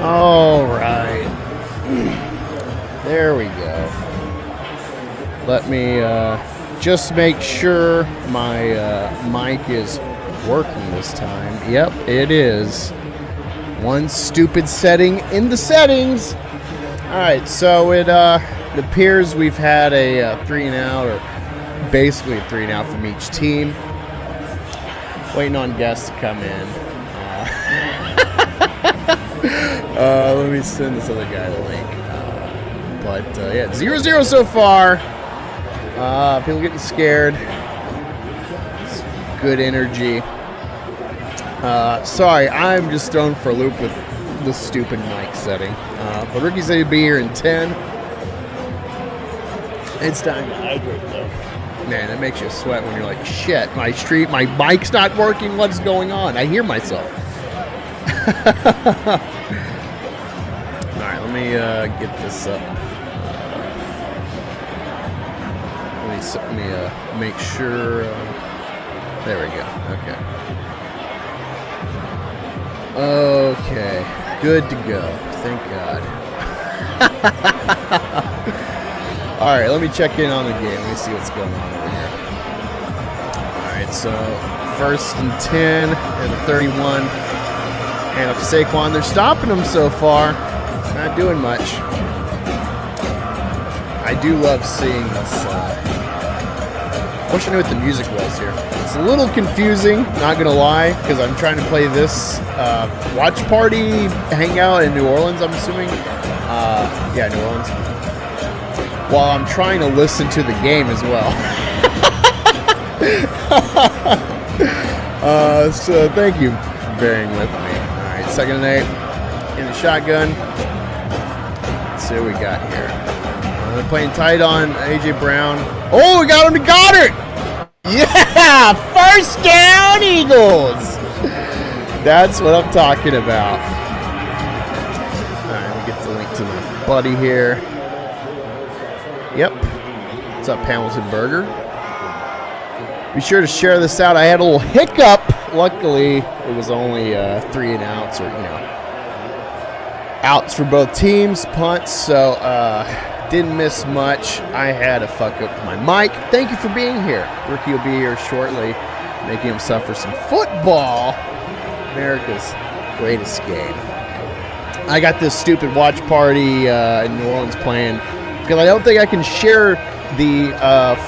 All right. There we go. Let me just make sure my mic is working this time. Yep, it is. One stupid setting in the settings. All right, so it appears we've had a 3-and-out, or basically a 3-and-out from each team. Waiting on guests to come in. Let me send this other guy the link. Yeah, 0-0 so far. People getting scared. It's good energy. Sorry, I'm just thrown for a loop with the stupid mic setting. But rookie said he'd be here in 10. It's time to hydrate, though. Man, it makes you sweat when you're like, shit, my mic's not working. What's going on? I hear myself. All right, let me get this up. Let me make sure. There we go. Okay, good to go. Thank God. All right, let me check in on the game. Let me see what's going on over here. All right, so 1st and 10 and 31. And if Saquon, they're stopping him so far. It's not doing much. I do love seeing this. I wish I knew what the music was here. It's a little confusing, not going to lie, because I'm trying to play this watch party hangout in New Orleans, I'm assuming. Yeah, New Orleans. While I'm trying to listen to the game as well. So thank you for bearing with me. All right, 2nd and 8 in the shotgun. Let's see what we got here. They're playing tight on A.J. Brown. Oh, we got him to Goddard! Yeah! 1st down, Eagles! That's what I'm talking about. All right, let me get the link to my buddy here. Yep. What's up, Hamilton Burger? Be sure to share this out. I had a little hiccup. Luckily, it was only 3-and-outs, or, outs for both teams, punts, so didn't miss much. I had a fuck up with my mic. Thank you for being here. Rookie will be here shortly, making him suffer some football. America's greatest game. I got this stupid watch party in New Orleans playing because I don't think I can share the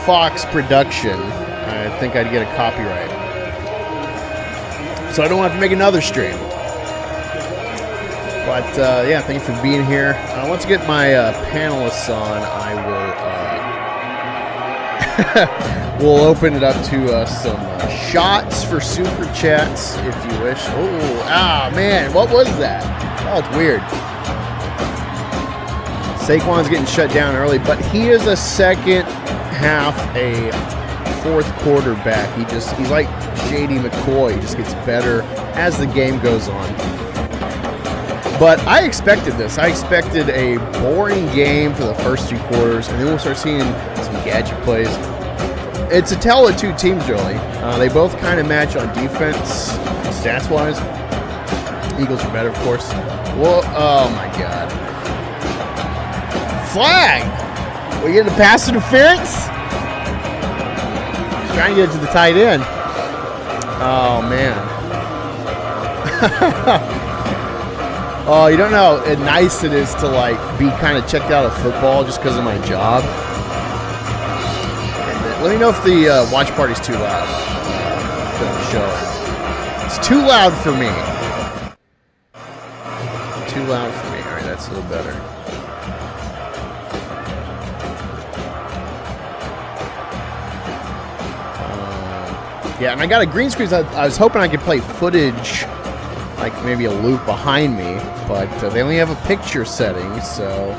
Fox production. I think I'd get a copyright. So I don't have to make another stream. But, yeah, thank you for being here. Once I get my panelists on, I will we'll open it up to some shots for Super Chats, if you wish. Oh, man, what was that? Oh, it's weird. Saquon's getting shut down early, but he is a second half, a 4th quarterback. He's like J.D. McCoy. He just gets better as the game goes on. But I expected this. I expected a boring game for the first 2 quarters, and then we'll start seeing some gadget plays. It's a tale of two teams, really. They both kind of match on defense, stats-wise. Eagles are better, of course. Well, oh, my God. Flag! We get a pass interference? He's trying to get it to the tight end. Oh, man. Oh, you don't know how nice it is to, be kind of checked out of football just because of my job. And let me know if the watch party's too loud. Don't show it. It's too loud for me. Too loud for me. All right, that's a little better. Yeah, and I got a green screen. I was hoping I could play footage, like maybe a loop behind me, but they only have a picture setting, so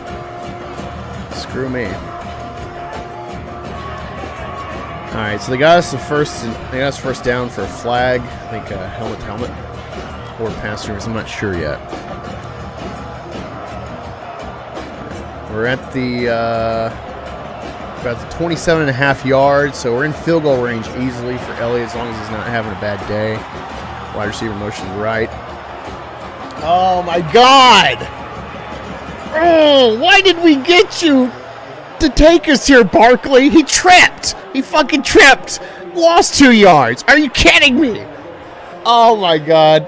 screw me. All right, so they got us first down for a flag. I think helmet, or pass interference. I'm not sure yet. We're at the about the 27.5 yards, so we're in field goal range easily for Elliott as long as he's not having a bad day. Wide receiver motion right. Oh, my God. Oh, why did we get you to take us here, Barkley? He tripped. He fucking tripped. Lost 2 yards. Are you kidding me? Oh, my God.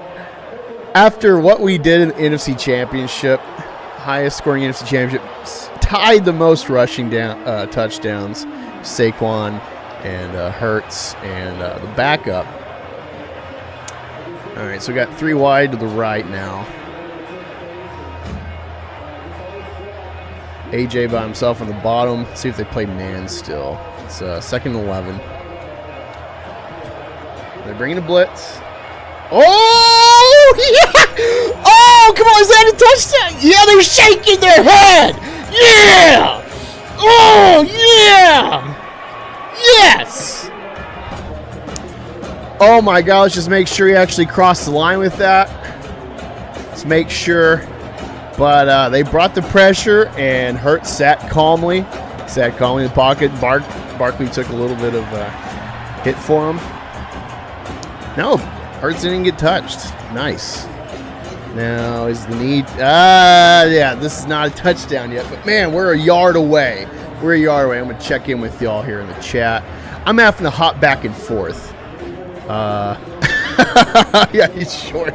After what we did in the NFC Championship, highest scoring NFC Championship, tied the most rushing touchdowns, Saquon and Hurts and the backup. All right, so we got 3 wide to the right now. AJ by himself on the bottom. Let's see if they play man still. It's 2nd and 11. They're bringing a blitz. Oh, yeah! Oh, come on, is that a touchdown? Yeah, they're shaking their head. Yeah! Oh, yeah! Yes! Oh, my God, let's just make sure he actually crossed the line with that. Let's make sure. But they brought the pressure, and Hurts sat calmly in the pocket. Barkley took a little bit of a hit for him. No, Hurts didn't get touched. Nice. Now is the need. Yeah, this is not a touchdown yet, but man, we're a yard away. I'm going to check in with y'all here in the chat. I'm having to hop back and forth. Yeah, he's short.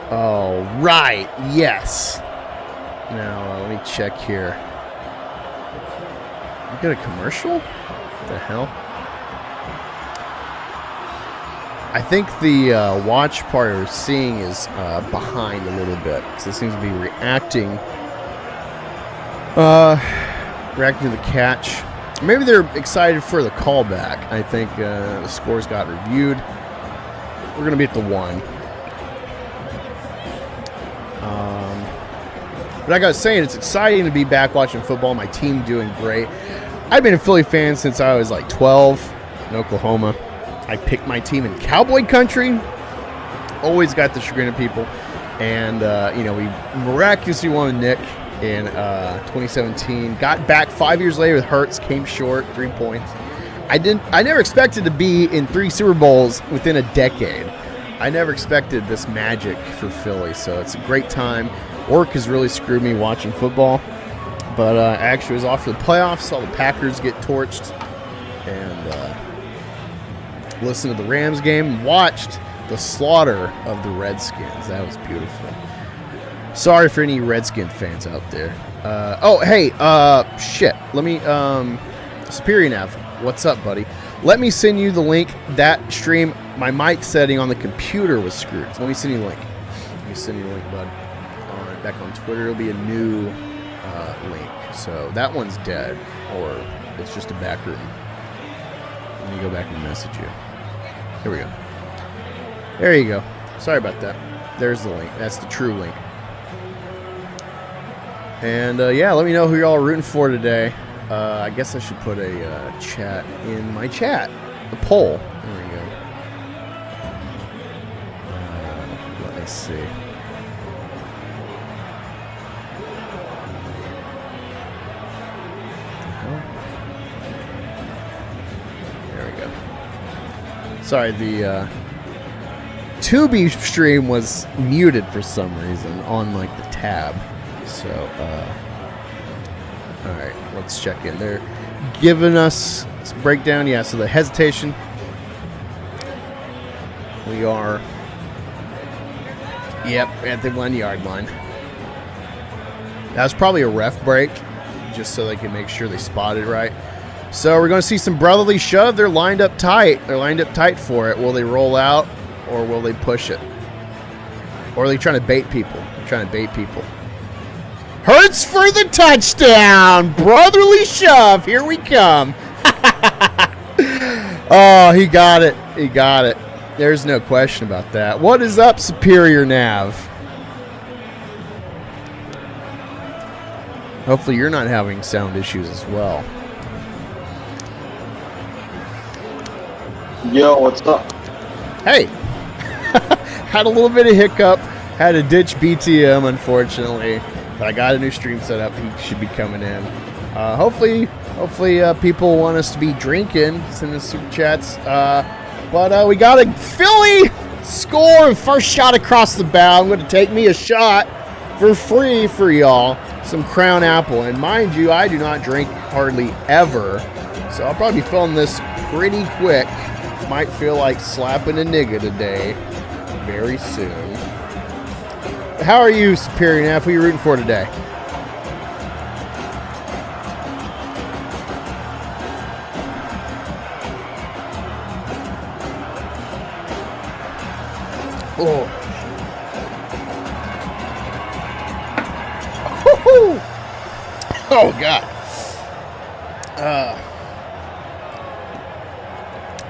All right, yes. Now, let me check here. We got a commercial? What the hell? I think the watch part we're seeing is behind a little bit, because it seems to be reacting to the catch. Maybe they're excited for the callback. I think the scores got reviewed. We're going to be at the 1. But like I was saying, it's exciting to be back watching football. My team doing great. I've been a Philly fan since I was like 12 in Oklahoma. I picked my team in cowboy country. Always got the chagrin of people. And, we miraculously won Nick in 2017. Got back 5 years later with Hurts. Came short, 3 points. I never expected to be in 3 Super Bowls within a decade. I never expected this magic for Philly. So it's a great time. Work has really screwed me watching football. But actually was off for the playoffs. Saw the Packers get torched. And listened to the Rams game and watched the slaughter of the Redskins. That was beautiful. Sorry for any Redskin fans out there. Shit. Let me, Superior Nav, what's up, buddy? Let me send you the link. That stream, my mic setting on the computer was screwed. So let me send you the link. Bud. Back on Twitter, it'll be a new link. So that one's dead, or it's just a back room. Let me go back and message you. Here we go. There you go. Sorry about that. There's the link. That's the true link. And let me know who y'all are rooting for today. I guess I should put a chat in my chat. The poll. There we go. Let me see. There we go. Sorry, the Tubi stream was muted for some reason on like the tab. So, all right, let's check in. They're giving us some breakdown. Yeah, so the hesitation. We are, at the 1 yard line. That was probably a ref break, just so they can make sure they spotted right. So we're going to see some brotherly shove. They're lined up tight. They're lined up tight for it. Will they roll out, or will they push it? Or are they trying to bait people? They're trying to bait people. Hurts for the touchdown. Brotherly shove. Here we come. Oh, he got it. He got it. There's no question about that. What is up, Superior Nav? Hopefully you're not having sound issues as well. Yo, what's up? Hey. Had a little bit of hiccup. Had to ditch BTM, unfortunately. I got a new stream set up. He should be coming in. Hopefully people want us to be drinking. Send us super chats. But we got a Philly score. First shot across the bow. I'm going to take me a shot for free for y'all. Some Crown Apple. And mind you, I do not drink hardly ever. So I'll probably be filling this pretty quick. Might feel like slapping a nigga today. Very soon. How are you, Superior Nav? Who are you rooting for today? Oh. Oh, God.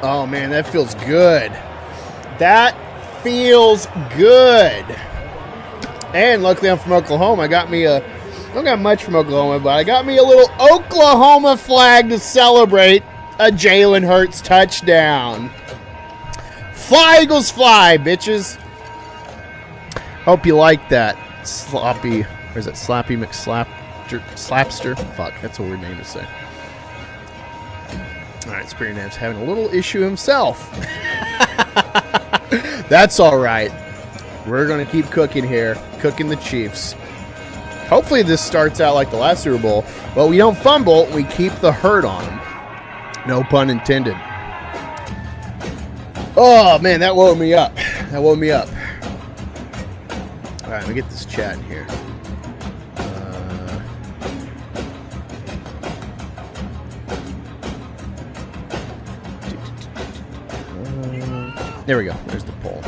Oh, man, that feels good. That feels good. And luckily I'm from Oklahoma. I got me a, I don't got much from Oklahoma, but I got me a little Oklahoma flag to celebrate a Jalen Hurts touchdown. Fly, Eagles, fly, bitches. Hope you like that. Sloppy, or is it Slappy McSlapster? Fuck, that's a weird name to say. Alright, Superior Nav's having a little issue himself. That's alright. We're going to keep cooking here. Cooking the Chiefs. Hopefully this starts out like the last Super Bowl. But we don't fumble. We keep the hurt on them. No pun intended. Oh, man, that woke me up. That woke me up. All right, let me get this chat in here. There we go. There's the poll.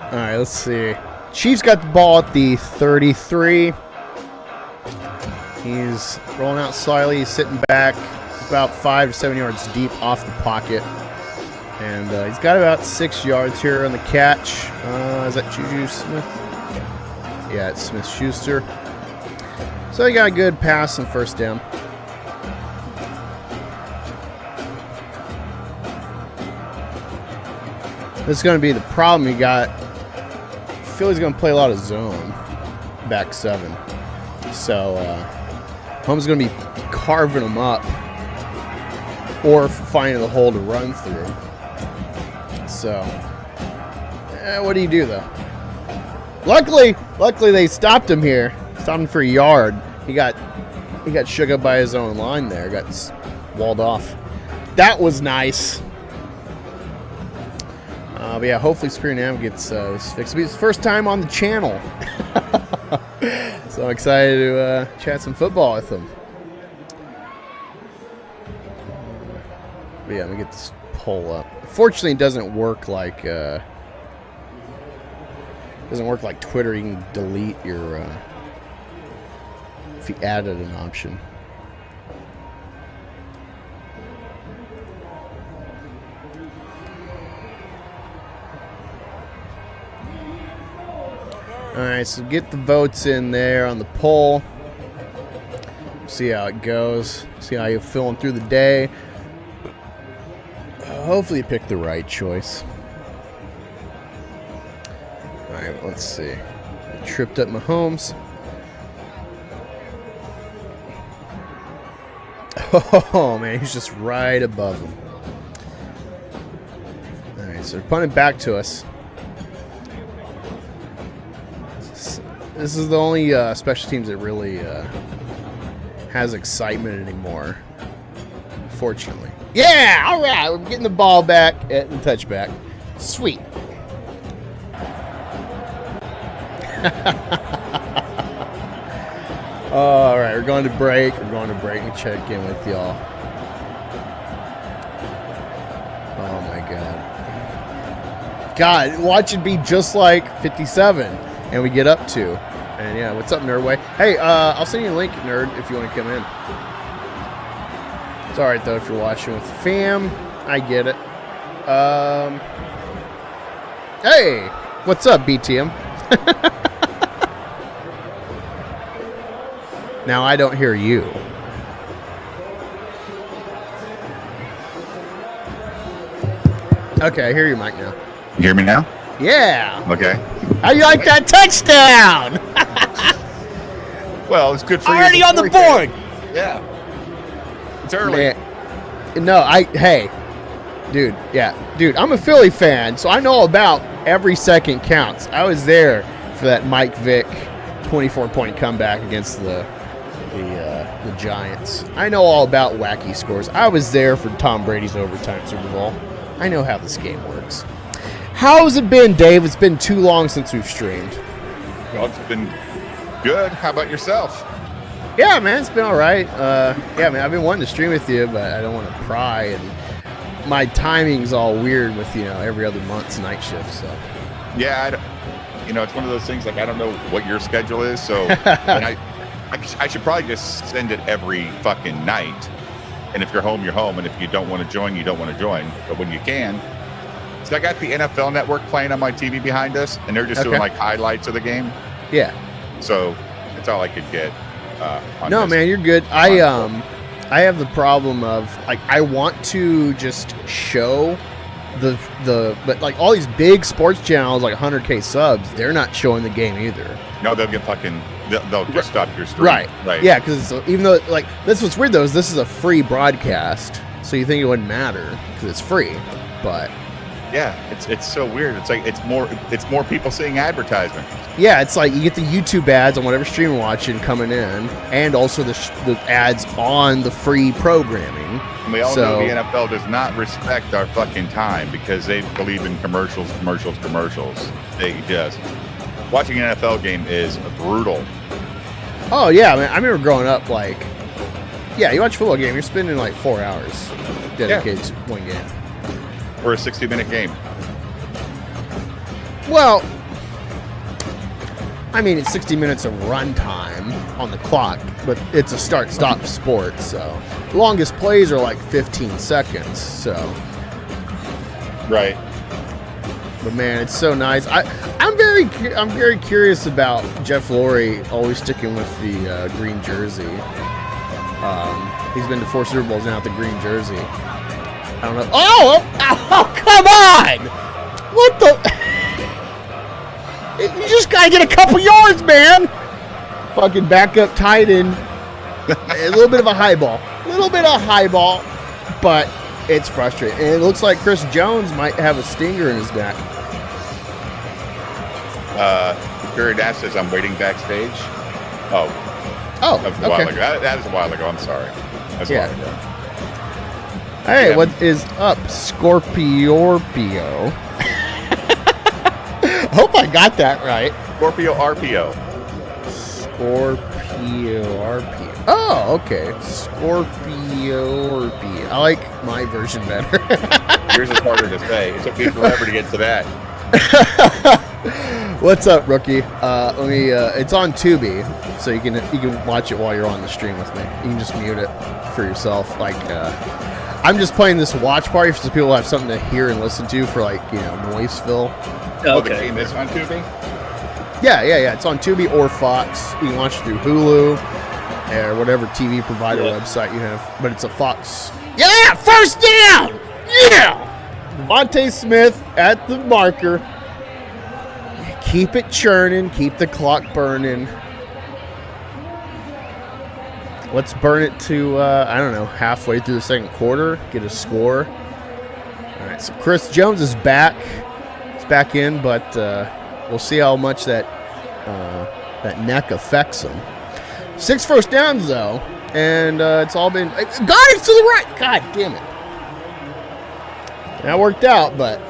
Alright, let's see. Chiefs got the ball at the 33. He's rolling out slyly. He's sitting back about 5 to 7 yards deep off the pocket. And he's got about 6 yards here on the catch. Is that Juju Smith? Yeah, it's Smith-Schuster. So he got a good pass and first down. This is going to be the problem you got. Philly's going to play a lot of zone, back 7. So, Mahomes is going to be carving them up or finding the hole to run through. So, what do you do, though? Luckily they stopped him here. Stopped him for a yard. He got shook up by his own line there. Got walled off. That was nice. But yeah, hopefully Superior Nav gets this fixed. It'll be his first time on the channel. So I'm excited to chat some football with him. But yeah, let me get this poll up. Unfortunately, it doesn't work like Twitter. You can delete your if you added an option. Alright, so get the votes in there on the poll. See how it goes. See how you're feeling through the day. Hopefully you pick the right choice. Alright, let's see. I tripped up Mahomes. Oh, man, he's just right above him. Alright, so they're punting back to us. This is the only special teams that really has excitement anymore. Fortunately. Yeah! Alright! We're getting the ball back at the touchback. Sweet. Alright, we're going to break. We're going to break and check in with y'all. Oh my god. God, watch it be just like 57, and we get up to. And yeah, what's up, Nerdway? Hey, I'll send you a link, Nerd, if you want to come in. It's all right though if you're watching with fam. I get it. Hey, what's up, BTM? Now I don't hear you. Okay, I hear you, Mike, now. You hear me now? Yeah. Okay. How you like that touchdown? Well, it's good for already you. On the board. Yeah. It's early. Man. No, hey, dude, I'm a Philly fan, so I know about every second counts. I was there for that Mike Vick 24-point comeback against the Giants. I know all about wacky scores. I was there for Tom Brady's overtime Super Bowl. I know how this game works. How's it been, Dave? It's been too long since we've streamed. Well, it's been good. How about yourself? Yeah, man, it's been all right. Yeah, man, I've been wanting to stream with you, but I don't want to pry, and my timing's all weird with, every other month's night shift, so. Yeah, it's one of those things, like, I don't know what your schedule is, so and I should probably just send it every fucking night. And if you're home, you're home. And if you don't want to join, you don't want to join. But when you can. So I got the NFL Network playing on my TV behind us, and they're just doing like highlights of the game. Yeah. So that's all I could get. No, man, you're good. I have the problem of, like, I want to just show but like all these big sports channels, like 100K subs, they're not showing the game either. No, they'll get they'll just stop your stream. Right. Yeah, because even though, like, that's what's weird though, is this is a free broadcast, so you think it wouldn't matter because it's free, but yeah, it's so weird. It's like it's more people seeing advertisements. Yeah, it's like you get the YouTube ads on whatever stream you're watching coming in, and also the ads on the free programming. And we all know the NFL does not respect our fucking time because they believe in commercials. They just watching an NFL game is brutal. Oh yeah, man, I remember growing up, like, yeah, you watch a football game, you're spending like 4 hours dedicated to one game. For a 60-minute game. Well, I mean, it's 60 minutes of runtime on the clock, but it's a start-stop sport, so the longest plays are like 15 seconds, so. Right. But man, it's so nice. I'm very curious about Jeff Lurie always sticking with the green jersey. He's been to 4 Super Bowls now with the green jersey. I don't know. Oh, come on! What the? You just gotta get a couple yards, man. Fucking backup tight end. A little bit of a high ball. But it's frustrating. And it looks like Chris Jones might have a stinger in his neck. Jared Ash says I'm waiting backstage. Oh, that was a while ago. That was a while ago. I'm sorry. That's a while ago. Hey, what is up, Scorpio? Hope I got that right. Scorpio RPO. Oh, okay. Scorpio RPO. I like my version better. Yours is harder to say. It took me forever to get to that. What's up, rookie? Let me. It's on Tubi, so you can watch it while you're on the stream with me. You can just mute it for yourself. Like, I'm just playing this watch party so people have something to hear and listen to for, like, Noiseville. Oh, the game is on Tubi? Yeah. It's on Tubi or Fox. You can watch it through Hulu or whatever TV provider website you have. But it's a Fox. Yeah, first down. Yeah. Devontae Smith at the marker. Keep it churning. Keep the clock burning. Let's burn it to, I don't know, halfway through the second quarter. Get a score. All right, so Chris Jones is back. He's back in, but we'll see how much that neck affects him. 6 first downs, though, and it's all been... God, it's to the right! God damn it. That worked out, but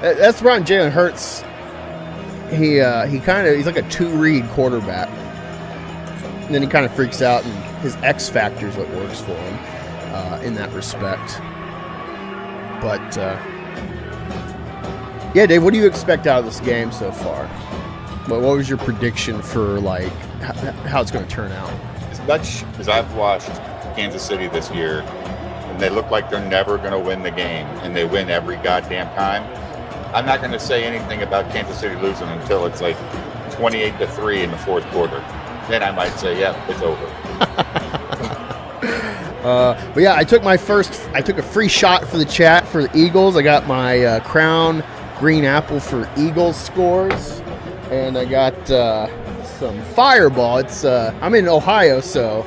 that's around Jalen Hurts. He's like a 2-read quarterback. And then he kind of freaks out, and his X factor is what works for him in that respect. But Yeah, Dave, what do you expect out of this game so far? What was your prediction for, like, how it's going to turn out? As much as I've watched Kansas City this year, and they look like they're never going to win the game, and they win every goddamn time, I'm not going to say anything about Kansas City losing until it's like 28-3 in the fourth quarter. Then I might say, yeah, it's over. But yeah, I took a free shot for the chat for the Eagles. I got my Crown Green Apple for Eagles scores, and I got some Fireball. I'm in Ohio, so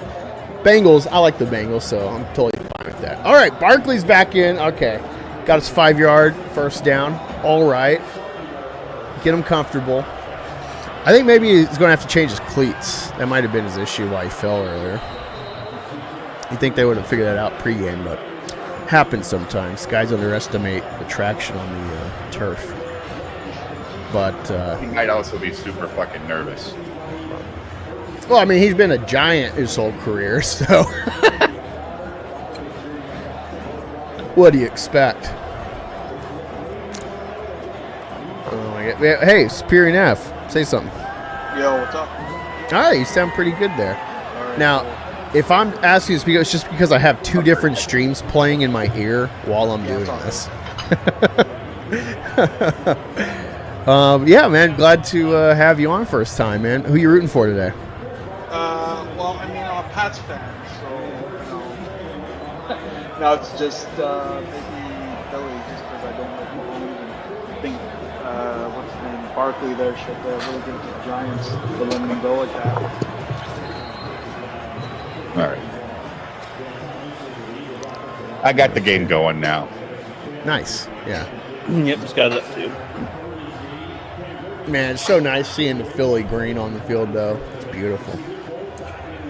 Bengals. I like the Bengals, so I'm totally fine with that. All right, Barkley's back in. Okay, got his 5-yard first down. All right, get him comfortable. I think maybe he's going to have to change his cleats. That might have been his issue why he fell earlier. You think they would have figured that out pregame, but happens sometimes. Guys underestimate the traction on the turf. But he might also be super fucking nervous. Well, I mean, he's been a giant his whole career, so what do you expect? Oh my God. Hey, Superior F, say something. Yo, what's up? All right, you sound pretty good there. Right, now, if I'm asking you to speak, it's just because I have two different streams playing in my ear while I'm doing this. Yeah, man, glad to have you on first time, man. Who you rooting for today? Well, I mean, I'm a Pats fan, so, now it's just maybe Philly, just because I don't like Mahomes and I think, what's his name, Barkley there should really give it to the Giants to let them go like that. All right. I got the game going now. Nice, yeah. Yep, just got it up too. Man, it's so nice seeing the Philly green on the field, though. It's beautiful.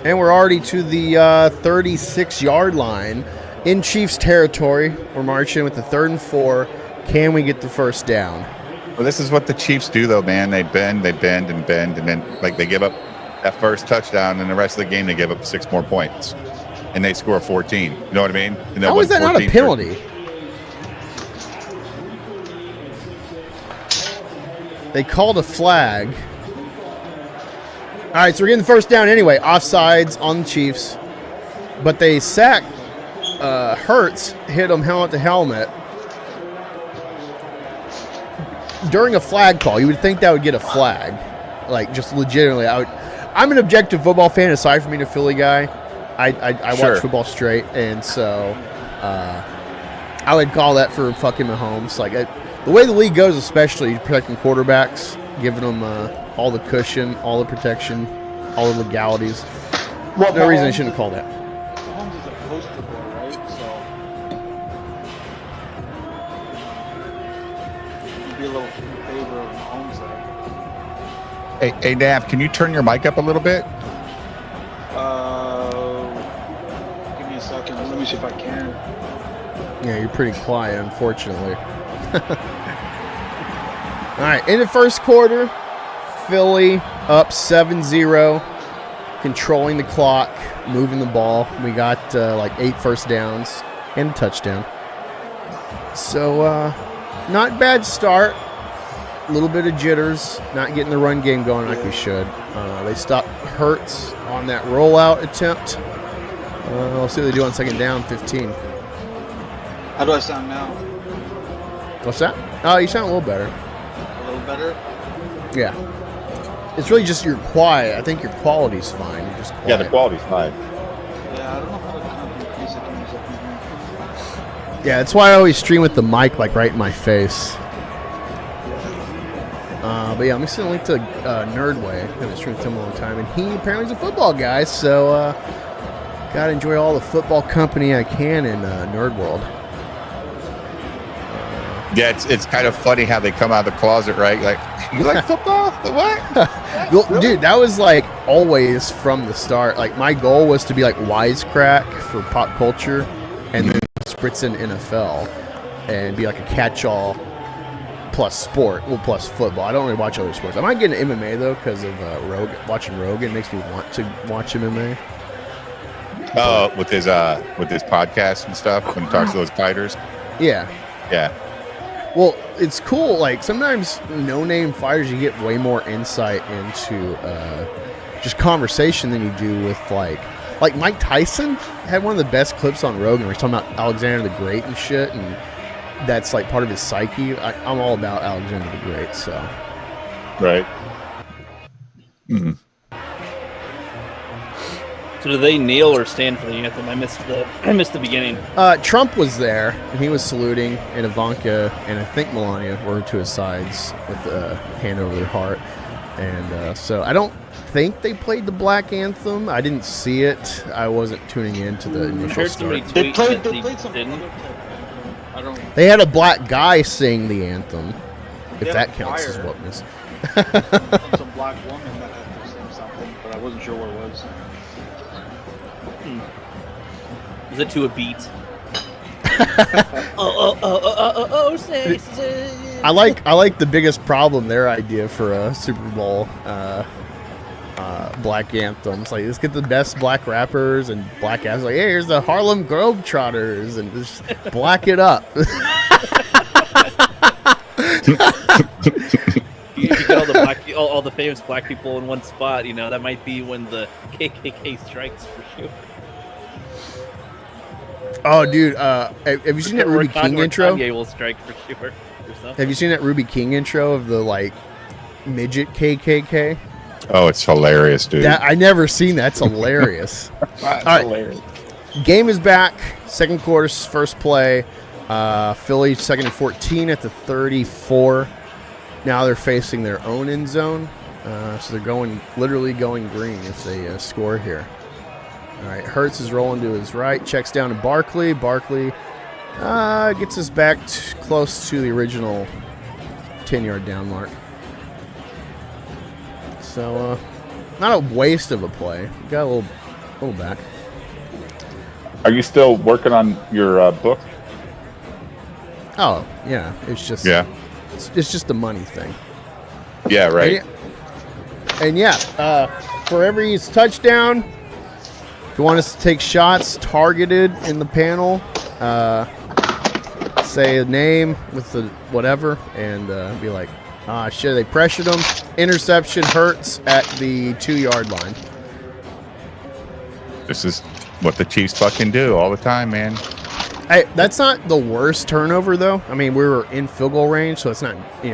And we're already to the 36-yard line in Chiefs territory. We're marching with the 3rd and 4. Can we get the first down? Well, this is what the Chiefs do, though, man. They bend, and then like they give up that first touchdown, and the rest of the game they give up 6 more points, and they score 14. You know what I mean? And how is that not a penalty? They called a flag. All right, so we're getting the first down anyway. Offsides on the Chiefs, but they sacked Hurts, hit him helmet to helmet. During a flag call, you would think that would get a flag, like just legitimately. I'm an objective football fan, aside from being a Philly guy. I Sure. watch football straight, and so I would call that for fucking Mahomes. Like the way the league goes, especially protecting quarterbacks, giving them all the cushion, all the protection, all the legalities. Well, No reason I shouldn't call that. Mahomes is a poster boy, right? So you'd be a little in favor of Mahomes there. Hey, Nav, can you turn your mic up a little bit? Give me a second. Let me see if I can. Yeah, you're pretty quiet, unfortunately. All right, in the first quarter, Philly up 7-0, controlling the clock, moving the ball. We got like 8 first downs and a touchdown. So, not bad start. A little bit of jitters, not getting the run game going like we should. They stopped Hurts on that rollout attempt. We'll see what they do on second down, 15. How do I sound now? What's that? Oh, you sound a little better. A little better? Yeah. It's really just you're quiet. I think your quality's fine. You're just quiet. Yeah, the quality's fine. Yeah, I don't know how to kind of increase it. Yeah, that's why I always stream with the mic like right in my face. But yeah, I'm sending a link to Nerdway. I've been streaming with him a long time, and he apparently is a football guy, so gotta enjoy all the football company I can in Nerd World. Yeah, it's kind of funny how they come out of the closet, right? Like, you like football? What? Well, dude, that was like always from the start. Like my goal was to be like wisecrack for pop culture, and then spritz in NFL, and be like a catch-all plus sport, well plus football. I don't really watch other sports. I might get into MMA though because of watching Rogan makes me want to watch MMA. Oh, with his podcast and stuff when he talks to those fighters. Yeah. Yeah. Well, it's cool. Like sometimes no-name fighters, you get way more insight into just conversation than you do with like Mike Tyson had one of the best clips on Rogan where he's talking about Alexander the Great and shit, and that's like part of his psyche. I'm all about Alexander the Great, so. Right. Mm-hmm. So do they kneel or stand for the anthem? I missed the beginning. Trump was there, and he was saluting, and Ivanka and I think Melania were to his sides with a hand over their heart. And so I don't think they played the Black Anthem. I didn't see it. I wasn't tuning in to the initial start. They played some didn't. other type anthem. I don't. They had a black guy sing the anthem, if They that had counts as choir. witness. Some black woman that had to sing something, but I wasn't sure what it was. Was it to a beat? Say. I like the biggest problem, their idea for a Super Bowl black anthem. It's like, let's get the best black rappers and black ass. Like, hey, here's the Harlem Globetrotters, and just black it up. You get all the famous black people in one spot. You know, that might be when the KKK strikes for sure. Oh, dude, have you seen that Ruby King intro? Kanye will strike for sure. Have you seen that Ruby King intro of the like midget KKK? Oh, it's hilarious, dude. I never seen that. It's hilarious. That's hilarious. Game is back. Second quarter, first play. Philly 2nd and 14 at the 34. Now they're facing their own end zone. So they're literally going green if they score here. All right, Hurts is rolling to his right. Checks down to Barkley. Barkley gets us back close to the original 10-yard down mark. So, not a waste of a play. Got a little back. Are you still working on your book? Oh, yeah. It's just it's just a money thing. Yeah, right. And for every touchdown, if you want us to take shots targeted in the panel, say a name with the whatever, and be like, shit, they pressured him. Interception, Hurts at the 2-yard line. This is what the Chiefs fucking do all the time, man. Hey, that's not the worst turnover, though. I mean, we were in field goal range, so it's not, we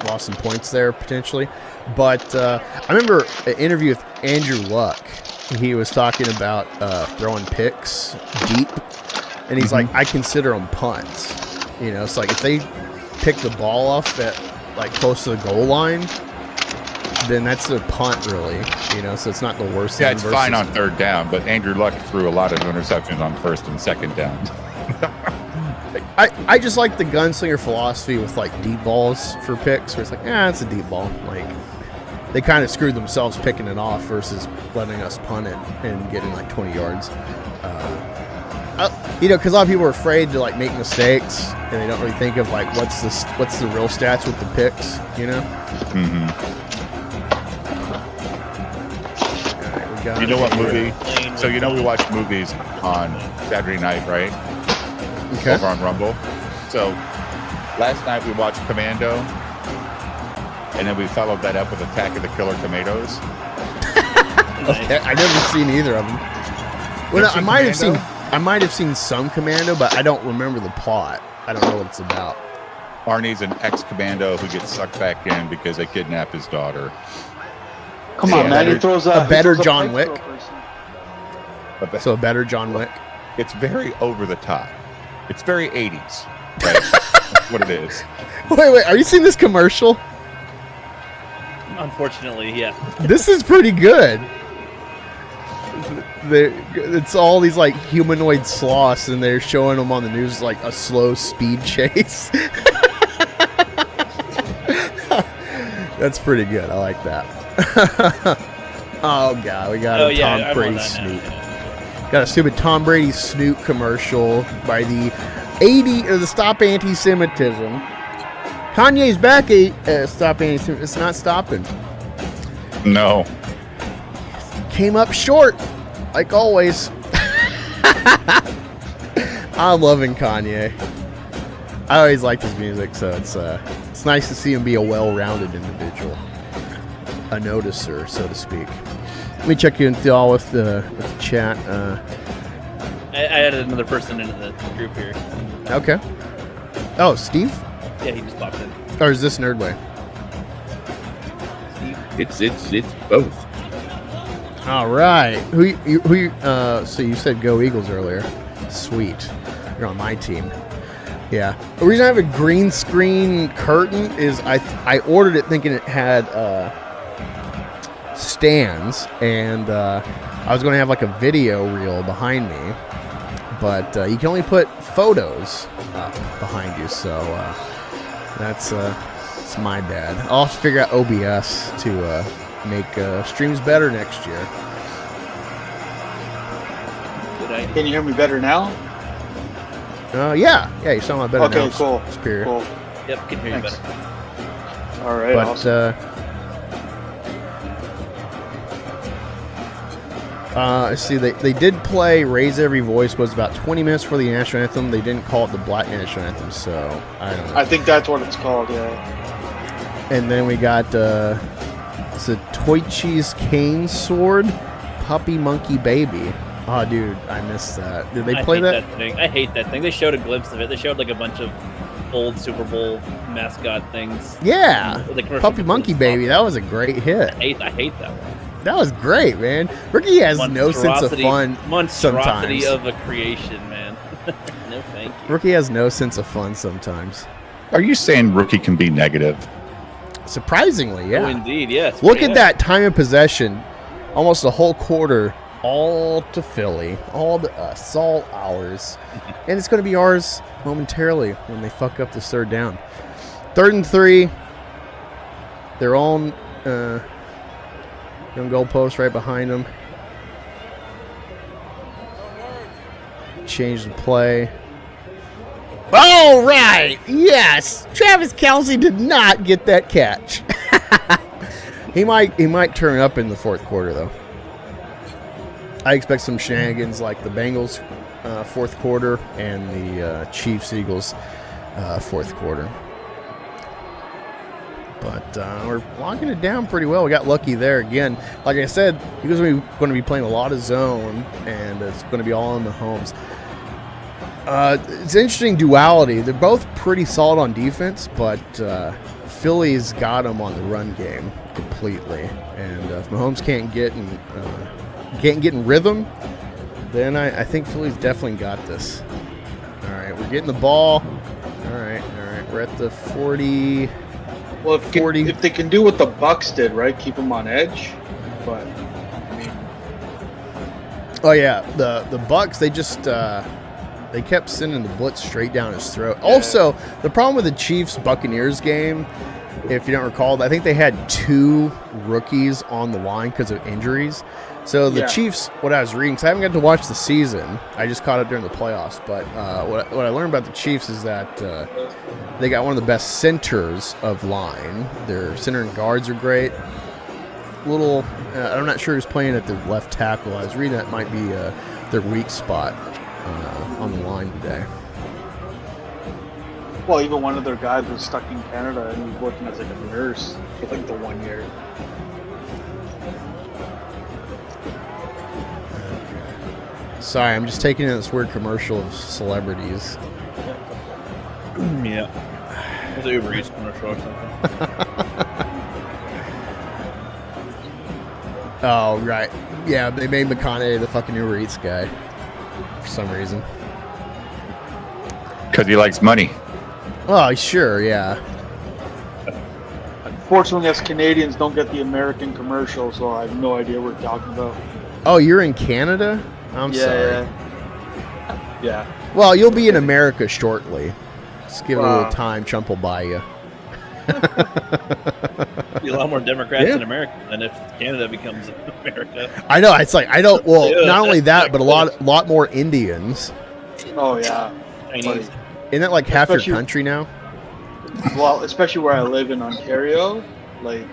lost some points there potentially. But I remember an interview with Andrew Luck. He was talking about throwing picks deep, and he's like, I consider them punts. It's like if they pick the ball off at like close to the goal line, then that's a punt, really. So it's not the worst. Yeah, thing it's versus- fine on third down, but Andrew Luck threw a lot of interceptions on first and second down. I just like the gunslinger philosophy with like deep balls for picks, where it's like, it's a deep ball. Like they kind of screwed themselves picking it off versus letting us punt it and getting like 20 yards. Because a lot of people are afraid to like make mistakes, and they don't really think of like what's the real stats with the picks. Mm-hmm. All right, we got You know what movie? Playing So with- we watch movies on Saturday night, right? Okay. Over on Rumble. So last night we watched Commando, and then we followed that up with Attack of the Killer Tomatoes. Okay, I've never seen either of them. Well, Never seen I might have seen some Commando, but I don't remember the plot. I don't know what it's about. Arnie's an ex-commando who gets sucked back in because they kidnapped his daughter. Come on, man. He throws a better John pipe to Wick. a person. But So a better John Wick. it's very over the top. It's very 80s. Right? That's what it is. Wait, are you seeing this commercial? Unfortunately, yeah. This is pretty good. It's all these like humanoid sloths, and they're showing them on the news like a slow speed chase. That's pretty good. I like that. Oh god, we got a Tom Brady snoop. Got a stupid Tom Brady snoop commercial by the Stop Anti-Semitism. Kanye's back at Stop Anti-Semitism. It's not stopping. No. Came up short, like always. I'm loving Kanye. I always liked his music, so it's nice to see him be a well-rounded individual, a noticer, so to speak. Let me check in y'all with the chat. I added another person into the group here. Okay. Oh, Steve? Yeah, he just popped in. Or is this Nerdway? It's both. All right. So you said go Eagles earlier. Sweet. You're on my team. Yeah. The reason I have a green screen curtain is I ordered it thinking it had stands, and I was going to have like a video reel behind me, but you can only put photos up behind you, so that's my bad. I'll have to figure out OBS to make streams better next year. Good idea. Can you hear me better now? Yeah, you sound a lot better now. Okay, cool. Superior. Cool. Yep, can hear you Thanks. better. All right. But Awesome. let's see, they did play Raise Every Voice, was about 20 minutes for the national anthem. They didn't call it the Black national anthem, so I don't know. I think that's what it's called. Yeah. And then we got it's a Toichi's cane sword, Puppy Monkey Baby. Oh, dude, I missed that. Did they play that? Thing. I hate that thing. They showed a glimpse of it. They showed like a bunch of old Super Bowl mascot things. Yeah, The commercial Puppy Monkey Baby. That was a great hit. I hate that one. That was great, man. Ricky has no sense of fun Monstrosity sometimes. of a creation, man. No, thank you. Rookie has no sense of fun sometimes. Are you saying rookie can be negative? Surprisingly, yeah. Oh, indeed, yes. Look at that time of possession. Almost a whole quarter, all to Philly, all to us, all ours. And it's going to be ours momentarily when they fuck up this third down. 3rd and 3. Their own young goalpost right behind them. Change the play. All right. Yes. Travis Kelce did not get that catch. He might turn up in the fourth quarter, though. I expect some shenanigans like the Bengals fourth quarter and the Chiefs-Eagles fourth quarter. But we're locking it down pretty well. We got lucky there again. Like I said, Eagles are going to be playing a lot of zone, and it's going to be all in Mahomes. It's an interesting duality. They're both pretty solid on defense, but Philly's got them on the run game completely. And if Mahomes can't get in rhythm, then I think Philly's definitely got this. All right, we're getting the ball. All right, we're at the 40. Well, 40. if they can do what the Bucks did, right, keep them on edge. But I mean, oh yeah, the Bucks, they just they kept sending the blitz straight down his throat. Yeah. Also, the problem with the Chiefs Buccaneers game, if you don't recall, I think they had 2 rookies on the line because of injuries. So the Chiefs, what I was reading, because I haven't got to watch the season, I just caught it during the playoffs. But what I learned about the Chiefs is that they got one of the best centers of line. Their center and guards are great. I'm not sure who's playing at the left tackle. I was reading that might be their weak spot on the line today. well, even one of their guys was stuck in Canada and he was working as like a nurse for like the 1 year. Sorry, I'm just taking in this weird commercial of celebrities. Yeah. It was an Uber Eats commercial or something. Oh, right. Yeah, they made McConaughey the fucking Uber Eats guy for some reason. Because he likes money. Oh, sure, yeah. Unfortunately, us Canadians don't get the American commercial, so I have no idea what we're talking about. Oh, you're in Canada? I'm sorry. Yeah. Well, you'll be in America shortly. Just give it a little time. Trump will buy you. Be a lot more Democrats in America than if Canada becomes America. I know. It's like I don't. Well, Yeah, not only that, that's but a lot more Indians. Oh yeah. Chinese. Isn't that like half your Especially- country now? Well, especially where I live in Ontario, like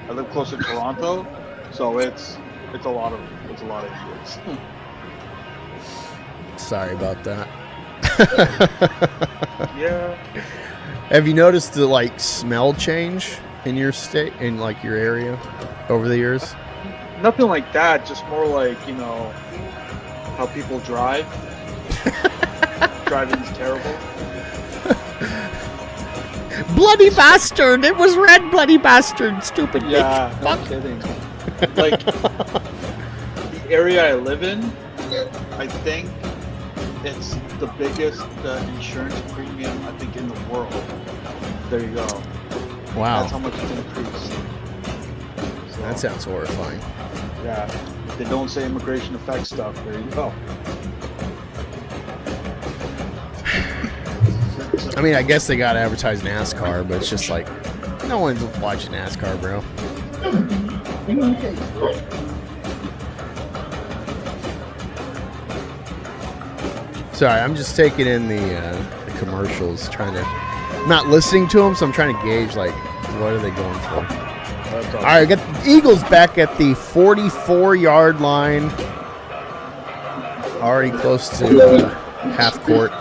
I live close to Toronto, so it's a lot of Indians. Sorry about that. Yeah. Have you noticed the like smell change in your state, in like your area, over the years? Nothing like that. Just more like, you know, how people drive. Driving's terrible. Bloody bastard! It was red, bloody bastard! Stupid Yeah, bitch! no Fuck! kidding. Like, the area I live in, I think it's the biggest insurance premium, I think, in the world. There you go. Wow, That's how much it's increased. So, that sounds horrifying. yeah. If they don't say immigration affects stuff, there you go. I mean, I guess they gotta advertise NASCAR, but it's just like, no one's watching NASCAR, bro. Sorry, I'm just taking in the commercials, trying to, I'm not listening to them, so I'm trying to gauge, like, what are they going for? All right, I got the Eagles back at the 44-yard line. Already close to half court.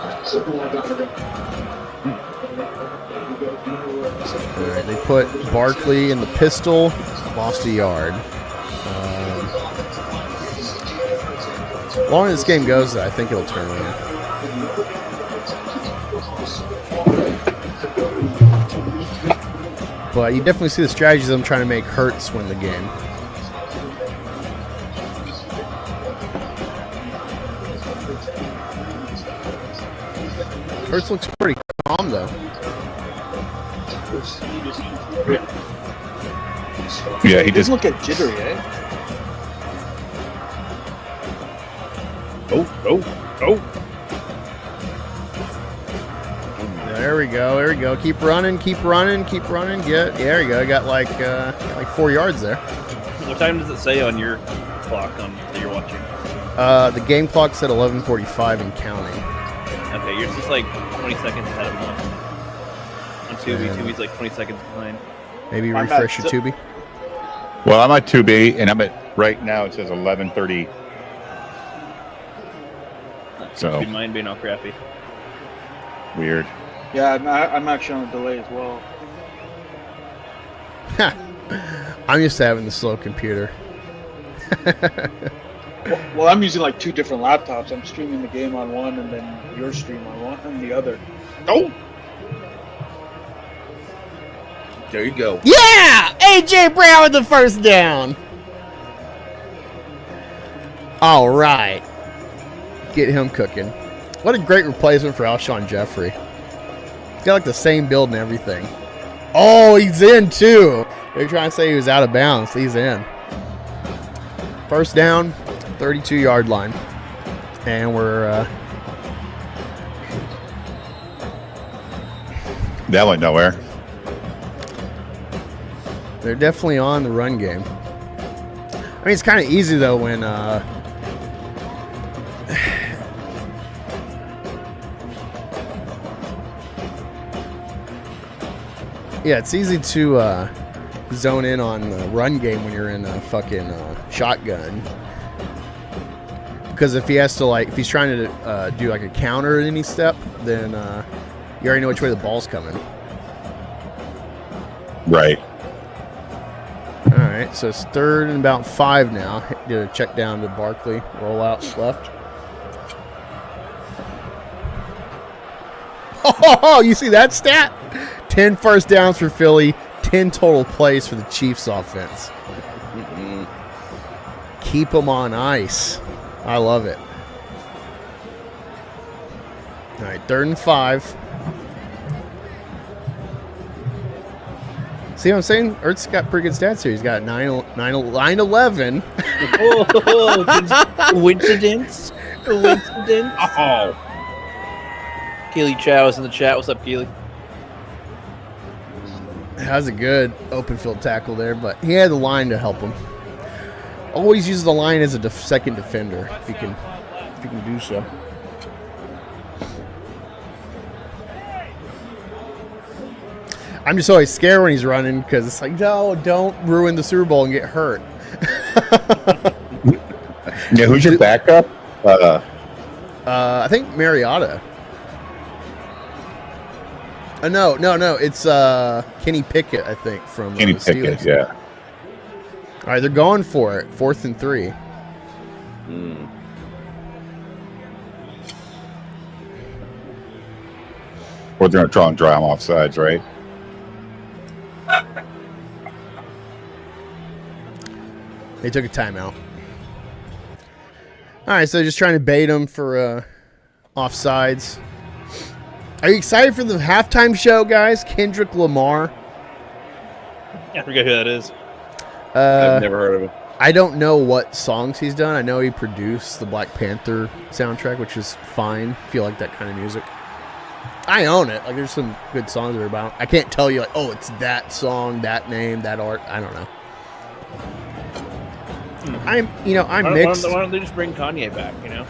All right, they put Barkley in the pistol, lost a yard. As long as this game goes, I think it'll turn in. But you definitely see the strategies I'm trying to make Hurts win the game. Hurts looks pretty calm, though. Yeah, he He just. doesn't look at jittery, eh? Oh. There we go. There we go. Keep running. Keep running. Keep running. Get. Yeah, there you go. Got like 4 yards there. What time does it say on your clock that you're watching? The game clock's at 11:45 and counting. Okay, yours is like 20 seconds ahead of mine. On Tubi, And- Tubi's like 20 seconds behind. Maybe I'm refresh at your Tubi. Well, I'm at 2B, and I'm at right now. It says 11:30. So Could be mine being all crappy. weird. Yeah, I'm actually on a delay as well. I'm used to having the slow computer. Well, I'm using like 2 different laptops. I'm streaming the game on one, and then your stream on one, and the other. Oh, there you go. Yeah! AJ Brown with the first down. All right. Get him cooking. What a great replacement for Alshon Jeffrey. He's got like the same build and everything. Oh, he's in too. They're trying to say he was out of bounds. He's in. First down, 32-yard line. And we're... That went nowhere. They're definitely on the run game. I mean, it's kind of easy, though, when... yeah, it's easy to zone in on the run game when you're in a fucking shotgun. Because if he has to, like, if he's trying to do, like, a counter at any step, then you already know which way the ball's coming. Right. All right, so it's 3rd and about 5 now. Do a check down to Barkley. Roll out left. Oh, you see that stat? 10 first downs for Philly, 10 total plays for the Chiefs offense. Keep them on ice. I love it. All right, 3rd and 5. See what I'm saying? Ertz got pretty good stats here. He's got 9-11. Oh, coincidence? Coincidence? Oh. Keely Chow is in the chat. What's up, Keely? That was a good open field tackle there, but he had the line to help him. Always use the line as a second defender if you can do so. I'm just always scared when he's running because it's like, no, don't ruin the Super Bowl and get hurt. Yeah, who's your backup? I think Mariota. No. It's Kenny Pickett, I think, from Kenny the Steelers. Pickett, yeah. All right, they're going for it. 4th and 3. Or they're going to try and dry them off sides, right? They took a timeout. All right, so just trying to bait them for offsides. Are you excited for the halftime show, guys? Kendrick Lamar. I forget who that is. I've never heard of him. I don't know what songs he's done. I know he produced the Black Panther soundtrack, which is fine. I feel like that kind of music. I own it. Like, there's some good songs that are about. I can't tell you, like, oh, it's that song, that name, that art. I don't know. I'm mixed. Why don't they just bring Kanye back, you know?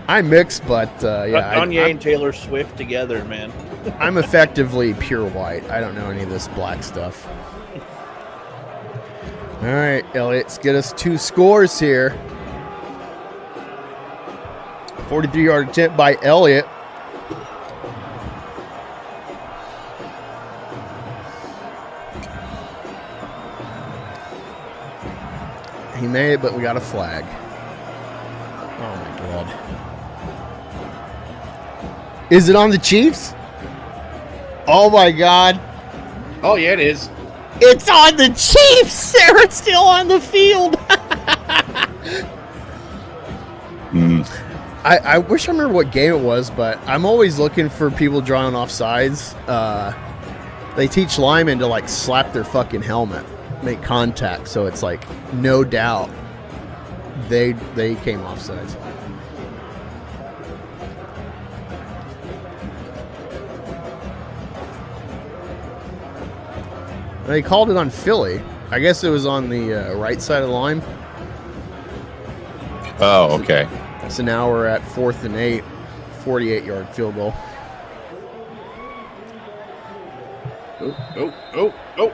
I'm mixed, but yeah. Kanye and Taylor Swift together, man. I'm effectively pure white. I don't know any of this black stuff. All right, Elliot, let's get us 2 scores here. 43-yard attempt by Elliott. He made it, but we got a flag. Oh, my God. Is it on the Chiefs? Oh, my God. Oh, yeah, it is. It's on the Chiefs. They're still on the field. I wish I remember what game it was, but I'm always looking for people drawing off sides. They teach linemen to, like, slap their fucking helmet, make contact, so it's like no doubt they came off sides. They called it on Philly. I guess it was on the right side of the line. Oh, okay. So now we're at 4th and 8, 48-yard field goal. Oh.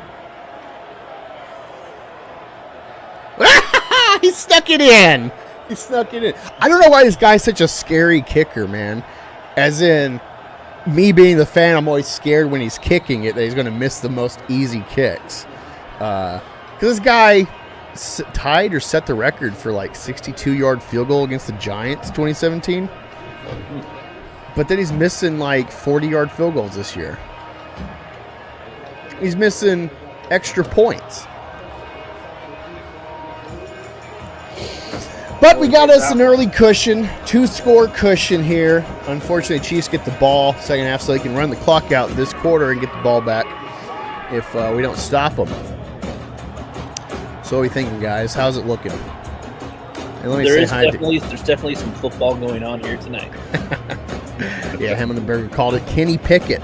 He snuck it in. I don't know why this guy's such a scary kicker, man. As in, me being the fan, I'm always scared when he's kicking it that he's going to miss the most easy kicks. Because this guy tied or set the record for like 62-yard field goal against the Giants 2017. But then he's missing like 40-yard field goals this year. He's missing extra points. But we got us an early cushion, 2-score cushion here. Unfortunately, Chiefs get the ball second half so they can run the clock out this quarter and get the ball back if we don't stop them. So what are we thinking, guys? How's it looking? And let me There's say hi definitely some football going on here tonight. Yeah, Hammondenberger called it. Kenny Pickett.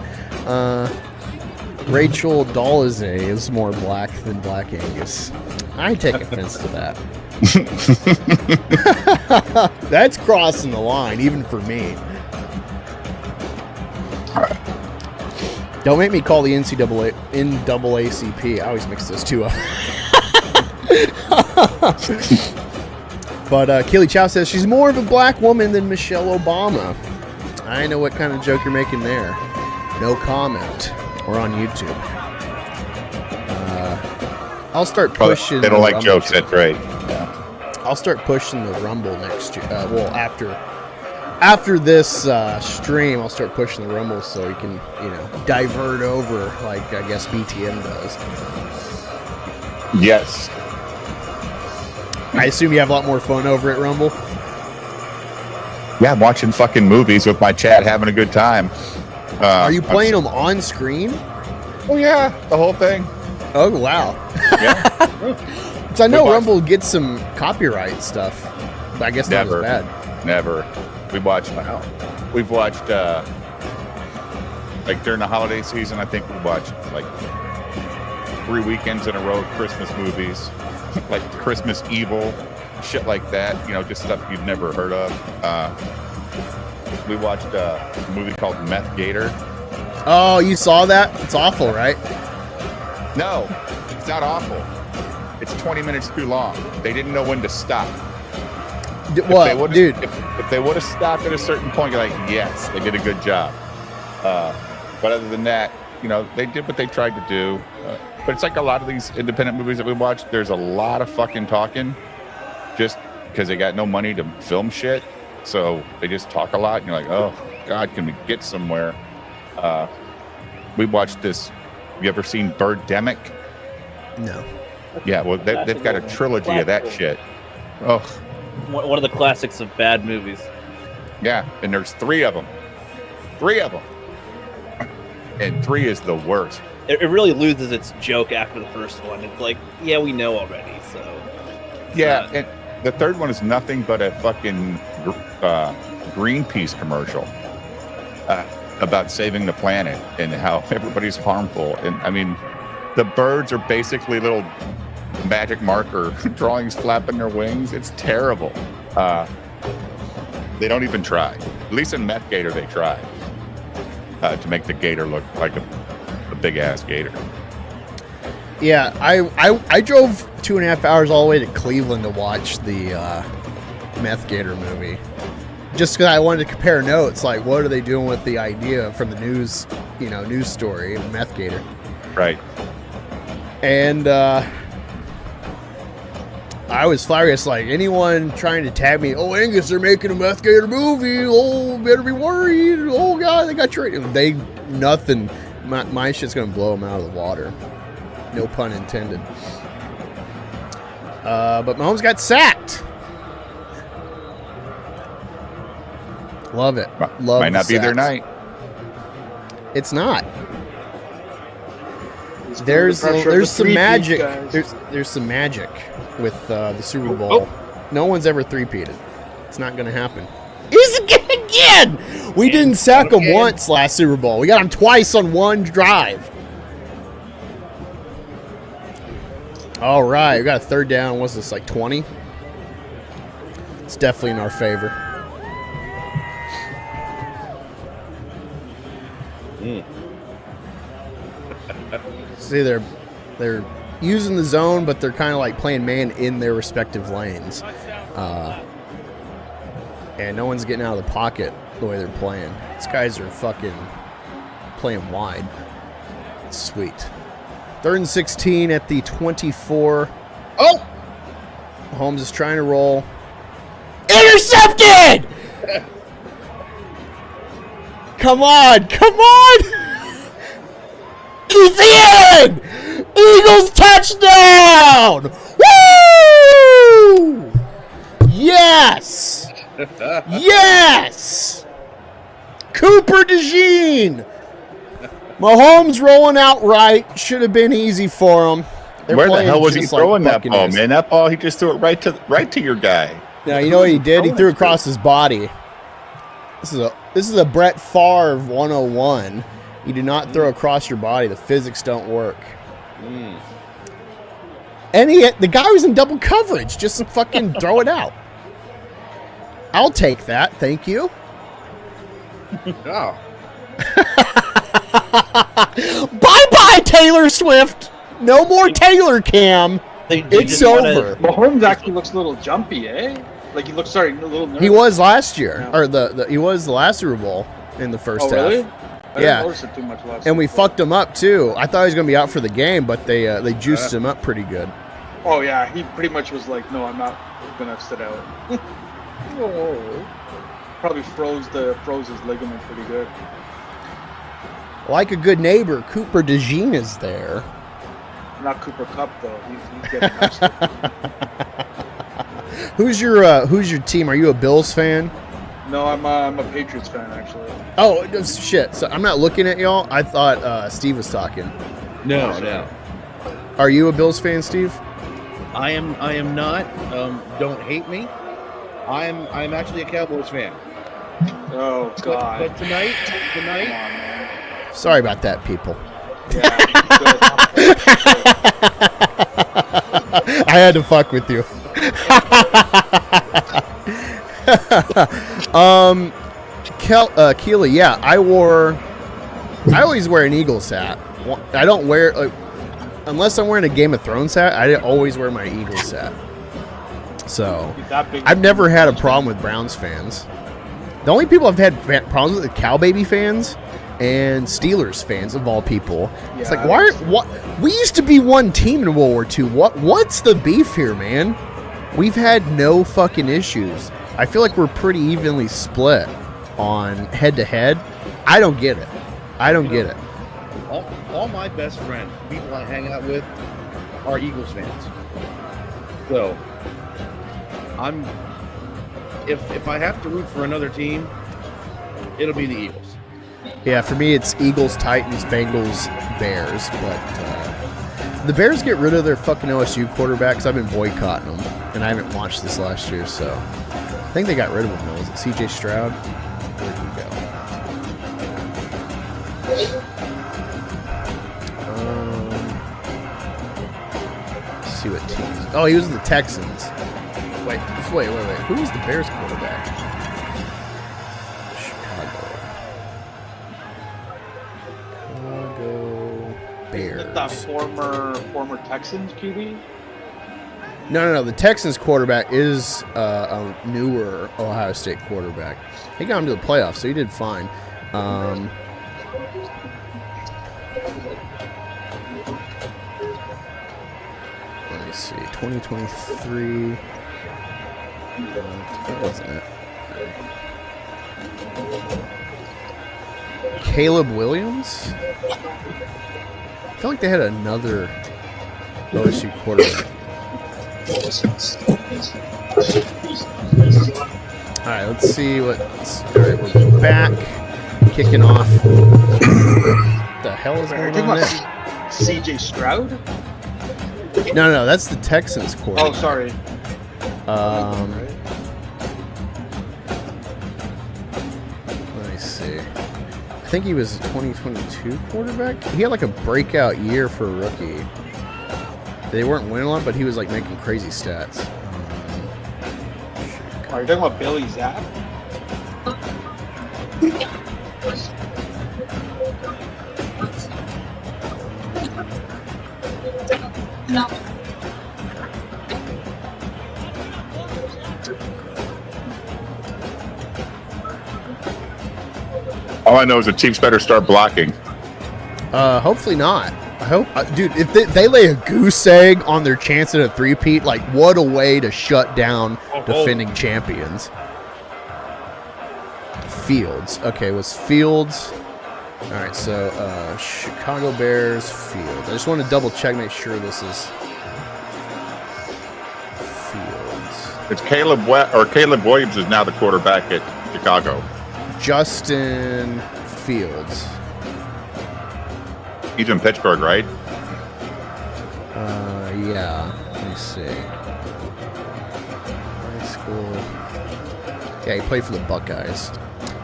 Rachel Dolezay is more black than Black Angus. I take offense to that. That's crossing the line, even for me. Don't make me call the NAACP. I always mix those two up. But Keely Chow says she's more of a black woman than Michelle Obama. I know what kind of joke you're making there. No comment. We're on YouTube. I'll start pushing. They don't like jokes. That's right. I'll start pushing the Rumble next year. After this stream, I'll start pushing the Rumble so you can, divert over like I guess BTM does. Yes. I assume you have a lot more fun over at Rumble. Yeah, I'm watching fucking movies with my chat, having a good time. Are you playing them on screen? Oh yeah, the whole thing. Oh wow. Yeah. So I know Rumble gets some copyright stuff, but I guess not as bad. Never. We've watched like during the holiday season, I think we watched like 3 weekends in a row of Christmas movies, like Christmas Evil, shit like that. Just stuff you've never heard of. We watched a movie called Meth Gator. Oh, you saw that? It's awful, right? No, it's not awful. It's 20 minutes too long. They didn't know when to stop. What, dude? If if they would have stopped at a certain point, you're like, yes, they did a good job. But other than that, you know, they did what they tried to do. But it's like a lot of these independent movies that we watch, there's a lot of fucking talking just because they got no money to film shit. So they just talk a lot, and you're like, oh, God, can we get somewhere? We watched this. You ever seen Birdemic? No. Yeah, well, they've got a trilogy of that shit. Oh. One of the classics of bad movies. Yeah, and there's 3 of them. 3 of them. And 3 is the worst. It really loses its joke after the first one. It's like, yeah, we know already, so. Yeah, and the 3rd one is nothing but a fucking Greenpeace commercial about saving the planet and how everybody's harmful. And I mean, the birds are basically little magic marker drawings flapping their wings. It's terrible. They don't even try. At least in Meth Gator, they try to make the gator look like a big ass gator. Yeah, I drove 2.5 hours all the way to Cleveland to watch the Meth Gator movie, just because I wanted to compare notes. Like, what are they doing with the idea from the news story of Meth Gator? Right. And I was furious. Like, anyone trying to tag me, oh, Angus, they're making a Meth Gator movie. Oh, better be worried. Oh, God, they got traded. Nothing. My shit's going to blow them out of the water. No pun intended. But Mahomes got sacked. Love it. Love Might not be their sacks. night. It's not. He's There's feeling the pressure of there's the some three-peat, magic. guys. There's some magic with the Super Bowl. No one's ever three-peated. It's not going to happen. He's again. We didn't sack him once last Super Bowl. We got him twice on one drive. All right, we got a 3rd down. What's this, like 20? It's definitely in our favor. See, they're using the zone, but they're kind of like playing man in their respective lanes. And no one's getting out of the pocket the way they're playing. These guys are fucking playing wide. It's sweet. 3rd and 16 at the 24. Oh! Mahomes is trying to roll. Intercepted! Come on! Come on! He's in! Eagles touchdown! Woo! Yes! Yes! Cooper DeJean! Mahomes rolling out right. Should have been easy for him. Where the hell was he just like throwing that ball, Buccaneers. man? That ball, he just threw it right to your guy. Now, you know what he did? He threw it across his body. This is a Brett Favre 101. You do not throw across your body. The physics don't work. And the guy was in double coverage. Just fucking throw it out. I'll take that. Thank you. Oh. Bye-bye, Taylor Swift. No more Taylor Cam. It's over. Mahomes actually looks a little jumpy, eh? Like he looks, a little nervous. He was last year, Yeah. or he was the last Super Bowl in the first half. Really? I Yeah. didn't notice it too much last And we week. fucked him up too. I thought he was gonna be out for the game, but they juiced him up pretty good. Oh yeah, he pretty much was like, no, I'm not gonna sit out. Probably froze his ligament pretty good. Like a good neighbor, Cooper DeJean is there. Not Cooper Kupp though. He's getting arrested. Who's your team? Are you a Bills fan? No, I'm a Patriots fan actually. Oh shit! So I'm not looking at y'all. I thought Steve was talking. No. Are you a Bills fan, Steve? I am not. Don't hate me. I'm actually a Cowboys fan. Oh God. But tonight, Come on, man. Sorry about that, people. Yeah. I had to fuck with you. Keely, yeah, I always wear an Eagles hat. I don't wear, unless I'm wearing a Game of Thrones hat, I always wear my Eagles hat. So That big I've never had a problem with Browns fans. The only people I've had problems with are Cow Baby fans and Steelers fans, of all people. It's like, what? We used to be one team in World War II. What's the beef here, man? We've had no fucking issues. I feel like we're pretty evenly split on head-to-head. I don't get it. Get it. All my best friends, people I hang out with, are Eagles fans. So, if I have to root for another team, it'll be the Eagles. Yeah, for me, it's Eagles, Titans, Bengals, Bears. But the Bears get rid of their fucking OSU quarterbacks. I've been boycotting them, and I haven't watched this last year, so I think they got rid of him, though. Was it C.J. Stroud? Where'd he go? Let's see what teams. Oh, he was with the Texans. Wait. Who was the Bears quarterback? Chicago Bears. That former Texans QB. No. The Texans quarterback is a newer Ohio State quarterback. He got him to the playoffs, so he did fine. Let me see. 2023. What wasn't it? Caleb Williams? I feel like they had another OSU quarterback. All right, let's see what's. All right, we're back, kicking off. What the hell is going on there? CJ Stroud? No, that's the Texans quarterback. Oh, sorry. Let me see. I think he was a 2022 quarterback. He had like a breakout year for a rookie. They weren't winning a lot, but he was like making crazy stats. Are you talking about Billy Zapp? No. All I know is the Chiefs better start blocking. Hopefully not. I hope, dude. If they lay a goose egg on their chance at a three-peat, like what a way to shut down defending champions. Fields. Okay, it was Fields. All right, so Chicago Bears, Fields. I just want to double check, make sure this is Fields. It's Caleb Williams is now the quarterback at Chicago. Justin Fields. He's in Pittsburgh, right? Yeah. Let me see. High school. Yeah, he played for the Buckeyes. So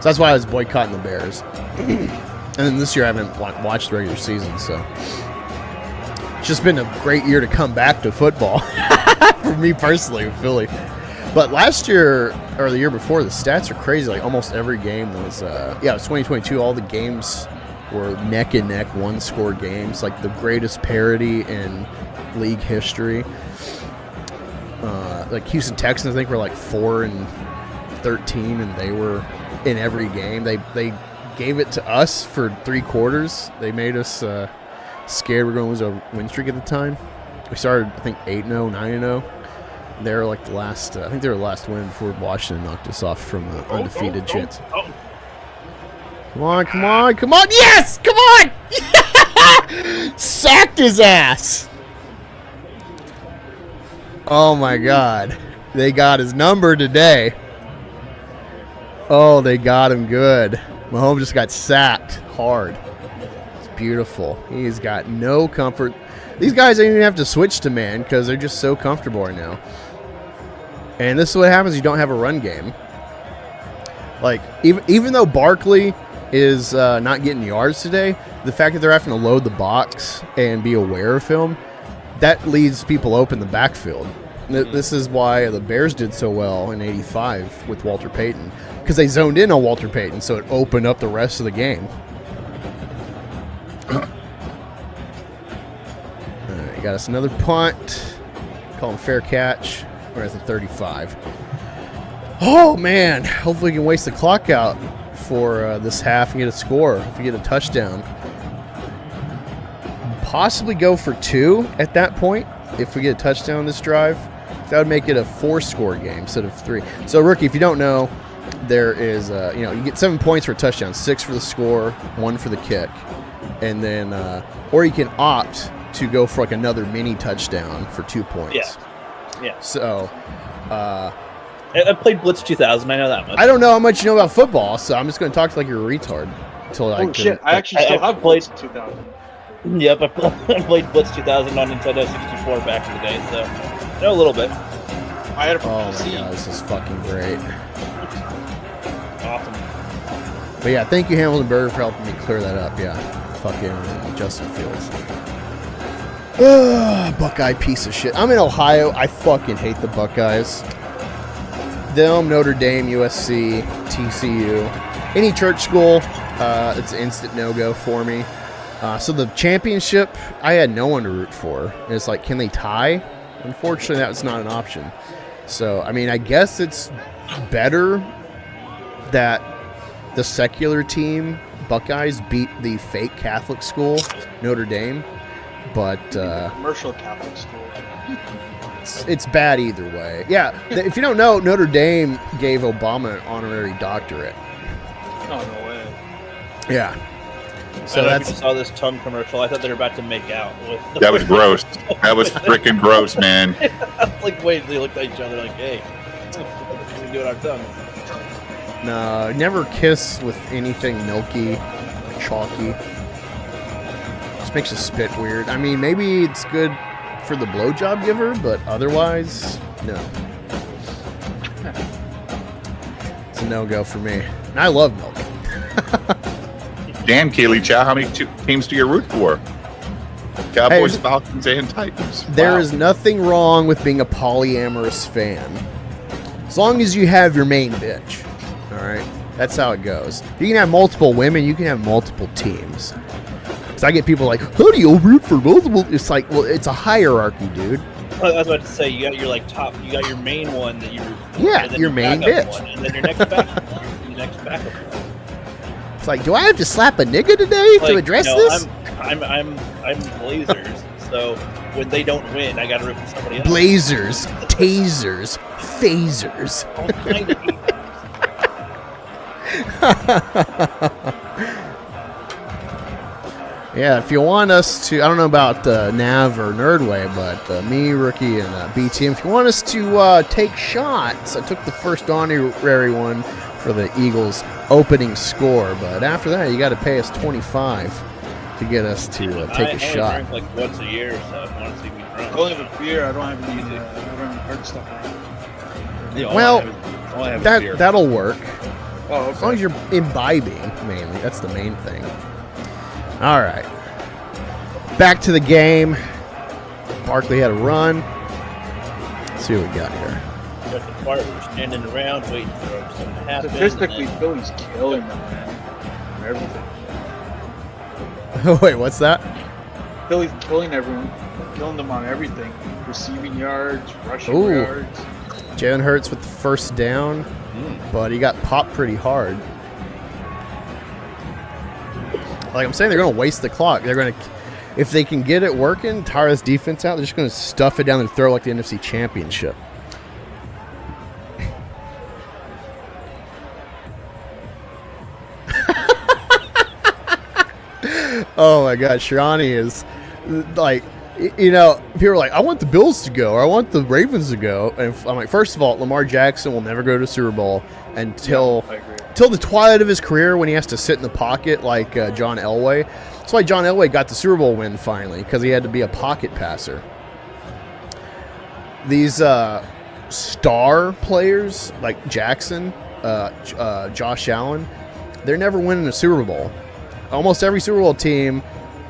that's why I was boycotting the Bears. And then this year I haven't watched the regular season, so it's just been a great year to come back to football for me personally with Philly. But last year or the year before, the stats are crazy. Like almost every game was, it was 2022. All the games were neck and neck, one-score games, like the greatest parity in league history. Like Houston Texans, I think, were like 4-13, and they were in every game. They gave it to us for 3 quarters. They made us scared we're going to lose a win streak at the time. We started, I think, 8-0, 9-0. They were like the last. I think they were the last win before Washington knocked us off from the undefeated chance. Come on! Yes! Come on! Sacked his ass. Oh my God! They got his number today. Oh, they got him good. Mahomes just got sacked hard. It's beautiful. He's got no comfort. These guys don't even have to switch to man because they're just so comfortable right now. And this is what happens. You don't have a run game. Like even though Barkley is not getting yards today, the fact that they're having to load the box and be aware of him, that leaves people open the backfield. This is why the Bears did so well in '85 with Walter Payton, because they zoned in on Walter Payton, so it opened up the rest of the game. All right, got us another punt. Call him fair catch. We're at the 35. Oh, man. Hopefully we can waste the clock out for this half and get a score. If we get a touchdown. Possibly go for 2 at that point if we get a touchdown this drive. That would make it a 4-score game instead of 3. So, Rookie, if you don't know, there is, you get 7 points for a touchdown, 6 for the score, 1 for the kick. And then, or you can opt to go for like another mini touchdown for 2 points. Yeah. So, I played Blitz 2000. I know that much. I don't know how much you know about football, so I'm just going to talk like you're a retard. Until Oh shit! I actually still have Blitz 2000. Yep, I played Blitz 2000 on Nintendo 64 back in the day, so I know a little bit. I had it for Oh PC. my god, this is fucking great. Awesome. But yeah, thank you, Hamilton Berger, for helping me clear that up. Yeah, fucking Justin Fields. Buckeye piece of shit. I'm in Ohio. I fucking hate the Buckeyes. Them, Notre Dame, USC, TCU. Any church school, it's an instant no-go for me. So the championship, I had no one to root for. And it's like, can they tie? Unfortunately, that's not an option. So, I mean, I guess it's better that the secular team, Buckeyes, beat the fake Catholic school, Notre Dame. But Commercial Catholic school. it's bad either way. Yeah, if you don't know, Notre Dame gave Obama an honorary doctorate. Oh, no way. Yeah. So that's. I saw this tongue commercial. I thought they were about to make out. That was gross. That was freaking gross, man. I was like, wait, they looked at each other like, hey, what are we doing our tongues? No, never kiss with anything milky, chalky. Just makes you spit weird. I mean, maybe it's good for the blowjob giver, but otherwise, no. It's a no-go for me. And I love milk. Damn, Keely Chow, how many teams do you root for? Cowboys, Hey, Falcons, and Titans. There is nothing wrong with being a polyamorous fan. As long as you have your main bitch. All right? That's how it goes. You can have multiple women. You can have multiple teams. So I get people like, how do you root for multiple? It's like, well, it's a hierarchy, dude. I was about to say, you got your like top, you got your main one that you root for. Yeah, and then your main backup bitch. one, and then your next backup, your next backup one. It's like, do I have to slap a nigga today to address this? I'm Blazers, so when they don't win, I got to root for somebody else. Blazers, tasers, phasers. All kind of hate. Yeah, if you want us to, I don't know about Nav or Nerdway, but me, Rookie, and BT, if you want us to take shots, I took the first honorary one for the Eagles' opening score, but after that, you got to pay us $25 to get us to take a shot. I drink like once a year, so if you want to see me drunk. I only have a beer. I don't have any hard stuff on. Yeah, Well, all I have is beer. that'll work. Oh, As long as you're imbibing, mainly. That's the main thing. All right. Back to the game. Barkley had a run. Let's see what we got here. Got the part where we're standing around waiting for something to happen. Statistically, and then- Philly's killing them, man. Everything. Wait, what's that? Philly's killing everyone, killing them on everything. Receiving yards, rushing Ooh. yards. Jalen Hurts with the first down, but he got popped pretty hard. Like I'm saying, they're going to waste the clock. They're going to, if they can get it working, tire this defense out, they're just going to stuff it down their throat like the NFC Championship. Oh my God, Shirani is like, you know, people are like, I want the Bills to go, or I want the Ravens to go, and I'm like, first of all, Lamar Jackson will never go to Super Bowl until I agree. till the twilight of his career when he has to sit in the pocket like John Elway. That's why John Elway got the Super Bowl win finally, because he had to be a pocket passer. These star players like Jackson, Josh Allen, they're never winning a Super Bowl. Almost every Super Bowl team,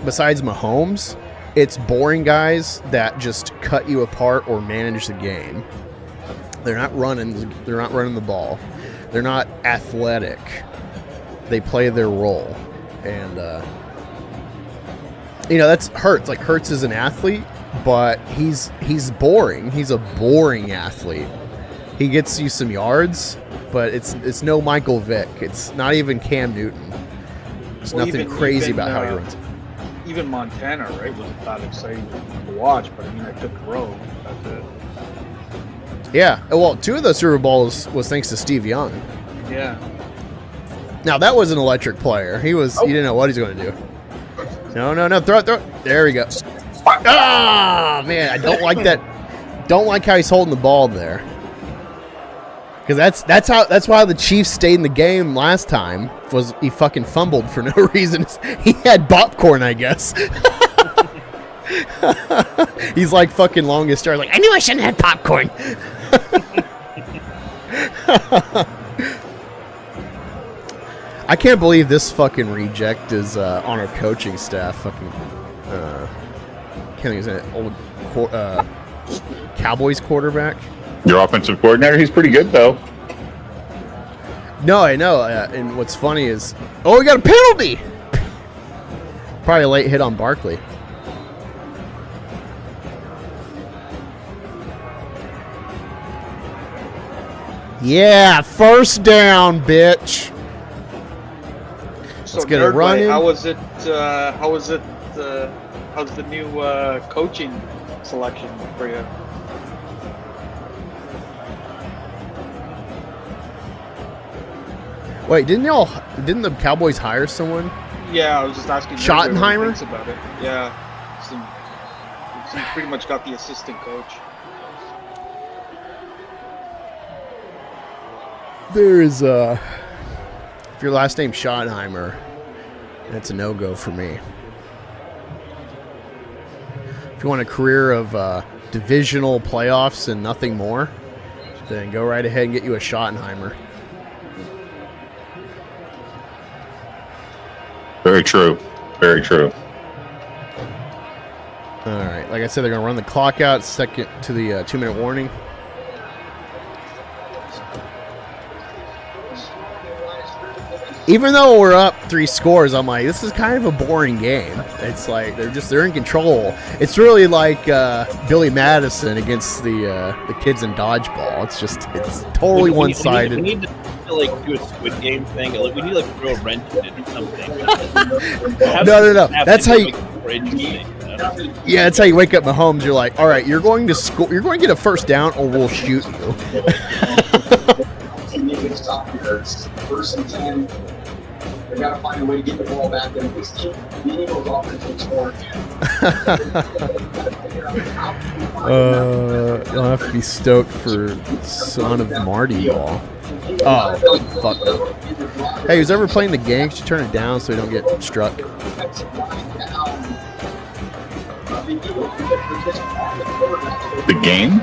besides Mahomes, it's boring guys that just cut you apart or manage the game. They're not running the ball. They're not athletic. They play their role. And you know, that's Hurts. Like Hurts is an athlete, but he's boring. He's a boring athlete. He gets you some yards, but it's no Michael Vick. It's not even Cam Newton. There's nothing crazy about how he runs. Even Montana, right, wasn't that exciting to watch, but I mean, I took the road. That's it. Yeah, well, 2 of those Super Bowls was thanks to Steve Young. Yeah. Now that was an electric player. He didn't know what he's going to do. No, throw it. There we go. Ah, man, I don't like that. Don't like how he's holding the ball there. Because that's why the Chiefs stayed in the game last time. Was he fucking fumbled for no reason? He had popcorn, I guess. He's like fucking longest star. Like, I knew I shouldn't have popcorn. I can't believe this fucking reject is on our coaching staff. Fucking can't think he's an old Cowboys quarterback. Your offensive coordinator, he's pretty good though. No, I know. And what's funny is, we got a penalty. Probably a late hit on Barkley. Yeah, first down, bitch. So Let's get a run in. how's the new coaching selection for you? Wait, didn't the Cowboys hire someone? Yeah, I was just asking Schottenheimer? what he thinks about it. Yeah. He pretty much got the assistant coach. There's if your last name's Schottenheimer, that's a no-go for me. If you want a career of divisional playoffs and nothing more, then go right ahead and get you a Schottenheimer. Very true. Very true. All right. Like I said, they're going to run the clock out second to the 2-minute warning. Even though we're up 3 scores, I'm like, this is kind of a boring game. It's like they're in control. It's really like Billy Madison against the kids in dodgeball. It's totally one-sided. We need to do a Squid Game thing. Like, we need to throw a wrench in it or something. No. That's how you. You know? Yeah, that's how you wake up Mahomes. You're like, all right, you're going to score. You're going to get a first down, or we'll shoot you. First and 10. They got to find a way to get the ball back in. This team needs those offensive scoring. You'll have to be stoked for Son of Marty ball. Oh, fuck. Hey, who's ever playing the game? Should turn it down so we don't get struck. The game?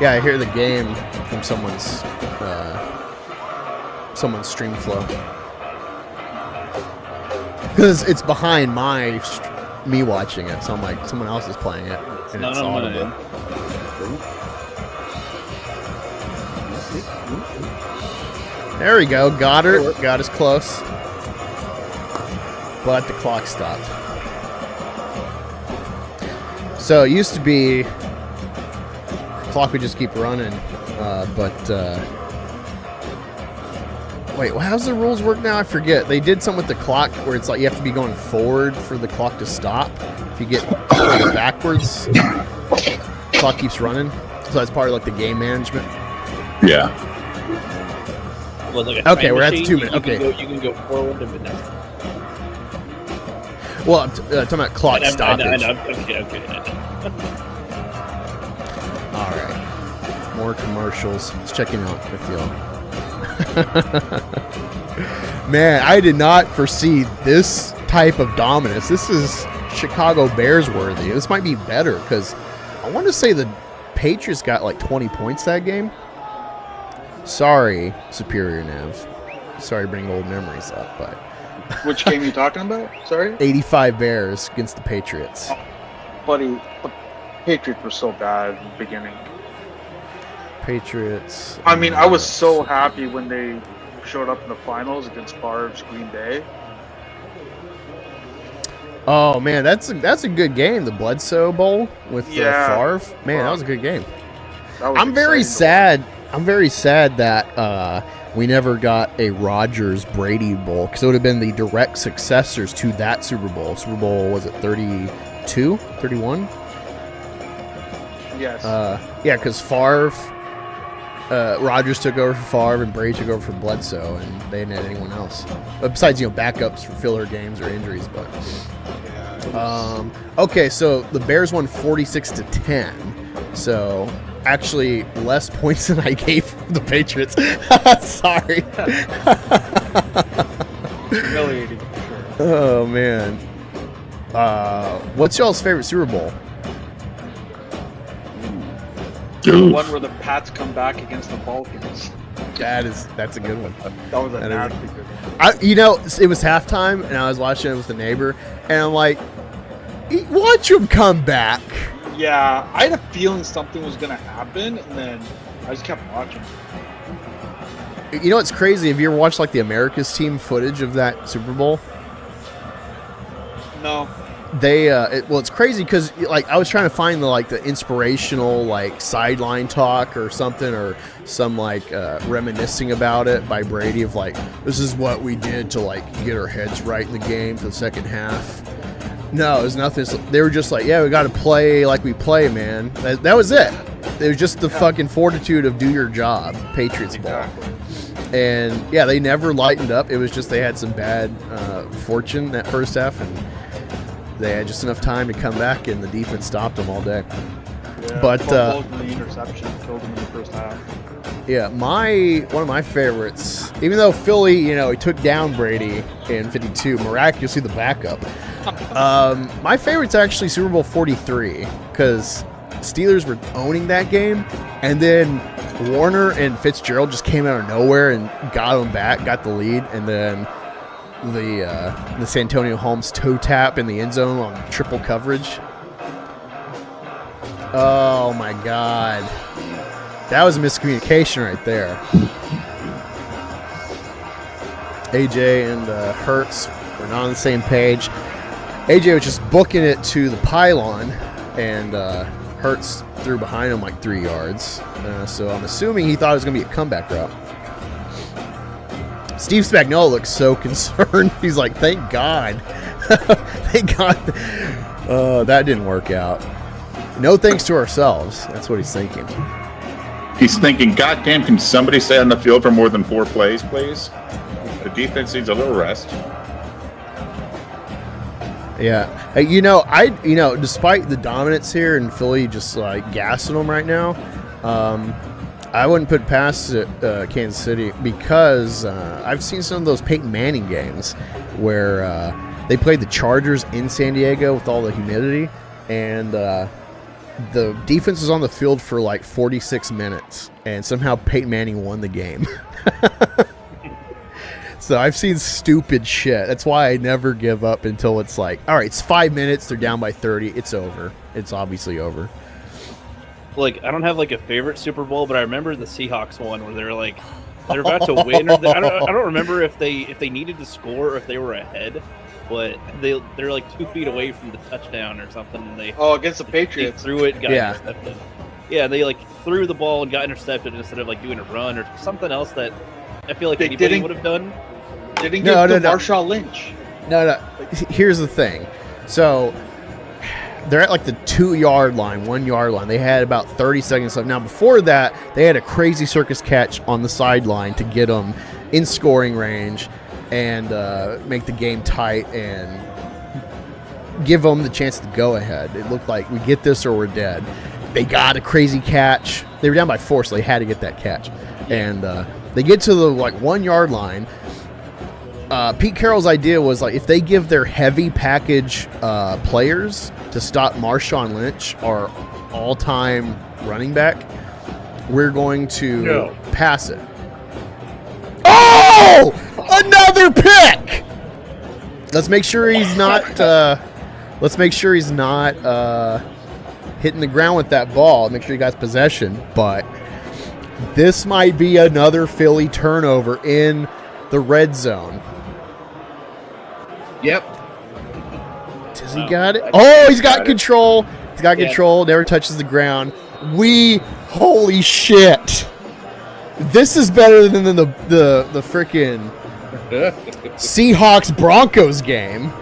Yeah, I hear the game from someone's stream flow. Because it's behind me watching it, so I'm like, someone else is playing it, and it's audible. There we go. Got us close, but the clock stopped. So it used to be the clock would just keep running, wait, how's the rules work now? I forget. They did something with the clock where it's like you have to be going forward for the clock to stop. If you get backwards, the clock keeps running. So that's part of like the game management. Yeah. Well, like okay, we're at the 2 minute. Okay. You can go forward and then. Well, I'm talking about clock stoppage. I know. Okay. All right. More commercials. Let's check in on the field. Man, I did not foresee this type of dominance. This is Chicago Bears worthy. This might be better because I want to say the Patriots got like 20 points that game. Sorry, Superior Nav. Sorry to bring old memories up, but Which game are you talking about? Sorry? 85 Bears against the Patriots. Buddy, the Patriots were so bad in the beginning. Patriots. I mean, I was so happy when they showed up in the finals against Favre's Green Bay. Oh man, that's a good game. The Bledsoe Bowl with Favre. Man, that was a good game. I'm very sad. I'm very sad that we never got a Rodgers-Brady Bowl because it would have been the direct successors to that Super Bowl. Super Bowl, was it 32, 31? Yes. Yeah, because Favre, Rodgers took over for Favre and Brady took over for Bledsoe, and they didn't have anyone else besides backups for filler games or injuries. But okay, so the Bears won 46-10. So actually, less points than I gave the Patriots. Sorry. Humiliating. Oh man. What's y'all's favorite Super Bowl? The one where the Pats come back against the Falcons. That's a good one. That was a That nasty is- good one. It was halftime, and I was watching it with a neighbor, and I'm like, watch him come back. Yeah, I had a feeling something was gonna happen, and then I just kept watching. You know what's crazy? Have you ever watched like the America's Team footage of that Super Bowl? No. They it's crazy because like I was trying to find the inspirational like sideline talk or something or some reminiscing about it by Brady of like, this is what we did to get our heads right in the game for the second half. No, it was nothing. They were just like, yeah, we got to play like we play, man. That was it. It was just the fucking fortitude of do your job, Patriots ball. And yeah, they never lightened up. It was just they had some bad fortune that first half, and they had just enough time to come back, and the defense stopped them all day. Yeah, But the interception killed him in the first half. yeah, one of my favorites, even though Philly, he took down Brady in 52, miraculously the backup. My favorite's actually Super Bowl 43 because Steelers were owning that game, and then Warner and Fitzgerald just came out of nowhere and got them back, got the lead, and then the Santonio Holmes toe tap in the end zone on triple coverage. Oh my God. That was a miscommunication right there. AJ and Hurts were not on the same page. AJ was just booking it to the pylon, and Hurts threw behind him 3 yards. So I'm assuming he thought it was going to be a comeback route. Steve Spagnuolo looks so concerned. He's like, thank God. Thank God. That didn't work out. No thanks to ourselves. That's what he's thinking. He's thinking, God damn, can somebody stay on the field for more than 4 plays, please? The defense needs a little rest. Yeah. Despite the dominance here and Philly just gassing them right now, I wouldn't put past it, Kansas City, because I've seen some of those Peyton Manning games where they played the Chargers in San Diego with all the humidity, and the defense was on the field for 46 minutes, and somehow Peyton Manning won the game. So I've seen stupid shit. That's why I never give up until it's all right, it's 5 minutes, they're down by 30, it's over. It's obviously over. I don't have a favorite Super Bowl, but I remember the Seahawks one where they're about to win. Or I don't remember if they needed to score or if they were ahead, but they're 2 feet away from the touchdown or something, and against the they Patriots. threw it, got Yeah. intercepted. Yeah, they threw the ball and got intercepted instead of doing a run or something else that I feel like They anybody didn't- would have done. They didn't No, give no, no. Marshawn Lynch. No. Here's the thing. So they're at the 2-yard line, 1-yard line. They had about 30 seconds left. Now, before that, they had a crazy circus catch on the sideline to get them in scoring range and make the game tight and give them the chance to go ahead. It looked like we get this or we're dead. They got a crazy catch. They were down by 4, so they had to get that catch. And they get to the 1-yard line. Pete Carroll's idea was if they give their heavy package players to stop Marshawn Lynch, our all-time running back, we're going to pass it. Oh! Another pick! Let's make sure he's not hitting the ground with that ball. Make sure he got possession. But this might be another Philly turnover in the red zone. Yep. he got it? Oh, he's got control. He's got control. Never touches the ground. Holy shit! This is better than the freaking Seahawks Broncos game.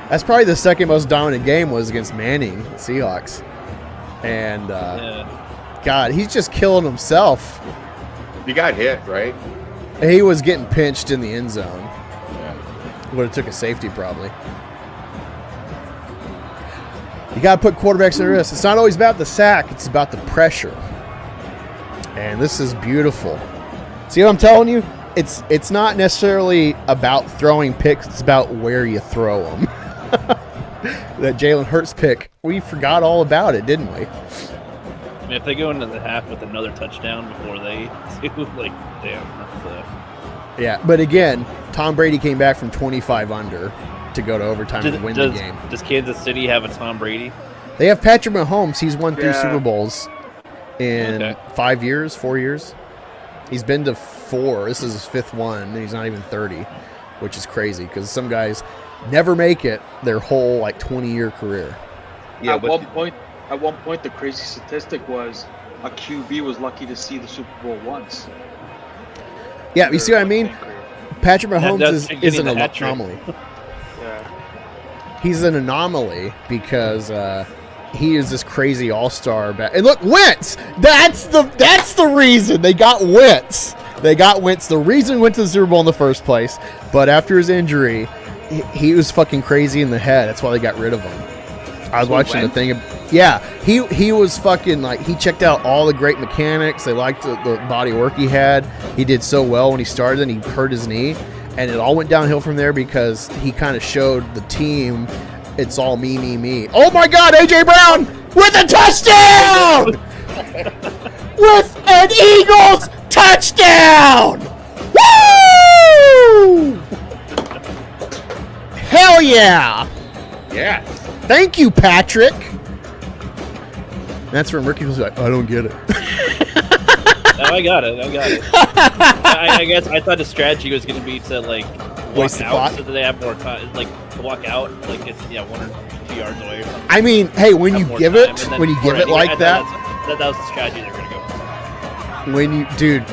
That's probably the second most dominant game was against Manning, Seahawks. And God, he's just killing himself. You got hit, right? He was getting pinched in the end zone. Would have took a safety probably. You got to put quarterbacks at risk. It's not always about the sack. It's about the pressure. And this is beautiful. See what I'm telling you? It's not necessarily about throwing picks. It's about where you throw them. That Jalen Hurts pick, we forgot all about it, didn't we? I mean, if they go into the half with another touchdown before they do, like, damn, that's Yeah, but again, Tom Brady came back from 25 under to go to overtime and win the game. Does Kansas City have a Tom Brady? They have Patrick Mahomes. He's won 3 Super Bowls in 4 years. He's been to 4. This is his 5th one, and he's not even 30, which is crazy because some guys never make it their whole 20-year career. Yeah, at one point, the crazy statistic was a QB was lucky to see the Super Bowl once. Yeah, you see what I mean? Patrick Mahomes is an anomaly. Yeah. He's an anomaly because he is this crazy all-star back. And look, Wentz! That's the reason they got Wentz. They got Wentz. The reason he went to the Super Bowl in the first place. But after his injury, he was fucking crazy in the head. That's why they got rid of him. I was watching the thing. Yeah, he was fucking he checked out all the great mechanics. They liked the body work he had. He did so well when he started, and he hurt his knee. And it all went downhill from there because he kind of showed the team it's all me. Oh my God, A.J. Brown with a touchdown! With an Eagles touchdown! Woo! Hell yeah! Yeah. Thank you, Patrick. That's from Ricky. Was like, I don't get it. No, I got it. I guess I thought the strategy was going to be to Waste walk the out clock? so that they have more time, to walk out it's 1 or 2 yards away or something. I mean, hey, when you give it like that, that was the strategy they're going to go for. dude,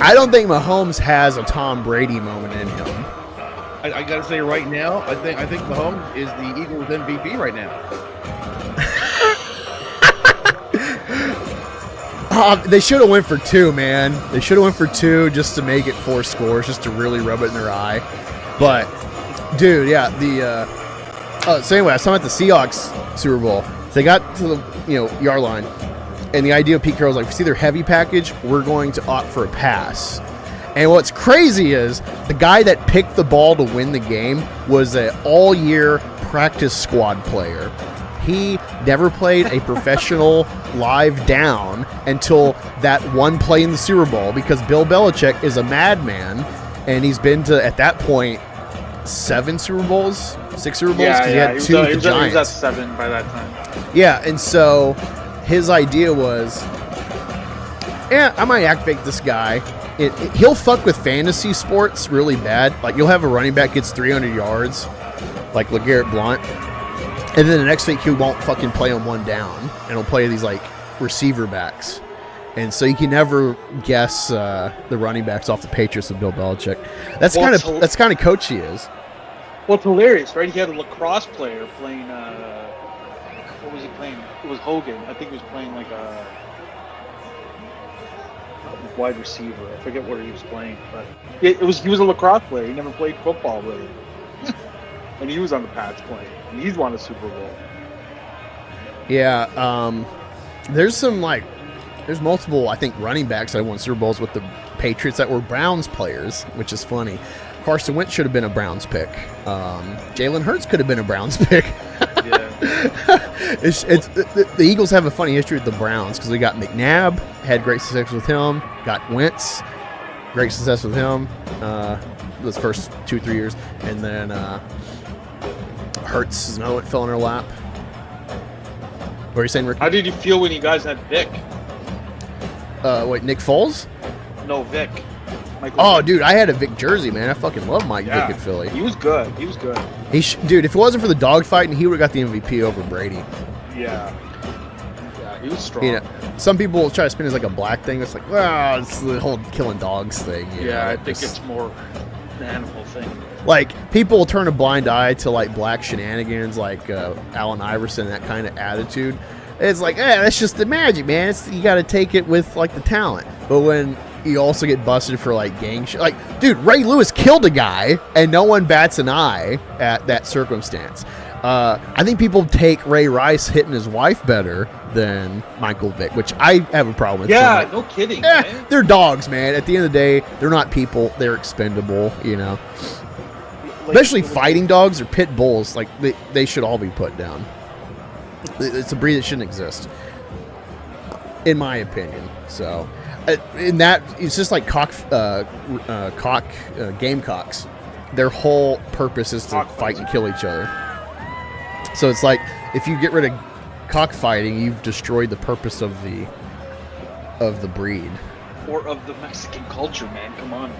I don't think Mahomes has a Tom Brady moment in him. I gotta say right now, I think Mahomes is the Eagles MVP right now. They should have went for 2, man. They should have went for 2 just to make it 4 scores, just to really rub it in their eye. But, dude, yeah, so anyway, I saw them at the Seahawks Super Bowl. They got to the yard line, and the idea of Pete Carroll was it's either heavy package, we're going to opt for a pass. And what's crazy is the guy that picked the ball to win the game was an all-year practice squad player. He never played a professional live down until that one play in the Super Bowl because Bill Belichick is a madman, and he's been to, at that point, 6 Super Bowls? Because he had 2 with the Giants. He was at 7 by that time. Yeah, and so his idea was, I might activate this guy. He'll fuck with fantasy sports really bad. You'll have a running back gets 300 yards, like LeGarrette Blount, and then the next week he won't fucking play on 1 down, and he'll play these receiver backs. And so you can never guess the running backs off the Patriots with Bill Belichick. That's kind of coach he is. Well, it's hilarious, right? He had a lacrosse player playing. What was he playing? It was Hogan. I think he was playing a wide receiver. I forget what he was playing, but he was a lacrosse player. He never played football really, and he was on the Pats playing, and he's won a Super Bowl. Yeah, there's there's multiple running backs that won Super Bowls with the Patriots that were Browns players, which is funny. Carson Wentz should have been a Browns pick. Jalen Hurts could have been a Browns pick. Yeah. The Eagles have a funny history with the Browns because we got McNabb, had great success with him. Got Wentz, great success with him. Those first 2-3 years, and then Hurts is another one fell in our lap. What are you saying, Ricky? How did you feel when you guys had Vic? Wait, Nick Foles? No, Vic. Michael Oh, Vick. dude, I had a Vic jersey, man. I fucking love Mike Yeah. Vick at Philly. He was good. He was good. Dude, if it wasn't for the dogfighting, he would have got the MVP over Brady. Yeah. Yeah, he was strong. You know, some people try to spin it as like a black thing. It's like, well, it's the whole killing dogs thing. You know, Yeah, I it think just- it's more an animal thing. like people will turn a blind eye to like black shenanigans, like Allen Iverson, that kind of attitude. It's like, that's just the magic, man. You got to take it with like the talent. But when you also get busted for like gang shit, like, dude, Ray Lewis killed a guy, and no one bats an eye at that circumstance. I think people take Ray Rice hitting his wife better than Michael Vick, which I have a problem with. Yeah, So, no kidding, like, man. they're dogs, man. At the end of the day, they're not people. They're expendable, you know. Like, Especially fighting dogs or pit bulls, like they should all be put down. It's a breed that shouldn't exist, in my opinion. So, in that, it's just like gamecocks. Their whole purpose is to fight and kill each other. So it's like if you get rid of cockfighting, you've destroyed the purpose of the breed. Or of the Mexican culture, man. Come on.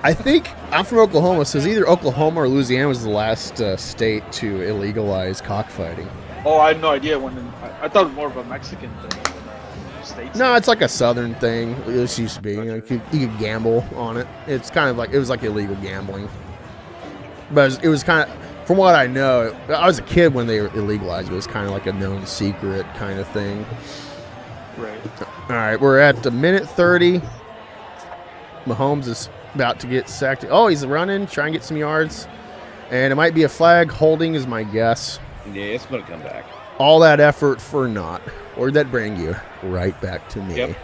I think I'm from Oklahoma, so it's either Oklahoma or Louisiana was the last state to illegalize cockfighting. Oh, I had no idea when. I thought it was more of a Mexican thing than a States. No, it's like a southern thing. It used to be. You could gamble on it. It's kind of like it was like illegal gambling, but it was kind of, from what I know, I was a kid when they were illegalized. It was kind of like a known secret kind of thing. Right. All right, we're at a minute 30. Mahomes is about to get sacked. Oh, he's running, trying to get some yards. And it might be a flag. Holding is my guess. Yeah, it's going to come back. All that effort for naught. Where'd that bring you? Right back to me. Yep.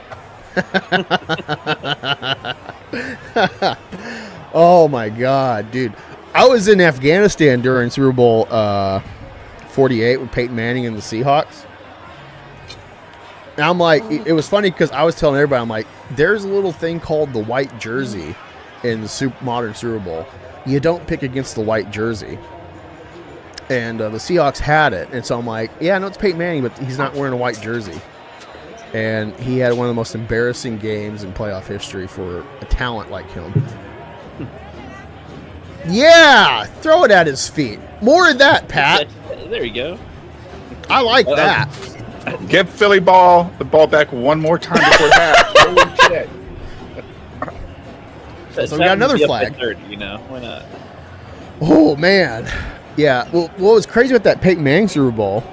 Oh, my God, dude. I was in Afghanistan during Super Bowl 48 with Peyton Manning and the Seahawks. And I'm like, it was funny because I was telling everybody, I'm like, there's a little thing called the white jersey in the modern Super Bowl. You don't pick against the white jersey. And the Seahawks had it. And so I'm like, yeah, I know it's Peyton Manning, but he's not wearing a white jersey. And he had one of the most embarrassing games in playoff history for a talent like him. Yeah, throw it at his feet. More of that, Pat. There you go. I like that. Give Philly the ball back one more time before half. Holy shit. So we got another flag. 30, you know, why not? Oh, man. Yeah, well, what was crazy with that Peyton Manning Super Bowl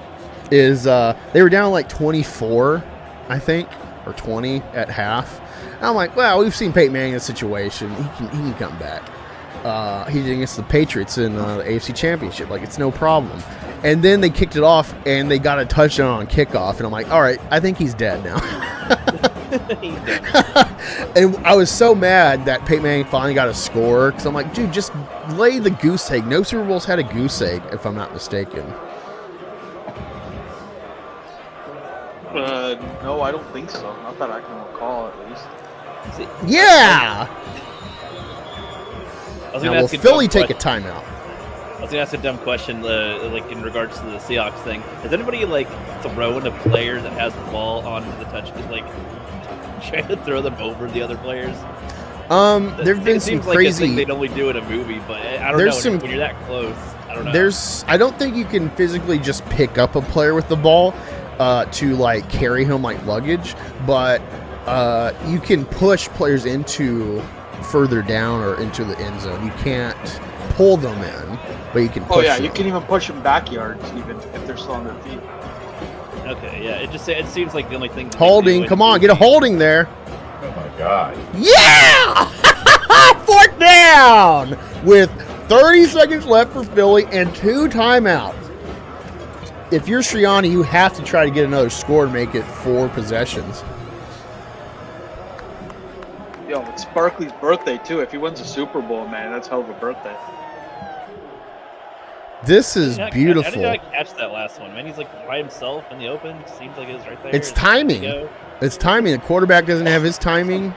is they were down like 24, I think, or 20 at half. And I'm like, well, we've seen Peyton Manning in this situation. He can come back. He did against the Patriots in the AFC Championship. Like, it's no problem. And then they kicked it off, and they got a touchdown on kickoff. And I'm like, all right, I think he's dead now. And I was so mad that Peyton Manning finally got a score because I'm like, dude, just lay the goose egg. No Super Bowls had a goose egg, if I'm not mistaken. No, I don't think so. Not that I can recall, at least. Yeah. I was Now, gonna will ask a Philly dumb take a question. timeout? I was gonna ask a dumb question, like in regards to the Seahawks thing. Has anybody like thrown a player that has the ball onto the touchdown, like trying to throw them over the other players? There've been It some seems like a crazy. thing they'd only do in a movie, but I don't There's know. some- When you're that close, I don't know. I don't think you can physically just pick up a player with the ball to like carry him like luggage, but you can push players into further down or into the end zone. You can't pull them in, but you can push Oh yeah, them. you can even push them backyards, even if they're still on their feet. Okay, yeah. It seems like the only thing. that they Holding, do in come on, get a movies- holding there. Oh my God. Yeah! Fourth down! With 30 seconds left for Philly and 2 timeouts. If you're Sirianni, you have to try to get another score to make it 4 possessions. Yo, it's Barkley's birthday too. If he wins a Super Bowl, man, that's hell of a birthday. This is How did beautiful. I catch that last one, man? He's like by himself in the open. Seems like it was right there. It's There timing. you go. It's timing. The quarterback doesn't have his timing.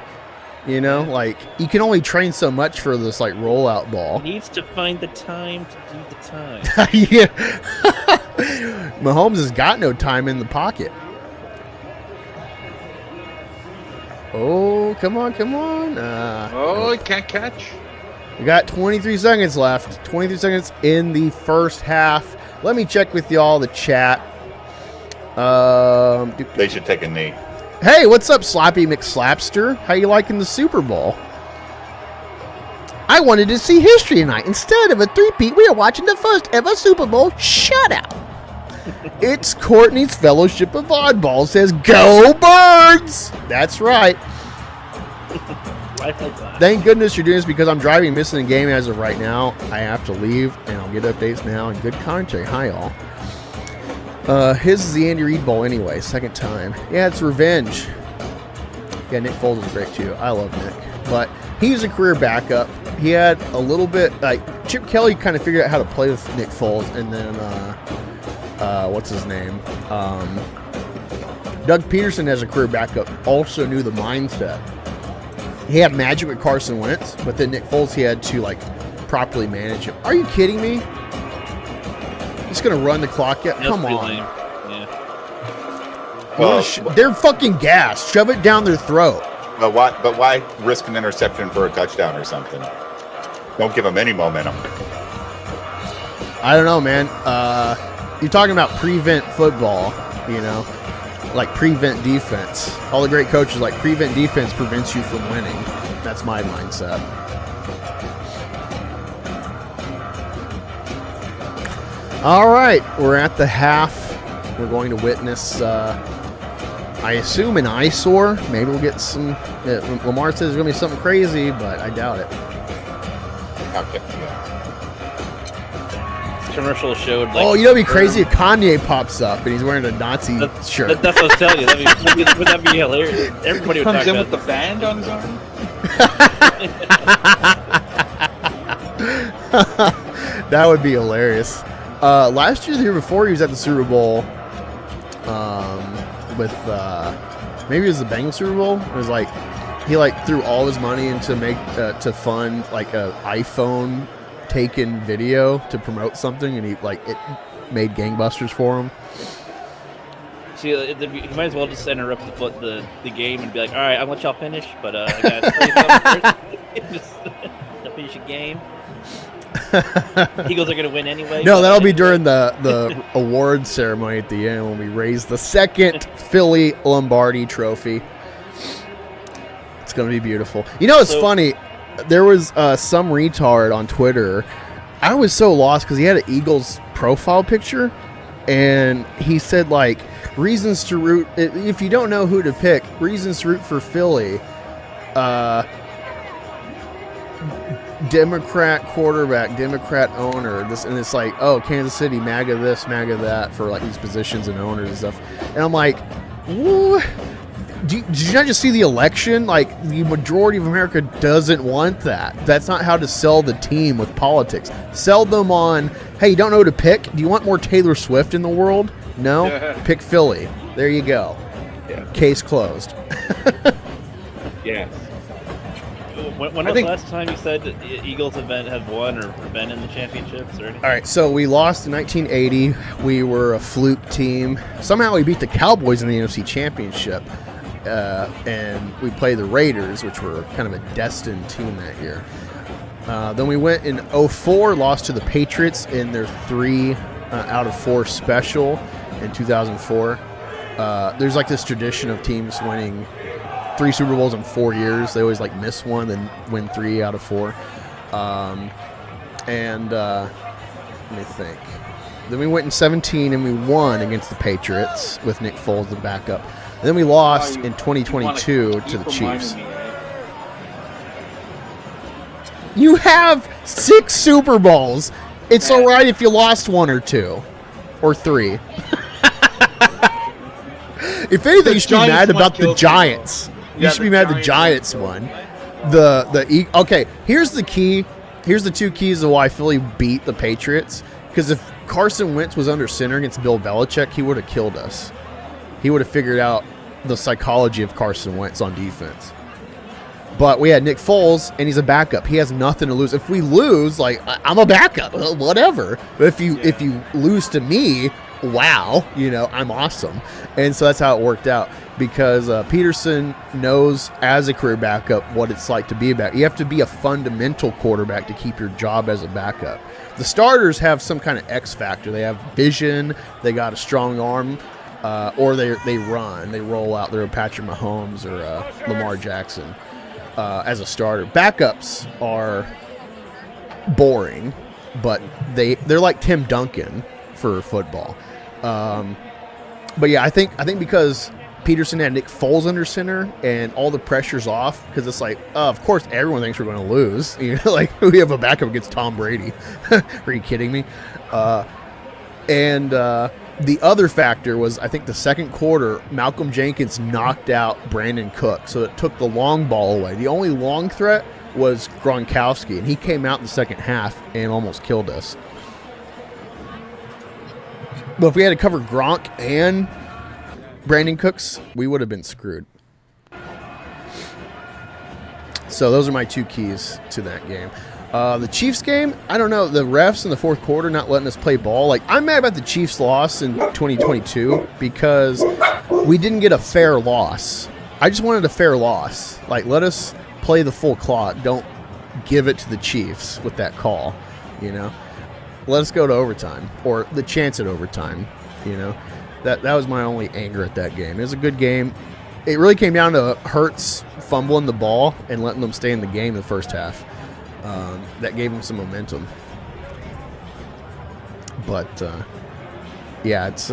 You know, like, you can only train so much for this, like, rollout ball. He needs to find the time to do the time. Yeah. Mahomes has got no time in the pocket. Oh, come on. He can't catch. We got 23 seconds left. 23 seconds in the first half. Let me check with y'all the chat. They should take a knee. Hey, what's up, Slappy McSlapster? How you liking the Super Bowl? I wanted to see history tonight. Instead of a three-peat, we are watching the first ever Super Bowl shutout. It's Courtney's Fellowship of Oddballs says, "Go Birds!" That's right. Thank goodness you're doing this because I'm driving, missing a game as of right now. I have to leave, and I'll get updates now in good contact. Hi, all. His is the Andy Reid Bowl anyway, second time. Yeah, it's revenge. Yeah, Nick Foles is great too. I love Nick. But he's a career backup. He had a little bit, like, Chip Kelly kind of figured out how to play with Nick Foles, and then, what's his name? Doug Peterson, as a career backup, also knew the mindset. He had magic with Carson Wentz, but then Nick Foles, he had to, like, properly manage him. Are you kidding me? He's going to run the clock yet? Come on. Yeah. Well, They're fucking gassed. Shove it down their throat. But why risk an interception for a touchdown or something? Don't give them any momentum. I don't know, man. You're talking about prevent football, you know, like prevent defense. All the great coaches like prevent defense prevents you from winning. That's my mindset. All right, we're at the half. We're going to witness, I assume, an eyesore. Maybe we'll get some. Lamar says there's going to be something crazy, but I doubt it. Okay. Commercial showed. Like, oh, you know what'd be crazy if Kanye pops up and he's wearing a Nazi shirt. That's what I was telling you. That'd be hilarious. Everybody would Comes talk in about with the band on his arm. That would be hilarious. Last year, the year before, he was at the Super Bowl with maybe it was the Bengals Super Bowl. It was like he threw all his money into to fund like a iPhone taken video to promote something, and it made gangbusters for him. See, you might as well just interrupt the game and be like, all right, I'll let y'all finish, but I got to tell you something first. Just finish a game. Eagles are going to win anyway. No, that'll be during the award ceremony at the end when we raise the second Philly Lombardi trophy. It's going to be beautiful. You know, it's funny. There was some retard on Twitter. I was so lost because he had an Eagles profile picture, and he said, like, reasons to root, if you don't know who to pick, reasons to root for Philly, Democrat quarterback, Democrat owner, this, and it's like, oh, Kansas City, MAGA this, MAGA that, for like these positions and owners and stuff. And I'm like, what? Did you not just see the election? Like, the majority of America doesn't want that. That's not how to sell the team with politics. Sell them on, hey, you don't know who to pick? Do you want more Taylor Swift in the world? No? Pick Philly. There you go. Yeah. Case closed. Yeah. When was the last time you said that the Eagles have won or been in the championships or anything? All right, so we lost in 1980. We were a fluke team. Somehow we beat the Cowboys in the NFC Championship. And we played the Raiders, which were kind of a destined team that year. Then we went in 2004, lost to the Patriots in their 3 out of 4 special in 2004. There's like this tradition of teams winning 3 Super Bowls in 4 years. They always like miss one, then win 3 out of 4. Let me think. Then we went in 2017 and we won against the Patriots with Nick Foles the backup. And then we lost in 2022 to the Chiefs. You have 6 Super Bowls. It's all right if you lost 1 or 2 or 3. If anything, you should be mad about the Giants. You should be mad the Giants won. Okay, here's the key. Here's the 2 keys of why Philly beat the Patriots. Because if Carson Wentz was under center against Bill Belichick, he would have killed us. He would have figured out the psychology of Carson Wentz on defense. But we had Nick Foles, and he's a backup. He has nothing to lose. If we lose, like, I'm a backup, whatever. But if you lose to me, wow, I'm awesome. And so that's how it worked out, because Peterson knows as a career backup what it's like to be a backup. You have to be a fundamental quarterback to keep your job as a backup. The starters have some kind of X factor. They have vision, they got a strong arm, or they run, they roll out. They're a Patrick Mahomes or Lamar Jackson as a starter. Backups are boring, but they're like Tim Duncan for football. But yeah, I think because Peterson had Nick Foles under center and all the pressure's off, because it's like, of course everyone thinks we're going to lose. Like we have a backup against Tom Brady. Are you kidding me? And the other factor was, I think the second quarter, Malcolm Jenkins knocked out Brandon Cook, so it took the long ball away. The only long threat was Gronkowski, and he came out in the second half and almost killed us. But if we had to cover Gronk and Brandon Cooks, we would have been screwed. So those are my two keys to that game. The Chiefs game, I don't know. The refs in the fourth quarter not letting us play ball. Like, I'm mad about the Chiefs' loss in 2022 because we didn't get a fair loss. I just wanted a fair loss. Like, let us play the full clock. Don't give it to the Chiefs with that call, Let us go to overtime, or the chance at overtime, That was my only anger at that game. It was a good game. It really came down to Hurts fumbling the ball and letting them stay in the game in the first half. That gave them some momentum. But, yeah, it's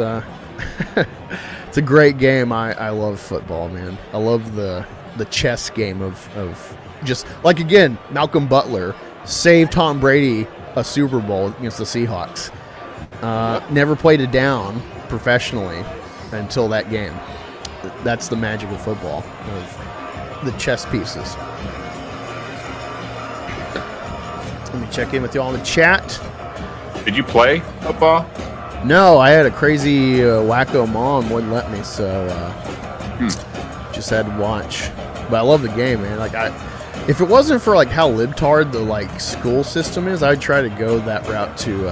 it's a great game. I love football, man. I love the chess game of just, like, again, Malcolm Butler saved Tom Brady a Super Bowl against the Seahawks. Never played a down professionally until that game. That's the magic of football, of the chess pieces. Let me check in with y'all in the chat. Did you play football? No, I had a crazy wacko mom wouldn't let me, so just had to watch. But I love the game, man. Like, if it wasn't for like how libtard the school system is, I'd try to go that route to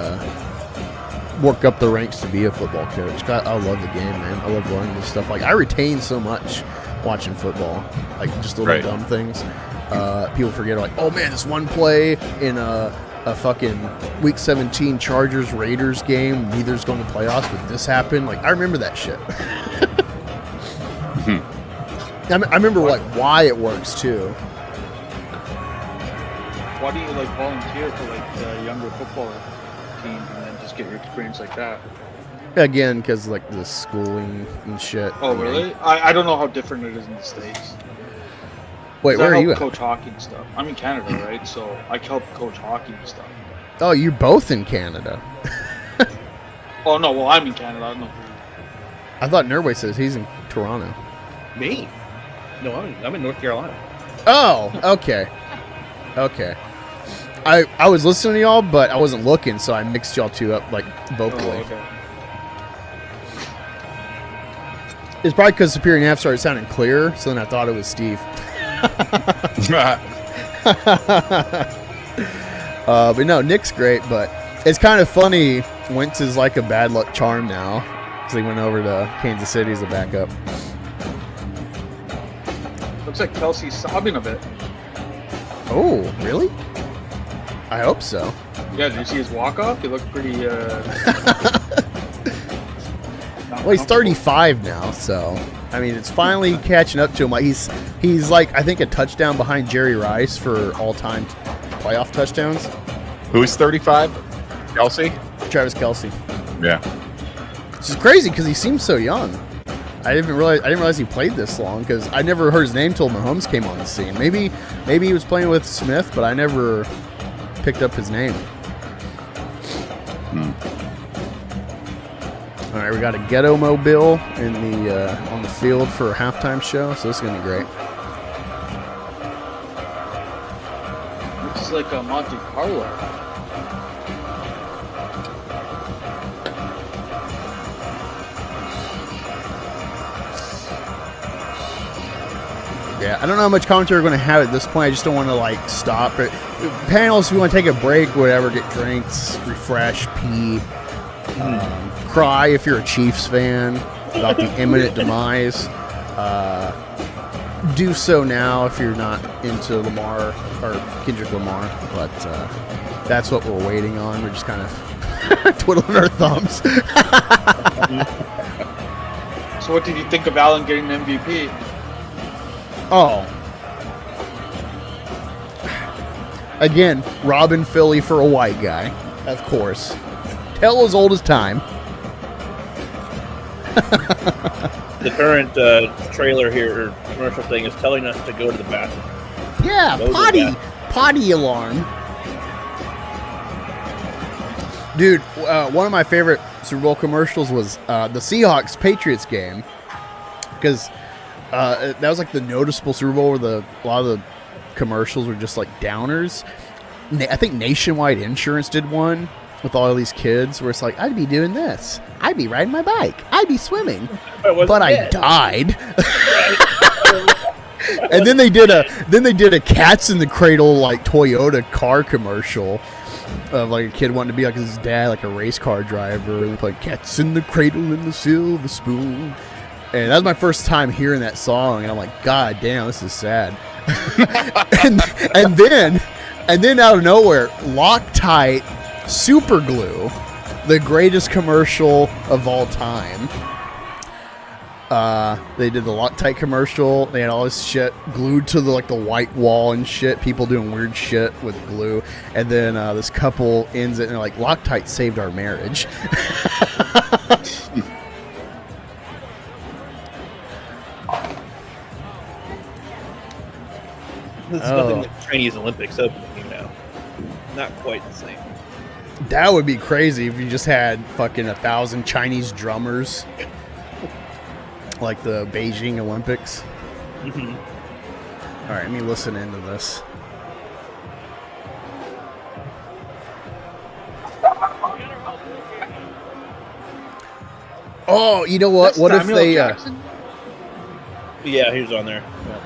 work up the ranks to be a football coach. I love the game, man. I love learning this stuff. Like, I retain so much watching football, like just little dumb things. People forget, like, oh man, this one play in a fucking Week 17 Chargers Raiders game, neither's going to playoffs, but this happened. Like, I remember that shit. I remember why it works too. Why do you volunteer for the younger football teams and then just get your experience like that? Again, because the schooling and shit. Oh, really? I don't know how different it is in the States. Wait, where are you at? Coach hockey and stuff. I'm in Canada, right? So I help coach hockey and stuff. Oh, you're both in Canada. Oh no, well I'm in Canada. I don't know. I thought Nerdway says he's in Toronto. Me? No, I'm in North Carolina. Oh, okay. I was listening to y'all, but I wasn't looking, so I mixed y'all two up vocally. Oh, okay. It's probably because Superior Nav started sounding clearer, so then I thought it was Steve. But no, Nick's great, but it's kind of funny. Wentz is like a bad luck charm now because he went over to Kansas City as a backup. Looks like Kelce's sobbing a bit. Oh, really? I hope so. Yeah, did you see his walk-off? He looked pretty, Well, he's 35 now, so I mean, it's finally catching up to him. Like he's like, I think, a touchdown behind Jerry Rice for all-time playoff touchdowns. Who's 35? Kelce? Travis Kelce. Yeah. Which is crazy because he seems so young. I didn't realize he played this long because I never heard his name till Mahomes came on the scene. Maybe he was playing with Smith, but I never picked up his name. All right, we got a ghetto mobile in the on the field for a halftime show, so this is gonna be great. looks like a Monte Carlo. Yeah, I don't know how much commentary we're going to have at this point. I just don't want to, stop it. Panelists, if we want to take a break, whatever, get drinks, refresh, pee, cry if you're a Chiefs fan about the imminent demise. Do so now if you're not into Lamar or Kendrick Lamar, but that's what we're waiting on. We're just kind of twiddling our thumbs. So what did you think of Allen getting the MVP? Oh. Again, robbing Philly for a white guy, of course. Tell as old as time. The current trailer here, or commercial thing, is telling us to go to the bathroom. Yeah, Go to the potty alarm. Dude, one of my favorite Super Bowl commercials was the Seahawks-Patriots game, because that was like the noticeable Super Bowl where a lot of the commercials were just like downers. I think Nationwide Insurance did one with all of these kids where it's like, I'd be doing this, I'd be riding my bike, I'd be swimming, but I died. And then they did a Cats in the Cradle like Toyota car commercial of like a kid wanting to be like his dad, like a race car driver. They played Cats in the Cradle and the Silver Spoon. And that was my first time hearing that song, and I'm like, God damn, this is sad. and then out of nowhere, Loctite Super Glue, the greatest commercial of all time. They did the Loctite commercial. They had all this shit glued to the white wall and shit. People doing weird shit with glue. And then this couple ends it and they're like, Loctite saved our marriage. This is nothing like Chinese Olympics opening, Not quite the same. That would be crazy if you just had fucking 1,000 Chinese drummers. Like the Beijing Olympics. Mm-hmm. All right, let me listen into this. Oh, you know what? That's What Samuel if they? Jackson? Yeah, he was on there. Yeah.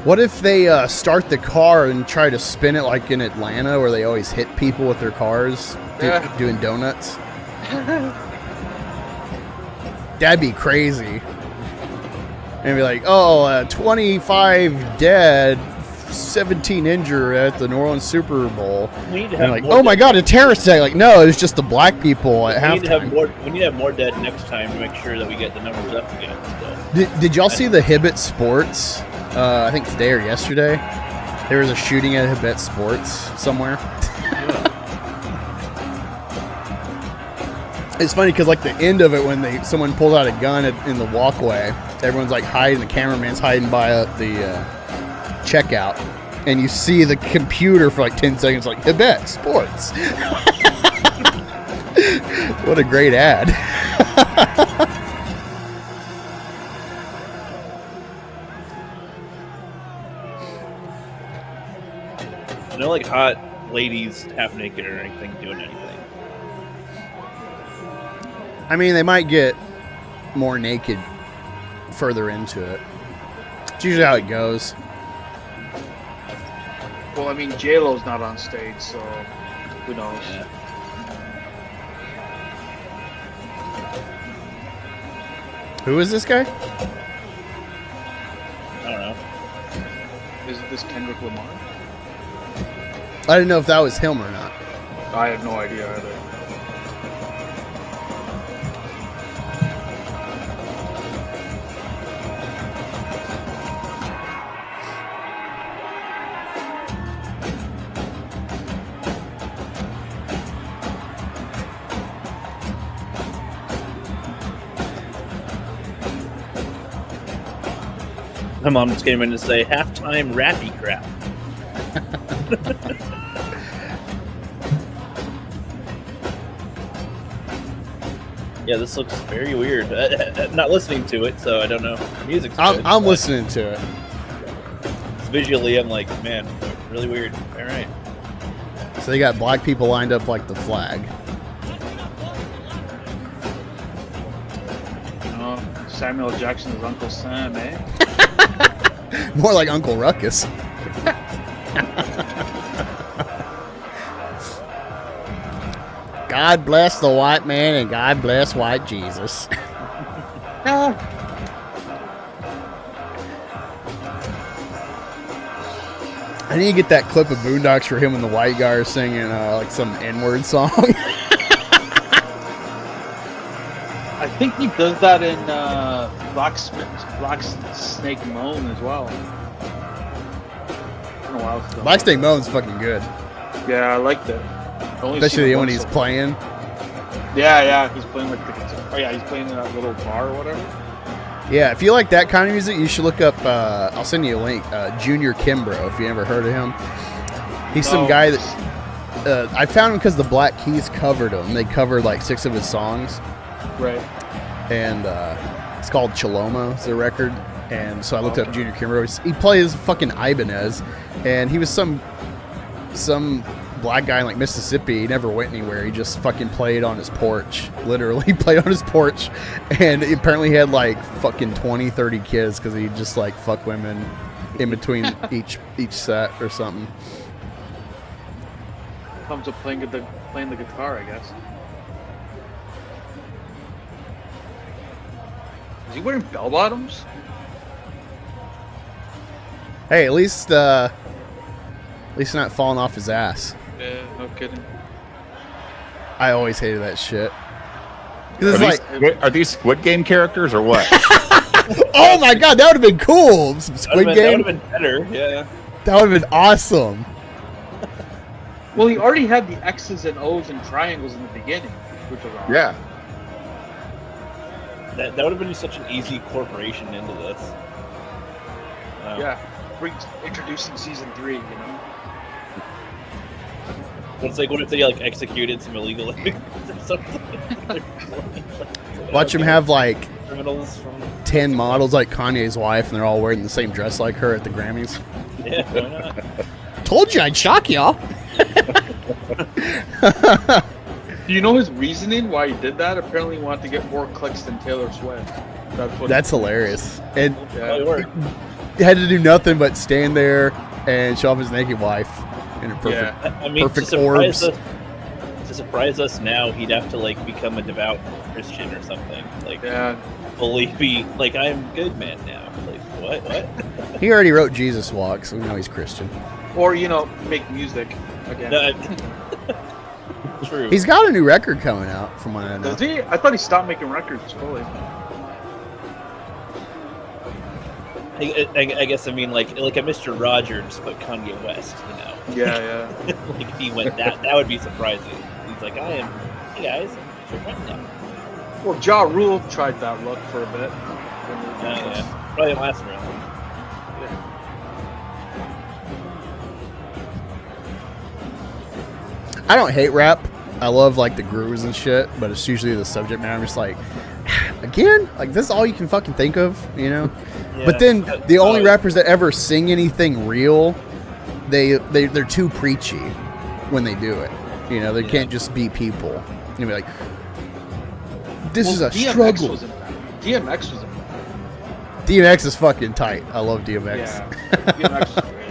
What if they start the car and try to spin it like in Atlanta, where they always hit people with their cars doing donuts? That'd be crazy. And be like, 25 dead, 17 injured at the New Orleans Super Bowl. We need to And have like, more oh my dead. God, a terrorist attack. Like, no, it was just the black people at We need to have halftime. we need to have more dead next time to make sure that we get the numbers up again. So. Did y'all see the Hibbett Sports? I think today or yesterday. There was a shooting at Hibbett Sports somewhere. It's funny because like the end of it when someone pulls out a gun in the walkway, everyone's like hiding. The cameraman's hiding by the checkout, and you see the computer for like 10 seconds, like Hibbett Sports. What a great ad! No like hot ladies half naked or anything doing anything. I mean, they might get more naked further into it. It's usually how it goes. Well, I mean, J-Lo's not on stage, so who knows? Yeah. Who is this guy? I don't know. Is this Kendrick Lamar? I didn't know if that was him or not. I have no idea either. My mom just came in to say halftime rappy crap. Yeah, this looks very weird. I'm not listening to it, so I don't know. The music's good, I'm but listening to it. visually, I'm like, man, really weird. All right. So they got black people lined up like the flag. Samuel Jackson's Uncle Sam, eh? More like Uncle Ruckus. God bless the white man and God bless white Jesus. I need to get that clip of Boondocks for him and the white guy are singing like some N-word song. I think he does that in Black Snake Moan as well. Been a while still. Black Snake Moan's fucking good. Yeah, I liked it. Especially when he's playing. Yeah, he's playing like the guitar. Oh yeah, he's playing in that little bar or whatever. Yeah, if you like that kind of music, you should look up, I'll send you a link, Junior Kimbrough, if you ever heard of him. He's some guy that, I found him because the Black Keys covered him. They covered like 6 of his songs. Right. And it's called Choloma, is the record. And so I looked up Junior Kimbrough. He plays fucking Ibanez, and he was some black guy in like Mississippi. He never went anywhere. He just fucking played on his porch. Literally played on his porch. And he apparently had like fucking 20, 30 kids because he just like fuck women in between each set or something. Comes up playing the guitar, I guess. Is he wearing bell bottoms? Hey, at least not falling off his ass. Yeah, no kidding. I always hated that shit. It's Are these Squid Game characters or what? Oh my god, that would have been cool. Some Squid Game. That would have been better. Yeah. That would have been awesome. Well, he already had the X's and O's and triangles in the beginning, which was awesome. Yeah. That would have been such an easy corporation into this. Yeah. Introducing season 3, you know. It's like, what if they like executed some illegal or something? Watch him have like criminals from 10 models like Kanye's wife, and they're all wearing the same dress like her at the Grammys. Yeah, why not? Told you I'd shock y'all. Do you know his reasoning why he did that? Apparently he wanted to get more clicks than Taylor Swift. That's hilarious. And Yeah. he had to do nothing but stand there and show off his naked wife in a perfect, I mean, perfect orbs. To surprise us now, he'd have to like become a devout Christian or something. Like, fully be like, I'm good man now. Like, what? He already wrote Jesus Walk, so we know he's Christian. Or, you know, make music again. No, true. He's got a new record coming out, from what I know. Does he? I thought he stopped making records fully. I guess I mean like a Mr. Rogers, but Kanye West, you know. Yeah. Like if he went that would be surprising. He's like, hey guys, I'm your friend now. Well, Ja Rule tried that look for a bit. Yeah. Probably last round. I don't hate rap. I love like the grooves and shit, but it's usually the subject matter. I'm just like, again, like this is all you can fucking think of, you know? Yeah. But then the only rappers that ever sing anything real, they're too preachy when they do it. You know, they can't just be people. You be like, this is a struggle. DMX was in that. DMX is fucking tight. I love DMX. Yeah. DMX is great.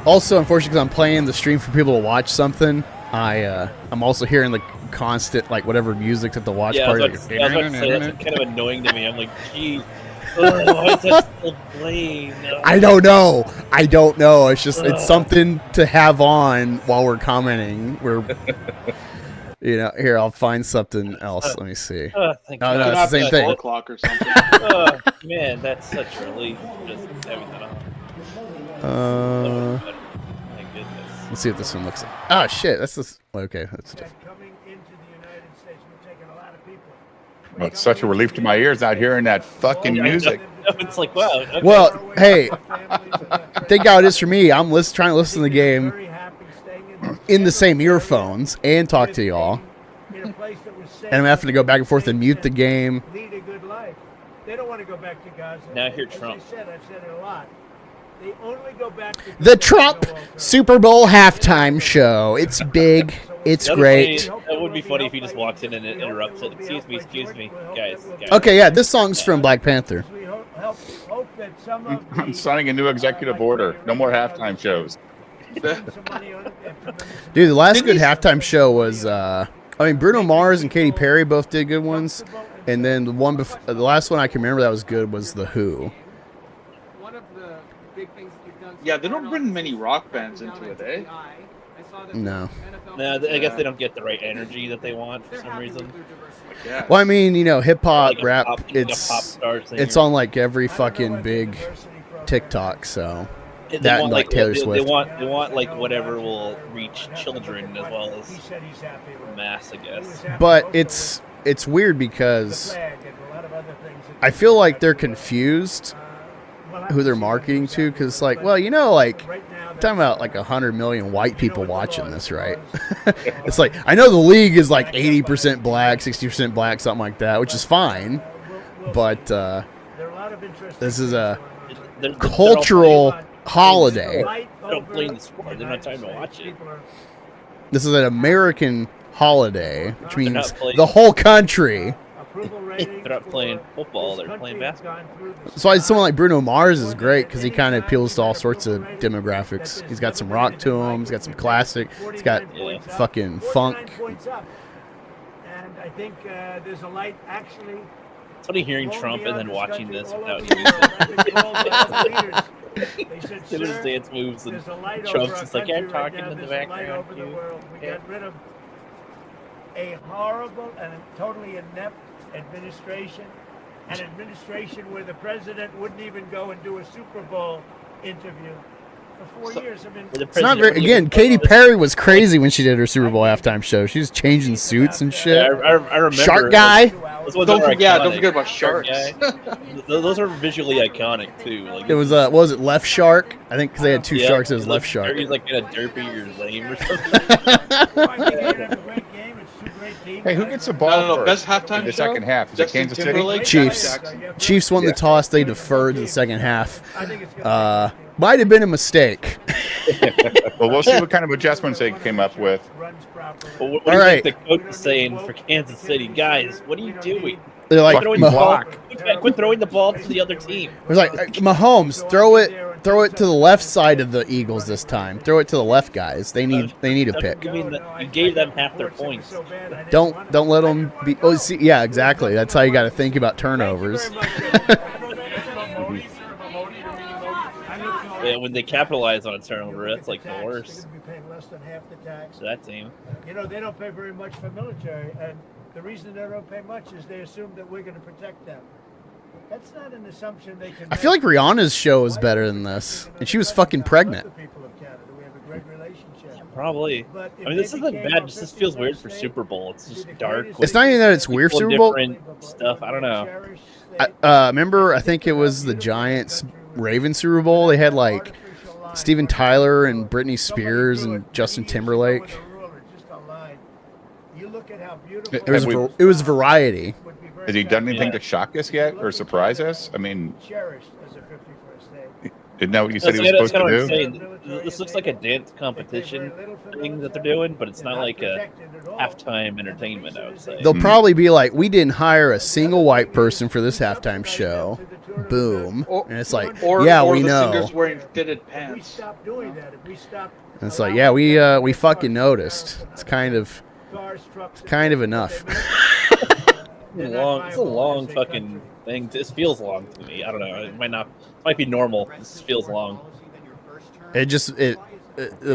Also, unfortunately, because I'm playing the stream for people to watch something, I'm also hearing the constant, like, whatever music at the watch party. I was about to say, that's kind of annoying to me. I'm like, geez, why is that still playing? I don't know. It's just, it's something to have on while we're commenting. We're, you know, here, I'll find something else. Let me see. No, it's the same thing. Clock or something. Man, that's such a relief just having that on. My goodness. Let's see what this one looks like. Oh shit, that's this. Okay, that's different. Well, it's such a relief to my ears out hearing that fucking music. It's like, wow. Okay. Well, hey, thank God it is for me. I'm trying to listen to the game in the same earphones and talk to y'all, and I'm having to go back and forth and mute the game. They don't want to go back to Gaza. Now I hear Trump. As I said, I've said it a lot. The Trump Super Bowl halftime show. It's big. It's great. That would be funny if he just walks in and interrupts it. Excuse me, guys. Okay, yeah, this song's from Black Panther. I'm signing a new executive order. No more halftime shows. Dude, the last good halftime show was, Bruno Mars and Katy Perry both did good ones. And then the last one I can remember that was good was The Who. Yeah, they don't bring many rock bands into it, eh? No. No, I guess they don't get the right energy that they want for some reason. Yeah. Well, I mean, hip hop, Like a rap, pop star singer. it's on like every fucking big TikTok, so. They That want, and, like, Taylor they Swift. want like whatever will reach children as well as mass, I guess. But it's weird because I feel like they're confused who they're marketing to, because it's like, well, talking about like 100 million white people watching this, right? It's like, I know the league is like 80% black, 60% black, something like that, which is fine, but this is a They're cultural holiday. They don't play in the sport. They're not time to watch it. This is an American holiday, which They're means not playing- the whole country. They're not playing football. They're playing basketball. That's why someone like Bruno Mars is great, because he kind of appeals to all sorts of demographics. He's got some rock to him. He's got some classic. He's got fucking funk. And I think there's a light actually. It's funny hearing Trump and then watching this without music. Did his dance moves and Trump's just like, I'm talking in the background. We got rid of a horrible and totally inept administration, an administration where the president wouldn't even go and do a Super Bowl interview for 4 years. I mean, It's not very, again, Katy Perry was crazy when she did her Super Bowl halftime show. She was changing suits and shit. I remember Shark Guy. Don't forget about sharks. Those are visually iconic too. Like It was what was it, Left Shark? I think because they had two sharks. It was Left Shark. He's like in a derpy or lame or something. Hey, who gets the ball No, first best halftime in the show? second half? Is Justin it Kansas City? Timberlake? Chiefs. Chiefs won the toss. They deferred to the second half. Might have been a mistake. Well, we'll see what kind of adjustments they came up with. Well, what do you think the coach is saying for Kansas City? Guys, what are you doing? They're like, Quit throwing the ball to the other team. It was like, Mahomes, throw it to the left side of the Eagles this time. Throw it to the left guys. They need a pick. You mean you gave them half their points. Don't let them be. Oh, see, yeah, exactly. That's how you got to think about turnovers. Yeah, when they capitalize on a turnover, that's like the worst. So that team. They don't pay very much for military, and the reason they don't pay much is they assume that we're going to protect them. That's not an assumption they can. I feel like Rihanna's show is better than this, and she was fucking pregnant. Probably. I mean, this isn't bad. This feels weird for Super Bowl. It's just dark. It's not even that it's weird Super Bowl. Different stuff. I don't know. Remember, I think it was the Giants Ravens Super Bowl. They had like Steven Tyler and Britney Spears and Justin Timberlake. It was variety. Has he done anything to shock us yet or surprise us? I mean, isn't that what you said he was supposed to do? This looks like a dance competition thing that they're doing, but it's not like a halftime entertainment, I would say. They'll probably be like, we didn't hire a single white person for this halftime show. Boom. And it's like, yeah, we know. Singers wearing fitted pants. And it's like, yeah, we fucking noticed. It's kind of enough. It's a long fucking thing. This feels long to me. I don't know. It might be normal. This feels long. The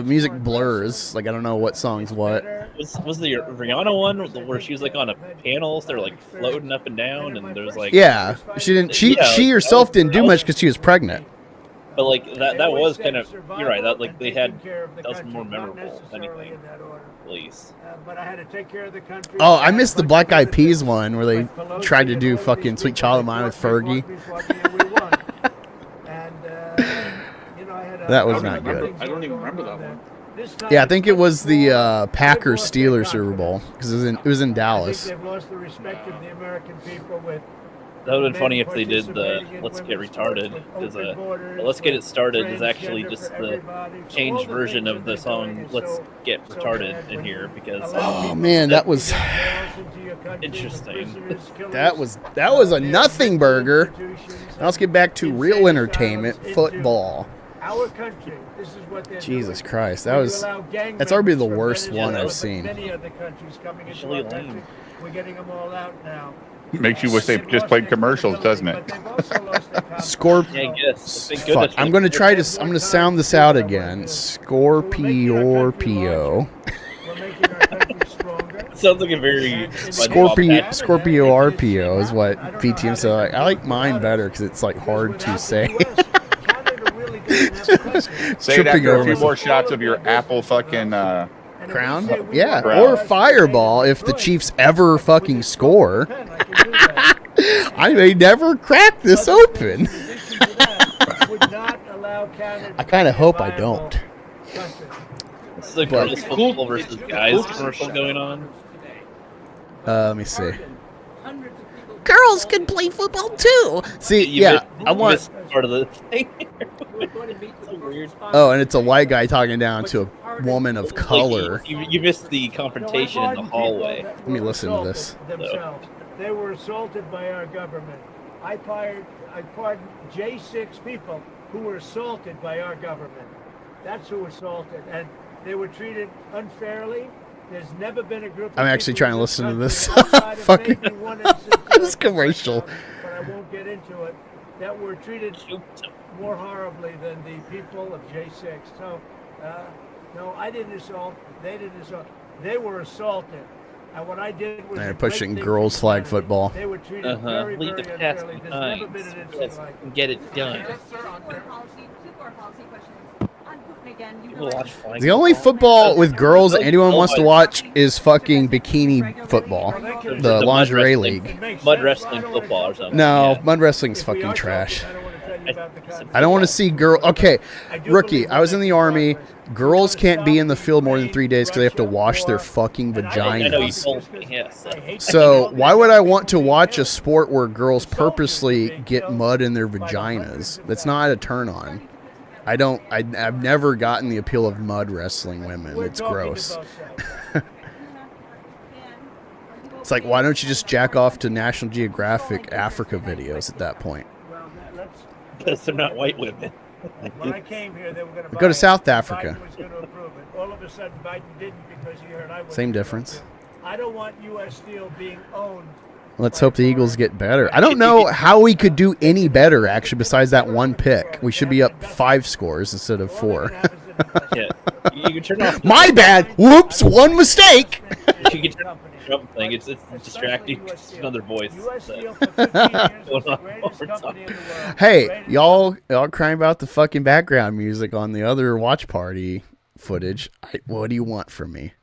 music blurs. Like, I don't know what song's what. Was the Rihanna one where she was like on a panel, so they're like floating up and down, and there's like she herself didn't do much because she was pregnant. But like that was kind of, you're right. That like that was more memorable than anything. At least. But I had to take care of the country. Oh, I missed the Black Eyed Peas one where they tried to do fucking Sweet Child of Mine with Fergie. That was not good. I don't even remember that one. Yeah, I think it was the Packers Steelers Super Bowl because it was in Dallas. They've lost the respect of the American people with That would have been funny if they did the Let's Get Retarded, because Let's Get It Started is actually just the changed version of the song Let's Get Retarded in here, because Oh man, that was interesting. that was a nothing burger. Now let's get back to real entertainment, football. Our country, this is what they're Jesus doing. Christ, that's That's already the worst one I've seen. Many other countries coming into Actually our country. lame. We're getting them all out now. Makes you wish they just played commercials, doesn't it? Scorp. Yeah, I guess. Thank Fuck. goodness. I'm gonna try to. I'm gonna sound this out again. Scorpio. We're making our country stronger. Sounds like a very Scorpio RPO is what PTM said. I like mine better because it's like hard to say. Say it after a few more shots of your Apple fucking Crown? Yeah, Crown. or Fireball if the Chiefs ever fucking score. I may never crack this open. I kind of hope I don't. This is a girls football versus guys commercial going on. Let me see. Girls can play football too. See, I want. Part of the thing. So weird. Oh, and it's a white guy talking down to a woman of color. Like, you missed the confrontation in the hallway. Let me listen to this. They were assaulted by our government. I pardoned J6 people who were assaulted by our government. That's who assaulted, and they were treated unfairly. There's never been a group. I'm actually trying to listen to this fucking this commercial. But I won't get into it. That were treated more horribly than the people of J6. So, no, I didn't assault. They didn't assault. They were assaulted. And what I did was They're pushing girls flag football. They were treated very, Leave very the past unfairly. There's behind. never been an incident Let's like that. get it done. Yes, sir. Two more policy questions. On Putin again, you People watch flag The only football with girls anyone wants to watch is fucking bikini football. There's The mud lingerie wrestling- league. Mud wrestling football or something. No, Yeah. mud wrestling's fucking trash. I don't want to tell you about the consequences. I don't want to see girl. Okay, rookie. I was in the army. Girls can't be in the field more than 3 days because they have to wash their fucking I know you vaginas. told me. Yes. So why would I want to watch a sport where girls purposely get mud in their vaginas? That's not a turn on. I've never gotten the appeal of mud wrestling women. It's gross. It's like, why don't you just jack off to National Geographic Africa videos at that point? Well, let's Because they're not white women. When I came here, they were going to Go to South Africa. Biden was going to approve it. All of a sudden, Biden didn't because he heard I was. Same difference. I don't want U.S. Steel being owned. Let's hope the Eagles get better. I don't know how we could do any better, actually, besides that one pick. We should be up 5 scores instead of 4. Yeah. You can turn off. My bad. Whoops. One mistake. You can turn off the Trump thing. It's distracting. It's another voice. U.S. So- Steel for 15 years was the greatest company in the world. Hey, y'all crying about the fucking background music on the other watch party footage. What do you want from me?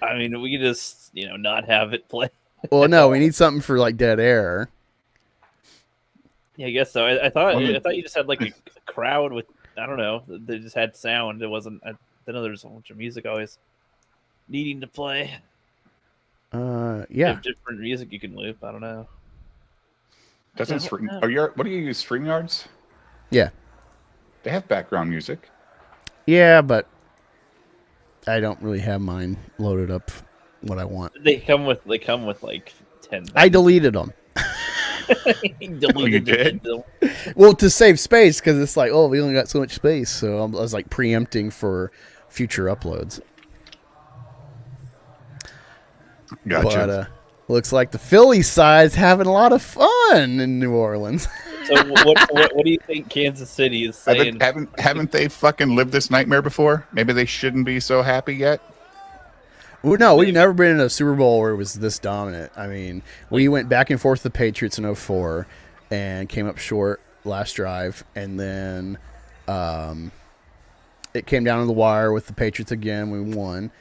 I mean, we could just, not have it play. Well, no, we need something for like dead air. Yeah, I guess so. I thought you just had like a crowd with, I don't know, they just had sound. It wasn't. I know there's a bunch of music always needing to play. Yeah. Different music you can loop. I don't know. doesn't stream. What do you use? StreamYards? Yeah. They have background music. Yeah, but I don't really have mine loaded up what I want. They come with like 10. I deleted them. Deleted you did? them. Well, to save space, because it's like, we only got so much space. So I was like preempting for future uploads. Gotcha. But looks like the Philly side's having a lot of fun in New Orleans. So what do you think Kansas City is saying? Haven't they fucking lived this nightmare before? Maybe they shouldn't be so happy yet. Well, no, we've never been in a Super Bowl where it was this dominant. I mean, we went back and forth with the Patriots in 2004 and came up short last drive. And then it came down to the wire with the Patriots again. We won.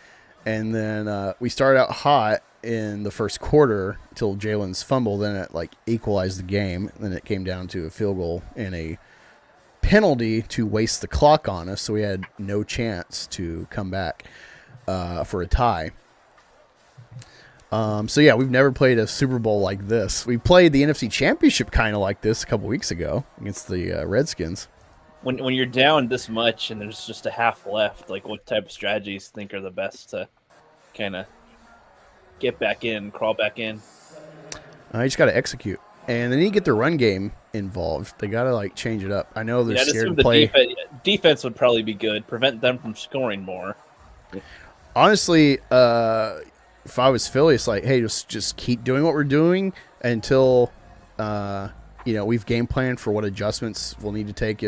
And then we started out hot in the first quarter until Jalen's fumble. Then it equalized the game. Then it came down to a field goal and a penalty to waste the clock on us. So we had no chance to come back for a tie. So yeah, we've never played a Super Bowl like this. We played the NFC Championship kind of like this a couple weeks ago against the Redskins. When you're down this much and there's just a half left, like what type of strategies think are the best to kind of get back in, crawl back in? You just got to execute, and they need to get their run game involved. They got to like change it up. I know they're scared to play. Defense would probably be good. Prevent them from scoring more. Honestly, if I was Philly, it's like, hey, just keep doing what we're doing until we've game planned for what adjustments we'll need to take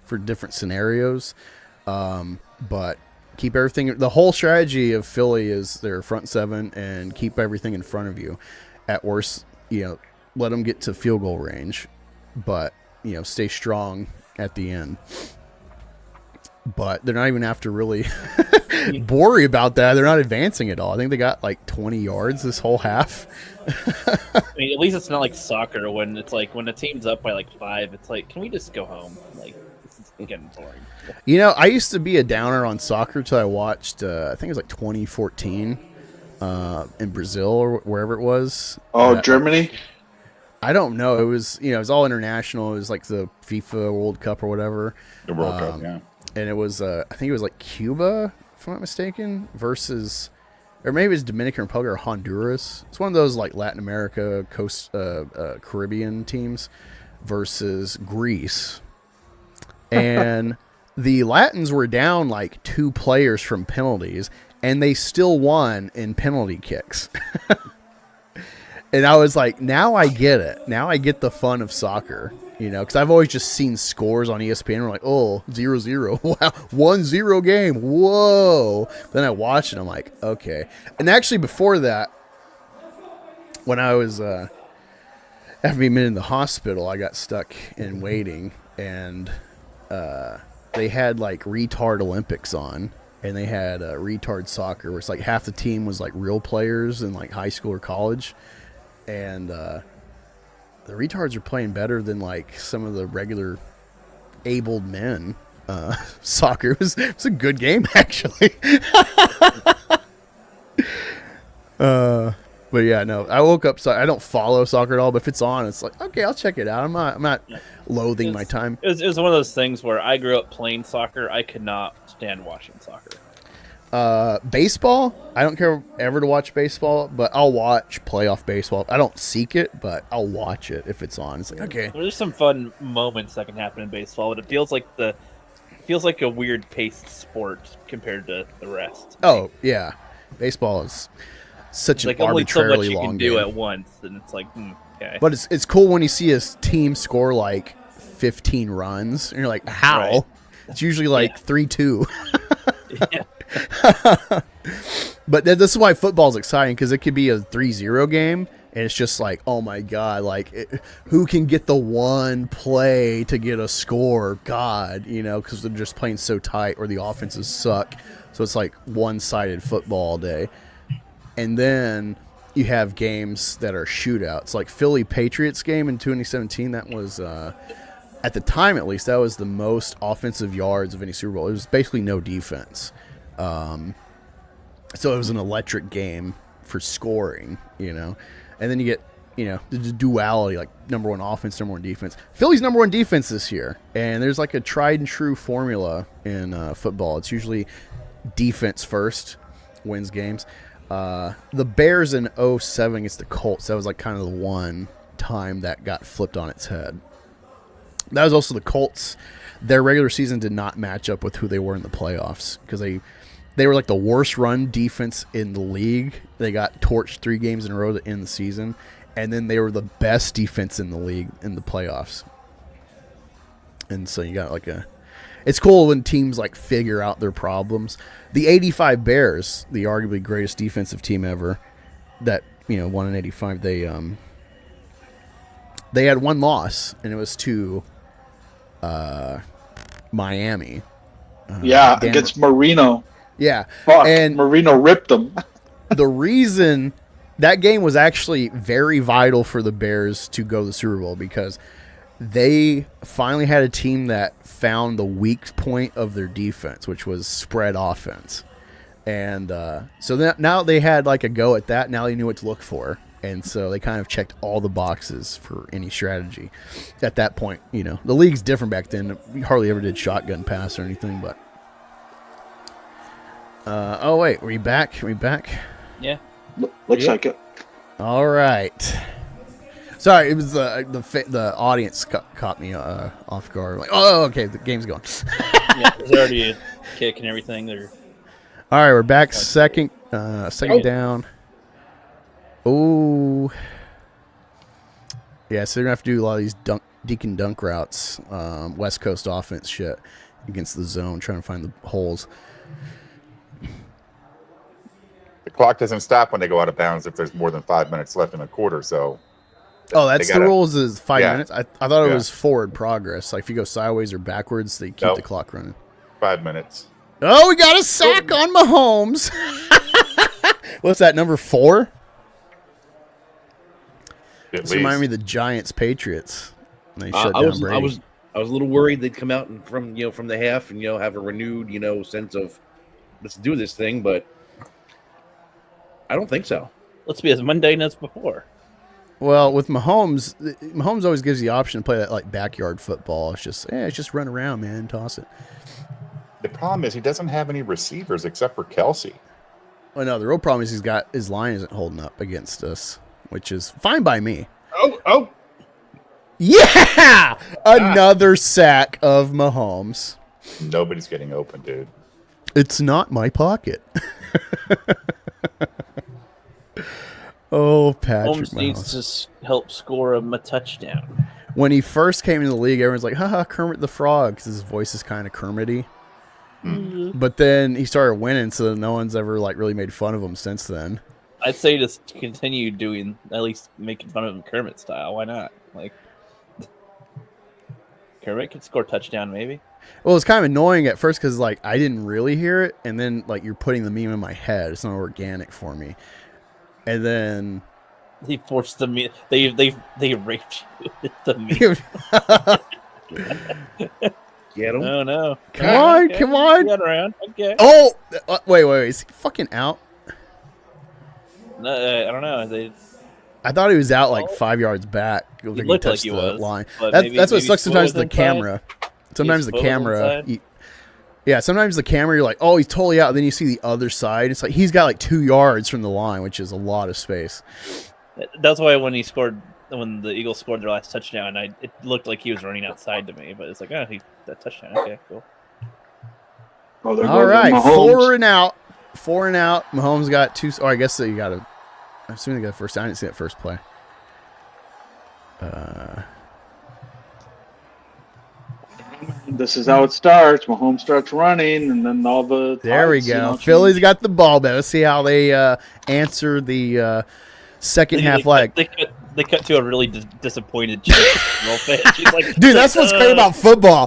for different scenarios. But keep everything. The whole strategy of Philly is their front seven and keep everything in front of you. At worst, let them get to field goal range, but stay strong at the end. But they're not even have to really worry about that. They're not advancing at all. I think they got like 20 yards this whole half. I mean, at least it's not like soccer when it's like when a team's up by like 5, it's like, can we just go home? Like, this is getting boring. I used to be a downer on soccer till I watched, I think it was like 2014 in Brazil or wherever it was. Oh, Germany? I don't know. It was, it was all international. It was like the FIFA World Cup or whatever. The World Cup, yeah. And it was, I think it was like Cuba, if I'm not mistaken, versus, or maybe it was Dominican Republic or Honduras. It's one of those like Latin America, Caribbean teams versus Greece. And the Latins were down like 2 players from penalties, and they still won in penalty kicks. And I was like, now I get it. Now I get the fun of soccer. Because I've always just seen scores on ESPN. We're like, 0-0. Wow, 1-0 game. Whoa. Then I watched it. I'm like, okay. And actually, before that, when I was after being in the hospital, I got stuck in waiting, and they had like retard Olympics on, and they had retard soccer, where it's like half the team was like real players in like high school or college, and the retards are playing better than like some of the regular abled men soccer. It was a good game actually. But yeah, no, I woke up. I don't follow soccer at all, but if it's on, it's like, okay, I'll check it out. I'm not loathing my time. It was one of those things where I grew up playing soccer. I could not stand watching soccer. Baseball, I don't care ever to watch baseball, but I'll watch playoff baseball. I don't seek it, but I'll watch it if it's on. It's like, okay. There's some fun moments that can happen in baseball, but it feels like a weird paced sport compared to the rest. Oh yeah, baseball is such an arbitrarily only so much you long can game. do at once, and it's like, okay. But it's cool when you see a team score like 15 runs, and you're like, how? Right. It's usually like 3-2. Yeah. But this is why football is exciting, because it could be a 3-0 game, and it's just like, oh my god, like who can get the one play to get a score? God, because they're just playing so tight, or the offenses suck, so it's like one-sided football all day. And then you have games that are shootouts, like Philly Patriots game in 2017. That was at the time, at least, that was the most offensive yards of any Super Bowl. It was basically no defense. So it was an electric game for scoring, and then you get, the duality, like number one offense, number one defense. Philly's number one defense this year, and there's like a tried and true formula in football. It's usually defense first wins games. The Bears in 2007 against the Colts, that was like kind of the one time that got flipped on its head. That was also the Colts. Their regular season did not match up with who they were in the playoffs, because they were like the worst run defense in the league. They got torched 3 games in a row to end the season, and then they were the best defense in the league in the playoffs. And so you got it's cool when teams like figure out their problems. The 85 Bears, the arguably greatest defensive team ever, that won in 85, they had one loss, and it was to Miami. Against Marino. Yeah. Fuck, and Marino ripped them. The reason that game was actually very vital for the Bears to go to the Super Bowl, because they finally had a team that found the weak point of their defense, which was spread offense. And so now they had like a go at that. Now they knew what to look for. And so they kind of checked all the boxes for any strategy. At that point, the league's different back then. We hardly ever did shotgun pass or anything, but... oh, wait. Are we back? Yeah. Looks like it. All right. Sorry, it was the audience caught me off guard. Like, oh, okay, the game's going. Yeah, there's already a kick and everything. All right, we're back. Second down. Oh, yeah. So they're gonna have to do a lot of these dink and dunk routes, West Coast offense shit against the zone, trying to find the holes. The clock doesn't stop when they go out of bounds if there's more than 5 minutes left in a quarter. So, oh, that's the rules is 5 Yeah. minutes. I thought it was forward progress. Like if you go sideways or backwards, they keep the clock running. 5 minutes. Oh, we got a sack on Mahomes. What's that, number 4? This reminded me of the Giants Patriots. They shut down Brady. I was a little worried they'd come out and from the half and have a renewed sense of let's do this thing, but I don't think so. Let's be as mundane as before. Well, with Mahomes always gives you the option to play that like backyard football. It's just run around, man, toss it. The problem is he doesn't have any receivers except for Kelce. Well, no, the real problem is his line isn't holding up against us, which is fine by me. Oh. Yeah! Another sack of Mahomes. Nobody's getting open, dude. It's not my pocket. Oh, Patrick Mahomes needs to help score a touchdown. When he first came into the league, everyone's like, haha, Kermit the Frog, because his voice is kind of Kermity. Mm-hmm. But then he started winning, so no one's ever like really made fun of him since then. I'd say just continue doing, at least making fun of him Kermit style. Why not? Like, Kermit could score a touchdown, maybe. Well, it's kind of annoying at first because like I didn't really hear it, and then like you're putting the meme in my head. It's not organic for me. And then he forced the meme. They raped you with the meme. Get him. Oh no! Come on! Get around. Okay. Oh, wait! Is he fucking out? No, I don't know. I thought he was out like 5 yards back. He looked like he was. Line. But That's what sucks sometimes with the camera. Sometimes the camera. Yeah, sometimes the camera, you're like, oh, he's totally out. Then you see the other side. It's like he's got like 2 yards from the line, which is a lot of space. That's why when the Eagles scored their last touchdown, it looked like he was running outside to me. But it's like, that touchdown. Okay, cool. Oh, all right, 4 and out. 4 and out. Mahomes got 2. Oh, I guess that you got to. I'm assuming they got the first. I didn't see that first play. This is how it starts. Mahomes starts running, and then all the... There we go. Philly's got the ball back. Let's see how they answer the second half leg. They cut to a really disappointed She's like, dude, that's what's great about football.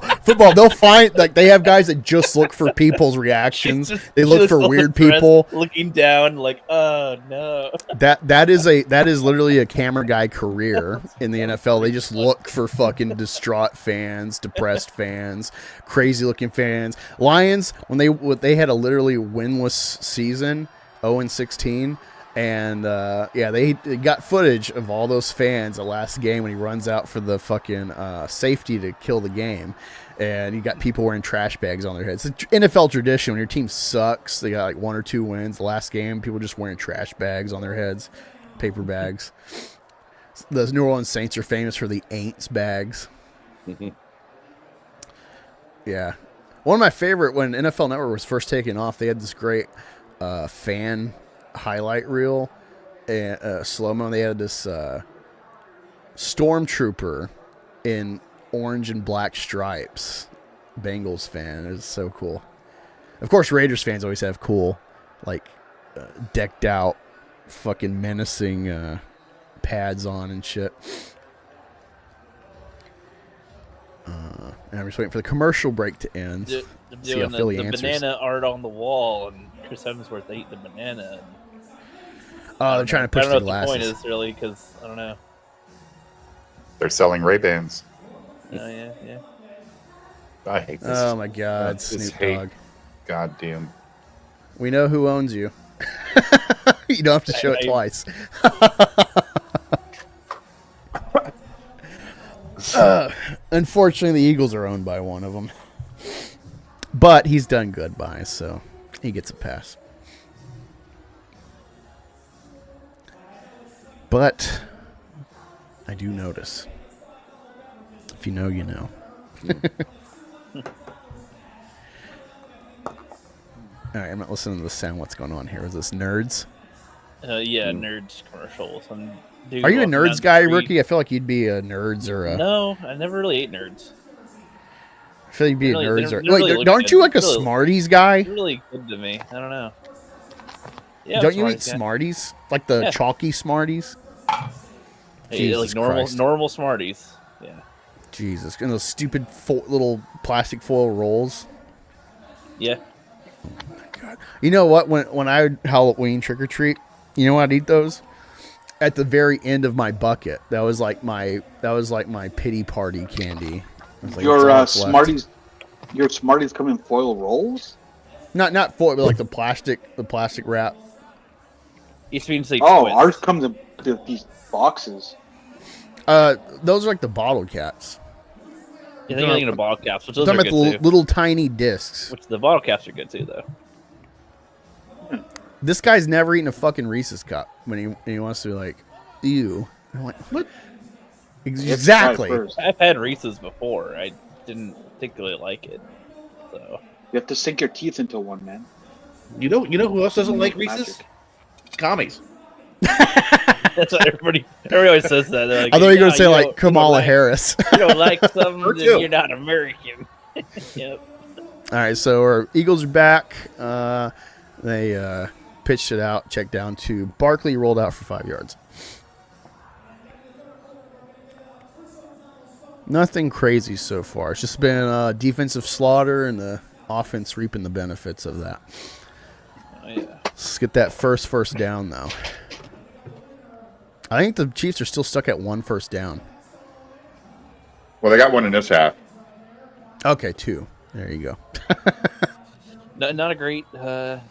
They'll find like they have guys that just look for people's reactions. They look for weird people looking down, like, oh no. That is literally a camera guy career in the NFL. They just look for fucking distraught fans, depressed fans, crazy looking fans. Lions, when they had a literally winless season, 0-16. And, they got footage of all those fans the last game when he runs out for the fucking safety to kill the game. And you got people wearing trash bags on their heads. It's an NFL tradition. When your team sucks, they got like 1 or 2 wins. The last game, people just wearing trash bags on their heads, paper bags. The New Orleans Saints are famous for the Aints bags. Mm-hmm. Yeah. One of my favorite, when NFL Network was first taking off, they had this great fan highlight reel and slow-mo. They had this stormtrooper in orange and black stripes, Bengals fan. It's so cool. Of course, Raiders fans always have cool, like decked out fucking menacing pads on and shit. And I'm just waiting for the commercial break to end. See how Philly answers. Banana art on the wall, and Chris Hemsworth ate the banana. Oh, they're trying to push the glasses. I don't know what the point is, really, because I don't know. They're selling Ray-Bans. Oh, yeah. I hate this. Oh, my God. Snoop Dogg. Goddamn We know who owns you. You don't have to show it twice. Unfortunately, the Eagles are owned by one of them. But he's done good by us, so he gets a pass. But I do notice. If you know, you know. All right, I'm not listening to the sound. What's going on here? Is this Nerds? Yeah, Nerds commercials. Are you a Nerds guy, Rookie? I feel like you'd be a Nerds or a... No, I never really ate Nerds. I feel like you'd be a Really- Nerds or... they really Like, look aren't good. you like a Really- Smarties guy? It's really good to me. I don't know. Yeah, Don't you eat Smarties guy. Smarties? Like the Yeah. chalky Smarties? Hey, Jesus like Christ. normal Smarties. Yeah. Jesus. And those stupid little plastic foil rolls. Yeah. You know what? When I would Halloween trick or treat, you know what I'd eat those? At the very end of my bucket. That was like my pity party candy. It was like, Your that's all that's left. Smarties, your Smarties come in foil rolls. Not foil, but like the plastic wrap. Each means like Oh, twist. ours comes in these boxes. Those are like the bottle caps. You think you're thinking of bottle caps, which I'm those are talking good about too. the little tiny discs. Which the bottle caps are good too, though. This guy's never eaten a fucking Reese's cup when he wants to be like, ew. I'm like, what? Exactly. I've had Reese's before. I didn't particularly like it. So You have to sink your teeth into one, man. You know who else doesn't like Magic. Reese's? Commies. that's what everybody always says that. They're like, I thought you were "Yeah, going to say like don't Kamala like- Harris. You don't like something, Her then too. you're not American. Yep. All right, so our Eagles are back. They pitched it out, checked down to Barkley, rolled out for 5 yards. Nothing crazy so far. It's just been defensive slaughter and the offense reaping the benefits of that. Oh, yeah. Let's get that first down, though. I think the Chiefs are still stuck at 1 first down. Well, they got one in this half. Okay, 2. There you go. No, not great though.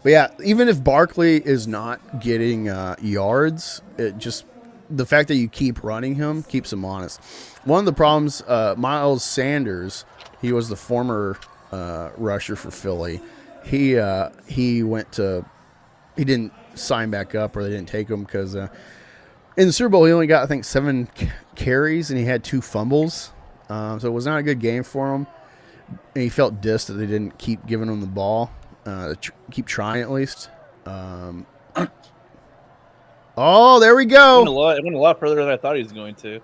But yeah, even if Barkley is not getting yards, it just the fact that you keep running him keeps him honest. One of the problems, Miles Sanders, he was the former rusher for Philly. He didn't sign back up, or they didn't take him because in the Super Bowl he only got I think 7 carries and he had 2 fumbles, so it was not a good game for him. And he felt dissed that they didn't keep giving him the ball. Keep trying at least. Oh, there we go. It went a lot further than I thought he was going to.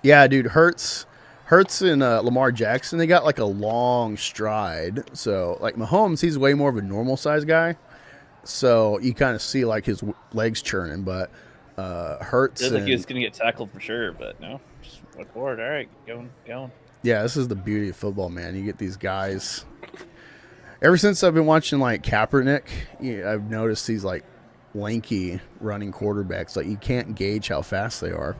Yeah, dude, Hurts and Lamar Jackson, they got like a long stride. So, like Mahomes, he's way more of a normal size guy. So you kind of see like his legs churning, but Hurts. It looked like he was going to get tackled for sure, but no, just went forward. All right, going. Yeah, this is the beauty of football, man. You get these guys. Ever since I've been watching like Kaepernick, I've noticed these like lanky running quarterbacks. Like you can't gauge how fast they are.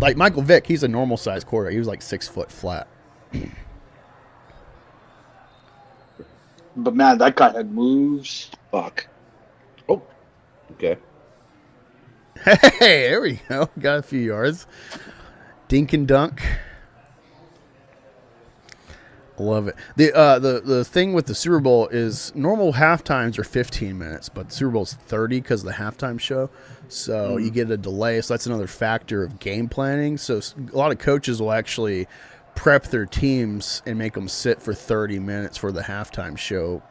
Like Michael Vick, he's a normal sized quarterback. He was like 6 foot flat. But man, that guy had moves. Fuck. Oh, okay. Hey, there we go. Got a few yards. Dink and dunk. Love it. The thing with the Super Bowl is normal halftimes are 15 minutes, but the Super Bowl's 30 because of the halftime show. So you get a delay. So that's another factor of game planning. So a lot of coaches will actually prep their teams and make them sit for 30 minutes for the halftime show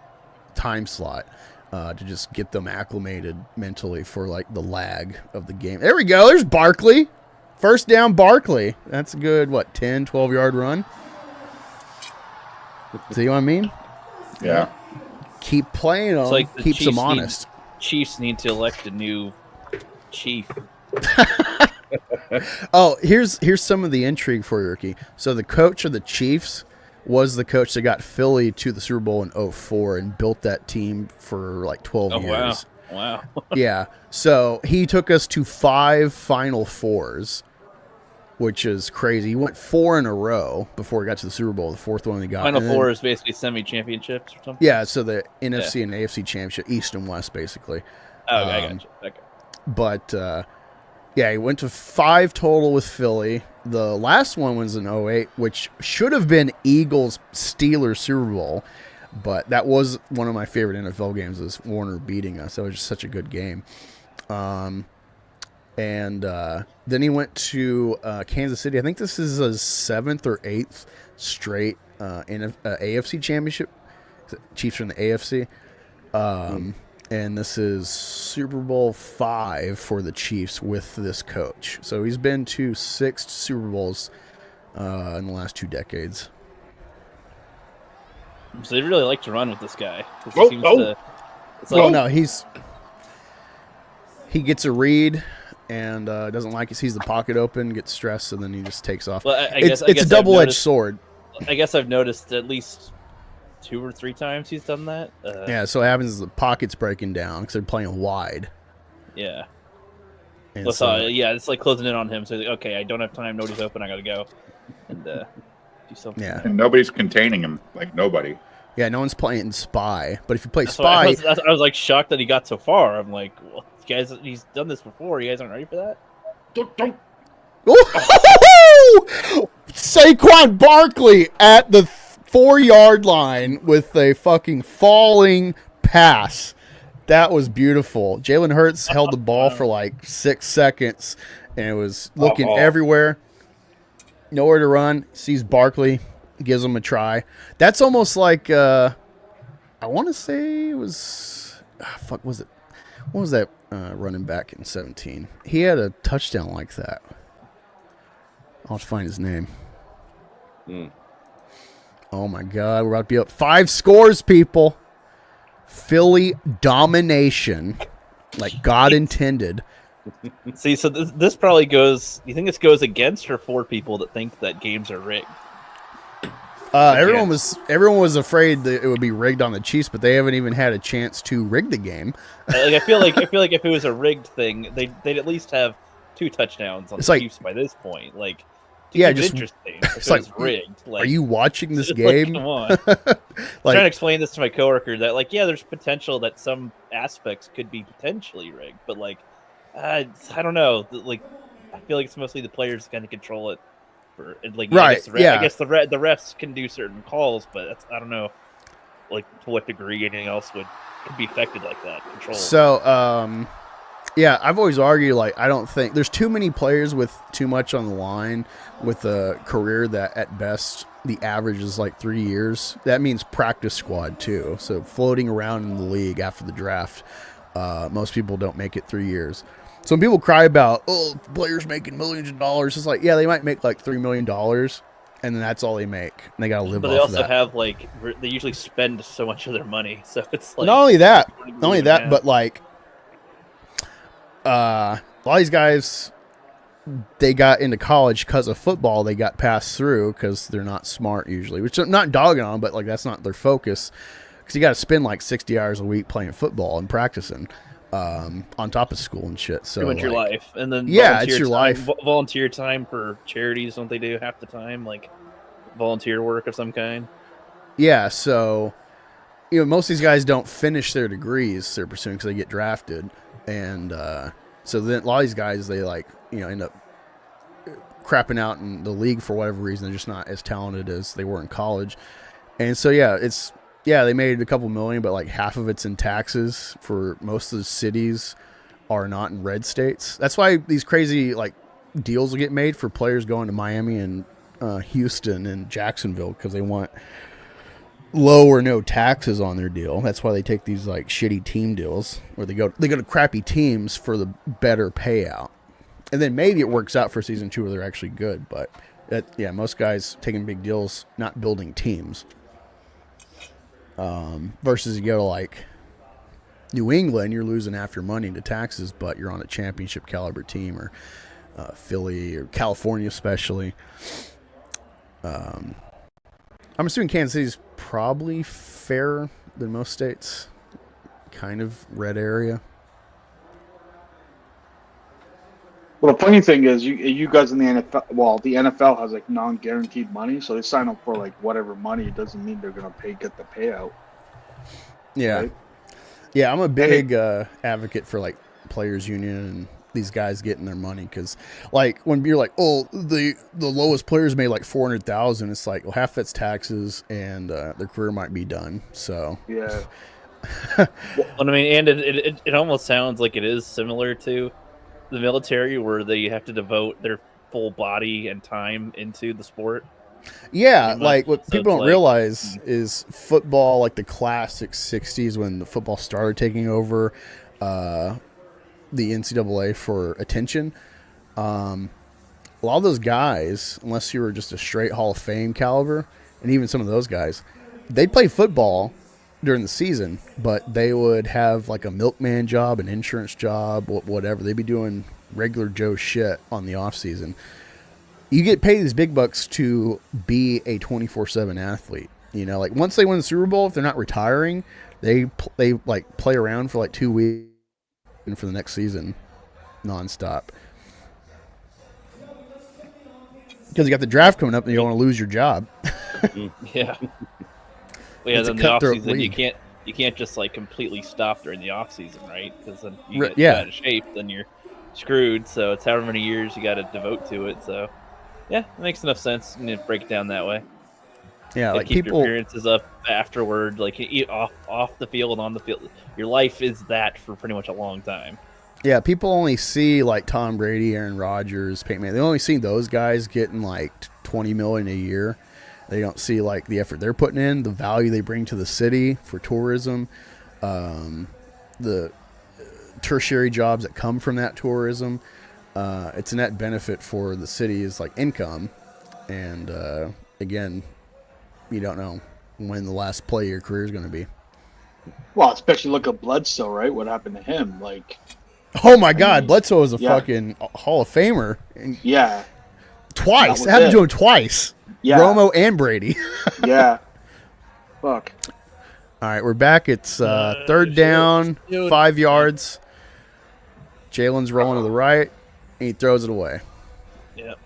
time slot to just get them acclimated mentally for like the lag of the game. There we go. There's Barkley. First down, Barkley. That's a good, 10, 12-yard run. See what I mean? Yeah. Keep playing them. It's like the Keeps them Chiefs honest. Chiefs need to elect a new chief. Oh, here's some of the intrigue for you, Ricky. So the coach of the Chiefs was the coach that got Philly to the Super Bowl in 2004 and built that team for like 12 years. Wow. Yeah. So he took us to 5 Final Fours. which is crazy. He went 4 in a row before he got to the Super Bowl. The fourth one he got. Final And then- four is basically semi-championships or something. Yeah, so the NFC and AFC championship, East and West, basically. Oh, okay, I got you. Okay. But yeah, he went to 5 total with Philly. The last one was in 08, which should have been Eagles Steelers Super Bowl, but that was one of my favorite NFL games. Was Warner beating us? That was just such a good game. And then he went to Kansas City. I think this is his 7th or 8th straight AFC championship. Chiefs are in the AFC. And this is Super Bowl 5 for the Chiefs with this coach. So he's been to 6 Super Bowls in the last 2 decades. So they really like to run with this guy. It's Well, no, he gets a read and doesn't like it. Sees the pocket open, gets stressed, and then he just takes off. Well, I it's guess a double-edged sword. I guess I've noticed at least 2 or 3 times he's done that. Yeah, so what happens is the pocket's breaking down because they're playing wide. Yeah. And Well, so, yeah, it's like closing in on him. So, okay, I don't have time. Nobody's open. I got to go and do something. Yeah. And nobody's containing him. Like nobody. yeah, no one's playing spy. But if you play That's why spy, I was like shocked that he got so far. I'm like, well, you guys, he's done this before. You guys aren't ready for that? Don't. Saquon Barkley at the 4-yard line with a fucking falling pass. That was beautiful. Jalen Hurts held the ball for like 6 seconds, and it was looking everywhere. Nowhere to run. Sees Barkley, gives him a try. That's almost like I want to say it was fuck. Was it? What was that running back in 17? He had a touchdown like that. I'll find his name. Oh my God, we're about to be up 5 scores, people. Philly domination, like God intended. See, so this probably goes. You think this goes against or for people that think that games are rigged? Everyone was afraid that it would be rigged on the Chiefs, but they haven't even had a chance to rig the game. Like I feel like if it was a rigged thing, they'd at least have 2 touchdowns on the Chiefs by this point. Like, yeah, just just interesting. If it's it was like, rigged. Like, are you watching this like, game? come on. I'm trying to explain this to my coworker that, like, yeah, there's potential that some aspects could be potentially rigged, but like, I don't know. Like, I feel like it's mostly the players kind of control it. Like, right? I guess the refs can do certain calls, but I don't know, like to what degree anything else could be affected like that. Control. So, yeah, I've always argued like I don't think there's too many players with too much on the line with a career that at best the average is like 3 years. That means practice squad too. So floating around in the league after the draft, most people don't make it 3 years. So when people cry about, players making millions of dollars, it's like, yeah, they might make like $3 million, and then that's all they make. And they got to live off of that. But they also have, like, they usually spend so much of their money. So it's like. Not only that, but like, a lot of these guys, they got into college because of football. They got passed through because they're not smart usually, which I'm not dogging on, but like that's not their focus. Because you got to spend like 60 hours a week playing football and practicing. On top of school and shit. So pretty much your life. And then it's your life. Volunteer time for charities, don't they do half the time? Like volunteer work of some kind? Yeah, so most of these guys don't finish their degrees they're pursuing because they get drafted. And so then a lot of these guys, they end up crapping out in the league for whatever reason. They're just not as talented as they were in college. And so, they made a couple million, but like half of it's in taxes for most of the cities are not in red states. That's why these crazy like deals will get made for players going to Miami and Houston and Jacksonville because they want low or no taxes on their deal. That's why they take these like shitty team deals where they go to crappy teams for the better payout. And then maybe it works out for season 2 where they're actually good. But most guys taking big deals, not building teams. Versus you go to like New England, you're losing half your money to taxes, but you're on a championship caliber team, or Philly or California especially. I'm assuming Kansas City's probably fairer than most states. Kind of red area. Well, the funny thing is, you guys in the NFL, well, the NFL has like non-guaranteed money, so they sign up for like whatever money. It doesn't mean they're gonna get the payout. Yeah. Right? Yeah, I'm a big advocate for like players union and these guys getting their money, because like when you're like, oh, the lowest players made like 400,000, it's like, well, half that's taxes and their career might be done. So Yeah. Well, I mean, and it almost sounds like it is similar to the military, where they have to devote their full body and time into the sport. yeah, like what So people it's don't like- realize is football, like the classic 60s when the football started taking over the NCAA for attention. A lot of those guys, unless you were just a straight Hall of Fame caliber, and even some of those guys, they'd play football during the season, but they would have like a milkman job, an insurance job, whatever. They'd be doing regular Joe shit on the off season. You get paid these big bucks to be a 24/7 athlete. You know, like once they win the Super Bowl, if they're not retiring, they like play around for like 2 weeks and for the next season, nonstop. Because you got the draft coming up, and you don't want to lose your job. Yeah. Well, yeah, It's a then the off cutthroat season league. you can't just like completely stop during the off season, right? Because then you Right, get yeah. out of shape, then you're screwed. So it's however many years you got to devote to it. So yeah, it makes enough sense. You need to break it down that way. Yeah, And like keep people. your appearances up afterward, like off the field, on the field. Your life is that for pretty much a long time. Yeah, people only see like Tom Brady, Aaron Rodgers, Peyton Manning. They only see those guys getting like $20 million a year. They don't see like the effort they're putting in, the value they bring to the city for tourism, the tertiary jobs that come from that tourism. It's a net benefit for the city's like income, and again, you don't know when the last play of your career is going to be. Well, especially look at Bledsoe, right? What happened to him? Like, Oh my God, Bledsoe is a yeah. fucking Hall of Famer, and yeah, twice. That It happened was to it. him twice. yeah, Romo and Brady. yeah. Fuck. All right, we're back. It's third down, shoot. 5 yards. Jalen's rolling to the right, and he throws it away. Yep.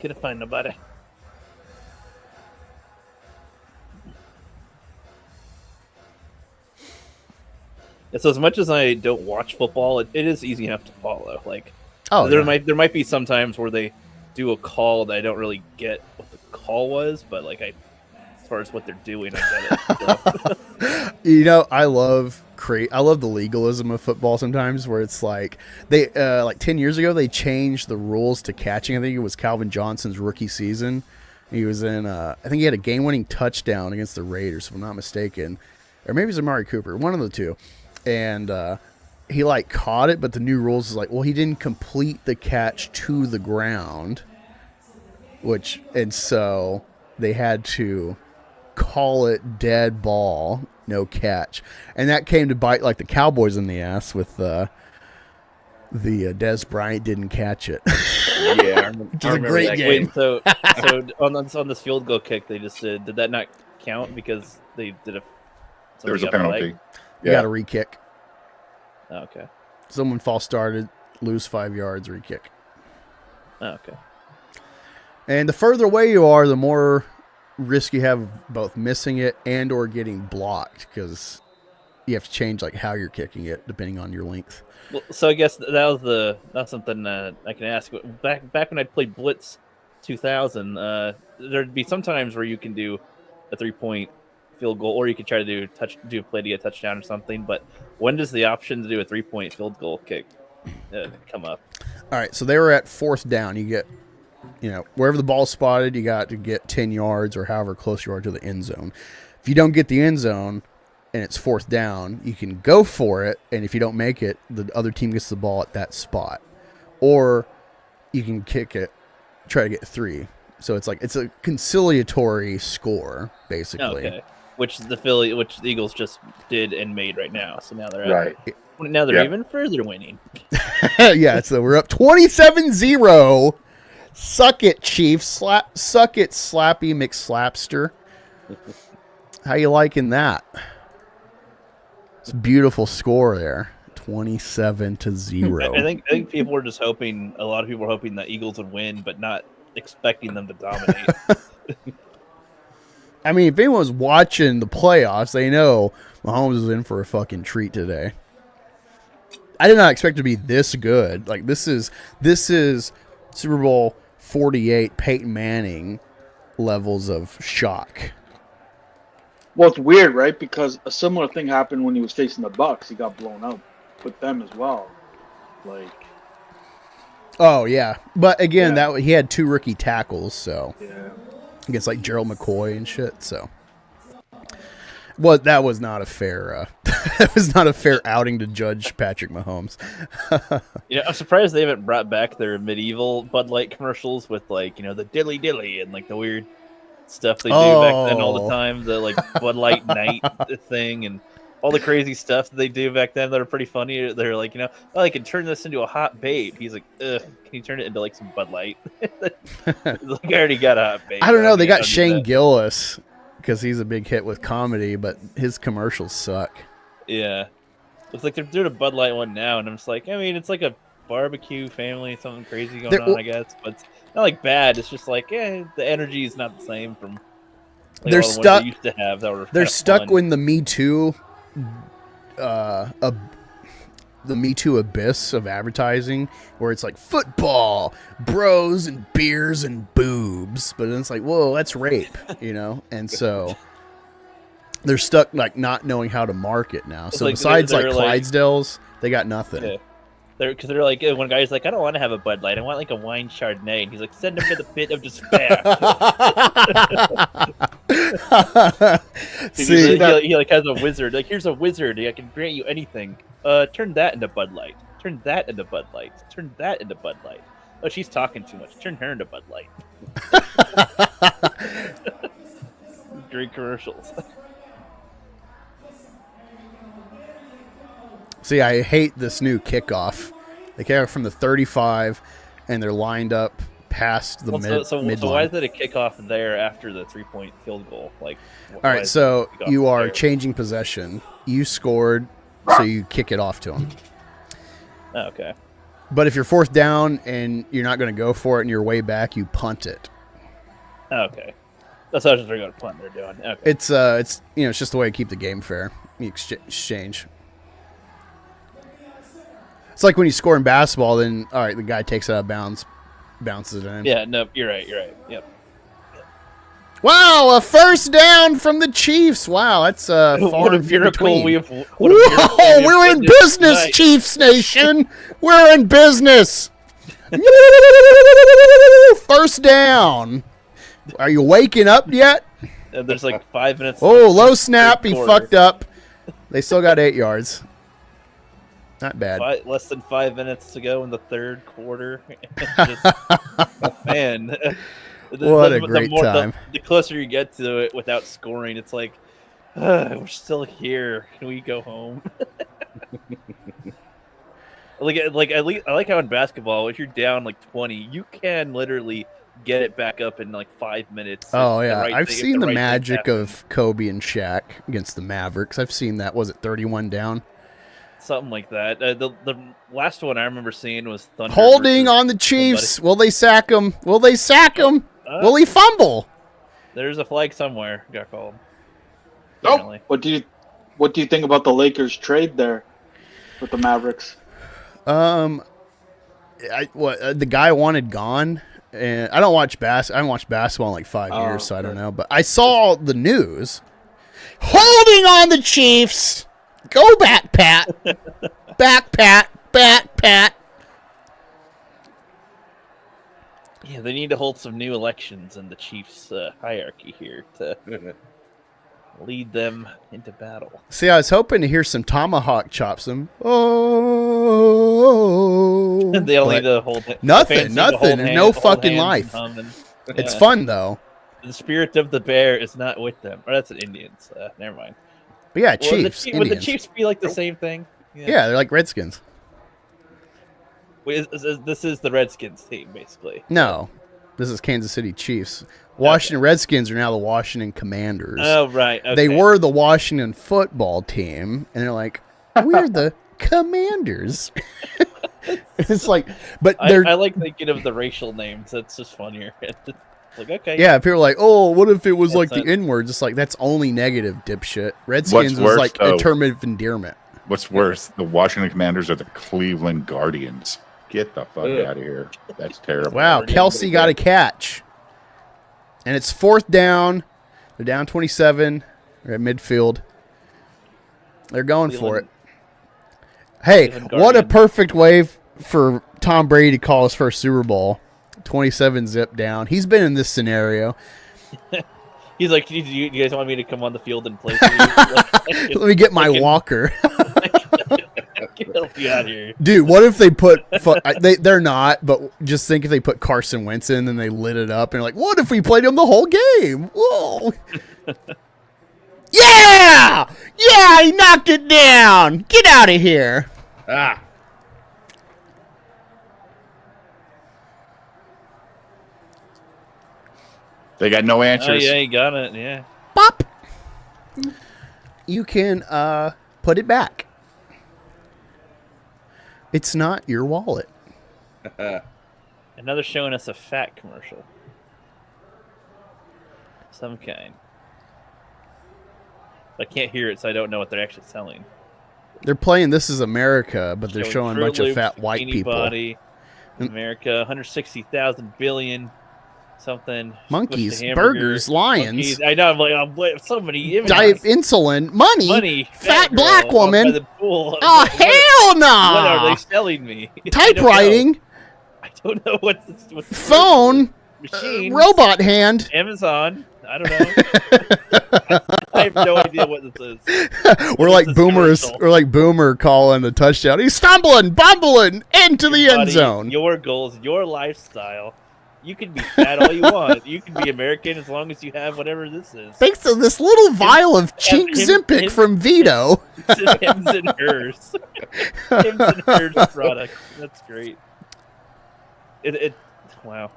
Couldn't find nobody. Yeah, so as much as I don't watch football, it is easy enough to follow. Like, Oh, there yeah. might be some times where they do a call that I don't really get what the call was, but like as far as what they're doing, I get it. So. You know, I love the legalism of football sometimes, where it's like they like 10 years ago they changed the rules to catching. I think it was Calvin Johnson's rookie season. He was in I think he had a game-winning touchdown against the Raiders, if I'm not mistaken, or maybe it was Amari Cooper, one of the two. And he like caught it, but the new rules is like, well, he didn't complete the catch to the ground, and so they had to call it dead ball, no catch, and that came to bite like the Cowboys in the ass with the Des Bryant didn't catch it. Yeah, Which is a great that game. Wait, so on this field goal kick they just did that not count because they did There was a somebody got penalty. flagged? You got a re-kick. Oh, okay. Someone false started, lose 5 yards, re-kick. Oh, okay. And the further away you are, the more risk you have of both missing it and or getting blocked, because you have to change like how you're kicking it depending on your length. Well, so I guess that's something I can ask. Back when I played Blitz 2000, there'd be some times where you can do a 3-point field goal, or you could try to do a play to get a touchdown or something. But when does the option to do a 3-point field goal kick come up? All right, so they were at fourth down. You get, wherever the ball's spotted, you got to get 10 yards or however close you are to the end zone. If you don't get the end zone and it's fourth down, you can go for it, and if you don't make it, the other team gets the ball at that spot. Or you can kick it, try to get 3. So it's a conciliatory score, basically. Okay. Which the Eagles just did and made right now. So now they're Right. Now they're Yep. even further winning. Yeah, so we're up 27-0. Suck it, Chiefs. Suck it, Slappy McSlapster. How you liking that? It's a beautiful score there. 27-0. I think people were just hoping. A lot of people were hoping that Eagles would win, but not expecting them to dominate. I mean, if anyone was watching the playoffs, they know Mahomes is in for a fucking treat today. I did not expect it to be this good. Like this is Super Bowl 48 Peyton Manning levels of shock. Well, it's weird, right? Because a similar thing happened when he was facing the Bucks. He got blown out with them as well. Like, Oh yeah, but again, Yeah. that he had 2 rookie tackles, so yeah. against like Gerald McCoy and shit. So, well, that was not a fair. That was not a fair outing to judge Patrick Mahomes. Yeah, I'm surprised they haven't brought back their medieval Bud Light commercials with like the dilly dilly and like the weird stuff they do back then all the time. The like Bud Light night thing and all the crazy stuff that they do back then that are pretty funny. They're like, I can turn this into a hot bait. He's like, ugh, can you turn it into like some Bud Light? Like, I already got a hot bait. I don't know. They got Don't do Shane that. Gillis because he's a big hit with comedy, but his commercials suck. Yeah. Looks like they're doing a Bud Light one now, and I'm just like, I mean, it's like a barbecue family, something crazy going on, I guess. But it's not like bad. It's just like, the energy is not the same from like, They're all the ones stuck. they used to have that were They're kinda stuck fun. in the Me Too, the Me Too abyss of advertising, where it's like football, bros, and beers and boobs, but then it's like, whoa, that's rape, and so. They're stuck like not knowing how to market now. So like besides they're like Clydesdales, they got nothing. Yeah. They're like, one guy's like, I don't want to have a Bud Light. I want like a wine Chardonnay. And he's like, send him to the pit of despair. See, he like has a wizard. Like, here's a wizard. I can grant you anything. Turn that into Bud Light. Turn that into Bud Light. Turn that into Bud Light. Oh, she's talking too much. Turn her into Bud Light. Great commercials. See, I hate this new kickoff. They kick off from the 35, and they're lined up past the So midline. why is it a kickoff there after the 3-point field goal? Like, All why right, is so the kickoff you are there? changing possession. You scored, so you kick it off to them. Oh, okay. But if you're fourth down and you're not going to go for it and you're way back, you punt it. Oh, okay. That's how I was just going to punt they're doing. Okay. It's it's just the way to keep the game fair. You exchange. It's like when you score in basketball, then all right, the guy takes it out of bounds, bounces it in. Yeah, no, you're right. Yep. Wow, a first down from the Chiefs. Wow, that's far What a in miracle between. we have. Whoa, we're in business, tonight. Chiefs Nation. We're in business. First down. Are you waking up yet? And there's like 5 minutes. Oh, left low in the snap. third He quarter. fucked up. They still got 8 yards. Not bad. Less than 5 minutes to go in the third quarter. Man, What a great time. The closer you get to it without scoring, it's like, we're still here. Can we go home? I like how in basketball, if you're down like 20, you can literally get it back up in like 5 minutes. Oh, if the yeah. right I've thing- if seen the right thing magic happens. of Kobe and Shaq against the Mavericks. I've seen that. Was it 31 down? Something like that. The last one I remember seeing was Thunder Holding versus on the Chiefs. Will they sack him? Will they sack him? Uh, Will he fumble? There's a flag somewhere. Got called. Nope. Apparently. What do you think about the Lakers trade there with the Mavericks? The guy wanted gone, and I don't watch I haven't watched basketball in like 5 Oh, years, so I don't okay. know. But I saw the news. Holding on the Chiefs. Go back, Pat. Back, Pat. Back, Pat. Yeah, they need to hold some new elections in the Chiefs' hierarchy here to lead them into battle. See, I was hoping to hear some tomahawk chops. Them. Oh. They all but need to hold nothing, the fans need to nothing. hold There's hand- no hold fucking hands life. and hum and- It's yeah. fun, though. The spirit of the bear is not with them. Or that's an Indians. Never mind. But yeah, Would the Chiefs. Chiefs- would the Indians. Chiefs be like the same thing? Yeah, they're like Redskins. Wait, this is the Redskins team, basically. No, this is Kansas City Chiefs. Washington Redskins are now the Washington Commanders. Oh, right. Okay. They were the Washington football team, and they're like, we're the Commanders. It's like, but they're I like thinking of the racial names. That's just funnier. Like, okay. yeah. People are like, oh, what if it was Yeah, like the so- N-word? Just like that's only negative, dipshit. Redskins was worse, like though? a term of endearment. What's worse, the Washington Commanders are the Cleveland Guardians. Get the fuck Ugh. out of here. That's terrible. Wow, Kelce got a catch, and it's 4th down. They're down 27. They're at midfield. They're going for it. Hey, Cleveland what a Guardian. perfect way for Tom Brady to call his first Super Bowl. 27 zip down. He's been in this scenario. He's like, do you guys want me to come on the field and play for you? Like, Let me get my walker. get you out of here. Dude, what if they put they're not, but just think if they put Carson Wentz in and they lit it up and like, what if we played him the whole game? Whoa. Yeah! Yeah, he knocked it down. Get out of here. Ah. They got no Oh, answers. yeah, he got it. Yeah. Pop. You can put it back. It's not your wallet. Another showing us a fat commercial. Some kind. I can't hear it, so I don't know what they're actually selling. They're playing This Is America, but they're showing a Fruit bunch of Loops, fat white Bikini people. Body, America, 160,000 billion something. Monkeys, Squished a hamburger, burgers, lions. monkeys. I know. I'm like, so many images. Diet insulin, money, fat girl black by woman. the pool. Oh, hell What are no! they selling me? Typewriting, I don't know what this phone, machine, robot hand. Amazon. I don't know. I have no idea what this is. We're What like is this boomers. commercial? We're like boomer calling a touchdown. He's stumbling, bumbling into the end Buddy, zone. Your goals, your lifestyle. You can be fat all you want. You can be American as long as you have whatever this is. Thanks to this little vial of Chink Zimpic him- from Vito. It's Hims and Hers. Hims and Hers product. That's great. Wow.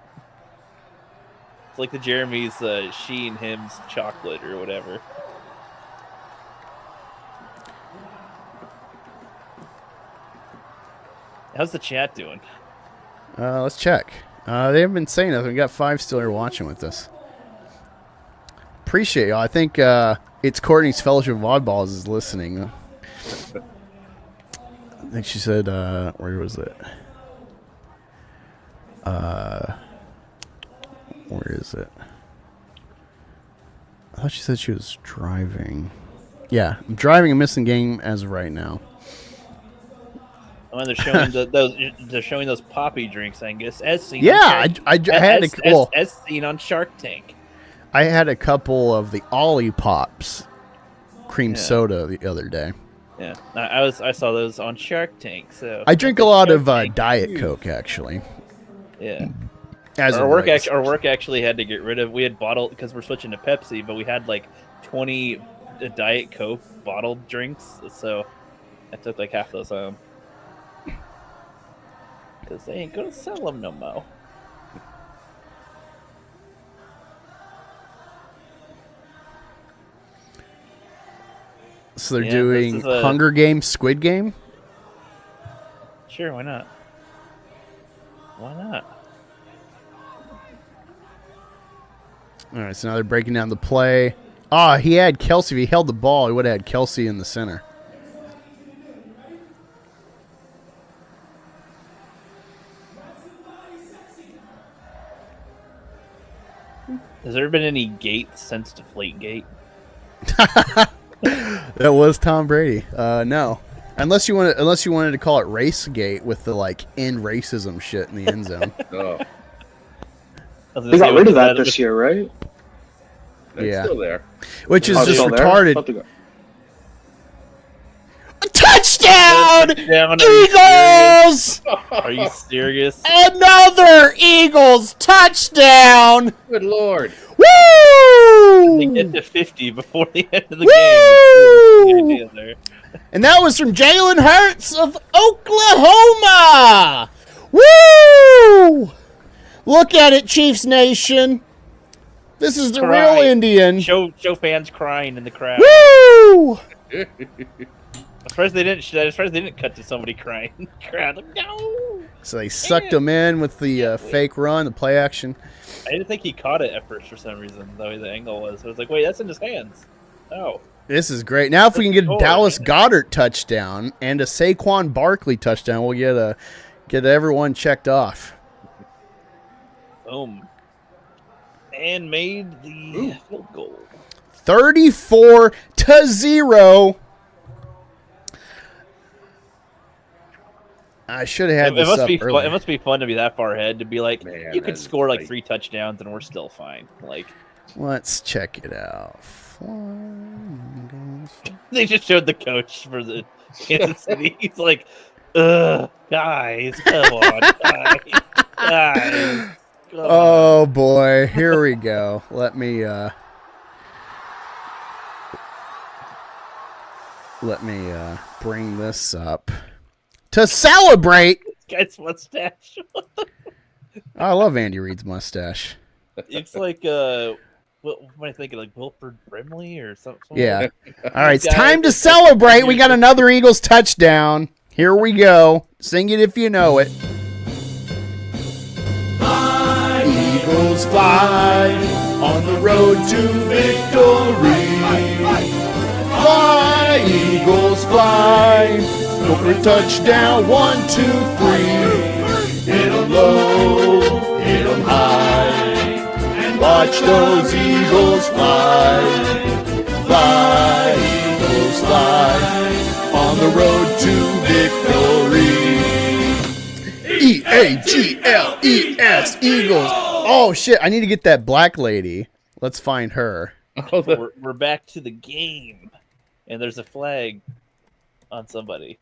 It's like the Jeremy's Sheen Hims chocolate or whatever. How's the chat doing? Let's check. They haven't been saying nothing. We got 5 still here watching with us. Appreciate y'all. I think it's Courtney's Fellowship of Oddballs is listening. I think she said, where was it? Where is it? I thought she said she was driving. Yeah, I'm driving a missing game as of right now. Oh, and they're showing they're showing those poppy drinks, Angus, as seen. Yeah, on I had as seen on Shark Tank. I had a couple of the Ollie Pops cream Yeah. soda the other day. Yeah, I saw those on Shark Tank. So I drink a lot of Shark Tank. Diet Coke actually. Yeah, As our of work right. our work actually had to get rid of. We had bottled because we're switching to Pepsi, but we had like 20 Diet Coke bottled drinks, so I took like half those home because they ain't gonna sell them no more. So they're Yeah, doing this is a- Hunger Games, Squid Game. Sure, why not? Why not? All right, so now they're breaking down the play. Ah, he had Kelce. If he held the ball, he would have had Kelce in the center. Has there been any gate since Deflategate? That was Tom Brady. No, unless you wanted to call it Racegate with the like end racism shit in the end zone. Oh, They got rid of that this year, right? that's Yeah. still there. Which is Oh, it's just still there? retarded. Thought they got- Touchdown, Touchdown, are you serious? Eagles! Are you serious? Another Eagles touchdown! Good lord. They Woo! get to 50 before the end of the Woo! game. The idea there. And that was from Jalen Hurts of Oklahoma. Woo! Look at it, Chiefs Nation. This is the Cry. real Indian. Show fans crying in the crowd. Woo! As far as they didn't cut to somebody crying in the crowd, like, no. So they sucked him in with the fake run, the play action. I didn't think he caught it at first for some reason. The way the angle was, I was like, wait, that's in his hands. Oh. This is great. Now, if we can get a Dallas Goedert touchdown and a Saquon Barkley touchdown, we'll get everyone checked off. Boom. And made the field goal. 34-0. I should have had this up earlier. It must be fun to be that far ahead, to be like, Man, you could score like 3 touchdowns and we're still fine. Like, let's check it out. they just showed the coach for the Kansas City. He's like, ugh, guys, come on, guys. Oh boy, here we go. Let me bring this up to celebrate. This guy's mustache. I love Andy Reid's mustache. It's like what am I thinking? Like Wilford Brimley or something? Yeah. All right, it's time to celebrate. We got another Eagles touchdown. Here we go. Sing it if you know it. Fly, Eagles fly on the road to victory. Fly, Eagles fly. Go for a touchdown. 1, 2, 3. Hit 'em low, hit 'em high. Watch those Eagles fly. Fly, Eagles fly on the road to victory. E-A-G-L-E-S, Eagles. Oh, shit. I need to get that black lady. Let's find her. We're back to the game. And there's a flag on somebody.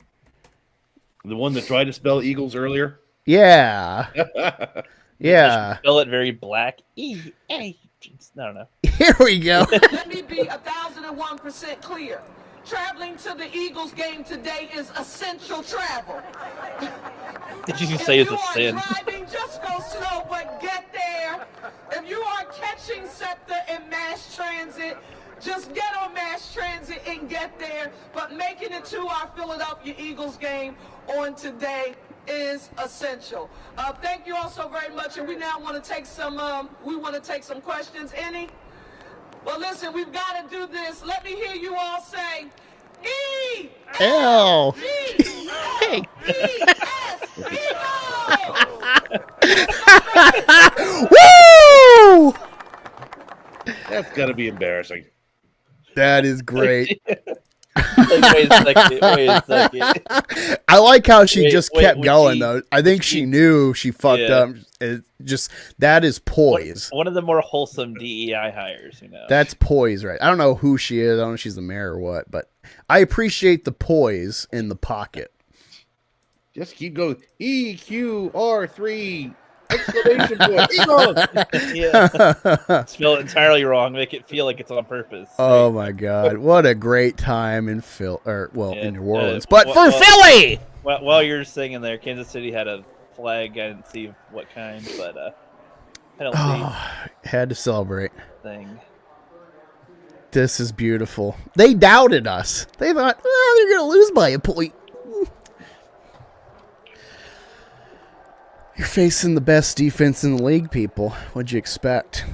The one that tried to spell Eagles earlier? Yeah. Yeah. Spell it very black. E-A. I don't know. Here we go. Let me be 1,001% clear. Traveling to the Eagles game today is essential travel. Did you say it's a sin? If you are driving, just go slow, but get there. If you are catching SEPTA and mass transit, just get on mass transit and get there. But making it to our Philadelphia Eagles game on today is essential. Thank you all so very much, and we now want to take some questions. Any? Well, listen, we've got to do this. Let me hear you all say E L G E S Woo! That's got to be embarrassing. That is great. Wait a second. I like how she just kept going, she, though. I think she knew she fucked up. It just that is poise. One of the more wholesome DEI hires, you know. That's poise, right? I don't know who she is. I don't know if she's the mayor or what, but I appreciate the poise in the pocket. Just keep going. EQR3 exclamation point. Eagles. Yeah. Spell it entirely wrong. Make it feel like it's on purpose. Oh my God! What a great time in in New Orleans, but for well, Philly. While you're singing there, Kansas City had a flag. I didn't see what kind, but penalty had to celebrate. Thing. This is beautiful. They doubted us. They thought, they're gonna lose by a point. You're facing the best defense in the league, people. What'd you expect?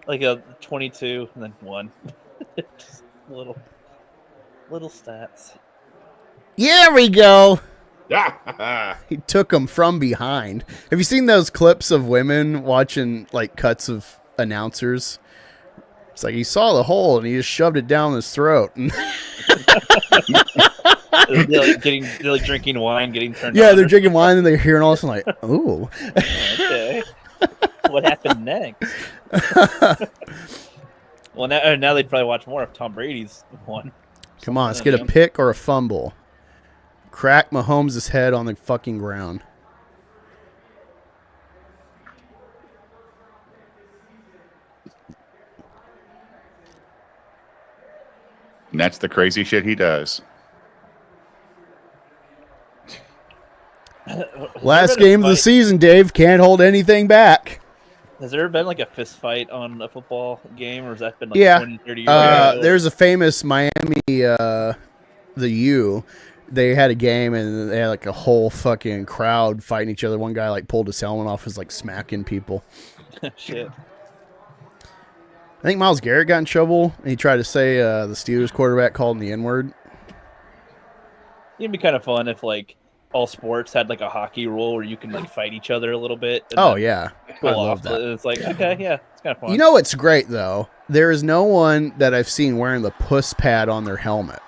Like a 22 and then 1. Just little stats. Here we go. He took them from behind. Have you seen those clips of women watching like cuts of announcers? It's like he saw the hole and he just shoved it down his throat. They're like drinking wine, getting turned on. Yeah, they're drinking wine and they're hearing all this and like, ooh. Okay. What happened next? Well, now they'd probably watch more if Tom Brady's won. Come on, let's get a pick or a fumble. Crack Mahomes' head on the fucking ground. And that's the crazy shit he does. Last game of the season, Dave. Can't hold anything back. Has there ever been like a fist fight on a football game, or has that been like 20, 30 years ago? There's a famous Miami the U, they had a game and they had like a whole fucking crowd fighting each other. One guy like pulled his helmet off, was like smacking people. Shit. I think Myles Garrett got in trouble. And he tried to say the Steelers quarterback called him the N-word. It'd be kind of fun if like all sports had like a hockey rule where you can like fight each other a little bit. And Oh yeah, I pull love off. that. It's like, okay, yeah, it's kind of fun. You know what's great though? There is no one that I've seen wearing the puss pad on their helmet.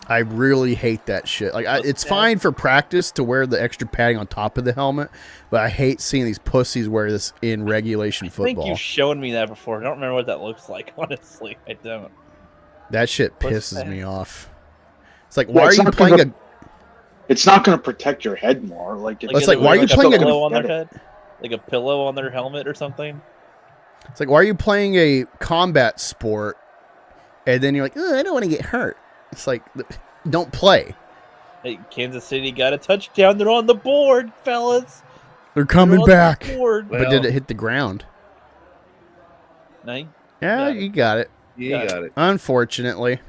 I really hate that shit. Like, it's fine for practice to wear the extra padding on top of the helmet, but I hate seeing these pussies wear this in regulation I football. think you've shown me that before. I don't remember what that looks like. Honestly, I don't. That shit Puss pisses pad. me off. It's like, Yeah, why are it's you not playing gonna- a? It's not going to protect your head more. Like, It's like, why are you playing a pillow on their Get it. head? Like a pillow on their helmet or something? It's like, why are you playing a combat sport? And then you're like, I don't want to get hurt. It's like, don't play. Hey, Kansas City got a touchdown. They're on the board, fellas. They're coming They're on the back. board. But did it hit the ground? Nine. Yeah, Got it. you got it. You got it. Unfortunately.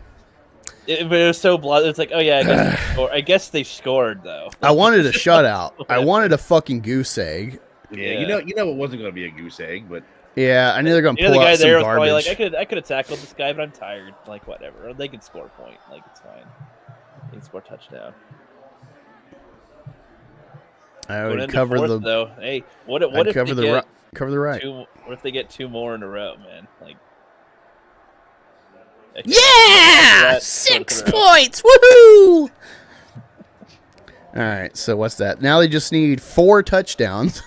But it was so blood. It's like, oh yeah, I guess they scored though. I wanted a shutout. I wanted a fucking goose egg. Yeah, Yeah. you know it wasn't going to be a goose egg, but Yeah, I knew they're going to You know, pull the guy out some there was probably garbage. like, I could have tackled this guy, but I'm tired. Like, whatever. They can score a point. Like, it's fine. They can score a touchdown. I Going would into cover fourth, the though. Hey, what I'd if cover they the get cover the right. what if they get two more in a row, man? Like, Yeah, That- 6 throw. points. Woohoo! All right, so what's that? Now they just need 4 touchdowns.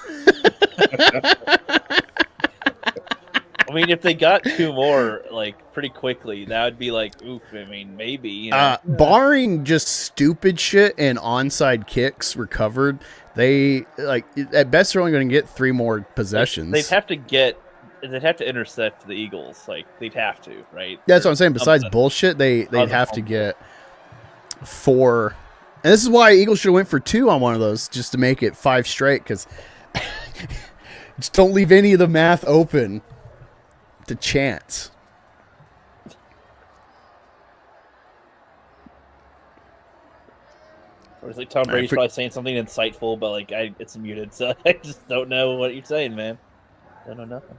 I mean, if they got two more, like, pretty quickly, that would be like, oof. I mean, maybe. You know? Barring just stupid shit and onside kicks recovered, they like at best they're only going to get 3 more possessions. They'd have to intercept the Eagles. Like, they'd have to, right? That's what I'm saying. Besides Something. bullshit, they'd Other have to fumble. get 4. And this is why Eagles should have went for 2 on one of those, just to make it 5 straight. Because just don't leave any of the math open to chance. Or it's like Tom Brady's probably saying something insightful, but like it's muted, so I just don't know what you're saying, man. I don't know nothing.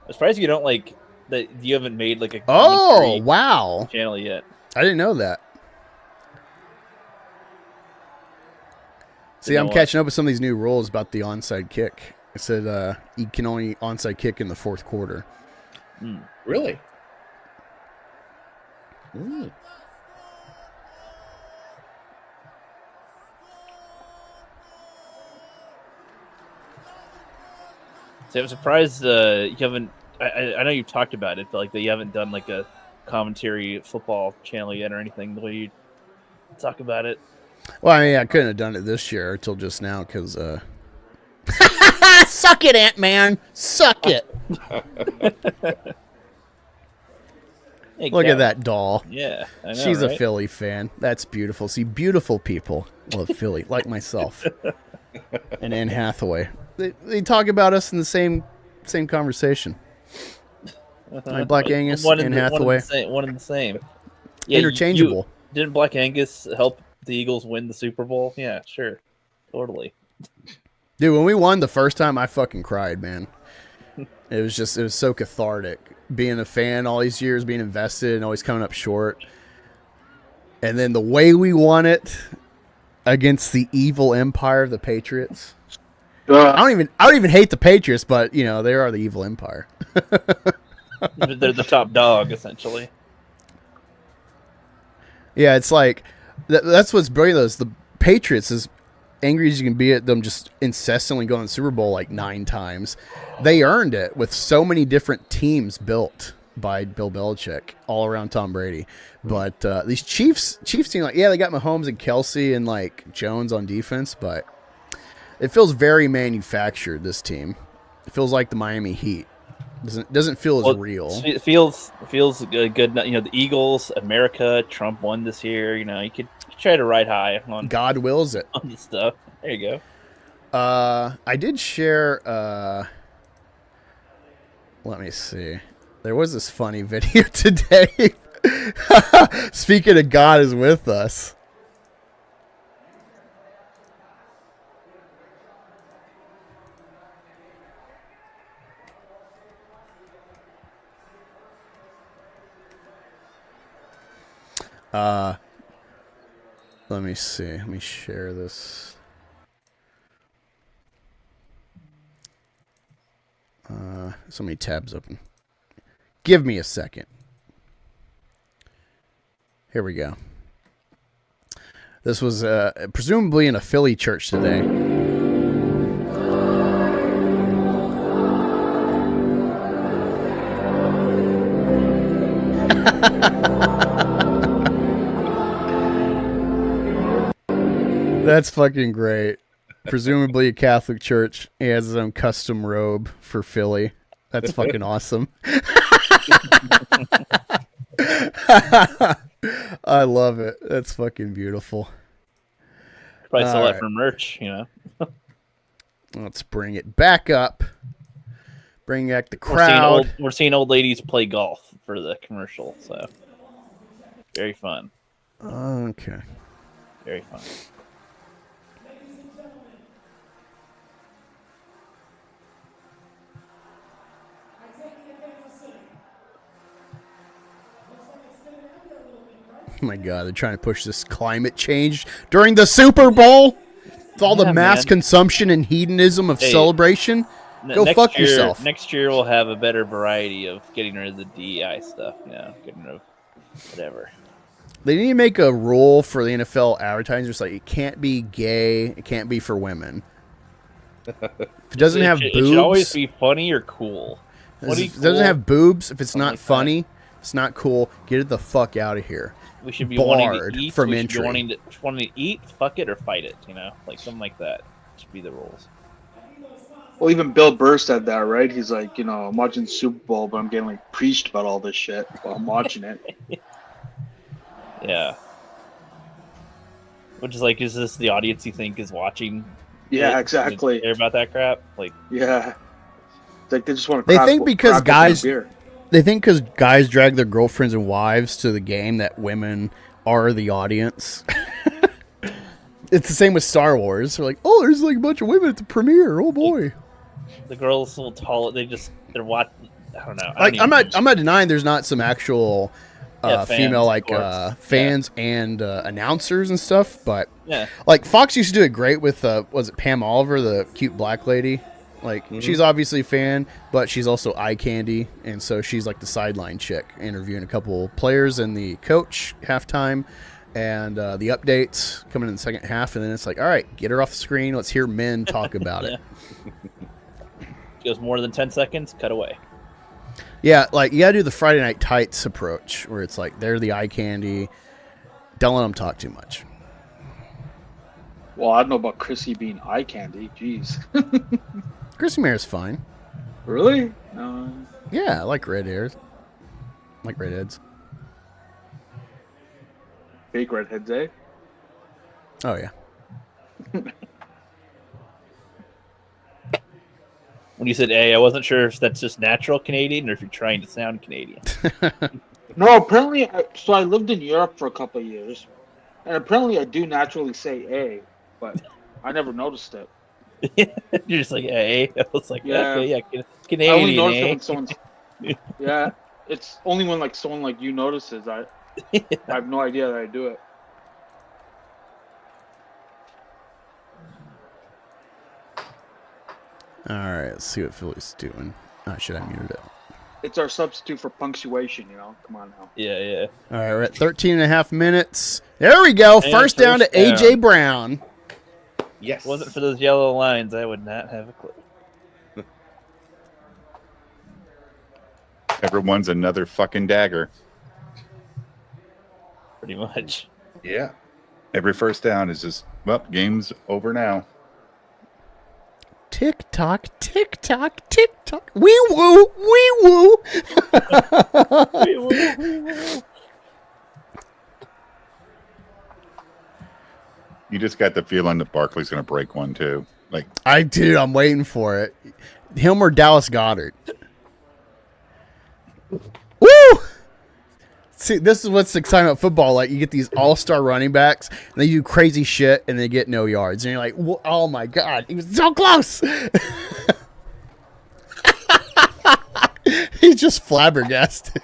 I'm surprised you don't like that. You haven't made like a Oh, commentary wow. channel yet. I didn't know that. See, You know I'm what? catching up with some of these new rules about the onside kick. It said you can only onside kick in the 4th quarter. really? So I'm surprised you haven't. I know you've talked about it, but like that you haven't done like a commentary football channel yet or anything. The way you talk about it. Well, I mean, I couldn't have done it this year until just now because. Suck it, Ant-Man. Suck it. Hey, Look Cal. at that doll. Yeah, I know, She's a right? Philly fan. That's beautiful. See, beautiful people love Philly, like myself and Anne Hathaway. They talk about us in the same conversation. Like Black Angus, Anne Hathaway. One and the same. Yeah, Interchangeable. Didn't Black Angus help the Eagles win the Super Bowl? Yeah, sure, totally. Dude, when we won the first time, I fucking cried, man. It was so cathartic. Being a fan all these years, being invested and always coming up short. And then the way we won it against the evil empire of the Patriots. I don't even hate the Patriots, but you know, they are the evil empire. They're the top dog, essentially. Yeah, it's like that's what's brilliant though, is the Patriots, as angry as you can be at them just incessantly going to the Super Bowl like 9 times, they earned it with so many different teams built by Bill Belichick all around Tom Brady. But these Chiefs team, like, yeah, they got Mahomes and Kelce and like Jones on defense, but it feels very manufactured, this team. It feels like the Miami Heat. Doesn't feel as real. It feels good. You know, the Eagles, America, Trump won this year. You know, you could try to ride high on God wills it. on the stuff. There you go. I did share. Let me see. There was this funny video today. Speaking of God is with us. Let me see. Let me share this. So many tabs open. Give me a second. Here we go. This was presumably in a Philly church today. That's fucking great. Presumably a Catholic church. He has his own custom robe for Philly. That's fucking awesome. I love it. That's fucking beautiful. Probably sell that right. for merch, you know. Let's bring it back up. Bring back the crowd. We're seeing old ladies play golf for the commercial, so very fun. Okay. Very fun. Oh my God, they're trying to push this climate change during the Super Bowl. It's all the mass consumption and hedonism of celebration. Go fuck yourself. Next year we'll have a better variety of getting rid of the DEI stuff. You know, getting rid of whatever. They need to make a rule for the NFL advertisers like it can't be gay, it can't be for women. If it doesn't have boobs, it should always be funny or cool. If it doesn't have boobs, if it's not funny, it's not cool. Get it the fuck out of here. We should be barred wanting to eat. from we entry. should be wanting to eat, fuck it, or fight it. You know, like something like that should be the rules. Well, even Bill Burr said that, right? He's like, you know, I'm watching Super Bowl, but I'm getting like preached about all this shit while I'm watching it. Yeah. Which is like, is this the audience you think is watching? Yeah, exactly. Care about that crap? Like, yeah. It's like they just want to. They think because guys drag their girlfriends and wives to the game that women are the audience. It's the same with Star Wars. They're like, oh, there's like a bunch of women at the premiere. Oh boy. The girls will tall. They're watching. I don't know. I'm not denying there's not some actual fans, female like fans and announcers and stuff, but like Fox used to do it great with was it Pam Oliver, the cute black lady? Like she's obviously a fan, but she's also eye candy, and so she's like the sideline chick interviewing a couple players and the coach halftime. And the updates coming in the second half, and then it's like, all right, get her off the screen. Let's hear men talk about it. Goes more than 10 seconds, cut away. Yeah, like you gotta do the Friday Night Tights approach, where it's like they're the eye candy. Don't let them talk too much. Well, I don't know about Chrissy being eye candy. Jeez. Chrissy Mare's fine. Really? Yeah, I like red hairs. I like redheads. Fake redheads, eh? Oh, yeah. When you said A, I wasn't sure if that's just natural Canadian or if you're trying to sound Canadian. No, apparently, so I lived in Europe for a couple of years, and apparently I do naturally say A, but I never noticed it. You're just like, A? I was like, Yeah. okay, yeah, Canadian, I only notice eh? it when someone's... Yeah, it's only when like someone like you notices. I have no idea that I do it. All right, let's see what Philly's doing. Oh, shit, I muted it. It's our substitute for punctuation, you know? Come on now. Yeah. All right, we're at 13 and a half minutes. There we go. And First down to first A.J. Brown. Yes. If it wasn't for those yellow lines, I would not have a clue. Everyone's another fucking dagger. Pretty much. Yeah. Every first down is just, well, game's over now. Tick tock, tick tock, tick tock. Wee woo, wee woo. You just got the feeling that Barkley's going to break one too. Like I'm waiting for it. Him or Dallas Goedert. Woo! See, this is what's exciting about football. Like, you get these all-star running backs, and they do crazy shit, and they get no yards. And you're like, oh, my God. He was so close. He's just flabbergasted.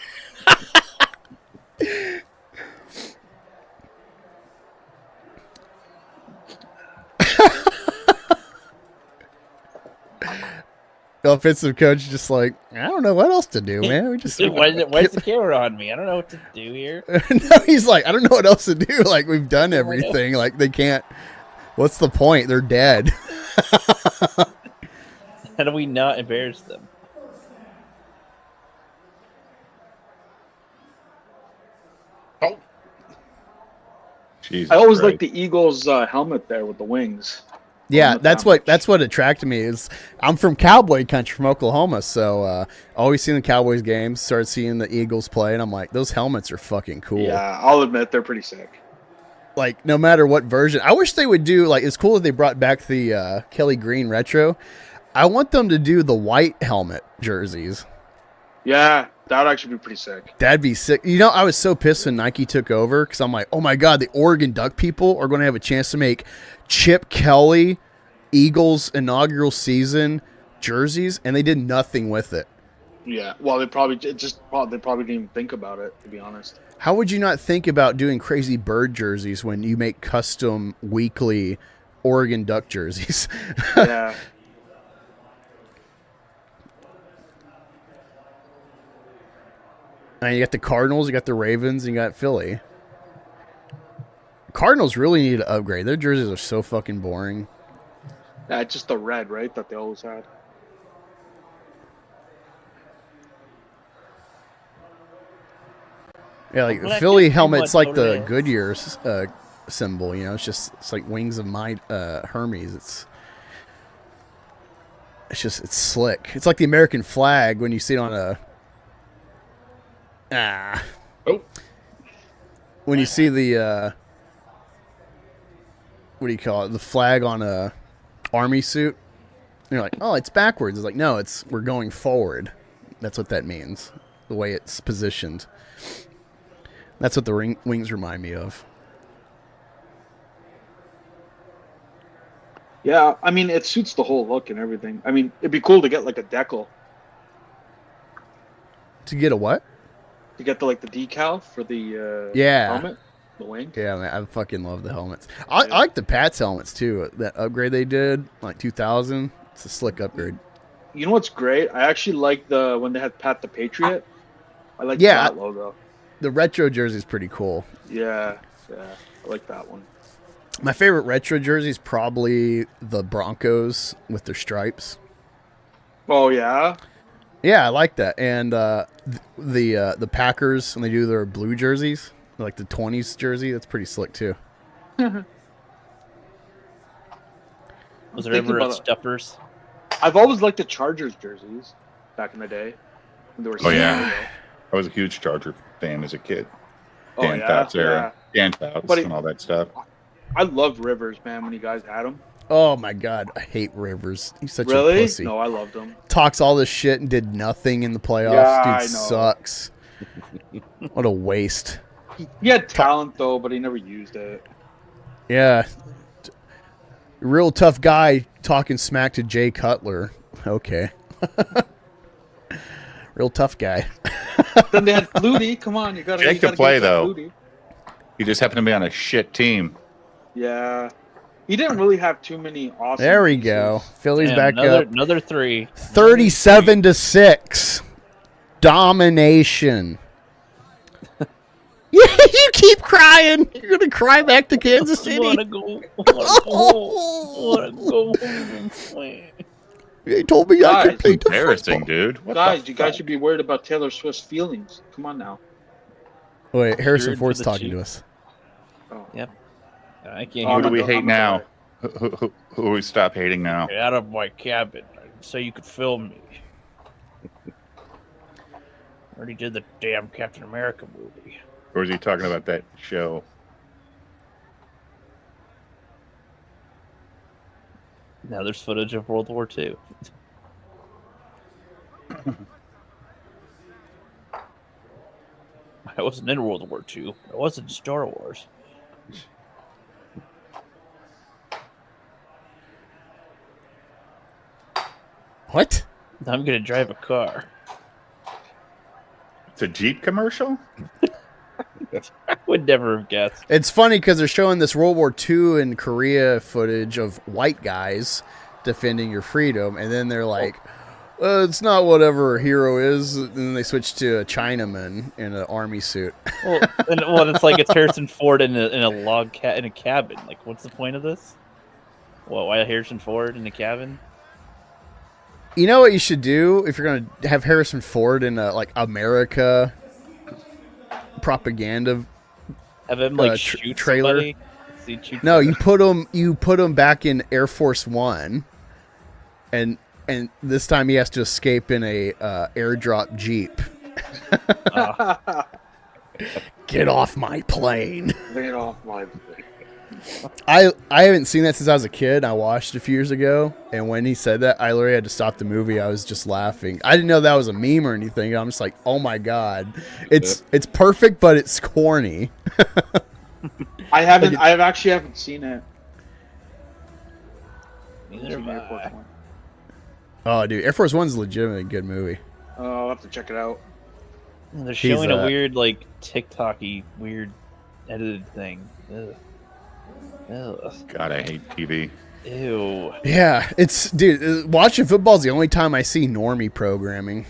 The offensive coach just like, I don't know what else to do, man. We just Why's the camera on me? I don't know what to do here. No, he's like, I don't know what else to do. Like, we've done everything. Like, they can't. What's the point? They're dead. How do we not embarrass them? Oh, Jesus I always Christ. like the Eagles helmet there with the wings. Yeah, that's what attracted me. Is I'm from cowboy country, from Oklahoma, so always seeing the Cowboys games. Started seeing the Eagles play, and I'm like, those helmets are fucking cool. Yeah, I'll admit they're pretty sick. Like, no matter what version, I wish they would do. Like, it's cool that they brought back the Kelly Green retro. I want them to do the white helmet jerseys. Yeah, that would actually be pretty sick. That'd be sick. You know, I was so pissed when Nike took over because I'm like, oh my God, the Oregon Duck people are going to have a chance to make Chip Kelly Eagles inaugural season jerseys, and they did nothing with it. Yeah, well, they probably didn't even think about it, to be honest. How would you not think about doing crazy bird jerseys when you make custom weekly Oregon Duck jerseys? Yeah. And you got the Cardinals, you got the Ravens, and you got Philly. Cardinals really need to upgrade. Their jerseys are so fucking boring. Yeah, just the red, right, that they always had. Yeah, like the Well, Philly pretty helmet's much like what the it is. Goodyear symbol, you know. It's like wings of my Hermes. It's slick. It's like the American flag when you see it on when you see the what do you call it? The flag on a army suit. And you're like, oh, it's backwards. It's like, no, we're going forward. That's what that means. The way it's positioned. That's what the wings remind me of. Yeah, I mean, it suits the whole look and everything. I mean, it'd be cool to get like a decal. To get a what? To get the decal for the Yeah. helmet, the wing. Yeah, man, I fucking love the helmets. I like the Pats helmets too. That upgrade they did, like 2000. It's a slick upgrade. You know what's great? I actually like when they had Pat the Patriot. I like that logo. The retro jersey is pretty cool. Yeah, I like that one. My favorite retro jersey is probably the Broncos with their stripes. Oh yeah. Yeah, I like that. And the Packers when they do their blue jerseys, like the 20s jersey, that's pretty slick too. Was there ever a Stuffers? I've always liked the Chargers jerseys back in the day. When they were I was a huge Charger fan as a kid. Oh, Dan yeah? Fouts era. Yeah. Dan Fouts and all that stuff. I loved Rivers, man, when you guys had him. Oh my God, I hate Rivers. He's such a Really? pussy. No, I loved him. Talks all this shit and did nothing in the playoffs. Yeah, Dude I know. sucks. What a waste. He had talent, though, but he never used it. Yeah. Real tough guy talking smack to Jay Cutler. Okay. Real tough guy. Then they had Flutie. Come on, you gotta. Jake you gotta could play, give it to though. Flutie. He just happened to be on a shit team. Yeah, he didn't really have too many awesome. There we pieces. go. Philly's Damn, back another, up. Another 3. 37-6. Domination. You keep crying. You're gonna cry back to Kansas City. I wanna go home and play. They told me I could Guys, play the Embarrassing, football. dude. What Guys, the you guys fuck? should be worried about Taylor Swift's feelings. Come on now. Wait, Harrison Cheered for Ford's the talking to Chiefs. us. Oh. Yep. I can't Oh, Who hear do we I'm hate a now? guy. Who do we stop hating now? Get out of my cabin so you could film me. Already did the damn Captain America movie. Or is he talking about that show? Now there's footage of World War II. I wasn't in World War II. I was in Star Wars. What? I'm gonna drive a car. It's a Jeep commercial? I would never have guessed. It's funny because they're showing this World War II and Korea footage of white guys defending your freedom, and then they're like, it's not whatever a hero is. And then they switch to a Chinaman in an army suit. Well, it's like it's Harrison Ford in a log in a cabin. Like, what's the point of this? Well, why Harrison Ford in a cabin? You know what you should do if you're going to have Harrison Ford in a like America propaganda Have him like shoot trailer? Somebody? No, you put him back in Air Force One, and this time he has to escape in a airdrop Jeep. Get off my plane! Get off my plane. I haven't seen that since I was a kid. I watched it a few years ago, and when he said that, I literally had to stop the movie. I was just laughing. I didn't know that was a meme or anything. I'm just like, oh my god, it's perfect, but it's corny. I actually haven't seen it. Neither have I. Oh, dude, Air Force One's a legitimately good movie. Oh, I'll have to check it out. They're showing a weird, like, TikTok-y, weird edited thing. Ugh. Ugh. God, I hate TV. Ew. Yeah, dude, watching football is the only time I see normie programming.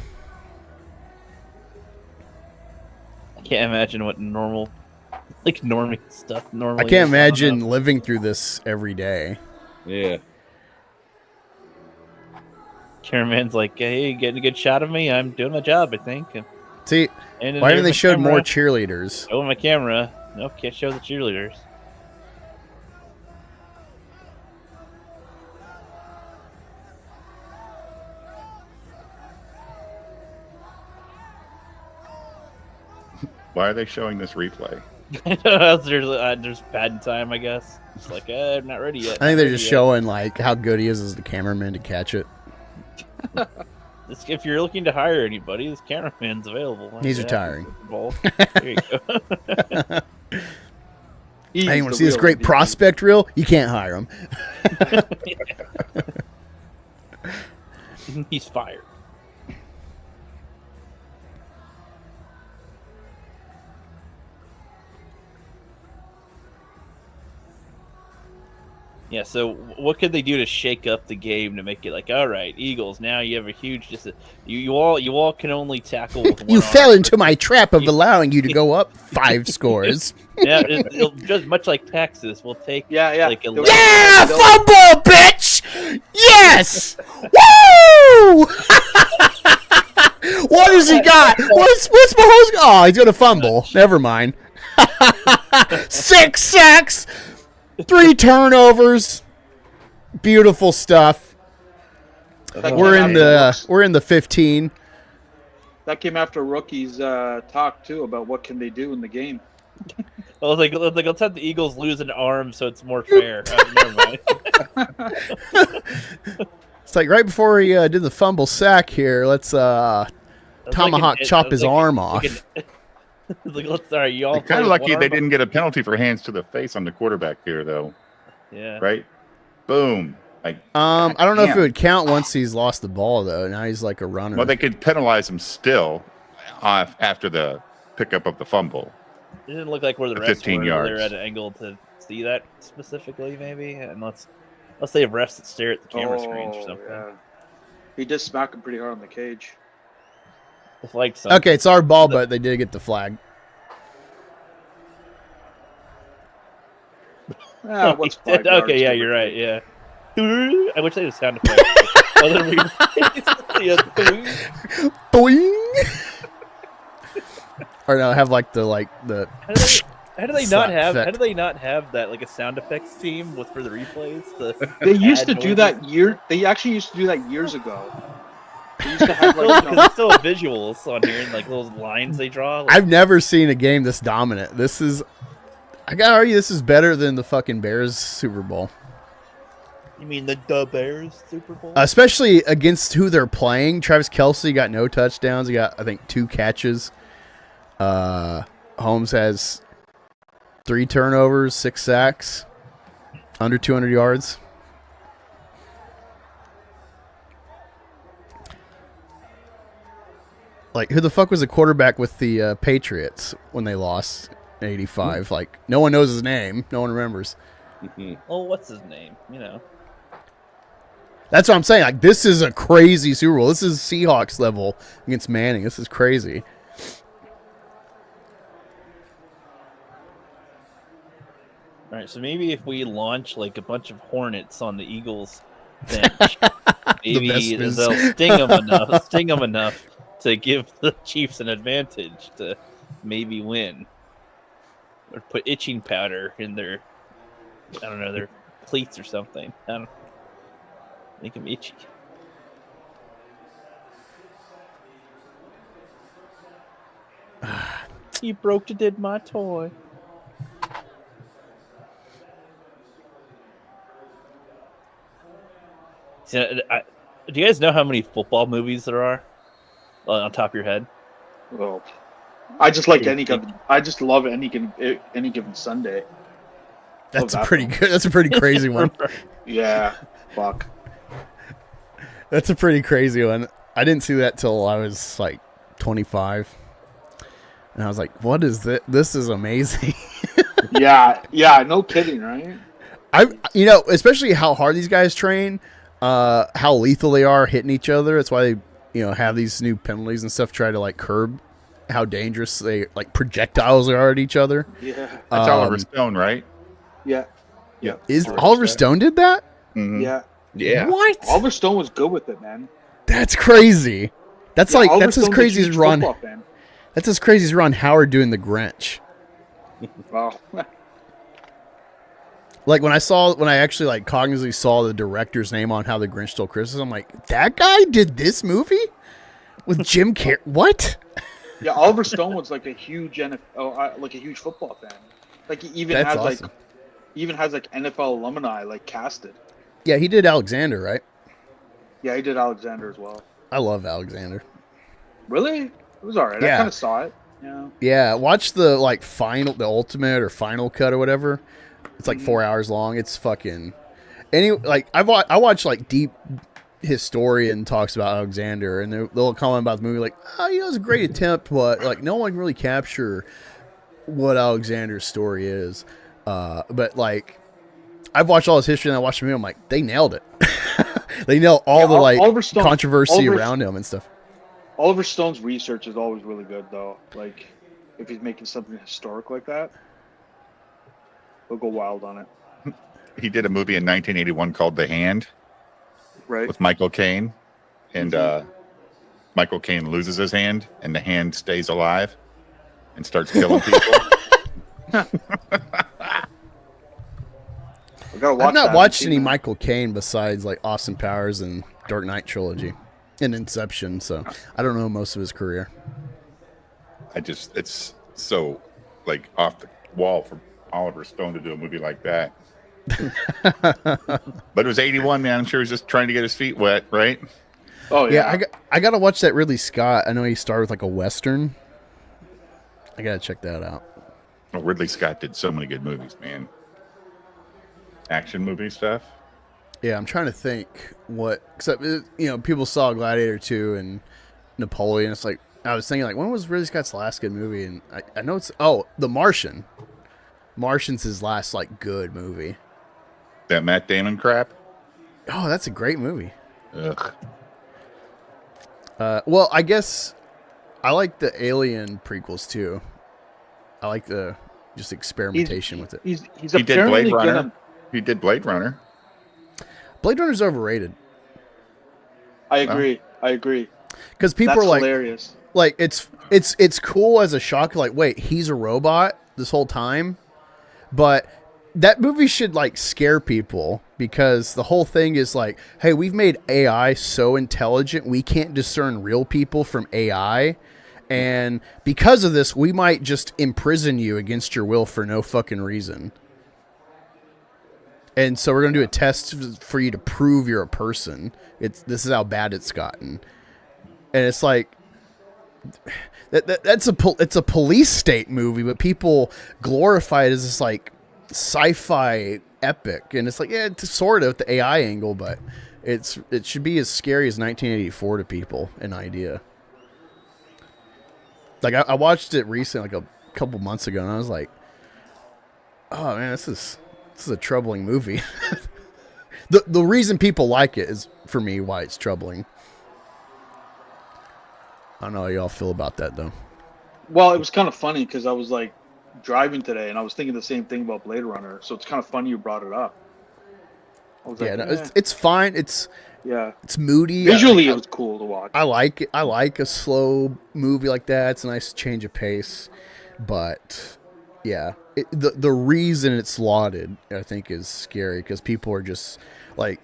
I can't imagine what normie stuff normally I can't is. imagine living through this every day. Yeah. Cameraman's like, hey, getting a good shot of me? I'm doing my job, I think. See, And why haven't they showed camera. more cheerleaders? Show my camera. Nope, can't show the cheerleaders. Why are they showing this replay? There's bad time, I guess. It's like, I'm not ready yet. I think they're just showing like how good he is as the cameraman to catch it. If you're looking to hire anybody, this cameraman's available. He's retiring. There you go. Hey, you want to see this great prospect reel? You can't hire him. He's fired. Yeah, so what could they do to shake up the game to make it like, all right, Eagles, now you have a huge you all can only tackle with one You arm. fell into my trap of allowing you to go up 5 scores. Yeah, it'll just much like Texas, we'll take like a yeah, fumble, bitch! Yes! Woo! What has he got? What's Mahomes? Oh, he's gonna fumble. Never mind. 6 sacks. 3 turnovers. Beautiful stuff. We're in the 15. That came after rookies talk too about what can they do in the game. I was like, let's have the Eagles lose an arm so it's more fair. Never mind. It's like right before he did the fumble sack here. Let's tomahawk chop his arm off. Sorry, you all. They're kind of lucky they didn't get a penalty for hands to the face on the quarterback here, though. Yeah. Right. Boom. Like. I don't know if it would count once he's lost the ball though. Now he's like a runner. Well, they could penalize him still after the pickup of the fumble. It didn't look like where the refs 15 were. yards. They were at an angle to see that specifically, maybe. Unless they have refs that stare at the camera screens or something. Yeah. He did smack him pretty hard on the cage. The flag. Okay, it's our ball, but they did get the flag. What's 5 yards? Okay, yeah, you're right. Yeah. I wish they had a sound effect. Boing. Or no, have like the How do they not have that like a sound effects team for the replays? They used to do that They actually used to do that years ago. They used to have There's still visuals on here and like little lines they draw. I've never seen a game this dominant. I gotta argue this is better than the fucking Bears Super Bowl. You mean the Bears Super Bowl? Especially against who they're playing. Travis Kelce got no touchdowns. He got, I think, 2 catches. Holmes has 3 turnovers, 6 sacks, under 200 yards. Like, who the fuck was the quarterback with the Patriots when they lost in 85? Like, no one knows his name. No one remembers. Well, what's his name? You know. That's what I'm saying. Like, this is a crazy Super Bowl. This is Seahawks level against Manning. This is crazy. All right, so maybe if we launch like a bunch of Hornets on the Eagles bench, maybe they'll sting them enough to give the Chiefs an advantage to maybe win, or put itching powder in their, I don't know, their cleats or something. I don't make them itchy. You broke to did my toy. Do you guys know how many football movies there are on top of your head? Well, I just like any given. I just love any given Sunday. That's a pretty good. That's a pretty crazy one. Yeah, fuck. That's a pretty crazy one. I didn't see that till I was like 25, and I was like, "What is this? This is amazing." yeah, no kidding, right? Especially how hard these guys train. How lethal they are hitting each other. That's why they, have these new penalties and stuff. Try to like curb how dangerous they like projectiles are at each other. Yeah, that's Oliver Stone, right? Yeah. Is Oliver Stone did that? Mm-hmm. Yeah. What? Oliver Stone was good with it, man. That's crazy. That's that's as crazy as Ron. That's as crazy as Ron Howard doing the Grinch. Oh. Like when I actually like cognitively saw the director's name on How the Grinch Stole Christmas, I'm like, that guy did this movie with Jim Carrey. What? Yeah, Oliver Stone was like a huge like a huge football fan. Like he even has awesome. like NFL alumni like casted. Yeah, he did Alexander, right? Yeah, he did Alexander as well. I love Alexander. Really? It was alright. Yeah. I kind of saw it. Yeah. Yeah, watch the like the ultimate or final cut or whatever. It's like 4 hours long. It's fucking I watch like deep historian talks about Alexander, and they'll comment about the movie like, oh, it was a great attempt, but like no one can really capture what Alexander's story is. But like I've watched all his history and I watched the movie. I'm like, they nailed it. They nailed all the controversy around him and stuff. Oliver Stone's research is always really good, though. Like if he's making something historic like that. They'll go wild on it. He did a movie in 1981 called The Hand, right? With Michael Caine, and Michael Caine loses his hand, and the hand stays alive and starts killing people. I've not watched any Michael Caine besides like Austin Powers and Dark Knight trilogy and Inception, so I don't know most of his career. It's so like off the wall for Oliver Stone to do a movie like that. But it was 81, man. I'm sure he was just trying to get his feet wet, right? Oh yeah. I gotta watch that Ridley Scott. I know he started with like a Western. I gotta check that out. Oh, Ridley Scott did so many good movies, man. Action movie stuff. Yeah, I'm trying to think except people saw Gladiator 2 and Napoleon. It's like I was thinking like, when was Ridley Scott's last good movie? And I know it's The Martian. Martian's his last like good movie. That Matt Damon crap? Oh, that's a great movie. Ugh. Well, I guess I like the Alien prequels too. I like the just experimentation with it. He did Blade Runner. He did Blade Runner. Blade Runner's overrated. I agree. Because people are like, hilarious. Like it's cool as a shock. Like, wait, he's a robot this whole time. But that movie should like scare people, because the whole thing is like, hey, we've made AI so intelligent we can't discern real people from AI, and because of this we might just imprison you against your will for no fucking reason. And so we're gonna do a test for you to prove you're a person. This is how bad it's gotten. And it's like, it's a police state movie, but people glorify it as this like sci-fi epic, and it's like, yeah, it's sort of the AI angle, but it should be as scary as 1984 to people. An idea. Like I watched it recently, like a couple months ago, and I was like, oh man, this is a troubling movie. The reason people like it is, for me, why it's troubling. I don't know how y'all feel about that, though. Well, it was kind of funny because I was like driving today and I was thinking the same thing about Blade Runner. So it's kind of funny you brought it up. I was Yeah, like, no, it's fine. It's moody. Visually, it was cool to watch. I like it. I like a slow movie like that. It's a nice change of pace. But yeah, the reason it's lauded, I think, is scary because people are just like,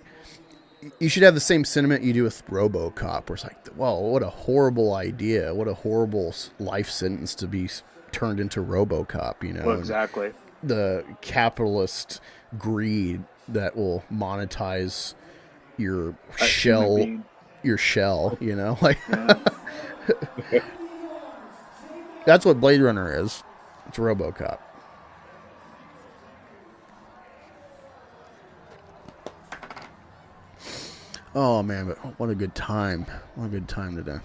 you should have the same sentiment you do with RoboCop, where it's like, well, what a horrible idea. What a horrible life sentence to be turned into RoboCop, you know? Well, exactly. The capitalist greed that will monetize your shell, you know? Like, that's what Blade Runner is. It's RoboCop. Oh man, but what a good time. What a good time today.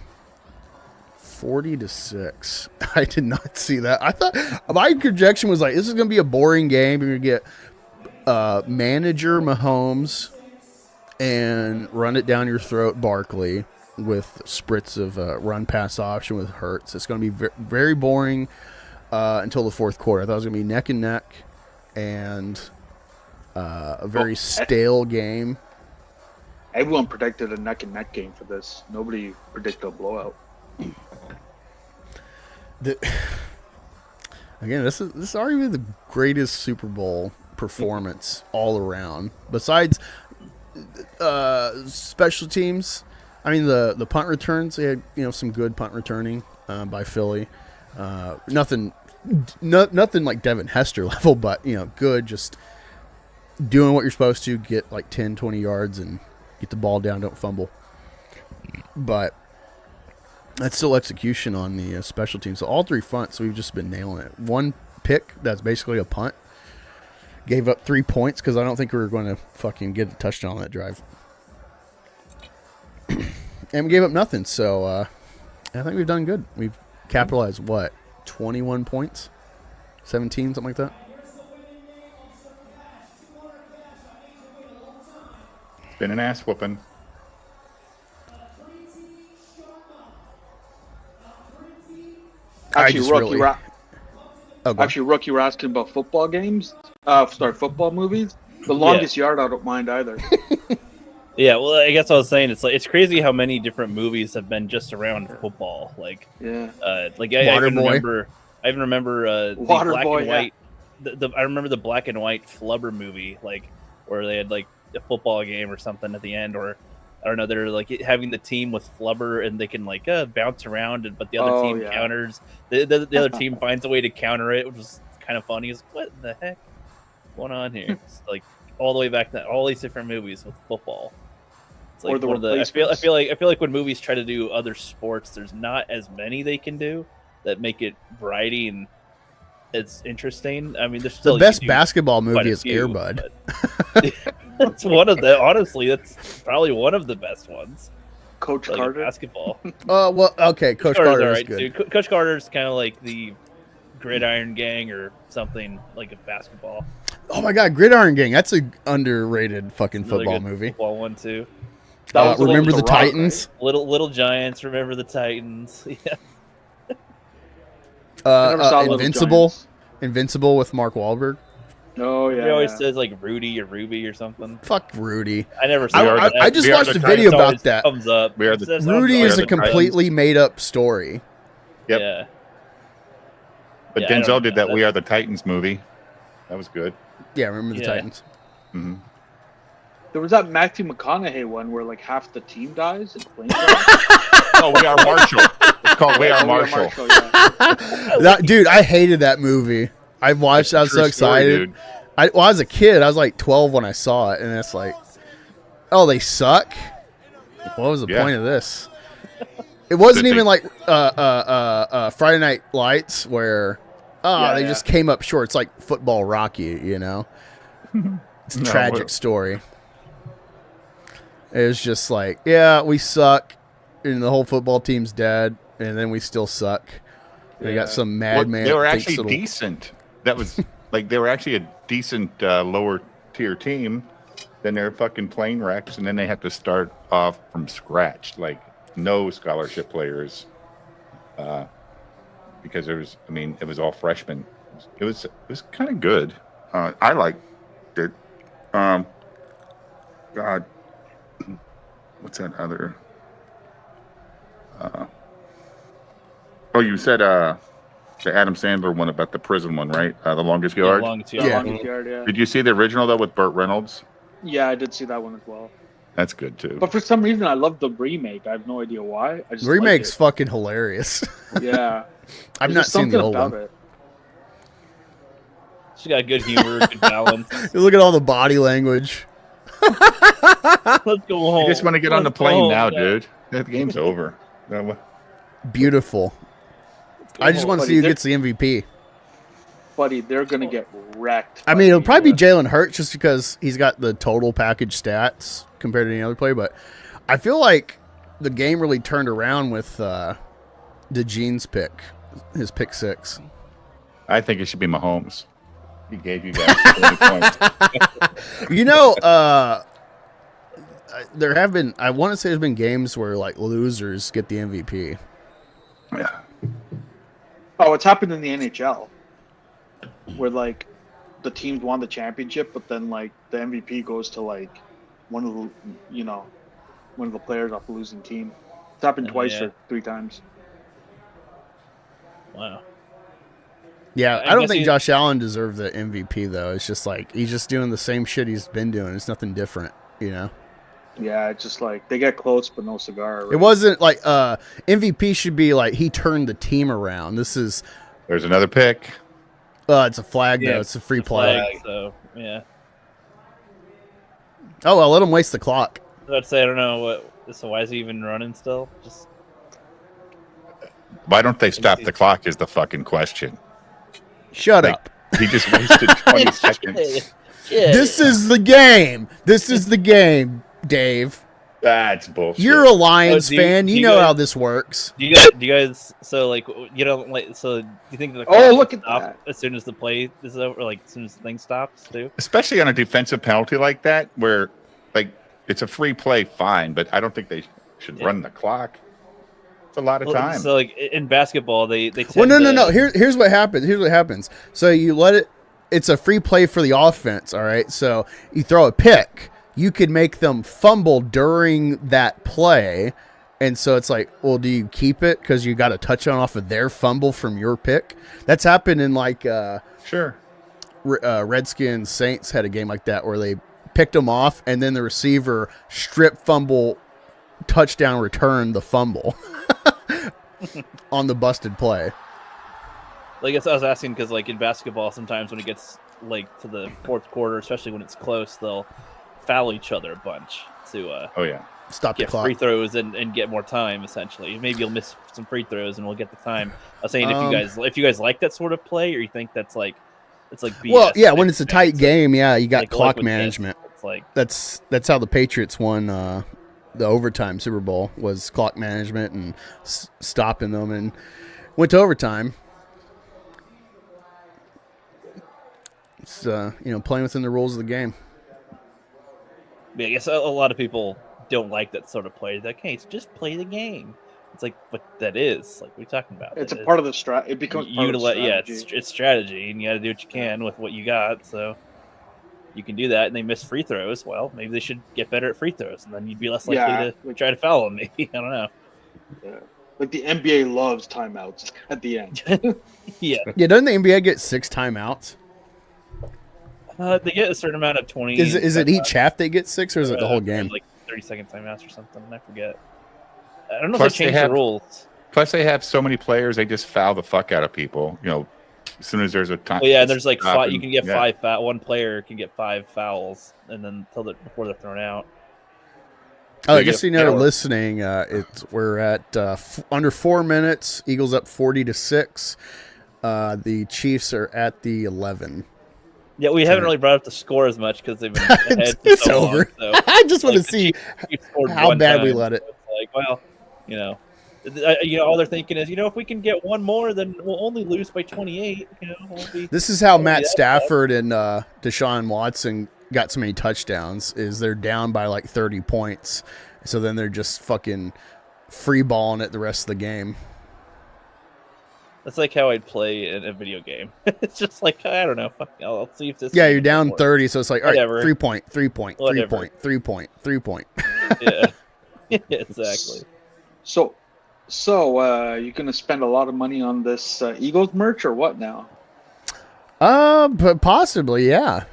40-6. I did not see that. I thought my projection was like, this is going to be a boring game. You're going to get manager Mahomes and run it down your throat Barkley with spritz of run pass option with Hurts. It's going to be very boring until the fourth quarter. I thought it was going to be neck and neck and a very stale game. Everyone predicted a neck and neck game for this. Nobody predicted a blowout. Again, this is arguably the greatest Super Bowl performance all around. Besides special teams, I mean the punt returns. They had some good punt returning by Philly. Nothing like Devin Hester level, but good. Just doing what you're supposed to, get like 10, 20 yards and get the ball down, don't fumble. But that's still execution on the special teams. So all three fronts, we've just been nailing it. One pick that's basically a punt. Gave up 3 points because I don't think we were going to fucking get a touchdown on that drive. And we gave up nothing. So I think we've done good. We've capitalized, 21 points? 17, something like that? It's been an ass whooping. Actually, Rookie, you were asking about football games. Football movies. The longest yard, I don't mind either. Yeah, well, I guess I was saying it's crazy how many different movies have been just around football. I even remember the black and white. I remember the black and white Flubber movie, where they had a football game or something at the end, or I don't know, they're having the team with Flubber and they can bounce around, but the other team counters. The other team finds a way to counter it, which was kind of funny. It's what the heck going on here? It's all the way back to all these different movies with football. It's Or the one of the, I feel like when movies try to do other sports, there's not as many they can do that make it variety and it's interesting. I mean, there's still the best basketball movie is Air Bud. It's one of the honestly, that's probably one of the best ones. Coach Carter basketball. Well, okay, Coach Carter is good. Too. Coach Carter's kind of like the Gridiron Gang or something like a basketball. Oh my God, Gridiron Gang! That's a underrated fucking football movie. Football one too. Remember the Titans? Right? Little Giants. Remember the Titans? Yeah. Invincible with Mark Wahlberg. Oh yeah. He always says Rudy or Ruby or something. Fuck Rudy. I never. I just watched a video about that. Thumbs up. Rudy is a completely made up story. Yep. Yeah. But Denzel did that We Are the Titans movie. That was good. Yeah, remember the Titans. Mm-hmm. There was that Matthew McConaughey one where half the team dies. Oh, We Are Marshall. It's called We Are Marshall. Dude, I hated that movie. I watched. I was so excited. I was a kid. I was 12 when I saw it, and it's oh, they suck. What was the point of this? It wasn't That even they- like Friday Night Lights where they just came up short. It's like football Rocky, you know. It's a No, tragic what- story. It was just like, yeah, we suck, and the whole football team's dead, and then we still suck. They got some Well, madman. they were that thinks actually it'll- decent. That was like they were actually a decent lower tier team. Then they're fucking plane wrecks, and then they have to start off from scratch, like no scholarship players, because it was all freshmen. It was kind of good. I liked it. God, what's that other? You said the Adam Sandler one about the prison one, right? The Longest Yard. Longest Yeah. yard. Longest Yard, yeah. Did you see the original though with Burt Reynolds? Yeah, I did see that one as well. That's good too. But for some reason, I love the remake. I have no idea why. I just The remake's fucking hilarious. like it. Yeah. I've There's not just seen the something old about one. it. She's got good humor, good balance. Look at all the body language. Let's go home. You just want to get on the Let's go plane home, now, yeah. dude. The game's over. Beautiful. I just want to see who gets the MVP. Buddy, they're gonna get wrecked. I mean, it'll probably be Jalen Hurts just because he's got the total package stats compared to any other player. But I feel like the game really turned around with DeGene's pick, his pick 6. I think it should be Mahomes. He gave you guys 20 points. You know, there have been, I want to say there's been games where like losers get the MVP. Yeah. Oh, it's happened in the NHL, where like the teams won the championship, but then like the MVP goes to like one of the players off the losing team. It's happened twice Yeah. or 3 times. Wow. Yeah, I I don't guess think he- Josh Allen deserved the MVP though. It's just like he's just doing the same shit he's been doing. It's nothing different, you know. Yeah, it's just like they get close, but no cigar. It wasn't like MVP should be like he turned the team around. This is There's another pick. it's a flag Yeah, though. It's a free The play. flag, so yeah. Oh well, let him waste the clock. I'd say I don't know what. So why is he even running still? Just Why don't they stop the clock is the fucking question. Shut Like, up. He just wasted 20 seconds. This is the game. This is the game, Dave. That's bullshit. You're a Lions do you- fan. do You you know guys- how this works. do you guys? So like you know like so. Do you think the Oh, clock look should at stop that. as soon as the play is over? Like as soon as the thing stops, too. Especially on a defensive penalty like that, where like it's a free play, fine, but I don't think they should Yeah. run the clock. It's a lot of Well, time. So like in basketball, they tend Well, no. to- Here's what happens. Here's what happens. So you let it. It's a free play for the offense. All right. So you throw a pick. You could make them fumble during that play, and so it's like, well, do you keep it because you got a touchdown off of their fumble from your pick? That's happened in like Sure. Redskins Saints had a game like that where they picked them off, and then the receiver strip fumble touchdown returned the fumble on the busted play. Like I was asking because like in basketball, sometimes when it gets like to the fourth quarter, especially when it's close, they'll foul each other a bunch to Oh yeah. Stop the get clock. free throws and get more time. Essentially, maybe you'll miss some free throws and we'll get the time. I was saying if you guys like that sort of play, or you think that's like it's like BS. Well, yeah, when it's a tight game, yeah, you got Like clock with management. this, it's like That's how the Patriots won the overtime Super Bowl, was clock management and stopping them, and went to overtime. It's playing within the rules of the game. yeah, I guess a lot of people don't like that sort of play. They're like, hey, just play the game. It's like, but that is like, what are you talking about? It's a That part is- of the strat. It becomes part of the yeah, strategy. it's strategy, and you got to do what you can with what you got. So you can do that, and they miss free throws. Well, maybe they should get better at free throws, and then you'd be less likely Yeah, to like- try to foul them. Maybe I don't know. Yeah. Like the NBA loves timeouts at the end. Yeah, Yeah, doesn't the NBA get 6 timeouts? they get a certain amount of 20. Is it each half they get 6, or is it the whole game? Like 30-second timeouts or something. I forget. I don't know Plus if they they changed have- the rules. Plus, they have so many players; they just foul the fuck out of people. You know, as soon as there's a time. Well, yeah, there's like stop five. You and- can get yeah. 5 foul. One player can get 5 fouls, and then before they're thrown out. Oh, Yeah, just so you know, listening, we're at under 4 minutes. Eagles up 40-6. The Chiefs are at the 11. Yeah, we haven't really brought up the score as much because they've been ahead for It's so over. long. So, I just want to the see Chiefs scored how one bad we time, let it. so it's like, well, all they're thinking is, if we can get one more, then we'll only lose by 28. This is how Matt Stafford and Deshaun Watson got so many touchdowns. Is they're down by like 30 points, so then they're just fucking free balling it the rest of the game. That's like how I'd play in a video game. It's just like, I don't know. I'll see if this. Yeah, you're down 30, so it's like, all right, Whatever. 3 point, 3 point, 3 Whatever. point, 3 point, 3 point. Yeah, exactly. So, you're gonna spend a lot of money on this Eagles merch or what now? But possibly, yeah.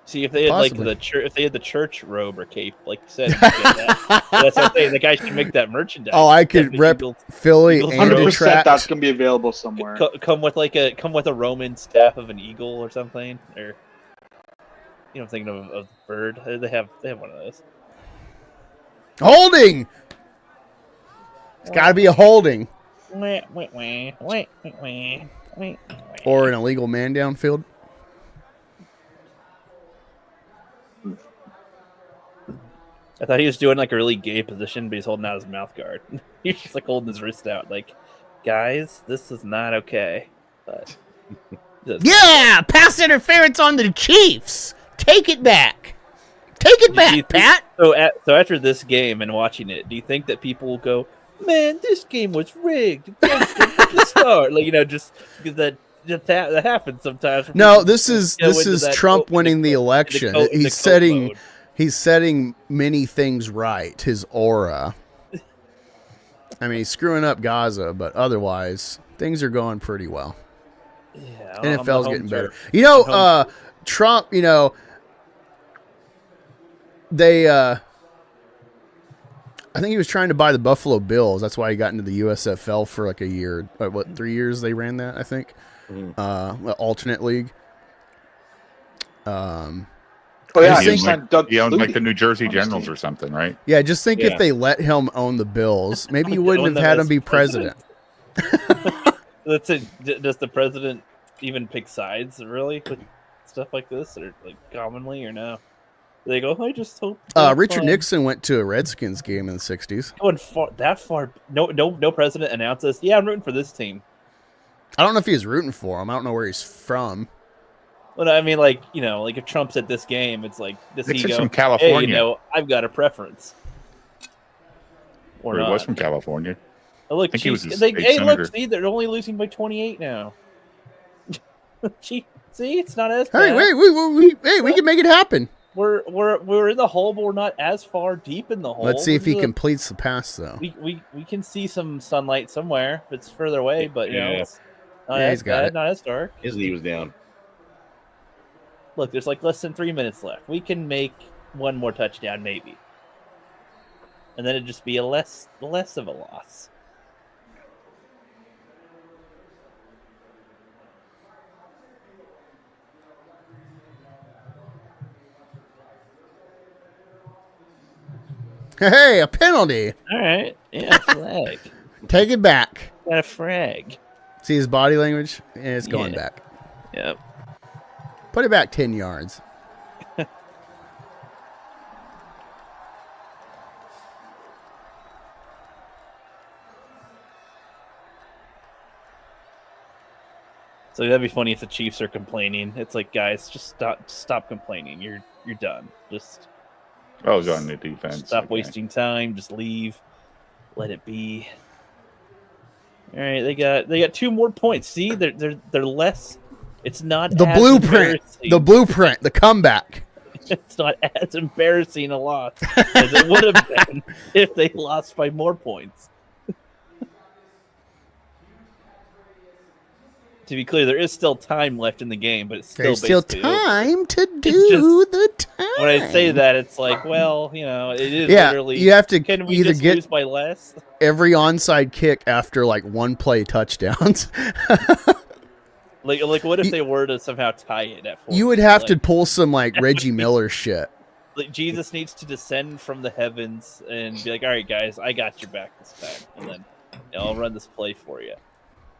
See, if they had Possibly. if they had the church robe or cape, like you said, you could get that. That's what I'm saying. The guy should make that merchandise. Oh, I could Get rep Eagles- Philly Eagles and robe. 100% detract. that's gonna be available somewhere. come with a Roman staff of an eagle or something, or I'm thinking of a bird. They have one of those. Holding. It's got to be a holding or an illegal man downfield. I thought he was doing like a really gay position, but he's holding out his mouth guard. He's just like holding his wrist out, like, guys, this is not okay. But Yeah, pass interference on the Chiefs. Take it back. Take it back, Pat. So after this game and watching it, do you think that people will go, man, this game was rigged? The start, just because that happens sometimes. No, this is that Trump quote- winning the in election. the He's quote setting mode. he's setting many things right. His aura. I mean, he's screwing up Gaza, but otherwise things are going pretty well. Yeah, NFL's getting better. turf. Trump, they I think he was trying to buy the Buffalo Bills. That's why he got into the USFL for like a year. 3 years they ran that, I think. Alternate league. Oh yeah, He he signed Doug He owns like Flutie the New Jersey on his Generals team. or something, right? Yeah, just think Yeah. if they let him own the Bills, maybe you wouldn't Own have them had as him be president. That's it. Does the president even pick sides, really, with stuff like this, or like commonly, or no? They go, I just hope. Richard Nixon went to a Redskins game in the 60s. Going that far. No president announces, yeah, I'm rooting for this team. I don't know if he was rooting for him. I don't know where he's from. But I mean, like if Trump's at this game, it's like, does he Nixon's go, from California. hey, I've got a preference, or He not? was from California. Oh, look, I think he was a Chiefs- state hey, look, senator. see, they're only losing by 28 now. See, it's not as Hey, bad. we can make it happen. We're in the hole, but we're not as far deep in the hole. Let's see if he We're- completes the pass, though. We can see some sunlight somewhere. If it's further away, but Yeah. it's not Yeah, as he's got bad, it. not as dark. His knee was down. Look, there's like less than 3 minutes left. We can make one more touchdown, maybe, and then it'd just be a less of a loss. Hey, a penalty. All right, yeah, flag. Take it back. Got a frag. See his body language? And it's going Yeah. back. Yep. Put it back 10 yards. So that'd be funny if the Chiefs are complaining. It's like, guys, just stop complaining. You're done. Just Oh, he's on the defense. stop Okay. wasting time. Just leave. Let it be. All right, they got 2 more points. See, they're less. It's not The as blueprint. embarrassing. The blueprint. The comeback. It's not as embarrassing a loss as it would have been if they lost by more points. To be clear, there is still time left in the game, but it's still There's still basically over. time to do the time. When I say that, it's like, well, it is Yeah, literally. you have to Can we either just get lose by less? every onside kick after like one play touchdowns. Like what if they were to somehow tie it at 4? You would have to pull some like Reggie Miller shit. Like Jesus needs to descend from the heavens and be like, "All right, guys, I got your back this time," and then I'll run this play for you.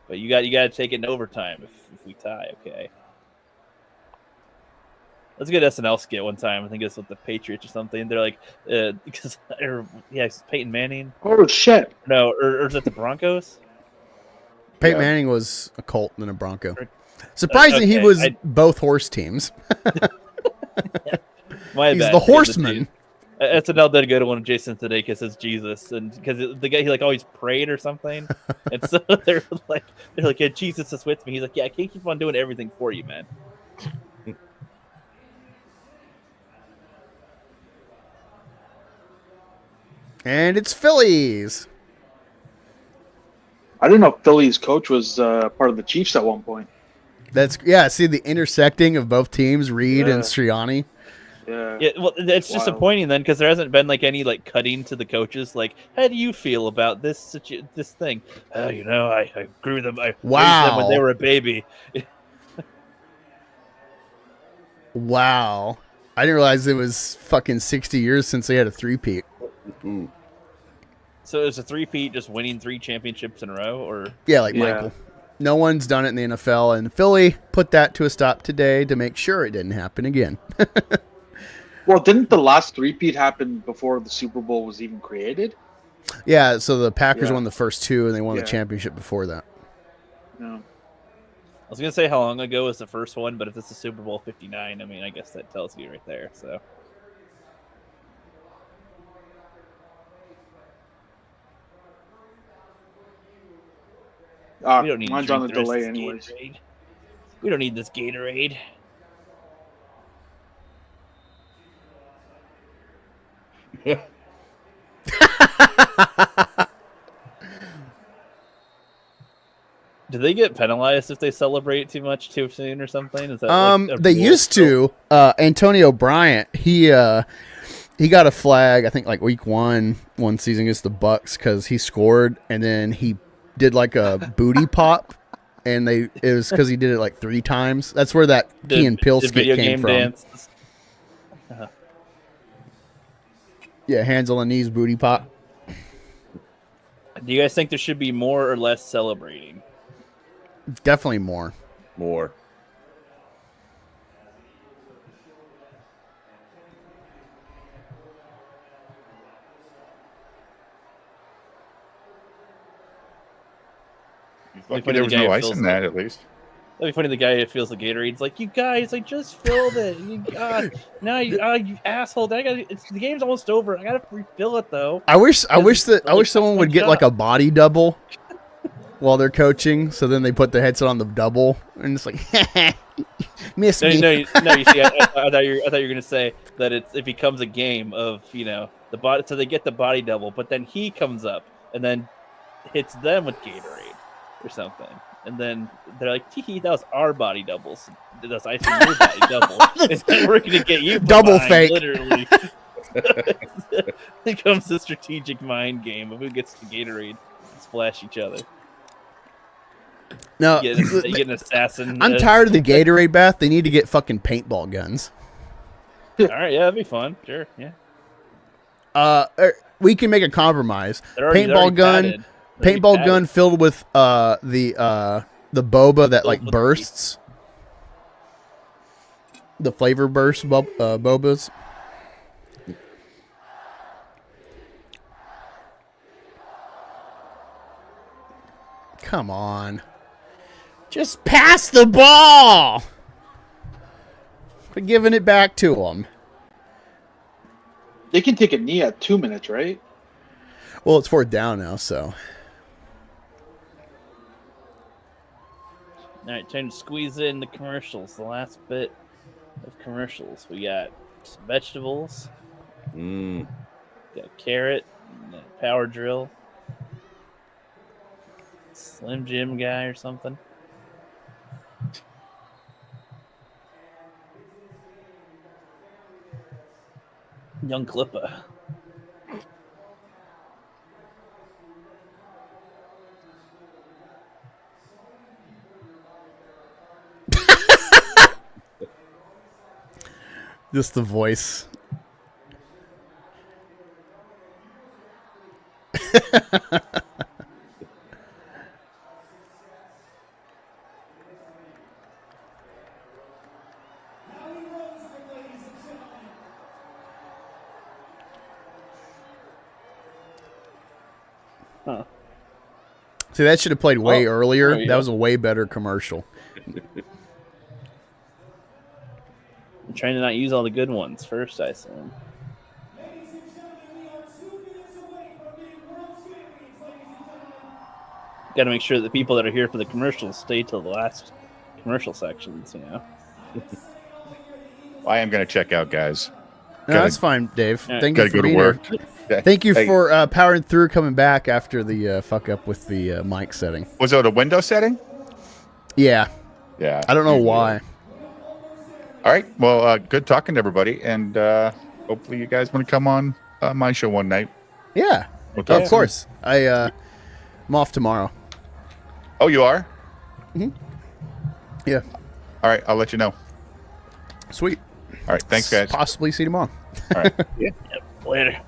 But you got to take it in overtime if we tie, okay? Let's get SNL skit one time. I think it's with the Patriots or something. They're like, it's Peyton Manning. Oh shit! No, or is it the Broncos? Peyton Yeah. Manning was a Colt and a Bronco. Surprisingly, he okay, was both horse teams. My He's bad. the horseman. SNL did a good one. Jason Sudeikis as Jesus, and because the guy he like always prayed or something, and so they're like, yeah, Jesus is with me. He's like, yeah, I can't keep on doing everything for you, man. And it's Phillies. I didn't know Philly's coach was part of the Chiefs at one point. See the intersecting of both teams, Reid and Sirianni. Yeah. Well, it's Wild. disappointing then because there hasn't been like any like cutting to the coaches. Like, how do you feel about this thing? I grew them. I raised them when they were a baby. Wow. I didn't realize it was fucking 60 years since they had a three-peat. So it's a three-peat, just winning 3 championships in a row, or Yeah, like Michael. No one's done it in the NFL, and Philly put that to a stop today to make sure it didn't happen again. Well, didn't the last three-peat happen before the Super Bowl was even created? Yeah, so the Packers Yeah. won the first 2, and they won Yeah. the championship before that. No. I was gonna say how long ago was the first one, but if it's the Super Bowl 59, I mean, I guess that tells you right there. So. We don't need Mine's to on the drink rest delay of this anyways. Gatorade. We don't need this Gatorade. Do they get penalized if they celebrate too much too soon or something? Is that like a They rule used still? to. Antonio Bryant, he got a flag, I think like week one season against the Bucks because he scored and then he did like a booty pop, and it was because he did it like 3 times. That's where that Key and Peele The skit video came game from. dance. Yeah, hands on the knees, booty pop. Do you guys think there should be more or less celebrating? Definitely more. More. Lucky there was no ice in that, at least. That'd be funny. The guy who fills the Gatorade's like, "You guys, I just filled it. Now you asshole! The game's almost over. I gotta refill it though." I wish someone would get like a body double while they're coaching, so then they put the headset on the double and it's like, miss me. No. You see, I thought you were gonna say that it becomes a game of the body, so they get the body double, but then he comes up and then hits them with Gatorade or something, and then they're like, "Tee, that was our body doubles. That's ice on your body double. And we're gonna get you Double behind, fake." literally." It becomes a strategic mind game of who gets the Gatorade. Splash each other. No, You get an assassin. I'm tired of the Gatorade bath. They need to get fucking paintball guns. All right, yeah, that'd be fun. Sure, yeah. We can make a compromise. They're already Paintball gun. padded. They're already Paintball padded. gun filled with the boba that like Filled with bursts. The flavor burst bobas. Come on. Just pass the ball. We're giving it back to them. They can take a knee at 2 minutes, right? Well, it's 4th down now, so. All right, time to squeeze in the commercials. The last bit of commercials. We got some vegetables. Mm. Got a carrot, and a power drill, Slim Jim guy or something. Young Clippa. Just the voice. Huh. See, that should have played way earlier. yeah. That was a way better commercial. I'm trying to not use all the good ones first, I assume. Got to make sure that the people that are here for the commercials stay till the last commercial sections, you know. I am going to check out, guys. No, that's fine, Dave. Thank you Gotta for go to being work. here. Thank you Hey, for powering through, coming back after the fuck up with the mic setting. Was it a window setting? Yeah. Yeah. I don't know why. All right. Well, good talking to everybody, and hopefully you guys want to come on my show one night. Yeah. We'll talk Of soon. course. I'm off tomorrow. Oh, you are? Yeah. All right. I'll let you know. Sweet. All right. Thanks, guys. Possibly see you tomorrow. All right. Yep. Later.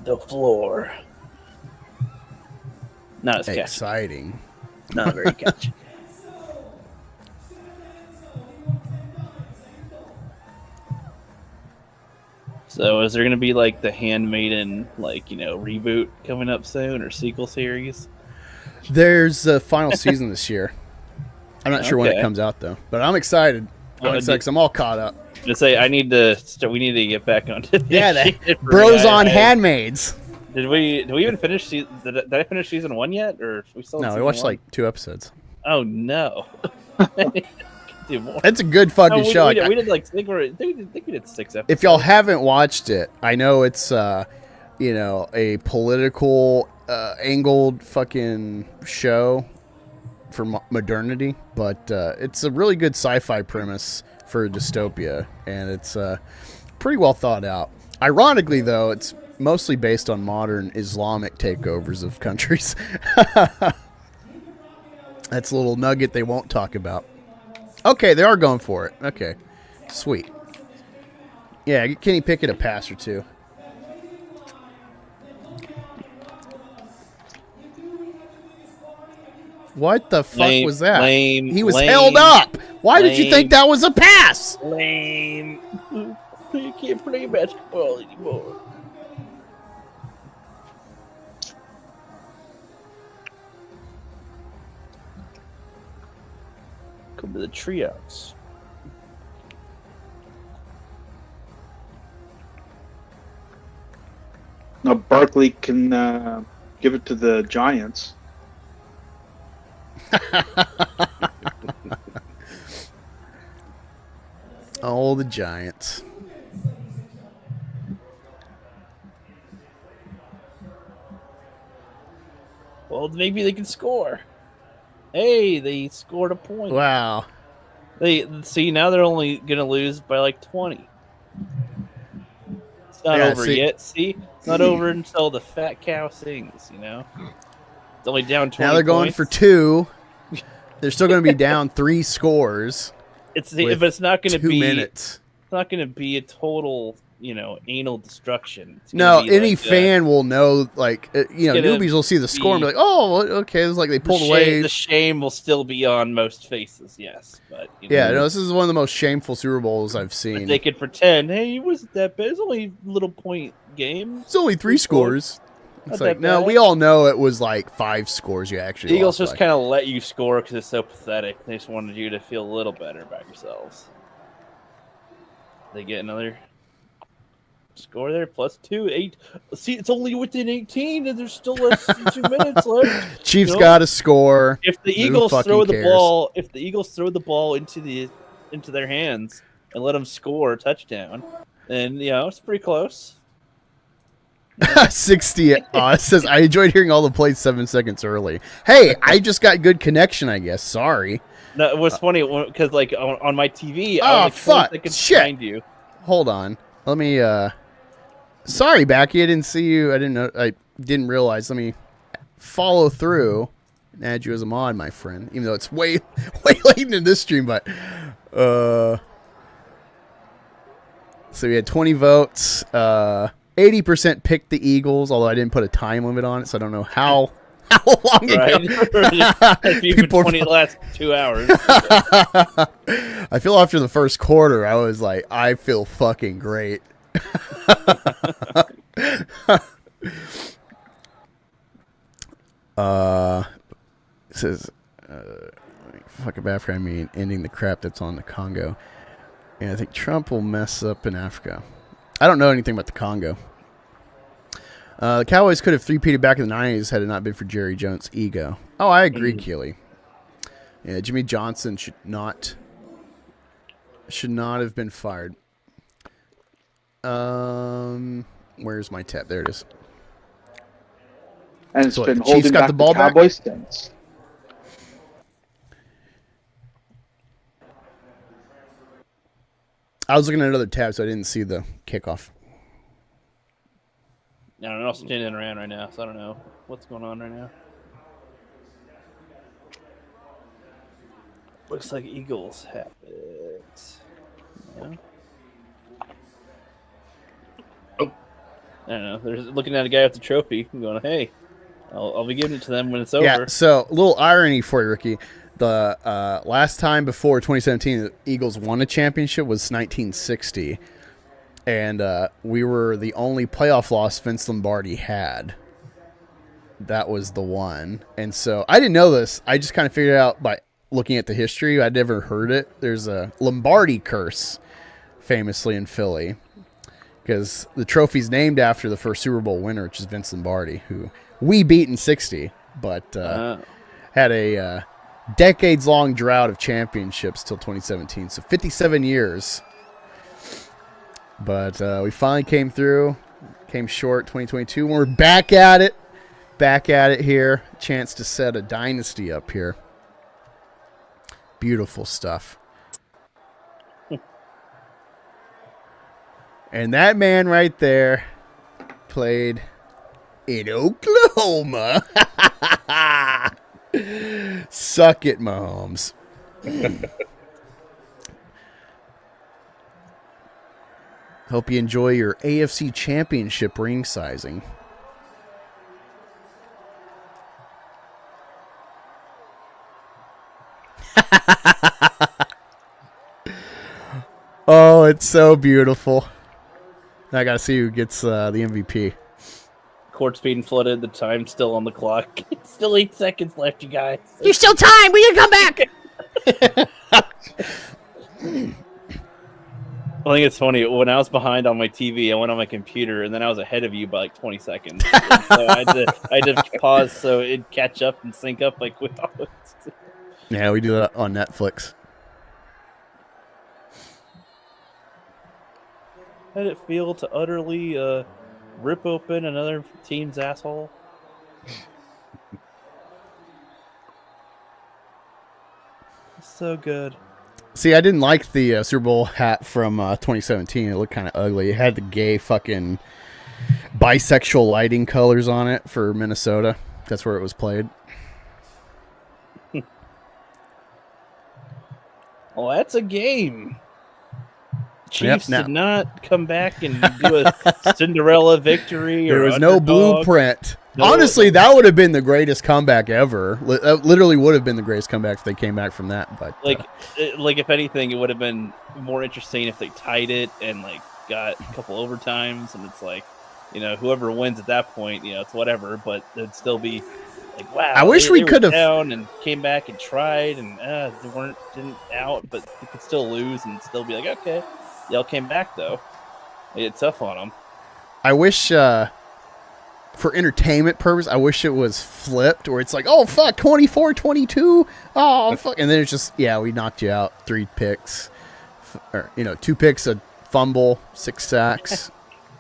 The floor. Not as catchy. Exciting. Not very catchy. So is there going to be like the Handmaiden, like, you know, reboot coming up soon or sequel series? There's a final season this year. I'm not sure when it Okay. comes out though, but I'm excited. I'm Well, excited 'cause I'm all caught up. Just say we need to get back onto this. Yeah, shit for me. Bros on Handmaids. Did we even finish? Did I finish season 1 yet, or we still? in No, we season watched 1? like 2 episodes. Oh no! Do more. It's a good fucking No, show. we did like I think we did 6 episodes. If y'all haven't watched it, I know it's you know, a political angled fucking show for modernity, but it's a really good sci-fi premise for a dystopia, and it's pretty well thought out. Ironically, though, it's mostly based on modern Islamic takeovers of countries. That's a little nugget they won't talk about. Okay, they are going for it. Okay, sweet. Yeah, get Kenny Pickett a pass or two. What the fuck Lame, was that? lame, He was lame, held up. Why did you lame. think that was a pass? Lame. You can't play basketball anymore. Come to the treehouse. Now Barkley can give it to the Giants. Oh, the Giants. Well, maybe they can score. Hey, they scored a point. Wow. They see now they're only gonna lose by like 20. It's not Yeah, over see- yet. See, it's not over until the fat cow sings. You know, it's only down 20. Now they're going points. for 2. They're still going to be down 3 scores. But with it's not going to 2 be. minutes. It's not going to be a total, you know, anal destruction. It's No, gonna be any like, fan will know, like, you know, gonna newbies will see the score and be be- like, oh, okay, it's like they pulled away. The shame will still be on most faces. Yes, but you Yeah, know, no, this is one of the most shameful Super Bowls I've seen. they could pretend, hey, it wasn't that bad. It's only a little point game. It's only 3 scores. It's Not like, that no, bad. we all know it was like 5 scores you actually The Eagles lost just by. kind of let you score because it's so pathetic. They just wanted you to feel a little better about yourselves. They get another score there, +2, 8. See, it's only within 18, and there's still less than 2 minutes left. Chiefs You know? got to score. If the Who Eagles fucking throw the cares? ball into their hands and let them score a touchdown, then you know it's pretty close. 60. It says, I enjoyed hearing all the plays 7 seconds early. Hey, I just got good connection, I guess. Sorry. No, it was funny because like on my TV, I Oh, was like 20 fuck. seconds Shit. behind you. Hold on. Let me, sorry, Backy. I didn't see you. I didn't know. I didn't realize. Let me follow through and add you as a mod, my friend. Even though it's way late into this stream, but so we had 20 votes. 80% picked the Eagles, although I didn't put a time limit on it, so I don't know how long ago. If you've been 20 the last 2 hours. I feel after the first quarter, I was like, I feel fucking great. It says, fuck up Africa, I mean, ending the crap that's on the Congo. And I think Trump will mess up in Africa. I don't know anything about the Congo. The Cowboys could have three-peated back in the 90s had it not been for Jerry Jones' ego. Oh, I agree, Keely. Yeah, Jimmy Johnson should not have been fired. Where's my tab? There it is. And it's So been Chiefs holding got back the ball back? Cowboys since. I was looking at another tab, so I didn't see the kickoff. I don't know. I'm standing around right now, so I don't know what's going on right now. Looks like Eagles have it. Yeah. Oh. I don't know. They're looking at a guy with the trophy and going, hey, I'll be giving it to them when it's over. Yeah, so a little irony for you, Ricky. The last time before 2017 the Eagles won a championship was 1960. And we were the only playoff loss Vince Lombardi had. That was the one. And so I didn't know this. I just kind of figured it out by looking at the history. I'd never heard it. There's a Lombardi curse famously in Philly. Because the trophy's named after the first Super Bowl winner, which is Vince Lombardi, who we beat in 60, but had a decades-long drought of championships till 2017. So 57 years. But we finally came through, came short 2022. We're back at it here. Chance to set a dynasty up here. Beautiful stuff. And that man right there played in Oklahoma. Suck it, Mahomes. Hope you enjoy your AFC Championship ring sizing. Oh, it's so beautiful. I gotta see who gets the MVP. Court's being flooded. The time's still on the clock. It's still 8 seconds left, you guys. There's still time. We can come back. I think it's funny. When I was behind on my TV, I went on my computer, and then I was ahead of you by like 20 seconds. And so I had to pause so it'd catch up and sync up like we always do. Yeah, we do that on Netflix. How did it feel to utterly rip open another team's asshole? So good. See, I didn't like the Super Bowl hat from 2017. It looked kind of ugly. It had the gay fucking bisexual lighting colors on it for Minnesota. That's where it was played. Well, that's a game. Chiefs Yep, did not come back and do a Cinderella victory. There or was no underdog. blueprint. No, Honestly, that would have been the greatest comeback ever. That literally would have been the greatest comeback if they came back from that. But like if anything, it would have been more interesting if they tied it and like got a couple overtimes, and it's like, you know, whoever wins at that point, you know, it's whatever. But it'd still be like, wow. I wish we could have down and came back and tried, and they didn't out, but they could still lose and still be like, okay, y'all came back though. It's tough on them. I wish. For entertainment purpose, I wish it was flipped, where it's like, oh, fuck, 24-22. Oh, fuck. And then it's just, yeah, we knocked you out. 3 picks. Or, 2 picks, a fumble, 6 sacks.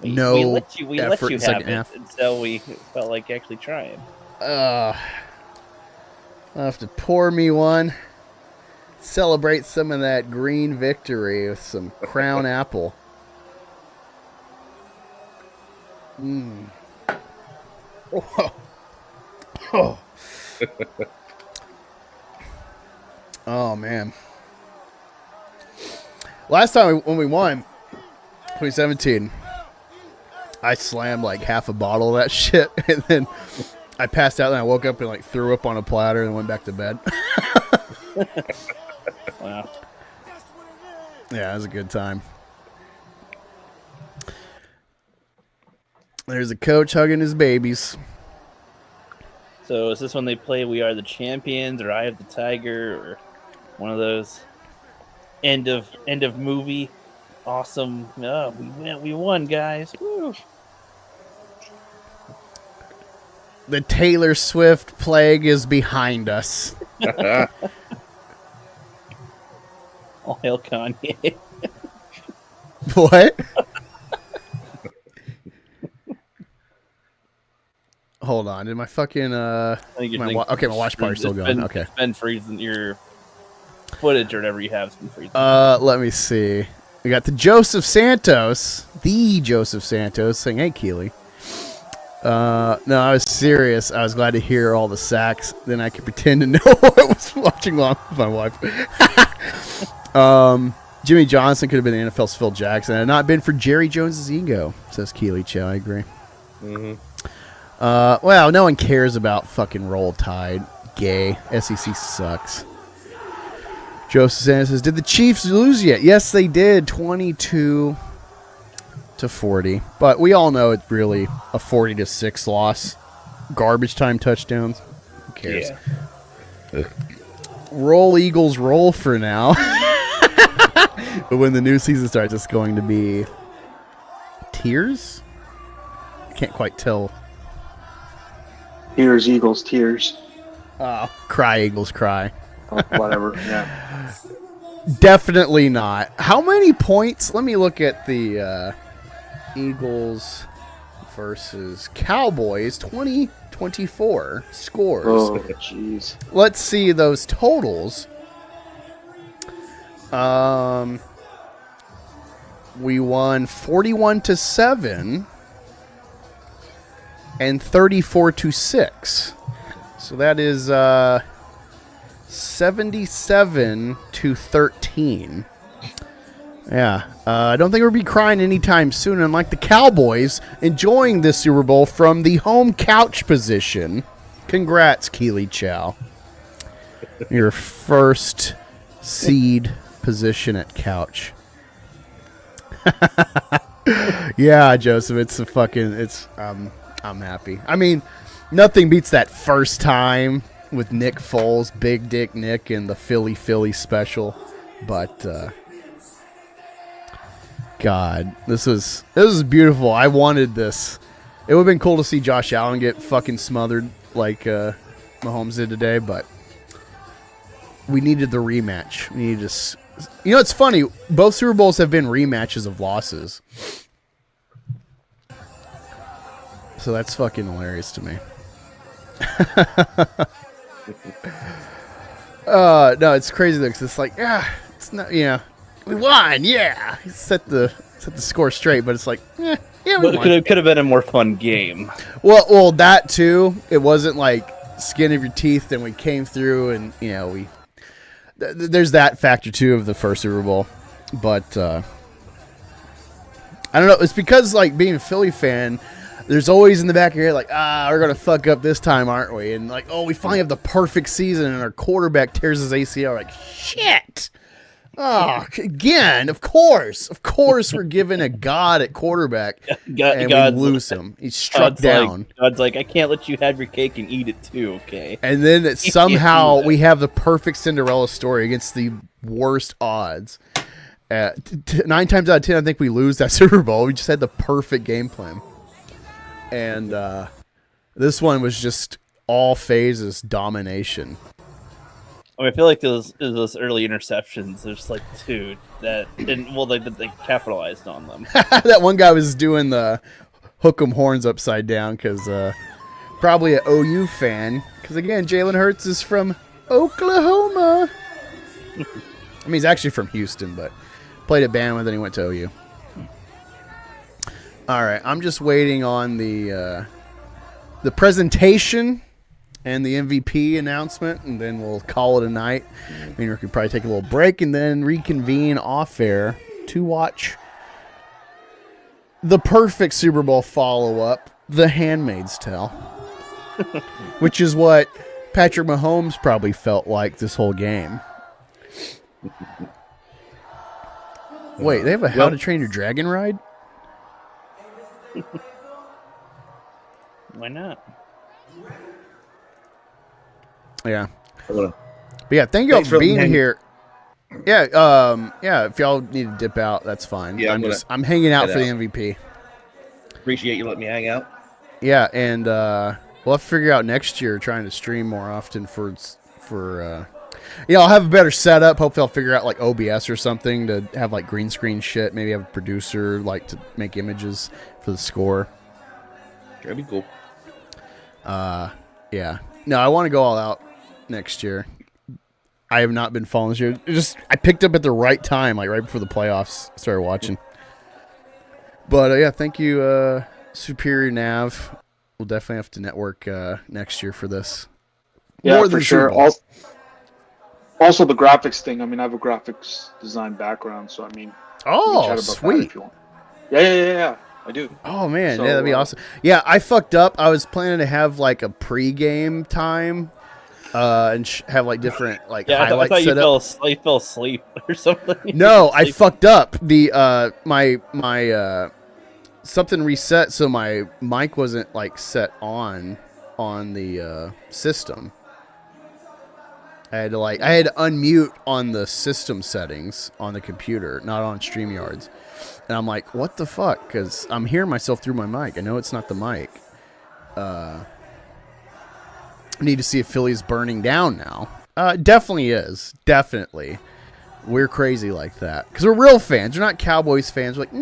we let you effort have second it half. until we felt like actually trying. I'll have to pour me one. Celebrate some of that green victory with some Crown Apple. Oh. Oh man. Last time when we won, 2017, I slammed like half a bottle of that shit, and then I passed out, and I woke up and like threw up on a platter and went back to bed. Wow. Yeah, it was a good time. There's a coach hugging his babies. So is this when they play We Are the Champions or Eye of the Tiger or one of those end of movie awesome? Oh, we won, guys. Woo. The Taylor Swift plague is behind us. All hail Kanye. What? Hold on. Did my fucking okay, my watch party's still going. Okay. It's been freezing. Your footage or whatever you have has been freezing. Let me see. We got the Joseph Santos saying, "Hey, Keely." No, I was serious. I was glad to hear all the sacks. Then I could pretend to know what I was watching along with my wife. Jimmy Johnson could have been NFL's Phil Jackson. Had it not been for Jerry Jones's ego, says Keely Chow. I agree. Mm-hmm. Well, no one cares about fucking Roll Tide. Gay. SEC sucks. Joseph Santos says, did the Chiefs lose yet? Yes, they did. 22-40. But we all know it's really a 40-6 loss. Garbage time touchdowns. Who cares? Yeah. Roll Eagles roll for now. But when the new season starts, it's going to be tears? I can't quite tell. Tears, Eagles, tears. Cry, Eagles, cry. Oh, whatever, yeah. Definitely not. How many points? Let me look at the Eagles versus Cowboys 2024 scores. Oh, jeez. Let's see those totals. We won 41-7 and 34-6. So that is 77-13. Yeah, I don't think we'll be crying anytime soon. Unlike the Cowboys, enjoying this Super Bowl from the home couch position. Congrats, Keely Chow. Your first seed position at couch. Yeah, Joseph, I'm happy. I mean, nothing beats that first time with Nick Foles, Big Dick Nick, and the Philly special. But God, this was beautiful. I wanted this. It would have been cool to see Josh Allen get fucking smothered like Mahomes did today, but we needed the rematch. We needed to. You know, it's funny. Both Super Bowls have been rematches of losses. So that's fucking hilarious to me. No, it's crazy though, because it's like, it's not, we won, set the score straight, but it's like, we But won. it could have been a more fun game. Well, that too. It wasn't like skin of your teeth, and we came through, and there's that factor too of the first Super Bowl, but I don't know. It's because like being a Philly fan, there's always in the back of your head like, we're gonna fuck up this time, aren't we? And like, we finally have the perfect season, and our quarterback tears his ACL. Like, shit. Oh, again, of course, we're given a god at quarterback, and we lose him. He's struck down. God's like, I can't let you have your cake and eat it too, okay? And then somehow we have the perfect Cinderella story against the worst odds. 9 times out of 10, I think we lose that Super Bowl. We just had the perfect game plan. And this one was just all phases domination. I mean, I feel like those early interceptions, there's like, dude, they capitalized on them. That one guy was doing the hook 'em horns upside down because probably an OU fan. Because again, Jalen Hurts is from Oklahoma. I mean, he's actually from Houston, but played at Bama, then he went to OU. All right, I'm just waiting on the presentation and the MVP announcement, and then we'll call it a night. Maybe we could probably take a little break and then reconvene off air to watch the perfect Super Bowl follow-up, The Handmaid's Tale, which is what Patrick Mahomes probably felt like this whole game. Wait, they have a How to Train Your Dragon ride? Why not? Yeah. But yeah, thank you all for being here. Yeah, if y'all need to dip out, that's fine. Yeah, I'm hanging out for the MVP. Appreciate you letting me hang out. Yeah, and we'll have to figure out next year trying to stream more often for I'll have a better setup. Hopefully I'll figure out like OBS or something to have like green screen shit. Maybe have a producer like to make images for the score. That'd be cool. Yeah. No, I want to go all out next year. I have not been following this year. I picked up at the right time, like right before the playoffs started watching. But yeah, thank you, Superior Nav. We'll definitely have to network next year for this. Yeah, More for than sure. Super Bowl. Also, the graphics thing. I mean, I have a graphics design background, so I mean. Oh, we can chat about sweet. that if you want. Yeah. I do. Oh man, So, yeah, that'd be awesome. Yeah, I fucked up. I was planning to have like a pre-game time, and have like different like highlights I thought set up. you fell asleep or something. No, I fucked up. The my something reset, so my mic wasn't like set on the system. I had to unmute on the system settings on the computer, not on StreamYards. And I'm like, what the fuck? Because I'm hearing myself through my mic. I know it's not the mic. I need to see if Philly's burning down now. Definitely is. Definitely. We're crazy like that. Because we're real fans. We're not Cowboys fans. We're like,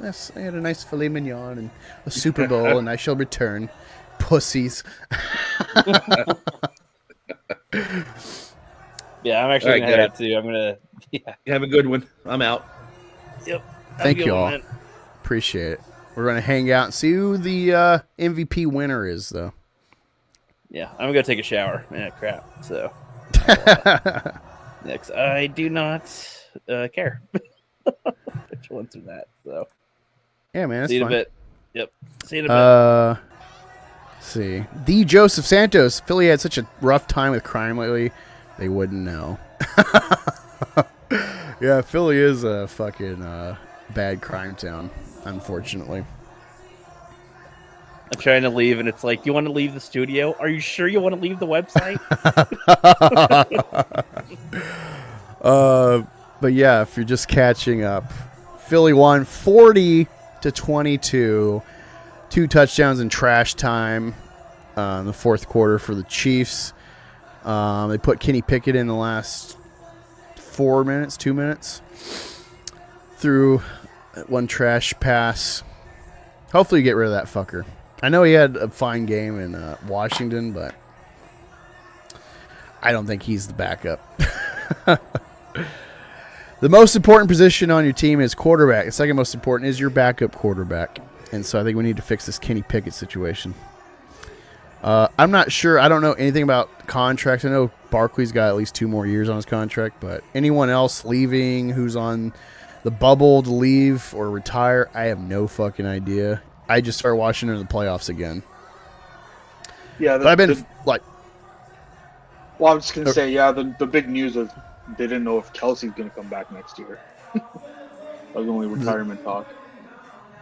yes, I had a nice filet mignon and a Super Bowl, and I shall return. Pussies. Yeah, I'm actually going to head out too. I'm going to... Yeah. Have a good one. I'm out. Yep. Thank you all. Appreciate it. We're going to hang out and see who the MVP winner is, though. Yeah, I'm going to take a shower. Yeah, crap. So, next, I do not care which one's in that. So, yeah, man, that's see you fine. in a bit. Yep. See you in a bit. See. The Joseph Santos. Philly had such a rough time with crime lately, they wouldn't know. Yeah, Philly is a fucking bad crime town, unfortunately. I'm trying to leave, and it's like, you want to leave the studio? Are you sure you want to leave the website? But yeah, if you're just catching up, Philly won 40-22, 2 touchdowns in trash time in the fourth quarter for the Chiefs. They put Kenny Pickett in the last 2 minutes, threw one trash pass. Hopefully you get rid of that fucker. I know he had a fine game in Washington, but I don't think he's the backup. The most important position on your team is quarterback. The second most important is your backup quarterback. And so I think we need to fix this Kenny Pickett situation. I'm not sure. I don't know anything about contracts. I know Barkley's got at least 2 more years on his contract, but anyone else leaving who's on the bubble to leave or retire, I have no fucking idea. I just started watching in the playoffs again. Yeah, but I've been like... Well, I was just going to say, yeah, the big news is they didn't know if Kelce's going to come back next year. That was only retirement talk.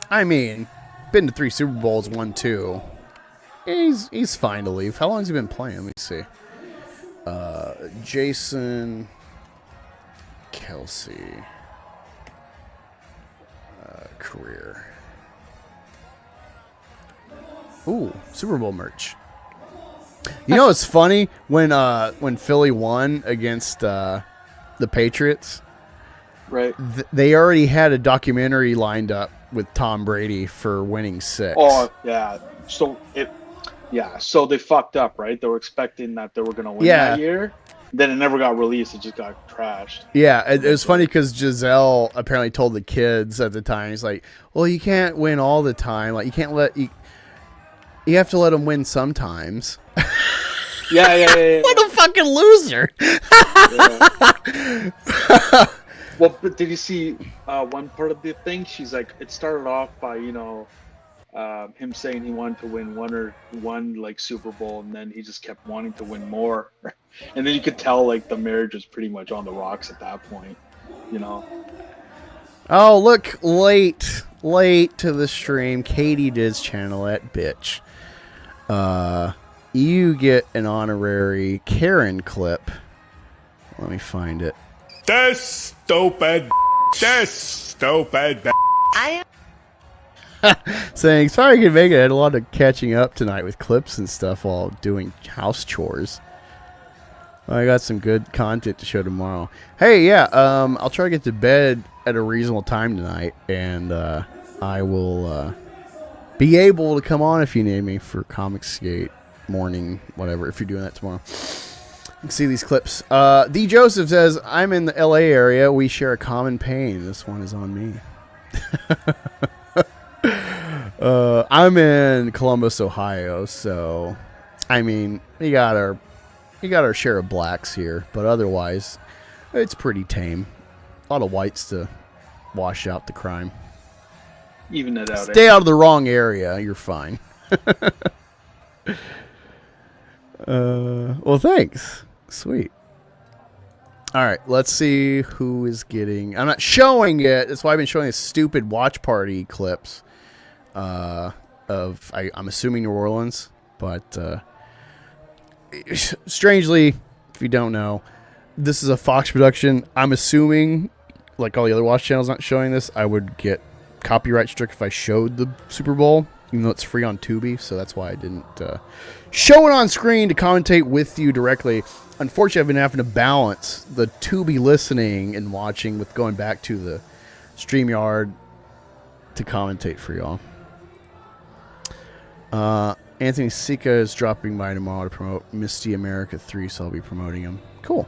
I mean, been to 3 Super Bowls, won 2. He's fine to leave. How long has he been playing? Let me see. Jason Kelce. Career. Ooh, Super Bowl merch. You know it's funny when Philly won against the Patriots. Right. They already had a documentary lined up with Tom Brady for winning 6. Oh yeah. So they fucked up, right? They were expecting that they were going to win that year. Then it never got released. It just got trashed. Yeah, it was funny because Giselle apparently told the kids at the time, he's like, well, you can't win all the time. Like, you have to let them win sometimes. Yeah. What a fucking loser. Yeah. Well, but did you see one part of the thing? She's like, it started off by him saying he wanted to win one like Super Bowl, and then he just kept wanting to win more, and then you could tell like the marriage was pretty much on the rocks at that point, Oh, look, late to the stream. Katie Diz channel that bitch. You get an honorary Karen clip. Let me find it. This stupid. Saying, sorry I couldn't make it. I had a lot of catching up tonight with clips and stuff while doing house chores. I got some good content to show tomorrow. Hey, yeah, I'll try to get to bed at a reasonable time tonight, and I will be able to come on if you need me for COMICSGATE morning, whatever, if you're doing that tomorrow. You can see these clips. D. Joseph says, I'm in the LA area. We share a common pain. This one is on me. I'm in Columbus, Ohio, so I mean, we got our share of blacks here, but otherwise, it's pretty tame. A lot of whites to wash out the crime. Even it out. Stay out of the wrong area, you're fine. Well, thanks. Sweet. All right, let's see who is getting. I'm not showing it. That's why I've been showing these stupid watch party clips of I'm assuming New Orleans, but strangely, if you don't know, this is a Fox production. I'm assuming, like all the other watch channels not showing this, I would get copyright struck if I showed the Super Bowl, even though it's free on Tubi, so that's why I didn't show it on screen to commentate with you directly. Unfortunately, I've been having to balance the Tubi listening and watching with going back to the StreamYard to commentate for y'all. Anthony Sika is dropping by tomorrow to promote Misty America 3, so I'll be promoting him. Cool.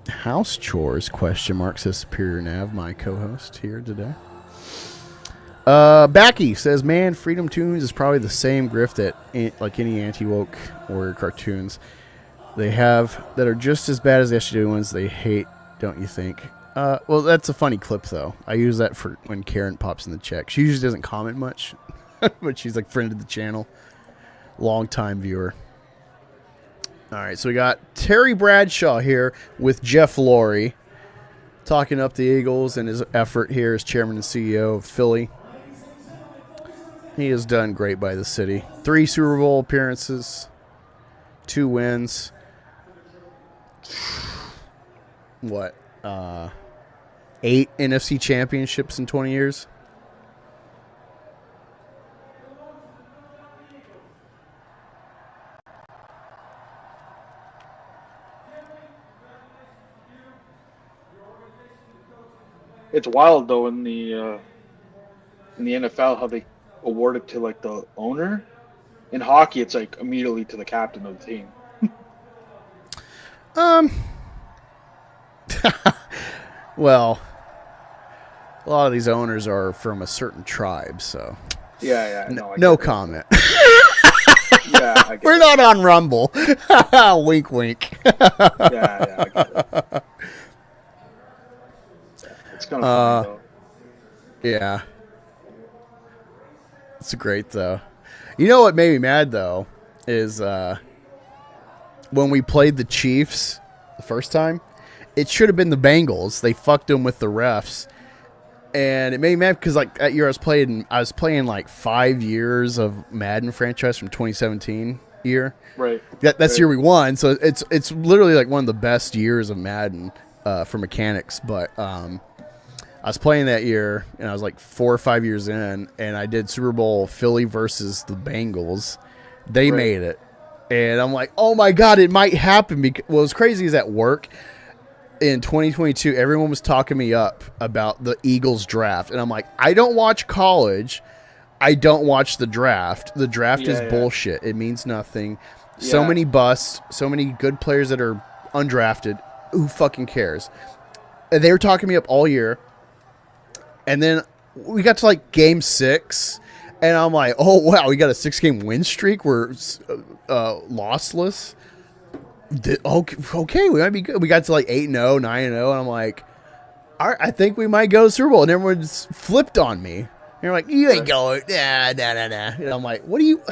House chores, question mark, says Superior Nav, my co-host here today. Backy says, man, Freedom Tunes is probably the same grift that like any anti-woke warrior cartoons they have that are just as bad as the yesterday ones they hate, don't you think? Well, that's a funny clip, though. I use that for when Karen pops in the chat. She usually doesn't comment much, but she's like friend of the channel. Long-time viewer. All right, so we got Terry Bradshaw here with Jeff Lurie talking up the Eagles and his effort here as chairman and CEO of Philly. He has done great by the city. 3 Super Bowl appearances, 2 wins. What? 8 NFC championships in 20 years. It's wild though in the NFL how they award it to like the owner. In hockey, it's like immediately to the captain of the team. Well, a lot of these owners are from a certain tribe, so Yeah. No comment. Yeah, We're not on Rumble. Wink, wink. Yeah, I get it. It's kind of funny, though. Yeah. It's great, though. You know what made me mad, though, is when we played the Chiefs the first time, it should have been the Bengals. They fucked them with the refs. And it made me mad because, like, that year I was playing like 5 years of Madden franchise from 2017 year. Right. That's right. the year we won. So it's literally like one of the best years of Madden for mechanics. But I was playing that year, and I was like 4 or 5 years in, and I did Super Bowl Philly versus the Bengals. They made it. And I'm like, oh, my God, it might happen. Because, well, what's crazy is at work in 2022, everyone was talking me up about the Eagles draft. And I'm like, I don't watch college. I don't watch the draft. The draft is bullshit. It means nothing. Yeah. So many busts, so many good players that are undrafted. Who fucking cares? And they were talking me up all year. And then we got to like game 6, And I'm like, oh, wow, we got a 6-game win streak. We're lossless. Okay, we might be good. We got to like 8-0, 9-0, and I'm like, all right, I think we might go to Super Bowl. And everyone's flipped on me. And they're like, you ain't going. Nah. And I'm like, what do you...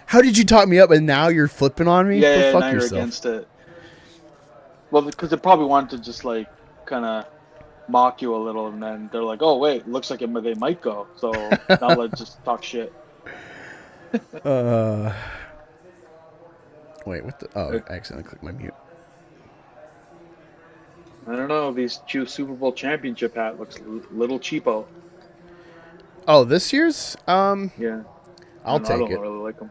How did you talk me up and now you're flipping on me? Yeah, Go fuck now you're yourself. against it. Well, because they probably wanted to just like kind of mock you a little, and then they're like, "Oh wait, looks like they might go." So now let's just talk shit. Wait, what the? Oh, I accidentally clicked my mute. I don't know. These Super Bowl championship hat looks a little cheapo. Oh, this year's? Yeah, I'll take I don't it. really like them.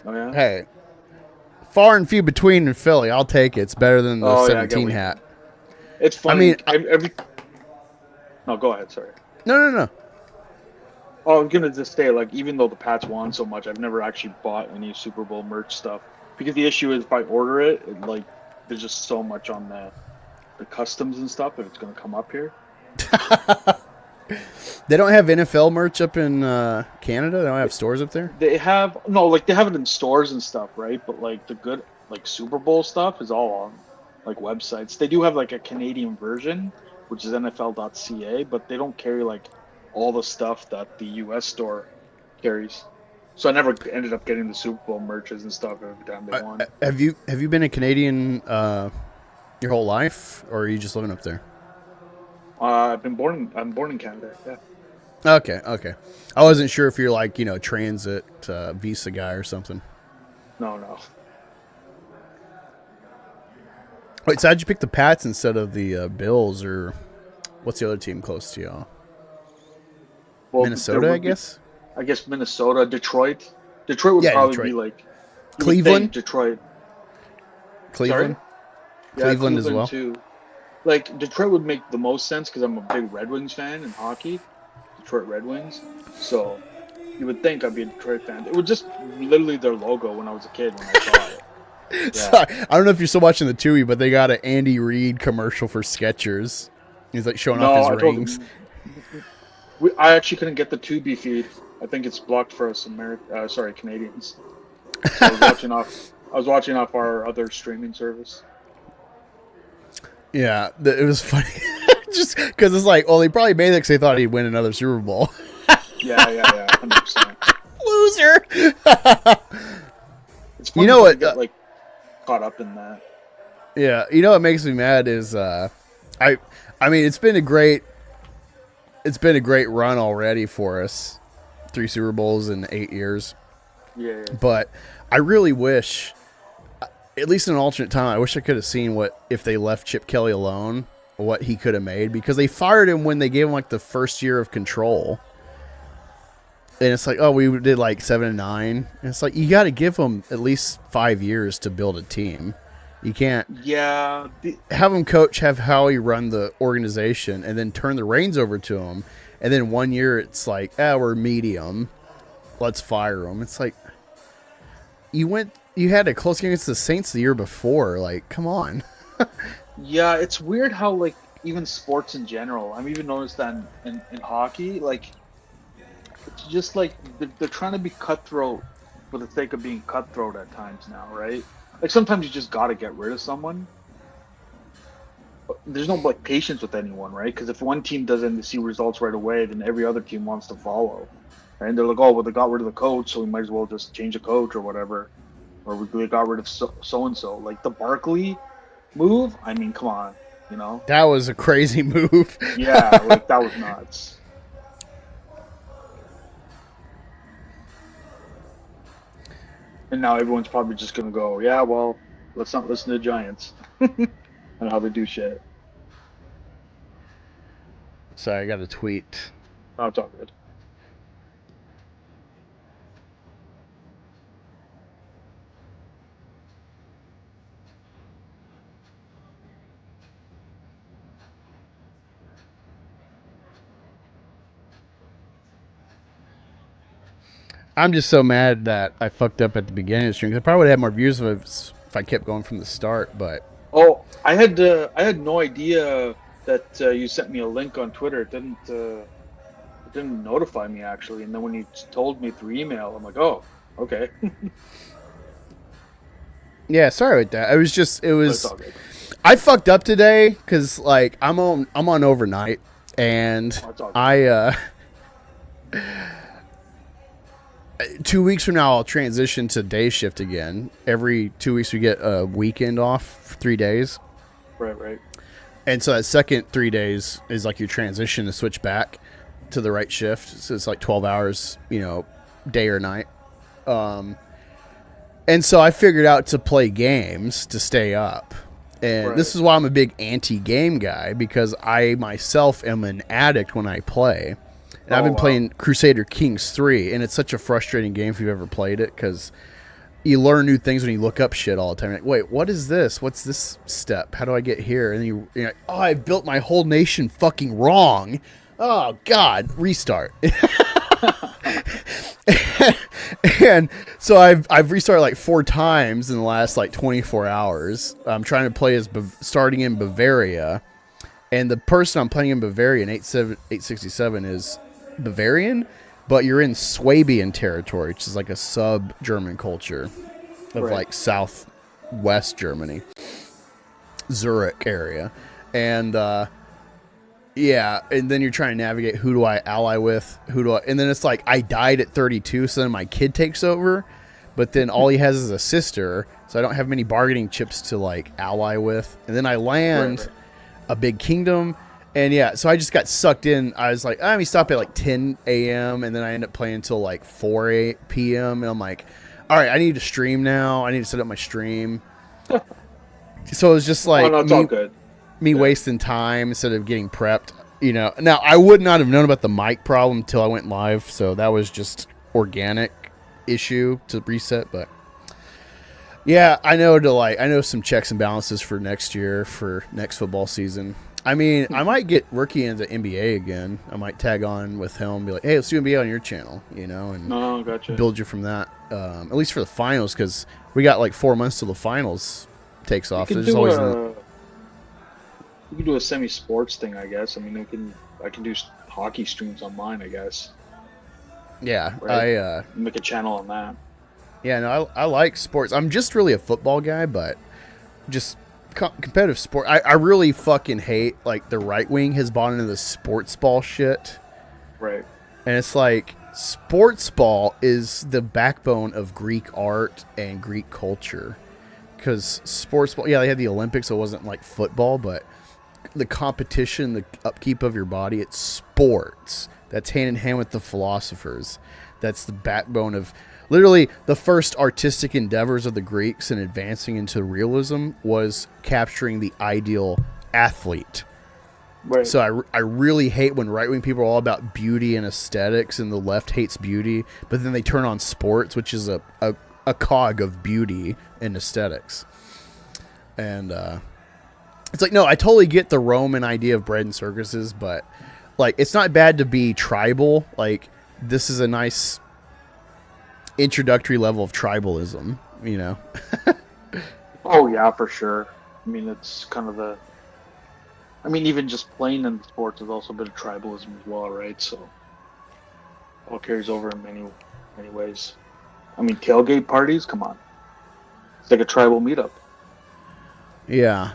Oh yeah. Hey, far and few between in Philly. I'll take it. It's better than the 17 hat. It's funny. I mean, No, go ahead. Sorry. No. Oh, I'm gonna just say, like, even though the Pats won so much, I've never actually bought any Super Bowl merch stuff because the issue is if I order it, like, there's just so much on the customs and stuff if it's gonna come up here. They don't have NFL merch up in Canada. They don't have stores up there. They have they have it in stores and stuff, right? But like the good like Super Bowl stuff is all on like websites. They do have like a Canadian version, which is NFL.ca, but they don't carry like all the stuff that the US store carries. So I never ended up getting the Super Bowl merches and stuff every time they won. Have you been a Canadian your whole life, or are you just living up there? I'm born in Canada. Yeah. Okay. I wasn't sure if you're like transit visa guy or something. No. Wait, so how'd you pick the Pats instead of the Bills, or what's the other team close to y'all? Well, Minnesota, I guess. I guess Minnesota, Detroit. Detroit would probably be like Cleveland. Detroit. Cleveland. Yeah, Cleveland as well. Too. Like Detroit would make the most sense because I'm a big Red Wings fan in hockey. Detroit Red Wings. So you would think I'd be a Detroit fan. It was just literally their logo when I was a kid when I saw it. Yeah. Sorry, I don't know if you're still watching the Tubi, but they got an Andy Reid commercial for Skechers. He's like showing off his rings. I actually couldn't get the Tubi feed. I think it's blocked for us Canadians. So I was watching off our other streaming service. Yeah, it was funny. Just because it's like, well, they probably made it because they thought he'd win another Super Bowl. Yeah, 100%. Loser. It's funny what? Get, like caught up in that. Yeah, what makes me mad is I mean it's been a great run already for us. 3 Super Bowls in 8 years. Yeah. But I really wish, at least in an alternate time, I wish I could have seen what if they left Chip Kelly alone, what he could have made, because they fired him when they gave him like the first year of control. And it's like, oh, we did like 7-9. And it's like, you got to give him at least 5 years to build a team. You can't have him have Howie run the organization and then turn the reins over to him. And then 1 year it's like, we're medium. Let's fire him. It's like, you had a close game against the Saints the year before. Like, come on. Yeah, it's weird how, like, even sports in general, I've even noticed that in hockey, like, it's just like they're trying to be cutthroat for the sake of being cutthroat at times now, right? Like, sometimes you just got to get rid of someone. There's no, like, patience with anyone, right? Because if one team doesn't see results right away, then every other team wants to follow. And they're like, oh, well, they got rid of the coach, so we might as well just change the coach or whatever. Or we got rid of so-and-so. Like, the Barkley move, I mean, come on, That was a crazy move. Yeah, like, that was nuts. And now everyone's probably just going to go, yeah, well, let's not listen to the Giants and how they do shit. Sorry, I got a tweet. Oh, it's all good. I'm just so mad that I fucked up at the beginning of the stream. I probably would have had more views if I kept going from the start, but... Oh, I had no idea that you sent me a link on Twitter. It It didn't notify me actually, and then when you told me through email, I'm like, oh, okay. Yeah, sorry about that. It It's was. all good. I fucked up today because like I'm on overnight, and Oh, it's all good. I 2 weeks from now I'll transition to day shift again. Every 2 weeks we get a weekend off for 3 days, Right. and so that second 3 days is like your transition to switch back to the right shift. So it's like 12 hours, day or night. And so I figured out to play games to stay up. And this is why I'm a big anti-game guy, because I myself am an addict when I play. And I've been playing Crusader Kings 3, and it's such a frustrating game if you've ever played it, because you learn new things when you look up shit all the time. You're like, wait, what is this? What's this step? How do I get here? And you're like, oh, I built my whole nation fucking wrong. Oh, God, restart. And so I've restarted like 4 times in the last like 24 hours. I'm trying to play as starting in Bavaria, and the person I'm playing in Bavaria in 867 is Bavarian, but you're in Swabian territory, which is like a sub-German culture of like southwest Germany, Zurich area, and yeah, and then you're trying to navigate who do I ally with, and then it's like I died at 32, so then my kid takes over, but then all he has is a sister, so I don't have many bargaining chips to like ally with, and then I land a big kingdom, and yeah, so I just got sucked in. I was like, let me stop at like 10 a.m., and then I end up playing until like 4 p.m., and I'm like, all right, I need to stream now. I need to set up my stream. So it was just like, it's all good. Me wasting time instead of getting prepped, Now, I would not have known about the mic problem until I went live, so that was just organic issue to reset. But yeah, I know some checks and balances for next year, for next football season. I mean, I might get rookie into NBA again. I might tag on with him and be like, hey, let's do NBA on your channel, and gotcha. build you from that, at least for the finals, because we got like 4 months till the finals takes off. You can do a semi-sports thing, I guess. I mean, I can do hockey streams on mine, I guess. Yeah, right? Make a channel on that. Yeah, no, I like sports. I'm just really a football guy, but just competitive sport. I really fucking hate like the right wing has bought into the sports ball shit. Right. And it's like sports ball is the backbone of Greek art and Greek culture. Because sports ball, yeah, they had the Olympics, so it wasn't like football, but the competition, the upkeep of your body, it's sports. That's hand in hand with the philosophers. That's the backbone of literally the first artistic endeavors of the Greeks in advancing into realism was capturing the ideal athlete. Right. So I really hate when right-wing people are all about beauty and aesthetics and the left hates beauty, but then they turn on sports, which is a cog of beauty and aesthetics. And it's like, no, I totally get the Roman idea of bread and circuses, but like it's not bad to be tribal. Like this is a nice introductory level of tribalism, Oh yeah, for sure. I mean, it's kind of even just playing in sports is also a bit of tribalism as well, right? So all carries over in many ways. I mean, tailgate parties, come on. It's like a tribal meetup. Yeah,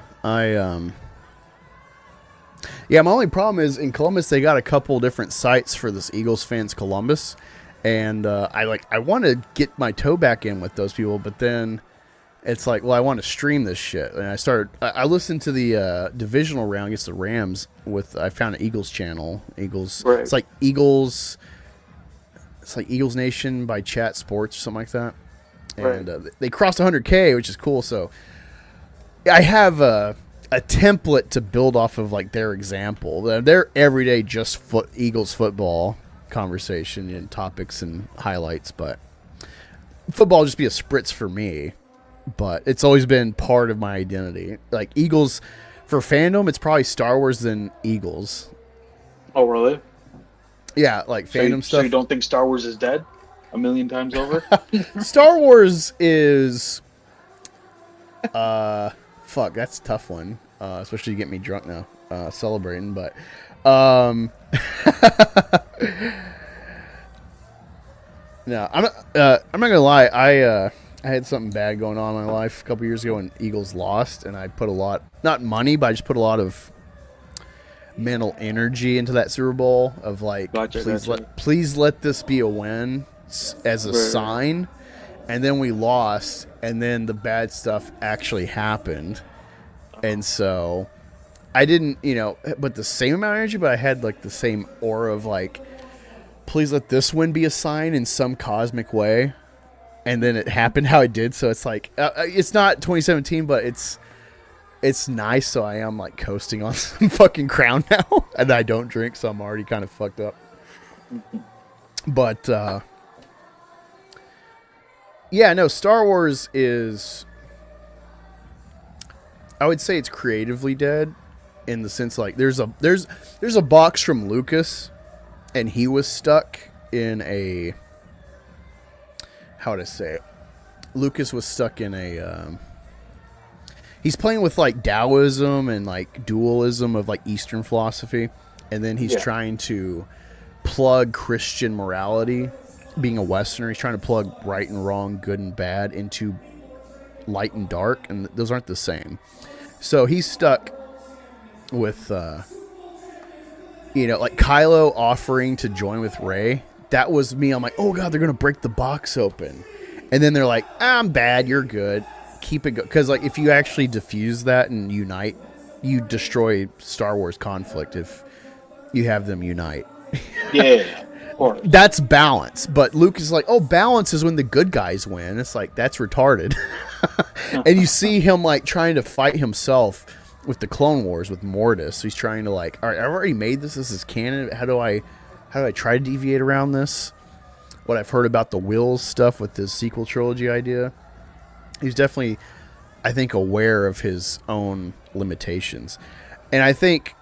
yeah, my only problem is in Columbus they got a couple different sites for this Eagles fans Columbus, and I want to get my toe back in with those people, but then it's like, well, I want to stream this shit, and I listened to the divisional round against the Rams I found an Eagles channel, Right. It's like Eagles Nation by Chat Sports or something like that, and they crossed 100K, which is cool. So I have a template to build off of, like their example. They're everyday just Eagles football conversation and topics and highlights, but football will just be a spritz for me. But it's always been part of my identity. Like Eagles, for fandom, it's probably Star Wars than Eagles. Oh, really? Yeah, like fandom stuff. So you don't think Star Wars is dead 1,000,000 times over? Star Wars is... fuck, that's a tough one. Especially to get me drunk now. celebrating, but no, I'm not gonna lie. I had something bad going on in my life a couple years ago when Eagles lost, and I put a lot, not money, but I just put a lot of mental energy into that Super Bowl of like, please let this be a win as a sign. And then we lost, and then the bad stuff actually happened. And so I didn't, but the same amount of energy, but I had like the same aura of like, please let this win be a sign in some cosmic way. And then it happened how it did. So it's like, it's not 2017, but it's nice. So I am like coasting on some fucking crown now. And I don't drink, so I'm already kind of fucked up. But, yeah, no, Star Wars is, I would say it's creatively dead in the sense like there's a box from Lucas, and he was stuck in a, how to say it? Lucas was stuck in a, he's playing with like Taoism and like dualism of like Eastern philosophy, and then he's trying to plug Christian morality. Being a Westerner, he's trying to plug right and wrong, good and bad into light and dark, and those aren't the same. So he's stuck with, like Kylo offering to join with Rey. That was me. I'm like, oh god, they're gonna break the box open, and then they're like, I'm bad, you're good, keep it going. Because like, if you actually diffuse that and unite, you destroy Star Wars conflict if you have them unite. Yeah. That's balance, but Luke is like, oh, balance is when the good guys win. It's like, that's retarded. And you see him like trying to fight himself with the Clone Wars with Mortis. So he's trying to like, all right, I've already made this is canon. How do I try to deviate around this? What I've heard about the Wills stuff with this sequel trilogy idea. He's definitely, I think, aware of his own limitations. And I think,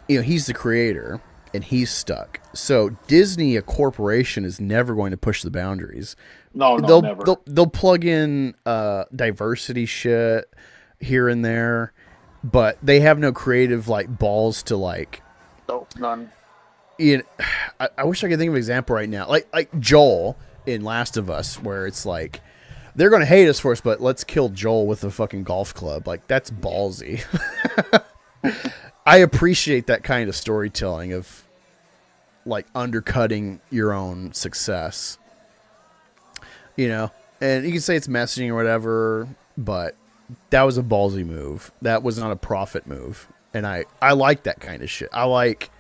he's the creator. And he's stuck. So Disney, a corporation, is never going to push the boundaries. No, never. They'll plug in diversity shit here and there, but they have no creative like balls to like. No, none. I wish I could think of an example right now, like Joel in Last of Us, where it's like they're going to hate us for us, but let's kill Joel with a fucking golf club. Like that's ballsy. I appreciate that kind of storytelling of like undercutting your own success, and you can say it's messaging or whatever, but that was a ballsy move. That was not a profit move. And I like that kind of shit. I like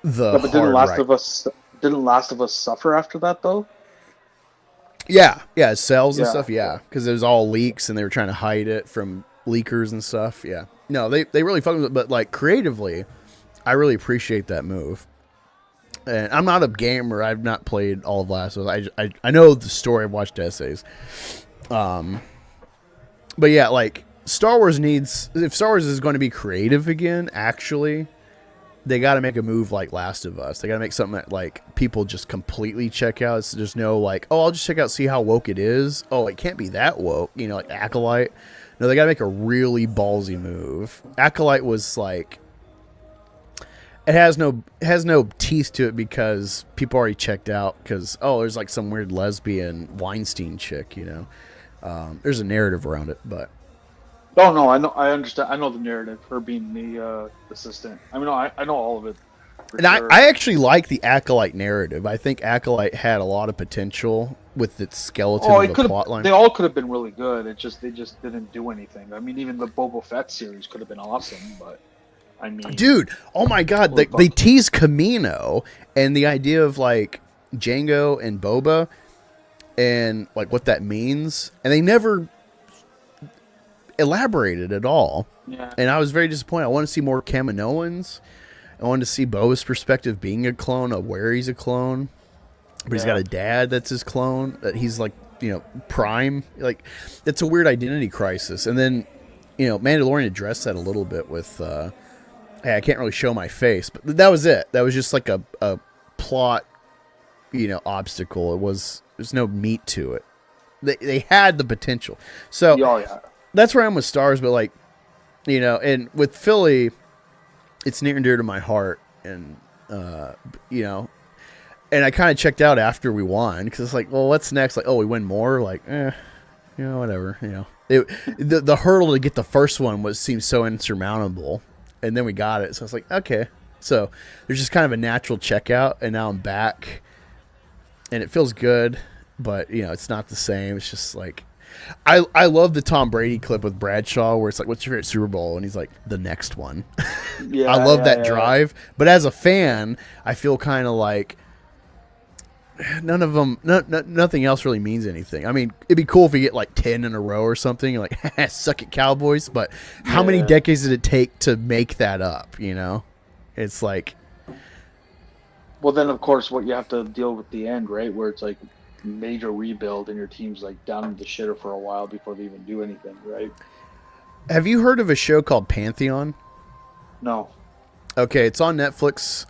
the but didn't Last of Us suffer after that though? Yeah, sales and stuff, because it was all leaks and they were trying to hide it from leakers and stuff. Yeah. No, they really fucked with it, but like creatively, I really appreciate that move. And I'm not a gamer. I've not played all of Last of Us. I know the story. I've watched essays. But yeah, like Star Wars if Star Wars is going to be creative again, actually, they got to make a move like Last of Us. They got to make something that like people just completely check out. There's no like, oh, I'll just check out, see how woke it is. Oh, it can't be that woke. Like Acolyte. No, they got to make a really ballsy move. Acolyte was like, it has no teeth to it because people already checked out because, oh, there's like some weird lesbian Weinstein chick, there's a narrative around it, but. Oh no, I understand. I know the narrative. Her being the assistant. I mean, I know all of it. And sure. I actually like the Acolyte narrative. I think Acolyte had a lot of potential with its skeleton of a plotline. They all could have been really good. They just didn't do anything. I mean, even the Boba Fett series could have been awesome, but I mean, dude, oh my god, they teased Camino and the idea of like Jango and Boba and like what that means, and they never elaborated at all. Yeah. And I was very disappointed. I want to see more Kaminoans. I wanted to see Boba's perspective being a clone, of where he's a clone. But he's got a dad that's his clone, that he's like, prime. Like, that's a weird identity crisis. And then, Mandalorian addressed that a little bit with, hey, I can't really show my face. But that was it. That was just like a plot, obstacle. There's no meat to it. They had the potential. So, that's where I'm with Stars, but like, You know, and with Philly, it's near and dear to my heart, and you know, and I kind of checked out after we won because it's like, well, what's next? Like, oh, we win more? Like, you know, whatever. You know, the hurdle to get the first one seemed so insurmountable, and then we got it. So I was like, okay. So there's just kind of a natural checkout, and now I'm back, and it feels good, but you know, it's not the same. It's just like, I love the Tom Brady clip with Bradshaw where it's like, what's your favorite Super Bowl? And he's like, the next one. Yeah, I love that drive. But as a fan, I feel kind of like none of them, nothing else really means anything. I mean, it'd be cool if we get like 10 in a row or something. Like, suck it, Cowboys. But how many decades did it take to make that up, you know? It's like. Well, then, of course, what you have to deal with the end, right? Where it's like major rebuild and your team's like down in the shitter for a while before they even do anything, right? Have you heard of a show called Pantheon? No. Okay, it's on Netflix.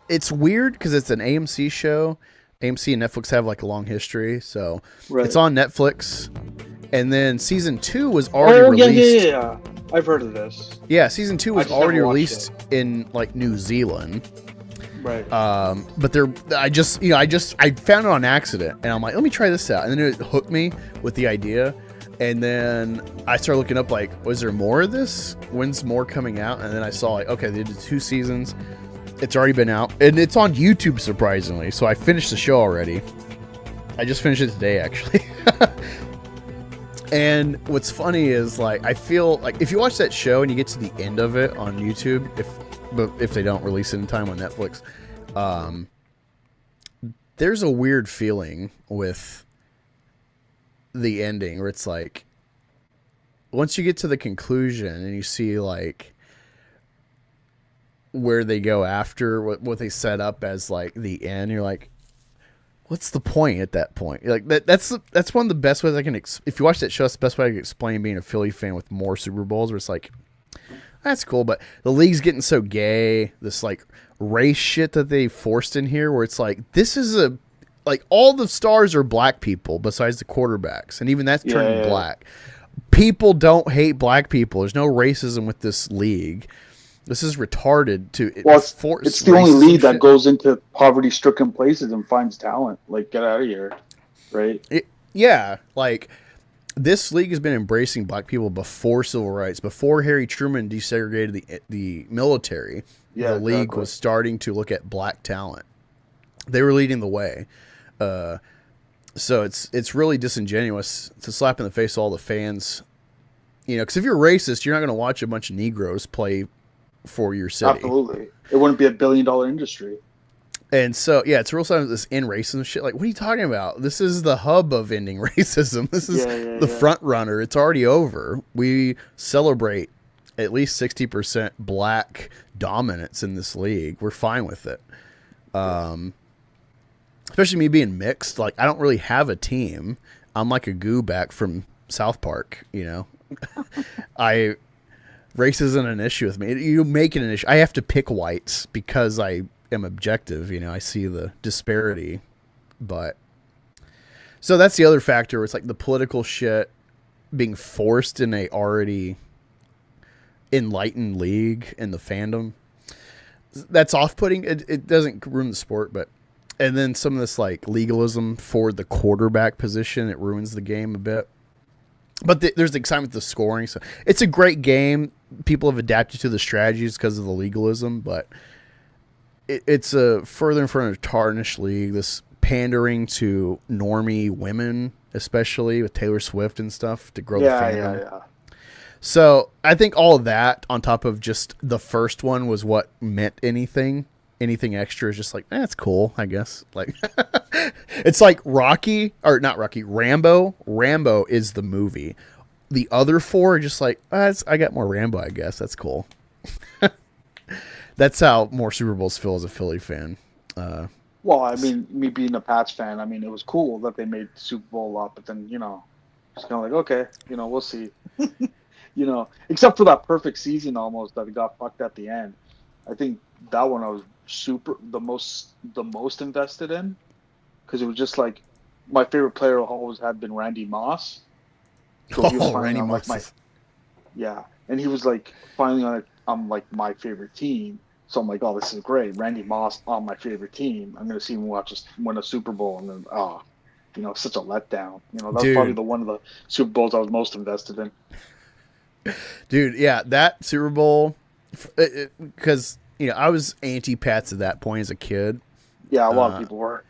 It's weird because it's an AMC show. AMC and Netflix have like a long history, so it's on Netflix. And then season 2 was already released. Yeah. I've heard of this. Yeah, season 2 was already released in like New Zealand. Right. But I found it on accident, and I'm like, let me try this out, and then it hooked me with the idea, and then I started looking up like, was there more of this? When's more coming out? And then I saw like, okay, they did 2 seasons. It's already been out, and it's on YouTube surprisingly. So I finished the show already. I just finished it today actually. And what's funny is like, I feel like if you watch that show and you get to the end of it on YouTube, if they don't release it in time on Netflix, there's a weird feeling with the ending where it's like, once you get to the conclusion and you see like where they go after what they set up as like the end, you're like, what's the point at that point? Like that's one of the best ways I can. If you watch that show, that's the best way I can explain being a Philly fan with more Super Bowls. Where it's like, that's cool, but the league's getting so gay. This like race shit that they forced in here, where it's like, this is like all the stars are black people besides the quarterbacks, and even that's turning black. People don't hate black people. There's no racism with this league. This is retarded. It's the only league that goes into poverty-stricken places and finds talent. Like, get out of here, right? Like this league has been embracing black people before civil rights, before Harry Truman desegregated the military. The league was starting to look at black talent. They were leading the way. So it's really disingenuous to slap in the face all the fans. You know, because if you're racist, you're not going to watch a bunch of Negroes play for your city. Absolutely. It wouldn't be $1 billion industry. And so, yeah, it's a real sign of this end racism shit. Like, what are you talking about? This is the hub of ending racism. This is the front runner. It's already over. We celebrate at least 60% black dominance in this league. We're fine with it. Especially me being mixed. Like, I don't really have a team. I'm like a goo back from South Park, you know? Race isn't an issue with me. You make it an issue. I have to pick whites because I am objective. You know, I see the disparity. But so that's the other factor. Where it's like the political shit being forced in a already enlightened league in the fandom. That's off-putting. It doesn't ruin the sport, but and then some of this like legalism for the quarterback position, it ruins the game a bit. But there's the excitement with the scoring. So it's a great game. People have adapted to the strategies because of the legalism, but it's a further and further tarnished league. This pandering to normie women, especially with Taylor Swift and stuff, to grow the fandom. Yeah. So I think all of that on top of just the first one was what meant anything. Anything extra is just like, it's cool, I guess. Like, it's like Rocky, or not Rocky, Rambo. Rambo is the movie. The other 4 are just like, I got more Rambo, I guess. That's cool. That's how more Super Bowls feel as a Philly fan. Well, I mean, me being a Pats fan, I mean, it was cool that they made the Super Bowl up, but then, you know, it's kind of like, okay, you know, we'll see. You know, except for that perfect season almost that got fucked at the end. I think that one I was the most invested in, because it was just like my favorite player always had been Randy Moss. So Randy Moss. Yeah, and he was like finally on like my favorite team. So I'm like, oh, this is great. Randy Moss on my favorite team. I'm gonna see him watch us win a Super Bowl, and then such a letdown. That was probably Dude. the one of the Super Bowls I was most invested in. Dude, yeah, that Super Bowl, because I was anti-Pats at that point as a kid. Yeah, a lot of people were.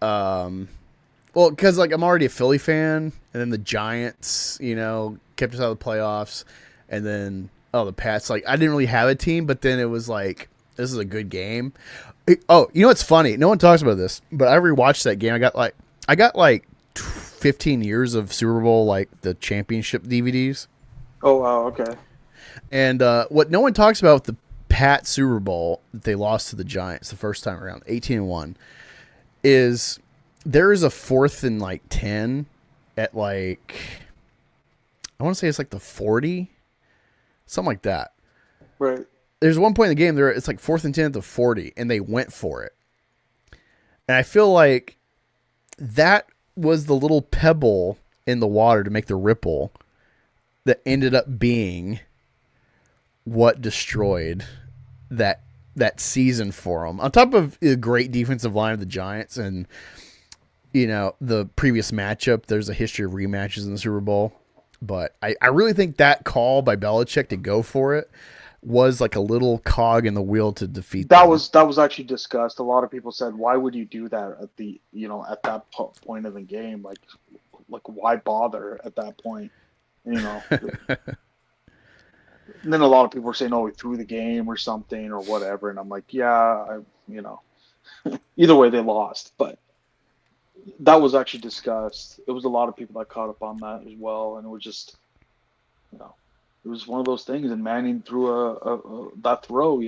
Well, because like I'm already a Philly fan, and then the Giants, kept us out of the playoffs, and then the Pats. Like I didn't really have a team, but then it was like this is a good game. Oh, what's funny? No one talks about this, but I rewatched that game. I got like 15 years of Super Bowl like the championship DVDs. Oh wow, okay. And what no one talks about with the Pat Super Bowl that they lost to the Giants the first time around, 18-1, is there is a 4th and like 10 at like, I want to say it's like the 40, something like that. Right. There's one point in the game there, it's like 4th and 10 at the 40, and they went for it. And I feel like that was the little pebble in the water to make the ripple that ended up being what destroyed that season for them. On top of the great defensive line of the Giants and the previous matchup, there's a history of rematches in the Super Bowl. But I really think that call by Belichick to go for it was like a little cog in the wheel to defeat that them. was actually discussed. A lot of people said, why would you do that at the at that point of the game? Like why bother at that point? And then a lot of people were saying, oh, he threw the game or something or whatever. And I'm like, yeah, either way they lost. But that was actually discussed. It was a lot of people that caught up on that as well. And it was just, it was one of those things. And Manning threw that throw,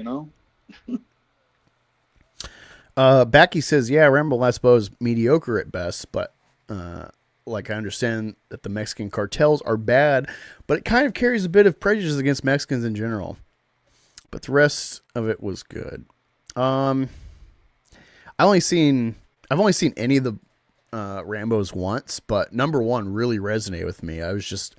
Backy says, yeah, Rambo Lasbo is mediocre at best, but like I understand that the Mexican cartels are bad, but it kind of carries a bit of prejudice against Mexicans in general. But the rest of it was good. I've only seen any of the Rambos once, but number one really resonated with me. I was just,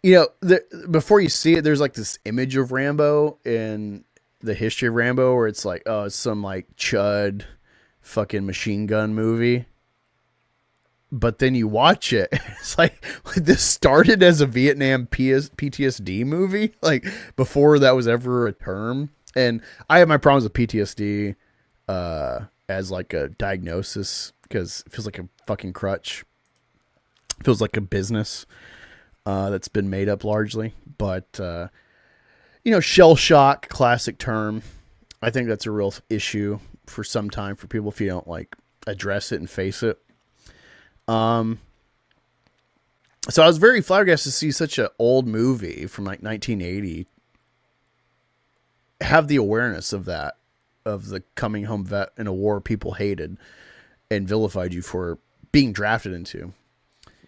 before you see it, there's like this image of Rambo in the history of Rambo where it's like, oh, it's some like chud fucking machine gun movie. But then you watch it, it's like this started as a Vietnam PTSD movie, like before that was ever a term. And I have my problems with PTSD as like a diagnosis because it feels like a fucking crutch. It feels like a business that's been made up largely. But, shell shock, classic term. I think that's a real issue for some time for people if you don't like address it and face it. So I was very flabbergasted to see such an old movie from like 1980 have the awareness of that, of the coming home vet in a war people hated and vilified you for being drafted into.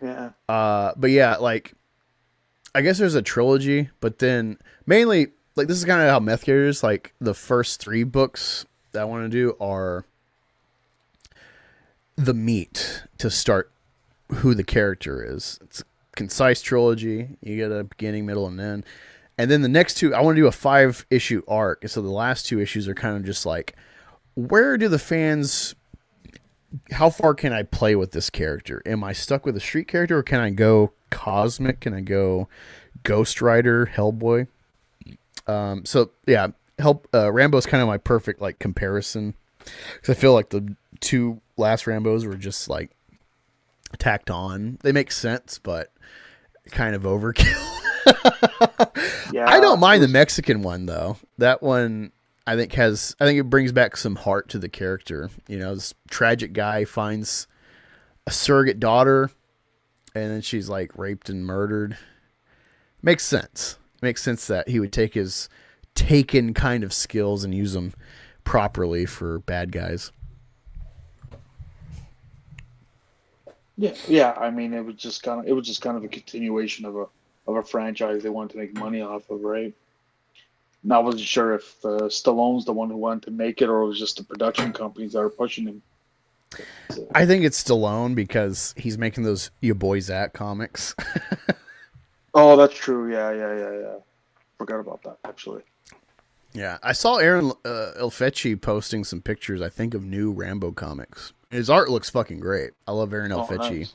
Yeah. But yeah, like I guess there's a trilogy, but then mainly like this is kind of how Meth Gators, like the first 3 books that I want to do are the meat to start who the character is. It's a concise trilogy. You get a beginning, middle, and end. And then the next 2, I want to do a 5-issue arc. And so the last 2 issues are kind of just like, where do the fans, how far can I play with this character? Am I stuck with a street character or can I go cosmic? Can I go Ghost Rider, Hellboy? So yeah, Rambo's kind of my perfect like comparison. Because I feel like the 2 last Rambos were just like tacked on. They make sense, but kind of overkill. Yeah, I don't mind the Mexican one though. That one I think it brings back some heart to the character. This tragic guy finds a surrogate daughter and then she's like raped and murdered. Makes sense. Makes sense that he would take his Taken kind of skills and use them properly for bad guys. Yeah. I mean, it was just kind of a continuation of a franchise they wanted to make money off of, right? And I wasn't sure if Stallone's the one who wanted to make it, or it was just the production companies that are pushing him. So, I think it's Stallone because he's making those "You Boys At" comics. Oh, that's true. Yeah. Forgot about that, actually. Yeah, I saw Aaron Elfecci posting some pictures, I think, of new Rambo comics. His art looks fucking great. I love Aaron Elfecci. Nice.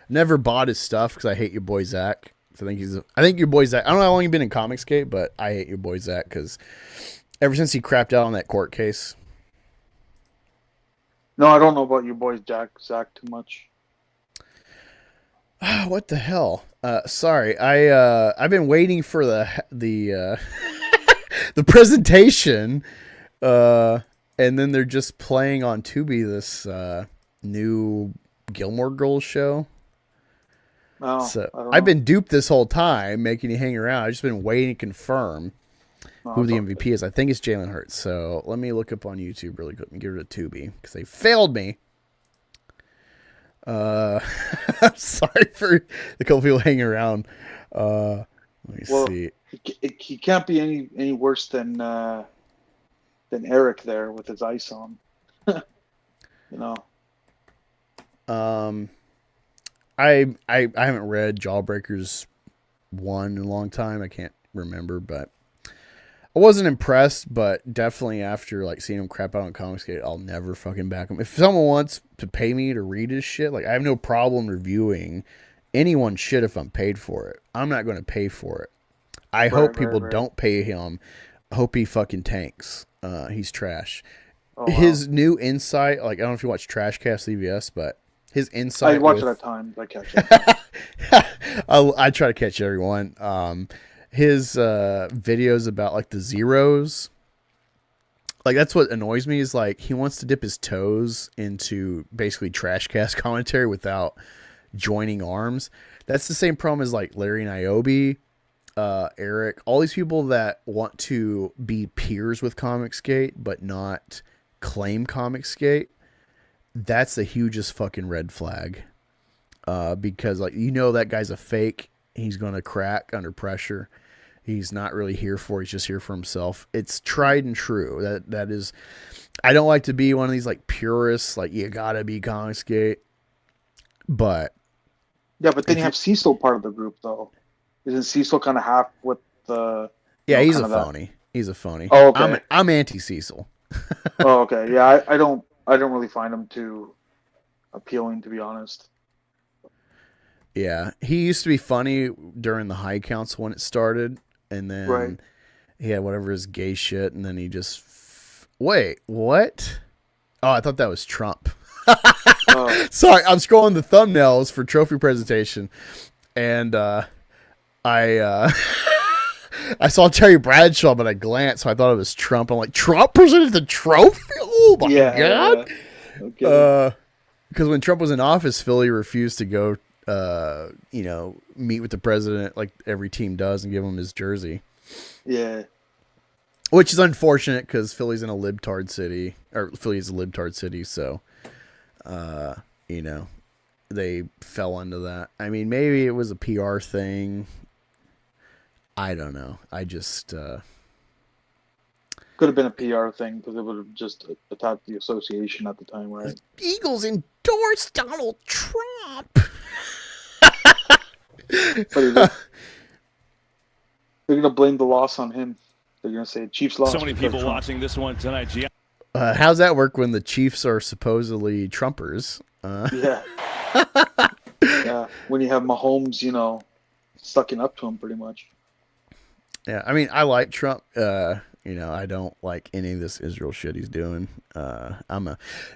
Never bought his stuff because I hate your boy Zach. So I think your boy Zach. I don't know how long you've been in COMICSGATE, but I hate your boy Zach because ever since he crapped out on that court case. No, I don't know about your boy Zach too much. What the hell? Sorry, I've been waiting for the the presentation, and then they're just playing on Tubi this new Gilmore Girls show. Oh, So I don't I've know. been duped this whole time, making you hang around. I've just been waiting to confirm who the it's MVP is. I think it's Jalen Hurts. So let me look up on YouTube really quick and give it a Tubi because they failed me. I'm sorry for the couple people hanging around. Let me see. He can't be any worse than Eric there with his ice on. You know. I haven't read Jawbreakers 1 in a long time. I can't remember, but I wasn't impressed, but definitely after like seeing him crap out on COMICSGATE, I'll never fucking back him. If someone wants to pay me to read his shit, like I have no problem reviewing anyone's shit if I'm paid for it. I'm not going to pay for it. I hope people don't pay him. I hope he fucking tanks. He's trash. Oh, wow. His new insight, like I don't know if you watch Trashcast CVS, but his insight. I watch it at times. I catch it. I try to catch everyone. His videos about like the zeros, like that's what annoys me is like he wants to dip his toes into basically Trashcast commentary without joining arms. That's the same problem as like Larry Niobe, Eric, all these people that want to be peers with COMICSGATE but not claim COMICSGATE. That's the hugest fucking red flag. Because like that guy's a fake. He's gonna crack under pressure. He's not really here for it. He's just here for himself. It's tried and true. That is. I don't like to be one of these like purists. Like you gotta be COMICSGATE. But yeah, but then you have Cecil part of the group though. Isn't Cecil kind of half with the? Yeah, he's a phony. He's a phony. Oh, okay. I'm anti-Cecil. Oh, okay. Yeah, I don't really find him too appealing, to be honest. Yeah, he used to be funny during the High Council when it started, and then he had whatever his gay shit, and then he just wait, what? Oh, I thought that was Trump. Sorry, I'm scrolling the thumbnails for trophy presentation, and I saw Terry Bradshaw, but I glanced, so I thought it was Trump. I'm like, Trump presented the trophy? Oh my god! Yeah. Okay. Because when Trump was in office, Philly refused to go, meet with the president like every team does and give him his jersey. Yeah. Which is unfortunate because Philly's in a libtard city, or Philly is a libtard city, so, they fell into that. I mean, maybe it was a PR thing. I don't know. I just could have been a PR thing because it would have just attacked the association at the time, right? Eagles endorsed Donald Trump. They're gonna blame the loss on him. They're gonna say Chiefs lost. So many people watching this one tonight. How's that work when the Chiefs are supposedly Trumpers? Yeah. Yeah. When you have Mahomes, sucking up to him pretty much. Yeah, I mean, I like Trump. I don't like any of this Israel shit he's doing. To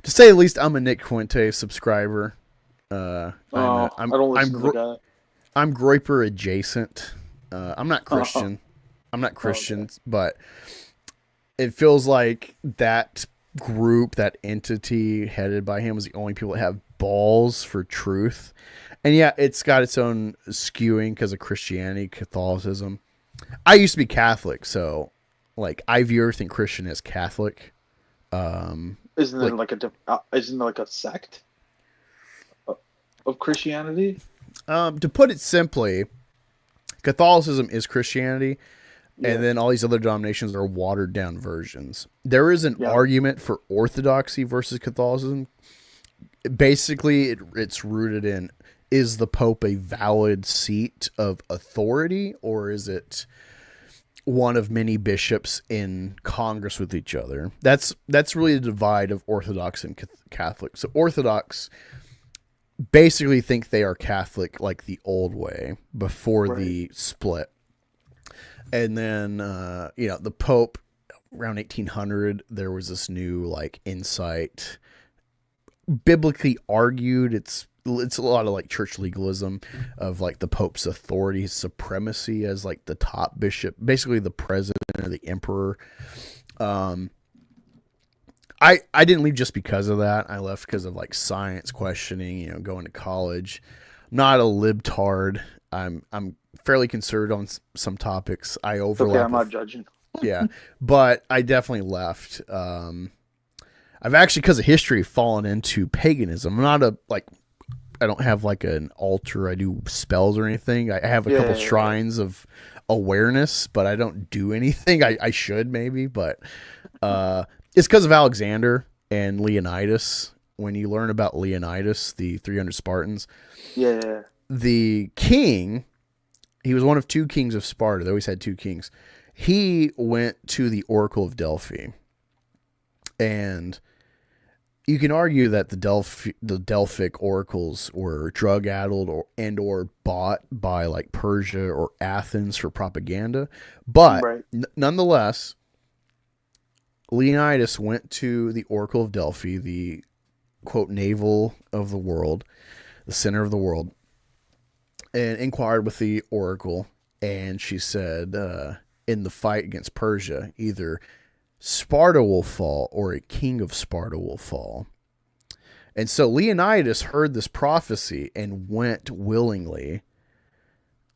say the least, I'm a Nick Fuente subscriber. I don't listen to the guy. I'm Groiper adjacent. I'm not Christian. I'm not Christian, but it feels like that group, that entity headed by him, was the only people that have balls for truth. And yeah, it's got its own skewing because of Christianity, Catholicism. I used to be Catholic, so like I view everything Christian as Catholic. Isn't it like a sect of Christianity? To put it simply, Catholicism is Christianity, and then all these other denominations are watered down versions. There is an argument for orthodoxy versus Catholicism. Basically, it's rooted in is the Pope a valid seat of authority, or is it one of many bishops in Congress with each other? That's really the divide of Orthodox and Catholic. So Orthodox basically think they are Catholic like the old way before the split. And then, the Pope around 1800, there was this new like insight, biblically argued. It's a lot of like church legalism of like the Pope's authority, his supremacy as like the top bishop, basically the president or the emperor. I didn't leave just because of that. I left because of like science questioning, going to college. Not a libtard. I'm fairly conservative on some topics. I overlap. Okay, I'm not judging. Yeah, but I definitely left. I've actually, because of history, fallen into paganism. I'm not I don't have like an altar. I do spells or anything. I have a couple shrines of awareness, but I don't do anything. I should maybe, but it's because of Alexander and Leonidas. When you learn about Leonidas, the 300 Spartans, the king, he was one of two kings of Sparta. They always had two kings. He went to the Oracle of Delphi, and you can argue that the Delphic oracles were drug-addled or bought by like Persia or Athens for propaganda. But nonetheless, Leonidas went to the Oracle of Delphi, the quote navel of the world, the center of the world, and inquired with the oracle. And she said, in the fight against Persia, either Sparta will fall or a king of Sparta will fall. And so Leonidas heard this prophecy and went willingly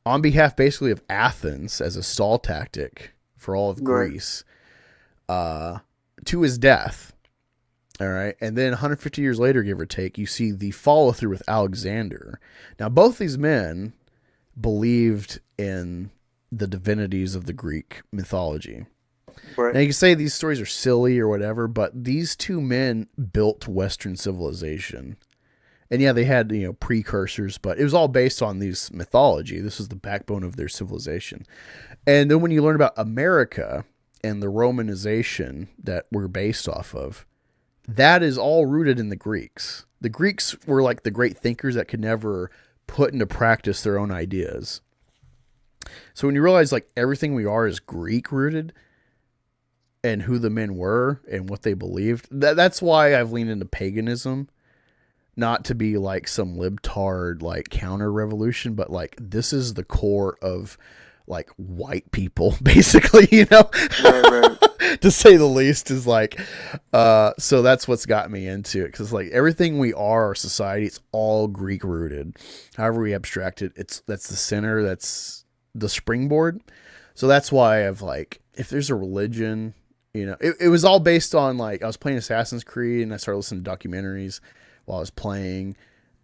on behalf basically of Athens as a stall tactic for all of Greece to his death. All right. And then 150 years later, give or take, you see the follow through with Alexander. Now, both these men believed in the divinities of the Greek mythology. Now you can say these stories are silly or whatever, but these two men built Western civilization. And yeah, they had, precursors, but it was all based on these mythology. This was the backbone of their civilization. And then when you learn about America and the Romanization that we're based off of, that is all rooted in the Greeks. The Greeks were like the great thinkers that could never put into practice their own ideas. So when you realize like everything we are is Greek rooted, and who the men were and what they believed, that's why I've leaned into paganism, not to be like some libtard like counter revolution, but like this is the core of like white people, basically, to say the least, is like, so that's what's got me into it. Cause like everything we are, our society, it's all Greek rooted. However we abstract it, that's the center, that's the springboard. So that's why I've like, if there's a religion, it was all based on like, I was playing Assassin's Creed and I started listening to documentaries while I was playing,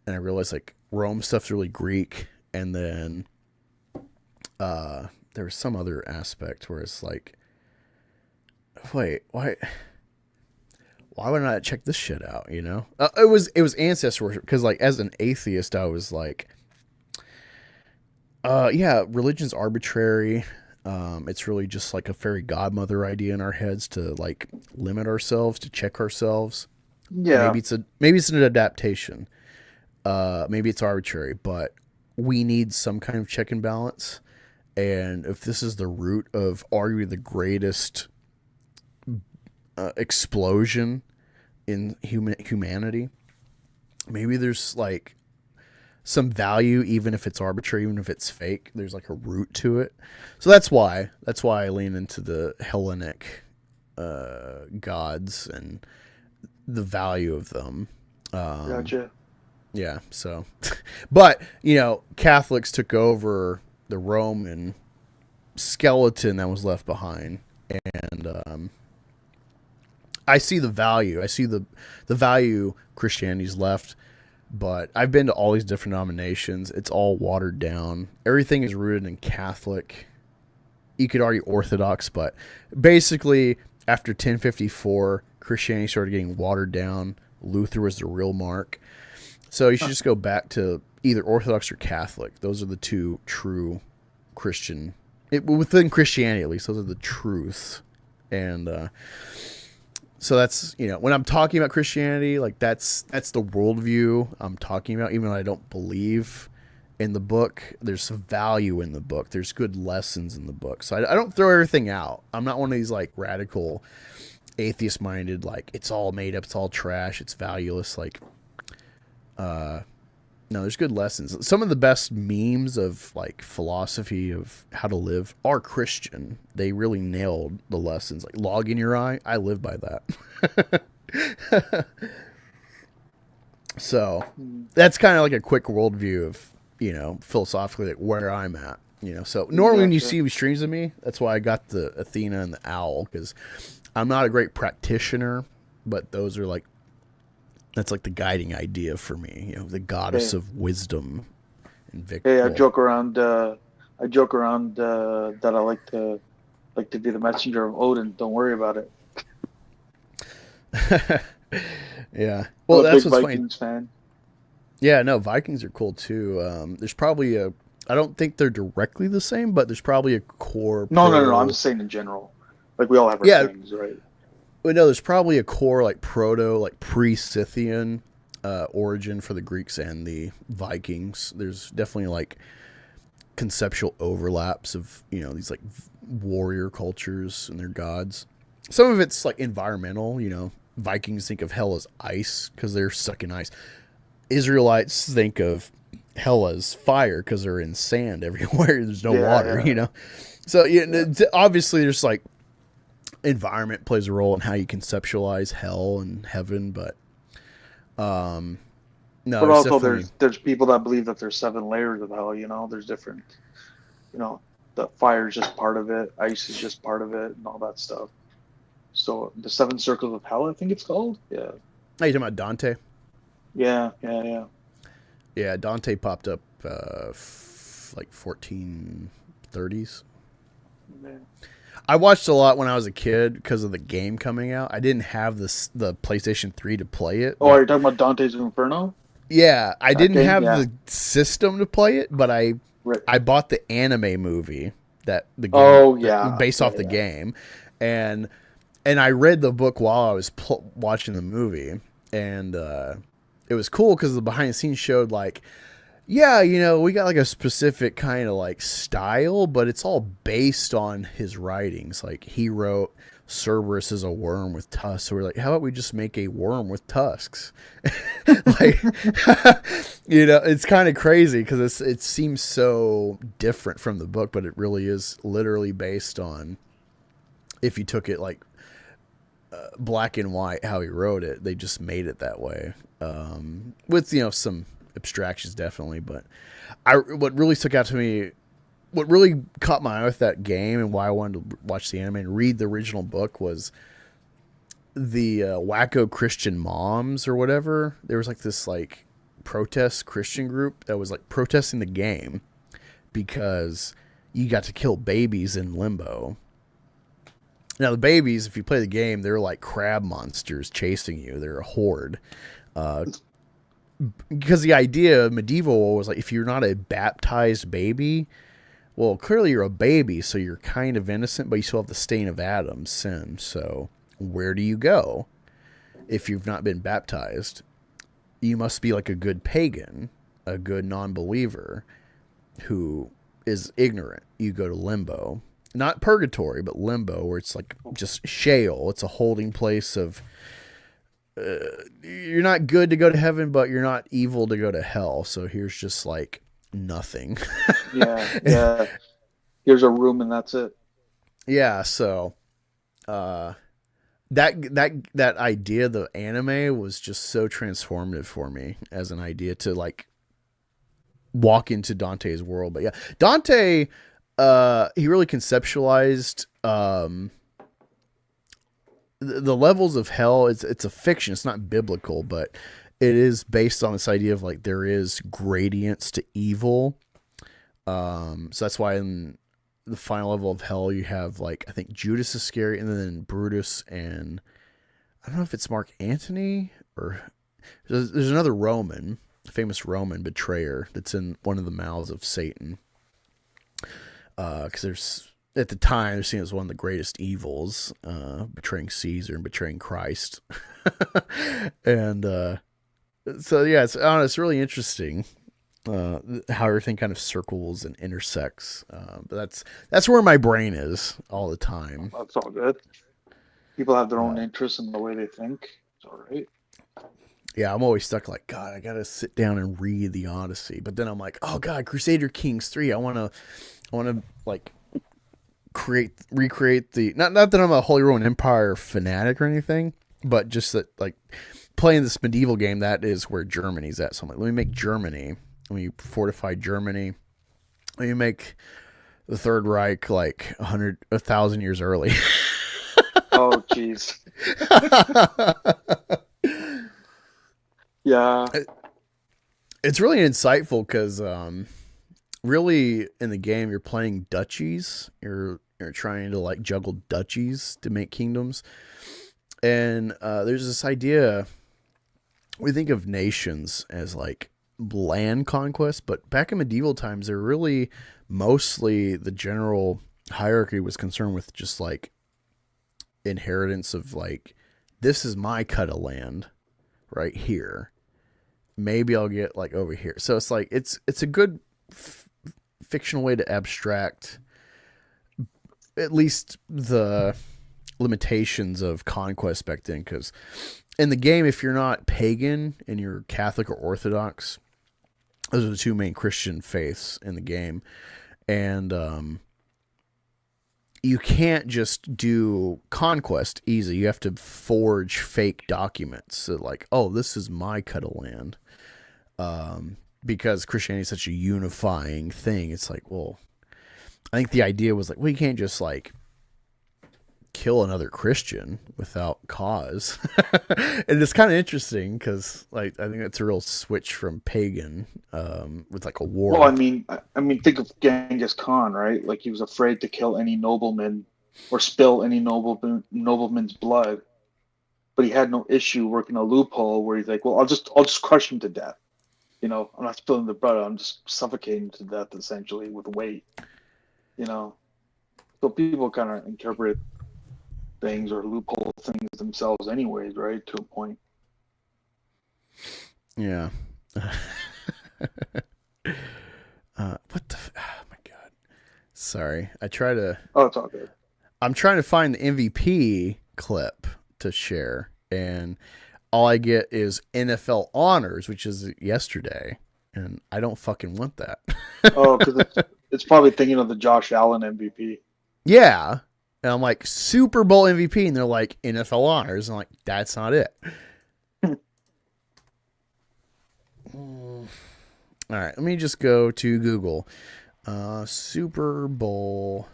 and I realized like Rome stuff's really Greek. And then, there was some other aspect where it's like, wait, why would I not check this shit out? It was ancestor worship. Cause like as an atheist, I was like, religion's arbitrary. It's really just like a fairy godmother idea in our heads to like limit ourselves, to check ourselves. Yeah. Maybe it's an adaptation. Maybe it's arbitrary, but we need some kind of check and balance. And if this is the root of arguably the greatest explosion in humanity, maybe there's like some value, even if it's arbitrary, even if it's fake. There's like a root to it. So that's why I lean into the Hellenic gods and the value of them. Gotcha. Yeah. So, but Catholics took over the Roman skeleton that was left behind, and I see the value. I see the value Christianity's left. But I've been to all these different denominations. It's all watered down. Everything is rooted in Catholic. You could argue Orthodox, but basically after 1054, Christianity started getting watered down. Luther was the real mark. So you should just go back to either Orthodox or Catholic. Those are the two true Christian, within Christianity at least, those are the truths. And so that's, when I'm talking about Christianity, like that's the worldview I'm talking about, even though I don't believe in the book. There's some value in the book. There's good lessons in the book. So I don't throw everything out. I'm not one of these like radical atheist minded, like it's all made up, it's all trash, it's valueless. Like, no, there's good lessons. Some of the best memes of like philosophy of how to live are Christian. They really nailed the lessons. Like log in your eye. I live by that. So that's kind of like a quick worldview of, philosophically, like where I'm at, So normally when you see streams of me, that's why I got the Athena and the owl, because I'm not a great practitioner, but those are like, that's like the guiding idea for me, the goddess of wisdom and victory. Hey, I joke around that I like to be the messenger of Odin. Don't worry about it. Yeah. Well, that's what's Vikings fan. Yeah, no, Vikings are cool too. There's probably I don't think they're directly the same, but there's probably a core. No. I'm just saying in general. Like we all have our things, right? But no, there's probably a core like pre-Scythian origin for the Greeks and the Vikings. There's definitely like conceptual overlaps of, these like warrior cultures and their gods. Some of it's like environmental, Vikings think of hell as ice because they're stuck in ice. Israelites think of hell as fire because they're in sand everywhere. There's no water, So obviously there's like environment plays a role in how you conceptualize hell and heaven, but no. But also there's people that believe that there's 7 layers of hell. There's different. The fire is just part of it. Ice is just part of it, and all that stuff. So the 7 circles of hell, I think it's called. Yeah. Are you talking about Dante? Yeah. Yeah, Dante popped up like 1430s. Man. I watched a lot when I was a kid because of the game coming out. I didn't have the PlayStation 3 to play it. Oh, are you talking about Dante's Inferno? Yeah, I didn't have the system to play it, but I bought the anime movie that the game based off the game, and I read the book while I was watching the movie, and it was cool because the behind the scenes showed like, we got like a specific kind of like style, but it's all based on his writings. Like he wrote Cerberus is a worm with tusks. So we're like, how about we just make a worm with tusks? Like, it's kind of crazy because it seems so different from the book, but it really is literally based on, if you took it like black and white, how he wrote it, they just made it that way. With, some abstractions definitely, but what really stuck out to me, what really caught my eye with that game and why I wanted to watch the anime and read the original book was the wacko Christian moms or whatever. There was like this like protest Christian group that was like protesting the game because you got to kill babies in Limbo. Now the babies, if you play the game, they're like crab monsters chasing you. They're a horde. Because the idea of medieval was like, if you're not a baptized baby, well, clearly you're a baby, so you're kind of innocent, but you still have the stain of Adam's sin. So where do you go if you've not been baptized? You must be like a good pagan, a good non-believer who is ignorant. You go to limbo. Not purgatory, but limbo, where it's like just Sheol. It's a holding place of... you're not good to go to heaven, but you're not evil to go to hell. So here's just like nothing. Yeah. Here's a room and that's it. Yeah. So, that idea, the anime was just so transformative for me as an idea to like walk into Dante's world. But yeah, Dante, he really conceptualized, the levels of hell. It's a fiction. It's not biblical, but it is based on this idea of like there is gradients to evil. So that's why in the final level of hell you have like, I think Judas Iscariot and then Brutus, and I don't know if it's Mark Antony or there's another Roman famous Roman betrayer that's in one of the mouths of Satan. Because there's at the time they're seen as one of the greatest evils, betraying Caesar and betraying Christ. And so yeah, it's really interesting how everything kind of circles and intersects. But that's where my brain is all the time. That's all good. People have their own interests in the way they think. It's all right. Yeah, I'm always stuck like, God, I gotta sit down and read the Odyssey. But then I'm like, oh God, Crusader Kings 3. I wanna like recreate the not that I'm a Holy Roman Empire fanatic or anything, but just that like playing this medieval game, that is where Germany's at. So I'm like, let me make Germany. Let me fortify Germany. Let me make the Third Reich like 1,000 years early. Oh, jeez. Yeah. It's really insightful because really in the game you're playing duchies. You're trying to like juggle duchies to make kingdoms. And there's this idea, we think of nations as like land conquest, but back in medieval times, they're really mostly the general hierarchy was concerned with just like inheritance of like, this is my cut of land right here. Maybe I'll get like over here. So it's like, it's a good fictional way to abstract at least the limitations of conquest back then. Because in the game, if you're not pagan and you're Catholic or Orthodox, those are the two main Christian faiths in the game. And you can't just do conquest easy. You have to forge fake documents. So like, oh, this is my cut of land. Because Christianity is such a unifying thing. It's like, well, I think the idea was like, well, you can't just like kill another Christian without cause. And it's kind of interesting because like I think that's a real switch from pagan with like a war. Well, I mean, think of Genghis Khan, right? Like he was afraid to kill any nobleman or spill any nobleman's blood, but he had no issue working a loophole where he's like, well, I'll just crush him to death. You know, I'm not spilling the blood. I'm just suffocating to death essentially with weight. You know, so people kind of interpret things or loophole things themselves anyways, right? To a point. Yeah. What the? Oh my God. Sorry. Oh, it's all good. I'm trying to find the MVP clip to share, and all I get is NFL honors, which is yesterday, and I don't fucking want that. Oh, because it's probably thinking of the Josh Allen MVP. Yeah. And I'm like, Super Bowl MVP, and they're like, NFL honors. I'm like, that's not it. All right, let me just go to Google. Super Bowl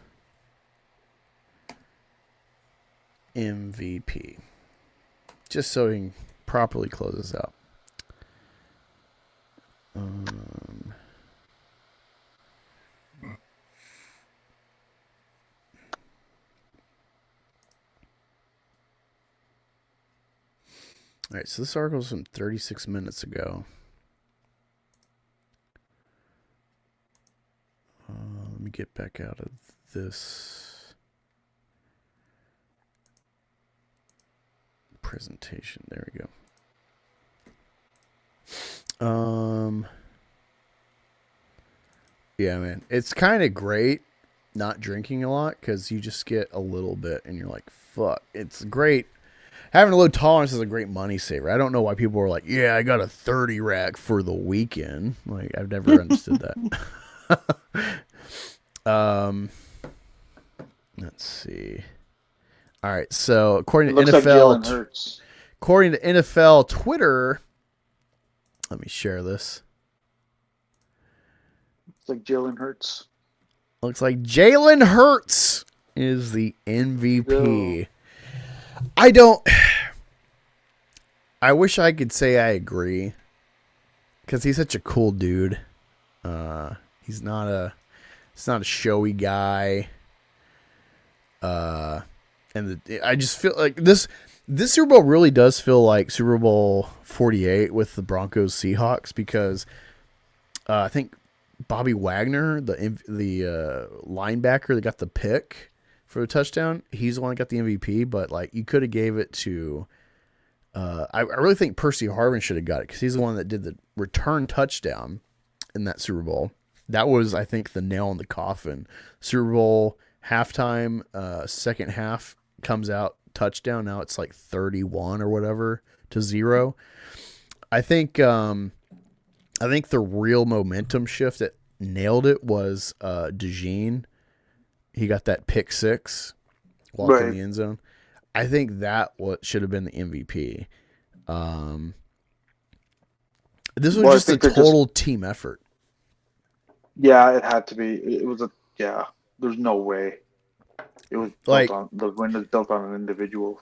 MVP. Just so we can properly close this out. All right, so this article is from 36 minutes ago. Let me get back out of this presentation. There we go. Yeah, man, it's kind of great not drinking a lot because you just get a little bit and you're like, fuck, it's great. Having a low tolerance is a great money saver. I don't know why people are like, yeah, I got a 30 rack for the weekend. Like, I've never understood that. Let's see. All right, so according to NFL Twitter, let me share this. It's like Jalen Hurts. Looks like Jalen Hurts is the MVP. Yeah. I wish I could say I agree because he's such a cool dude. He's not a showy guy. I just feel like this This Super Bowl really does feel like Super Bowl 48 with the Broncos Seahawks because I think Bobby Wagner, the linebacker that got the pick for the touchdown, he's the one that got the MVP. But like, you could have gave it to. I really think Percy Harvin should have got it because he's the one that did the return touchdown in that Super Bowl. That was, I think, the nail in the coffin. Super Bowl halftime, second half comes out touchdown. Now it's like 31 or whatever to 0. I think the real momentum shift that nailed it was DeJean. He got that pick 6 walk in the end zone. I think that what should have been the MVP. This was just a total team effort. Yeah, it had to be. It was there's no way. It was like the win was built on an individual.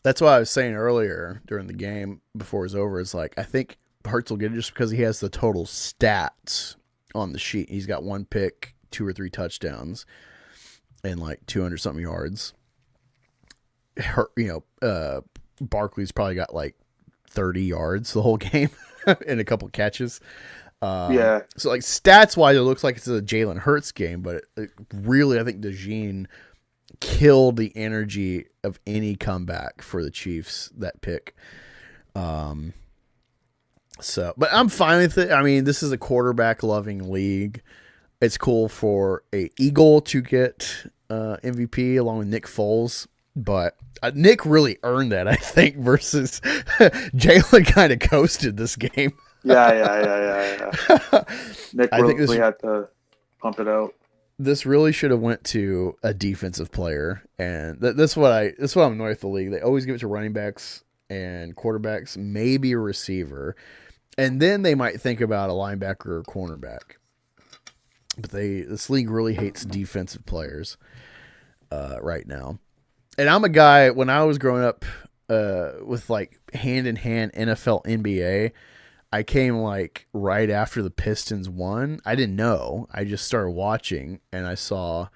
That's why I was saying earlier during the game before it was over. Is like I think Hurts will get it just because he has the total stats on the sheet. He's got 1 pick, 2 or 3 touchdowns, and like 200 something yards. Barkley's probably got like 30 yards the whole game and a couple catches. So like stats wise, it looks like it's a Jalen Hurts game, but it really, I think DeJean killed the energy of any comeback for the Chiefs that pick. But I'm fine with it. I mean, this is a quarterback loving league. It's cool for a Eagle to get MVP along with Nick Foles, but Nick really earned that, I think, versus Jalen kind of coasted this game. Yeah. Nick really had to pump it out. This really should have went to a defensive player, and that's what I'm annoyed with the league. They always give it to running backs and quarterbacks, maybe a receiver, and then they might think about a linebacker or cornerback. But this league really hates defensive players right now. And I'm a guy, when I was growing up with like hand-in-hand NFL, NBA, I came like right after the Pistons won. I didn't know. I just started watching, and I saw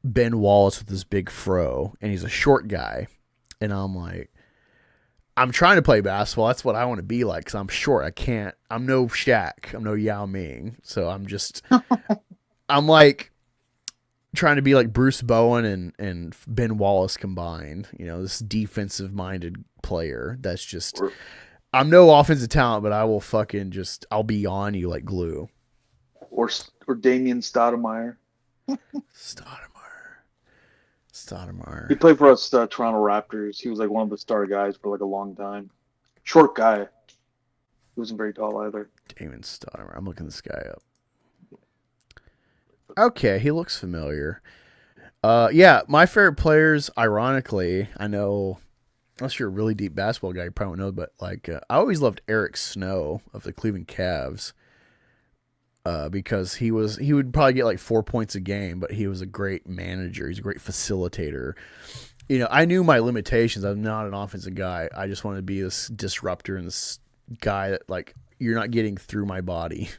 Ben Wallace with this big fro, and he's a short guy. And I'm like, I'm trying to play basketball. That's what I want to be like because I'm short. I'm no Shaq. I'm no Yao Ming. So I'm like trying to be like Bruce Bowen and Ben Wallace combined. You know, this defensive-minded player that's just... I'm no offensive talent, but I will I'll be on you like glue. Or Damian Stoudemire. Stoudemire. He played for us, Toronto Raptors. He was like one of the star guys for like a long time. Short guy. He wasn't very tall either. Damian Stoudemire. I'm looking this guy up. Okay, he looks familiar. Yeah, my favorite players, ironically, I know... Unless you're a really deep basketball guy, you probably won't know, but like I always loved Eric Snow of the Cleveland Cavs because he would probably get like 4 points a game, but he was a great manager. He's a great facilitator. You know, I knew my limitations. I'm not an offensive guy. I just wanted to be this disruptor and this guy that like you're not getting through my body.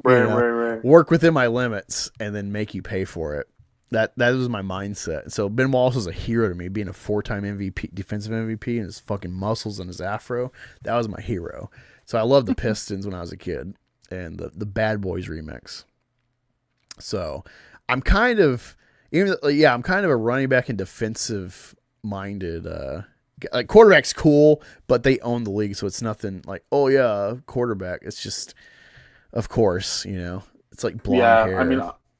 Right. Work within my limits and then make you pay for it. That was my mindset. So Ben Wallace was a hero to me, being a 4-time MVP, defensive MVP, and his fucking muscles and his afro. That was my hero. So I loved the Pistons when I was a kid, and the Bad Boys remix. So I'm kind of a running back and defensive minded. Like quarterback's cool, but they own the league, so it's nothing like, oh yeah, quarterback. It's just, of course, you know, it's like blonde hair.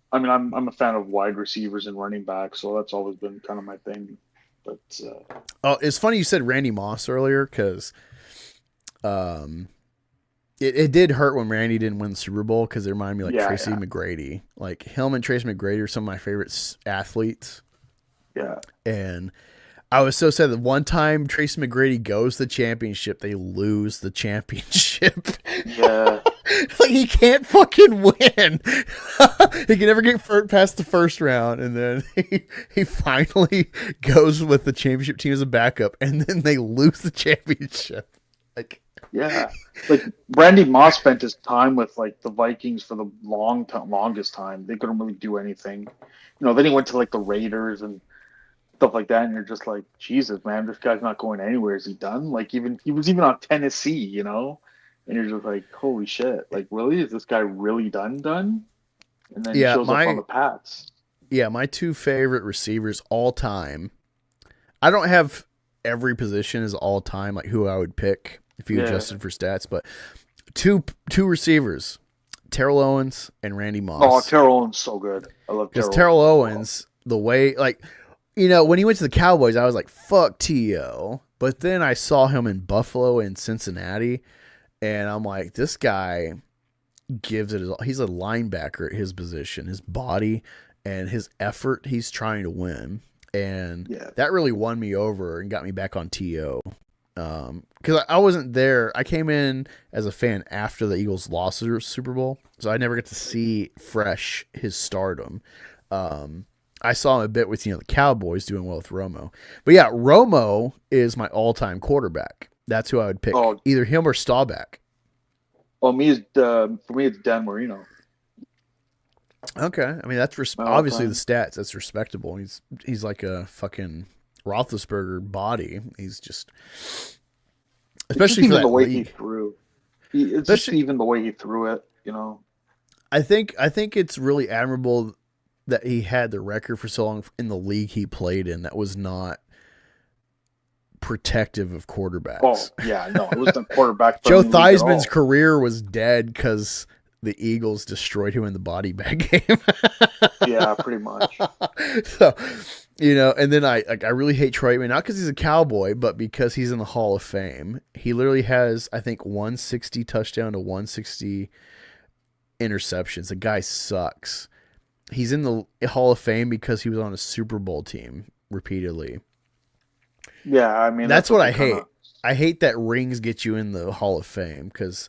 I mean, I'm a fan of wide receivers and running backs, so that's always been kind of my thing. But it's funny you said Randy Moss earlier because it did hurt when Randy didn't win the Super Bowl because it reminded me like Tracy McGrady. Like him and Tracy McGrady are some of my favorite athletes. Yeah, and I was so sad that one time Tracy McGrady goes to the championship, they lose the championship. Yeah. Like he can't fucking win. He can never get past the first round, and then he finally goes with the championship team as a backup, and then they lose the championship. Like, yeah, like Randy Moss spent his time with like the Vikings for the longest time. They couldn't really do anything, you know. Then he went to like the Raiders, and stuff like that, and you're just like, Jesus, man, this guy's not going anywhere. Is he done? Like, he was even on Tennessee, you know, and you're just like, holy shit, like, really, is this guy really done? And then he shows up on the Pats. Yeah, my two favorite receivers all time. I don't have every position as all time, like who I would pick if you adjusted for stats, but two receivers, Terrell Owens and Randy Moss. Oh, Terrell Owens so good. I love Terrell Owens. The way, like, you know, when he went to the Cowboys, I was like, fuck T.O. But then I saw him in Buffalo and Cincinnati, and I'm like, this guy gives it his all. He's a linebacker at his position, his body and his effort. He's trying to win. And that really won me over and got me back on T.O. Because I wasn't there. I came in as a fan after the Eagles lost the Super Bowl, so I never get to see fresh his stardom. I saw him a bit with the Cowboys doing well with Romo. But yeah, Romo is my all-time quarterback. That's who I would pick. Either him or Staubach. Oh, for me, it's Dan Marino. Okay. I mean, that's obviously the stats. That's respectable. He's like a fucking Roethlisberger body. He's just... Especially for that the way league. he threw. It's just even the way he threw it, you know. I think it's really admirable that he had the record for so long in the league he played in that was not protective of quarterbacks. Oh, yeah, no, it was the quarterback. Joe Theismann's career was dead because the Eagles destroyed him in the body bag game. Yeah, pretty much. So, you know, and then I really hate Troy Aikman, not because he's a Cowboy, but because he's in the Hall of Fame. He literally has, I think, 160 touchdown to 160 interceptions. The guy sucks. He's in the Hall of Fame because he was on a Super Bowl team repeatedly. Yeah, I mean... That's what I hate. I hate that rings get you in the Hall of Fame because...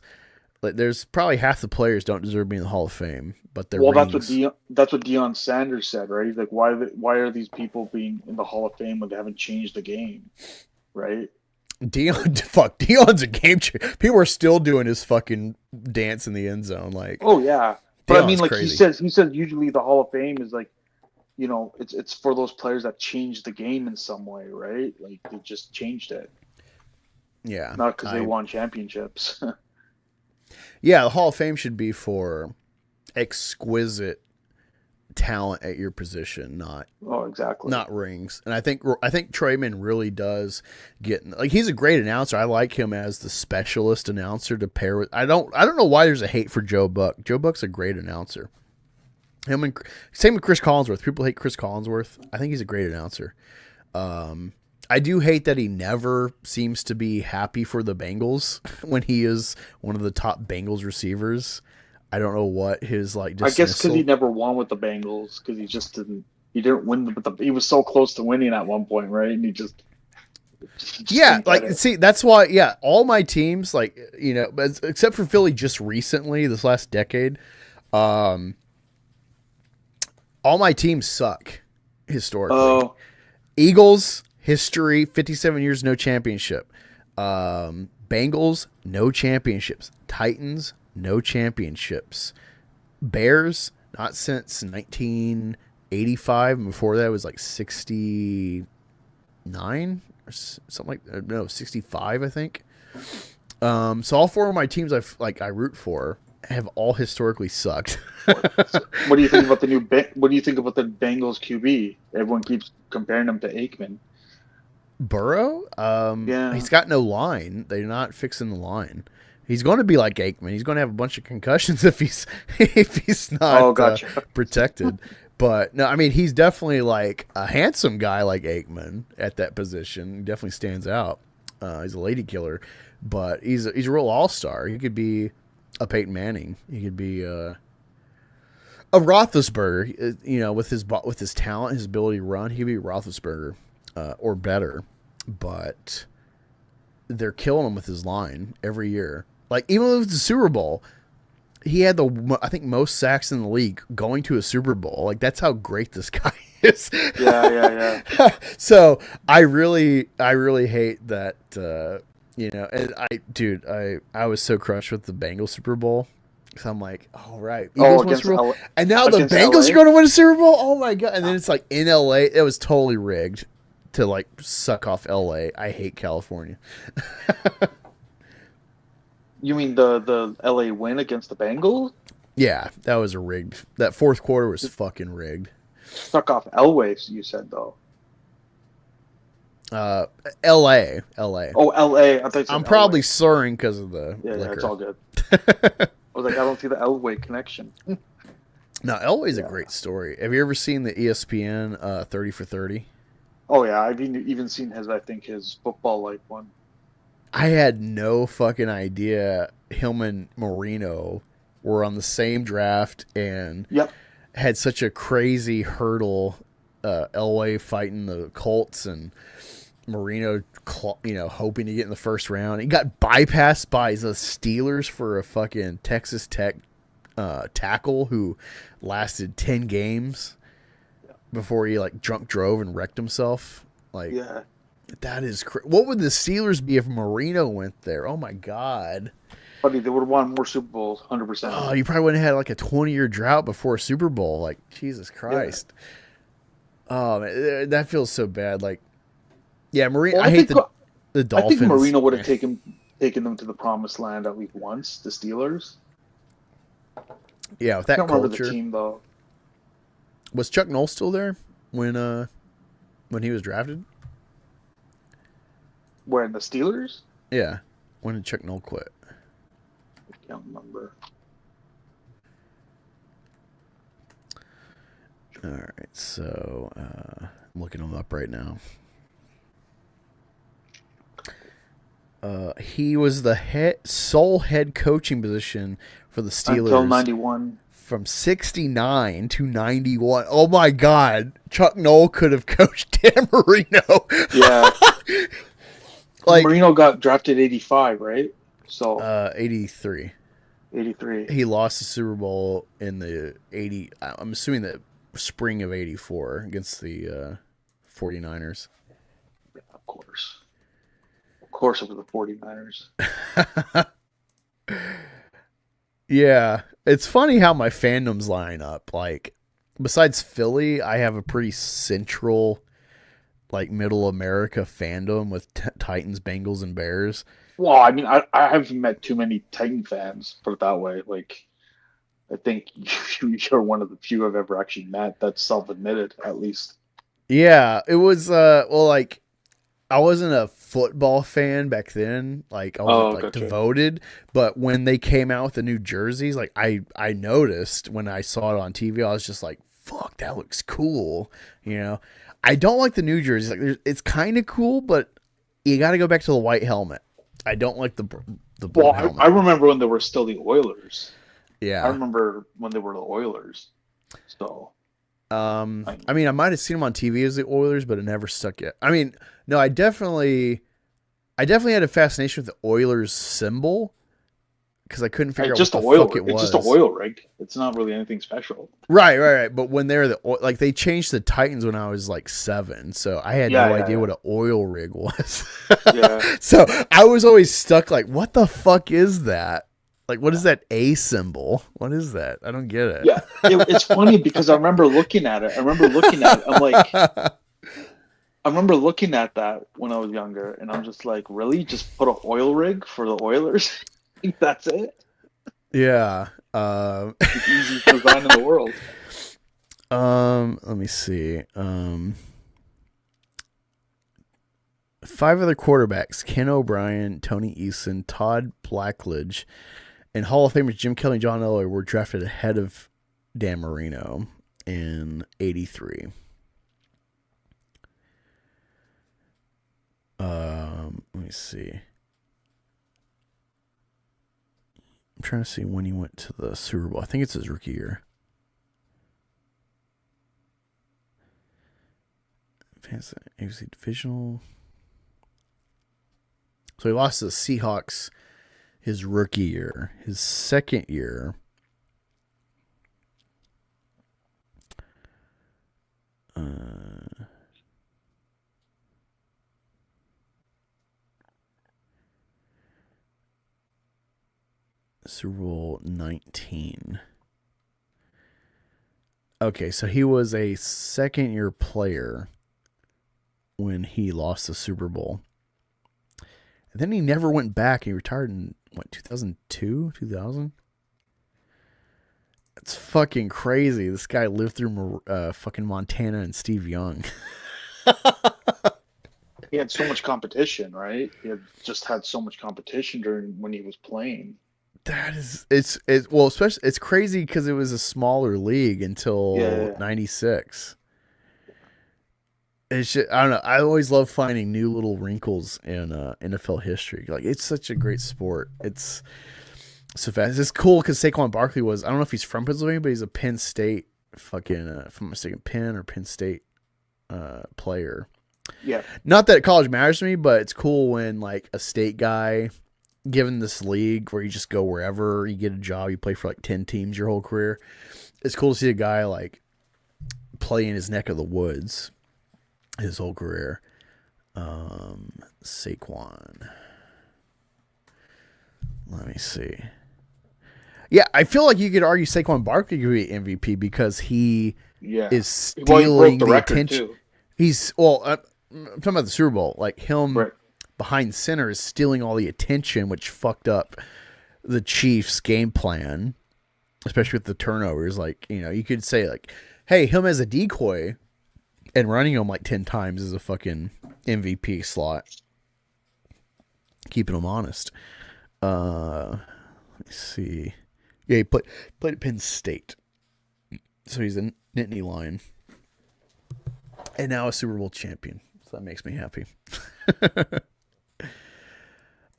Like, there's probably half the players don't deserve to be in the Hall of Fame, but they're that's what Deion Sanders said, right? He's like, why are these people being in the Hall of Fame when they haven't changed the game, right? Deion's a game changer. People are still doing his fucking dance in the end zone, like. Oh yeah, but Deion's I mean, like crazy. he says usually the Hall of Fame is like, you know, it's for those players that changed the game in some way, right? Like they just changed it. Yeah, not because they won championships. Yeah, the Hall of Fame should be for exquisite talent at your position, not rings. And I think Troy Aikman really does get, like, he's a great announcer. I like him as the specialist announcer to pair with. I don't know why there's a hate for Joe Buck. Joe Buck's a great announcer. Same with Chris Collinsworth. People hate Chris Collinsworth. I think he's a great announcer. I do hate that he never seems to be happy for the Bengals when he is one of the top Bengals receivers. I don't know what his dismissal. I guess because he never won with the Bengals because he just didn't. He didn't win, but he was so close to winning at one point, right? And he just see, that's why. Yeah, all my teams, except for Philly, just recently, this last decade, all my teams suck historically. Oh. Eagles. History, 57 years, no championship. Bengals, no championships. Titans, no championships. Bears, not since 1985. Before that, it was like 69 or something like that. No, 65, I think. So all four of my teams I root for have all historically sucked. What do you think about What do you think about the Bengals QB? Everyone keeps comparing them to Aikman. Burrow? Yeah. He's got no line. They're not fixing the line. He's going to be like Aikman. He's going to have a bunch of concussions if he's not protected. But no, I mean, he's definitely like a handsome guy like Aikman at that position. He definitely stands out. He's a lady killer, but he's a real all-star. He could be a Peyton Manning. He could be a Roethlisberger. You know, with his talent, his ability to run, he'd be Roethlisberger. Or better, but they're killing him with his line every year. Like, even with the Super Bowl, he had I think most sacks in the league going to a Super Bowl. Like, that's how great this guy is. Yeah. So I really hate that. And I was so crushed with the Bengals Super Bowl. So I'm like, all right, Eagles won Super Bowl, and now the Bengals are going to win a Super Bowl. Oh my god! And then it's like in LA, it was totally rigged. to like suck off LA. I hate California. You mean the LA win against the Bengals? Yeah, that was a rigged. That fourth quarter was fucking rigged. Suck off Elway, you said though. LA. Oh, LA. I thought you said I'm probably LA. slurring because of the Yeah, liquor. it's all good. I was like, I don't see the Elway connection. No, Elway's a great story. Have you ever seen the ESPN 30 for 30? Oh yeah, I've even seen his football like one. I had no fucking idea him and Marino were on the same draft and had such a crazy hurdle. Elway fighting the Colts and Marino, hoping to get in the first round. He got bypassed by the Steelers for a fucking Texas Tech tackle who lasted 10 games before he like drunk drove and wrecked himself. Like, that is what would the Steelers be if Marino went there? Oh my god. Buddy, they would have won more Super Bowls, 100%. Oh, you probably wouldn't have had like a 20-year drought before a Super Bowl. Like, Jesus Christ. Oh, man, that feels so bad. Like, yeah, Marino. Well, I hate the Dolphins. I think Marino would have taken them to the promised land at least once. The Steelers. Yeah, with that I don't culture. remember the team though. Was Chuck Noll still there when he was drafted? Where, in the Steelers? Yeah. When did Chuck Noll quit? I can't remember. All right, so I'm looking him up right now. He was the sole head coaching position for the Steelers until 91. From 69 to 91. Oh my God, Chuck Noll could have coached Dan Marino. Yeah, like Marino got drafted 85, right? So 83. 83. He lost the Super Bowl in the 80. I'm assuming the spring of 84 against the 49ers. Yeah, of course it was the 49ers. Yeah, it's funny how my fandoms line up. Like, besides Philly, I have a pretty central, like, middle America fandom with Titans, Bengals, and Bears. Well, I mean, I haven't met too many Titan fans, put it that way. Like, I think you're one of the few I've ever actually met that's self-admitted, at least. Yeah, it was, well, like, I wasn't a football fan back then. Like, I wasn't devoted. But when they came out with the new jerseys, like, I noticed when I saw it on TV, I was just like, fuck, that looks cool. You know, I don't like the new jerseys. Like, it's kind of cool, but you got to go back to the white helmet. I don't like the blue helmet. I remember when they were still the Oilers. Yeah. I remember when they were the Oilers. So. I mean, I might have seen them on TV as the Oilers, but it never stuck yet. I mean, no, I definitely had a fascination with the Oilers symbol because I couldn't figure out what the fuck it was. It's just an oil rig. It's not really anything special. Right. But when they're they changed the Titans when I was like 7, so I had no idea what an oil rig was. Yeah. So I was always stuck like, what the fuck is that? Like, what is that A symbol? What is that? I don't get it. Yeah, it's funny because I remember looking at it. I'm like, I remember looking at that when I was younger, and I'm just like, really? Just put an oil rig for the Oilers? That's it? Yeah. The easiest design in the world. Let me see. 5 other quarterbacks: Ken O'Brien, Tony Eason, Todd Blackledge, and Hall of Famers Jim Kelly and John Elway were drafted ahead of Dan Marino in 83. Let me see. I'm trying to see when he went to the Super Bowl. I think it's his rookie year. AFC Divisional. So he lost to the Seahawks his rookie year. His second year, Super Bowl 19. Okay, so he was a second-year player when he lost the Super Bowl. And then he never went back. He retired in, 2002? 2000? That's fucking crazy. This guy lived through fucking Montana and Steve Young. He had so much competition, right? He had just had so much competition during when he was playing. That is, especially, it's crazy because it was a smaller league until 96. It's just, I don't know. I always love finding new little wrinkles in NFL history. Like, it's such a great sport. It's so fast. It's cool because Saquon Barkley was, I don't know if he's from Pennsylvania, but he's a Penn State fucking, if I'm not mistaken, Penn or Penn State player. Yeah. Not that college matters to me, but it's cool when like a state guy, given this league where you just go wherever, you get a job, you play for like 10 teams your whole career. It's cool to see a guy like play in his neck of the woods his whole career. Saquon. Let me see. Yeah, I feel like you could argue Saquon Barkley could be MVP because he is stealing the attention. Too. He's I'm talking about the Super Bowl. Like him behind center is stealing all the attention, which fucked up the Chiefs' game plan, especially with the turnovers. Like, you know, you could say like, hey, him as a decoy and running him like 10 times is a fucking MVP slot. Keeping him honest. Let me see. Yeah, he played at Penn State. So he's a Nittany Lion. And now a Super Bowl champion. So that makes me happy.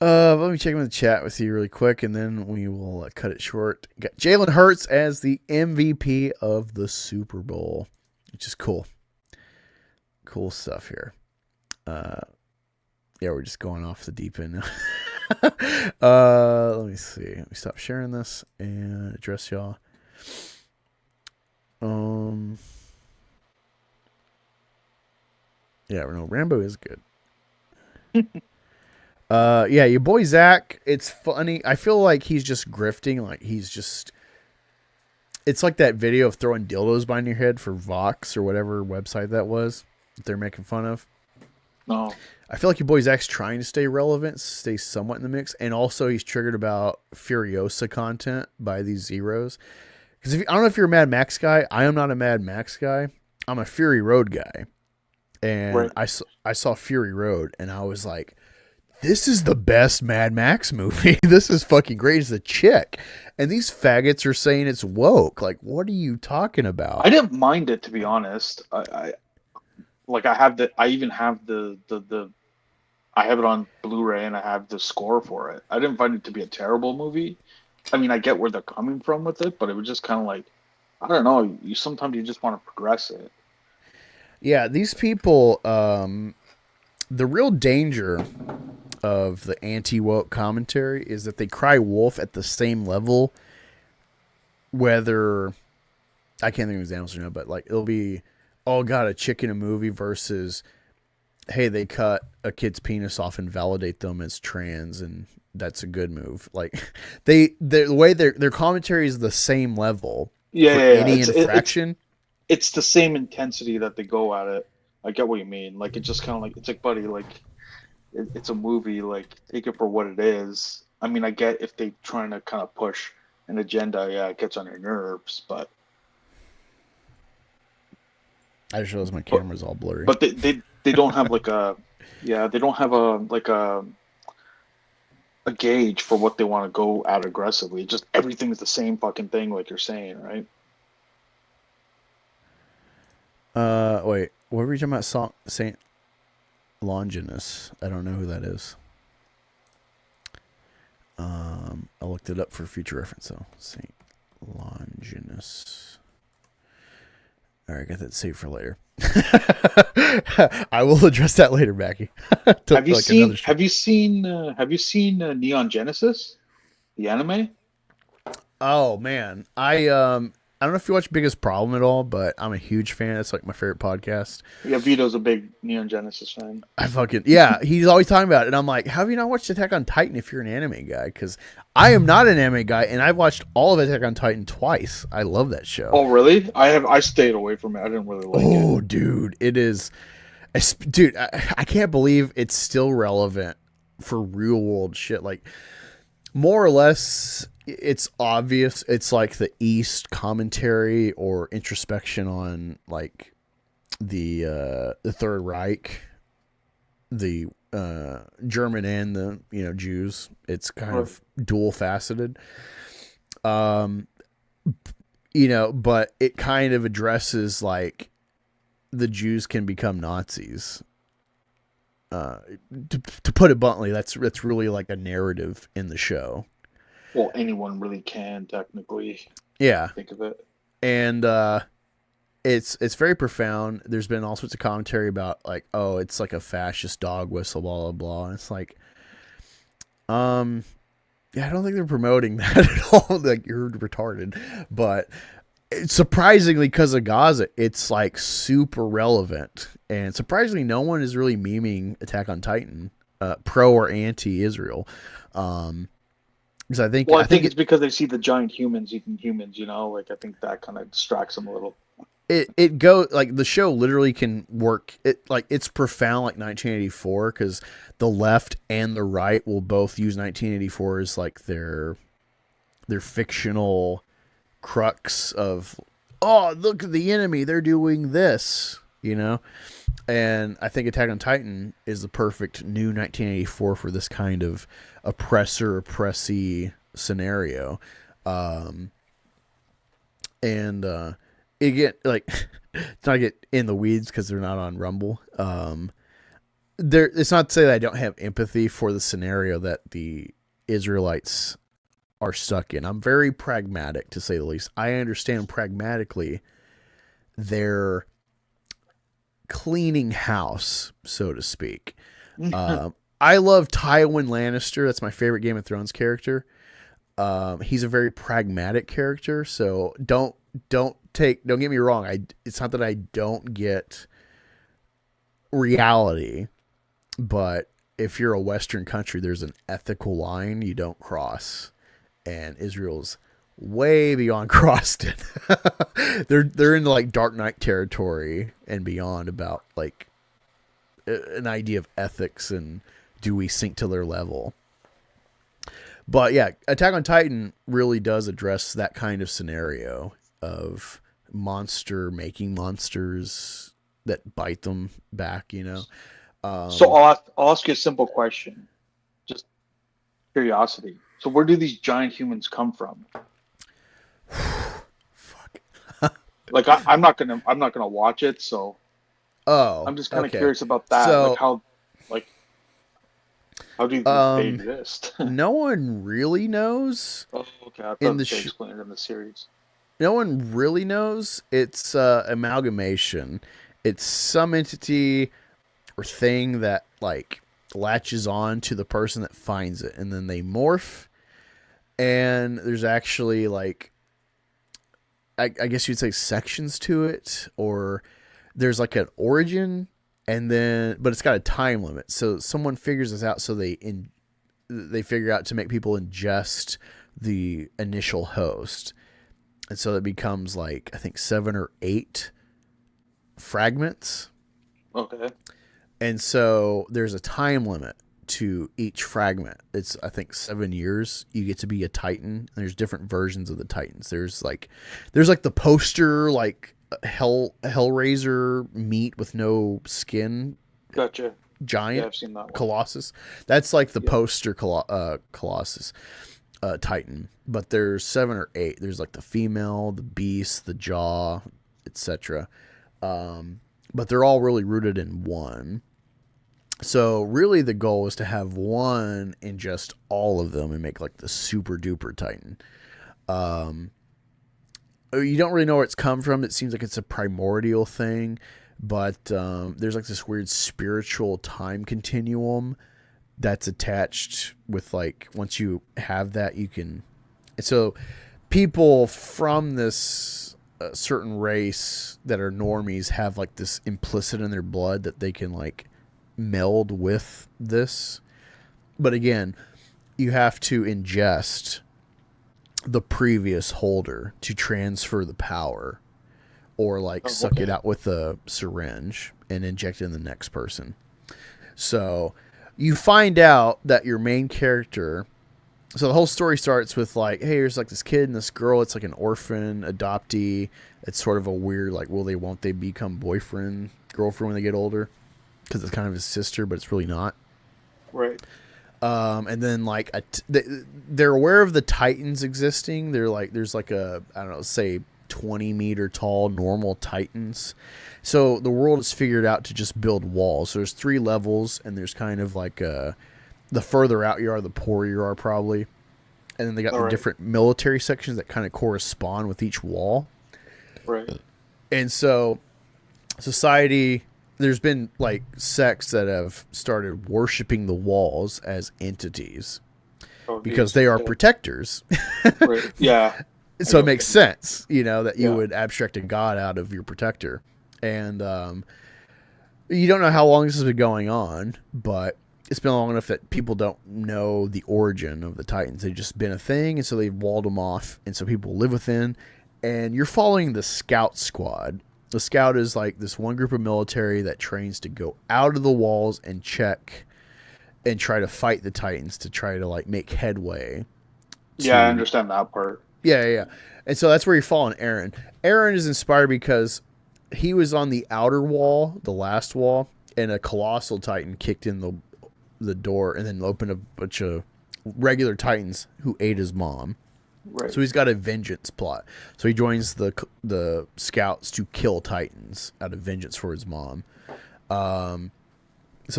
Let me check in the chat with you really quick, and then we will cut it short. Got Jalen Hurts as the MVP of the Super Bowl, which is cool. Cool stuff here. Yeah, we're just going off the deep end now. Let me see. Let me stop sharing this and address y'all. Yeah, no, Rambo is good. Yeah, your boy Zach, it's funny. I feel like he's just grifting. Like it's like that video of throwing dildos behind your head for Vox or whatever website that was that they're making fun of. No. I feel like your boy Zach's trying to stay relevant, stay somewhat in the mix. And also he's triggered about Furiosa content by these zeros. Because I don't know if you're a Mad Max guy. I am not a Mad Max guy. I'm a Fury Road guy. And I saw Fury Road, and I was like, this is the best Mad Max movie. This is fucking great. It's a chick. And these faggots are saying it's woke. Like, what are you talking about? I didn't mind it, to be honest. I even have I have it on Blu-ray, and I have the score for it. I didn't find it to be a terrible movie. I mean, I get where they're coming from with it, but it was just kind of like, I don't know. Sometimes you just want to progress it. Yeah, these people, the real danger of the anti-woke commentary is that they cry wolf at the same level, whether, I can't think of examples now, but like it'll be, oh god, a chick in a movie versus, hey, they cut a kid's penis off and validate them as trans, and that's a good move. Like the way their commentary is the same level. Yeah, any infraction. It's the same intensity that they go at it. I get what you mean. Like, it's just kind of like, it's like, buddy, like, it's a movie. Like, take it for what it is. I mean, I get if they're trying to kind of push an agenda, yeah, it gets on your nerves, but. I just realized my camera's all blurry. But they don't have like they don't have a gauge for what they want to go at aggressively. Just everything's the same fucking thing, like you're saying, right? Wait, what were you talking about? Saint Longinus. I don't know who that is. I looked it up for future reference, though. Saint Longinus. All right, got that saved for later. I will address that later, Mackie. Have you seen Neon Genesis, the anime? Oh man, I don't know if you watch Biggest Problem at all, but I'm a huge fan. It's like my favorite podcast. Yeah, Vito's a big Neon Genesis fan. He's always talking about it. And I'm like, how have you not watched Attack on Titan if you're an anime guy? Because I am not an anime guy, and I've watched all of Attack on Titan twice. I love that show. Oh, really? I stayed away from it. I didn't really like it. Oh, dude, it is. Dude, I can't believe it's still relevant for real world shit. Like, more or less, it's obvious. It's like the East commentary or introspection on like the Third Reich, the German and the Jews. It's kind of dual faceted. But it kind of addresses like the Jews can become Nazis. To put it bluntly, that's really like a narrative in the show. Well, anyone really can technically. Yeah, think of it. And it's very profound. There's been all sorts of commentary about like, oh, it's like a fascist dog whistle, blah blah blah. And it's like, yeah, I don't think they're promoting that at all. Like, you're retarded, but surprisingly, because of Gaza, it's like super relevant, and surprisingly, no one is really memeing Attack on Titan, pro or anti-Israel. Because I think it's because they see the giant humans eating humans. Like I think that kind of distracts them a little. It go like the show literally can work. It's profound like 1984 because the left and the right will both use 1984 as like their fictional crux of, oh, look at the enemy, they're doing this, and I think Attack on Titan is the perfect new 1984 for this kind of oppressee scenario. It get like it's not get in the weeds because they're not on Rumble. It's not to say that I don't have empathy for the scenario that the Israelites are stuck in. I'm very pragmatic, to say the least. I understand pragmatically they're cleaning house, so to speak. I love Tywin Lannister. That's my favorite Game of Thrones character. He's a very pragmatic character, so don't get me wrong. It's not that I don't get reality, but if you're a Western country, there's an ethical line you don't cross. And Israel's way beyond crossed it. They're into like Dark Knight territory and beyond about like an idea of ethics and do we sink to their level. But yeah, Attack on Titan really does address that kind of scenario of making monsters that bite them back, So I'll ask you a simple question, just curiosity. So where do these giant humans come from? Fuck. Like I'm not gonna watch it, so I'm just kind of curious about that. So, how do they exist? No one really knows. Oh, okay. I thought In the they explained it in the series. No one really knows. It's amalgamation. It's some entity or thing that like latches on to the person that finds it, and then they morph. And there's actually like, I guess you'd say sections to it, or there's like an origin, but it's got a time limit. So someone figures this out, so they figure out to make people ingest the initial host, and so it becomes like I think 7 or 8 fragments. Okay. And so there's a time limit to each fragment. It's I think 7 years. You get to be a Titan. There's different versions of the Titans. There's like the poster like Hellraiser meat with no skin. Gotcha. Giant. Yeah, I've seen that one. Colossus. That's like the poster Colossus Titan. But there's 7 or 8. There's like the female, the beast, the jaw, etc. But they're all really rooted in one. So really the goal is to have one ingest all of them and make like the super duper Titan. You don't really know where it's come from. It seems like it's a primordial thing, but there's like this weird spiritual time continuum that's attached with like, once you have that, you can. And so people from this certain race that are normies have like this implicit in their blood that they can like meld with this. But again, you have to ingest the previous holder to transfer the power, or like suck it out with a syringe and inject it in the next person. So you find out that your main character, so the whole story starts with like, hey, there's like this kid and this girl. It's like an orphan adoptee. It's sort of a weird, like, won't they become boyfriend, girlfriend when they get older? Because it's kind of his sister, but it's really not. Right. And then like they're aware of the Titans existing. They're like, there's like a, I don't know, say 20 meter tall normal Titans. So the world is figured out to just build walls. So there's 3 levels, and there's kind of like the further out you are, the poorer you are probably. And then they got the different military sections that kind of correspond with each wall. Right. And so society, there's been like sects that have started worshiping the walls as entities because they are protectors. Right. Yeah. So it makes sense, that you would abstract a god out of your protector. And you don't know how long this has been going on, but it's been long enough that people don't know the origin of the Titans. They've just been a thing, and so they've walled them off, and so people live within. And you're following the Scout Squad. The Scout is like this one group of military that trains to go out of the walls and check and try to fight the Titans to try to like make headway. Yeah, I understand that part. Yeah. And so that's where you're following Aaron. Aaron is inspired because he was on the outer wall, the last wall, and a colossal Titan kicked in the door and then opened a bunch of regular Titans who ate his mom. Right. So he's got a vengeance plot. So he joins the scouts to kill Titans out of vengeance for his mom. So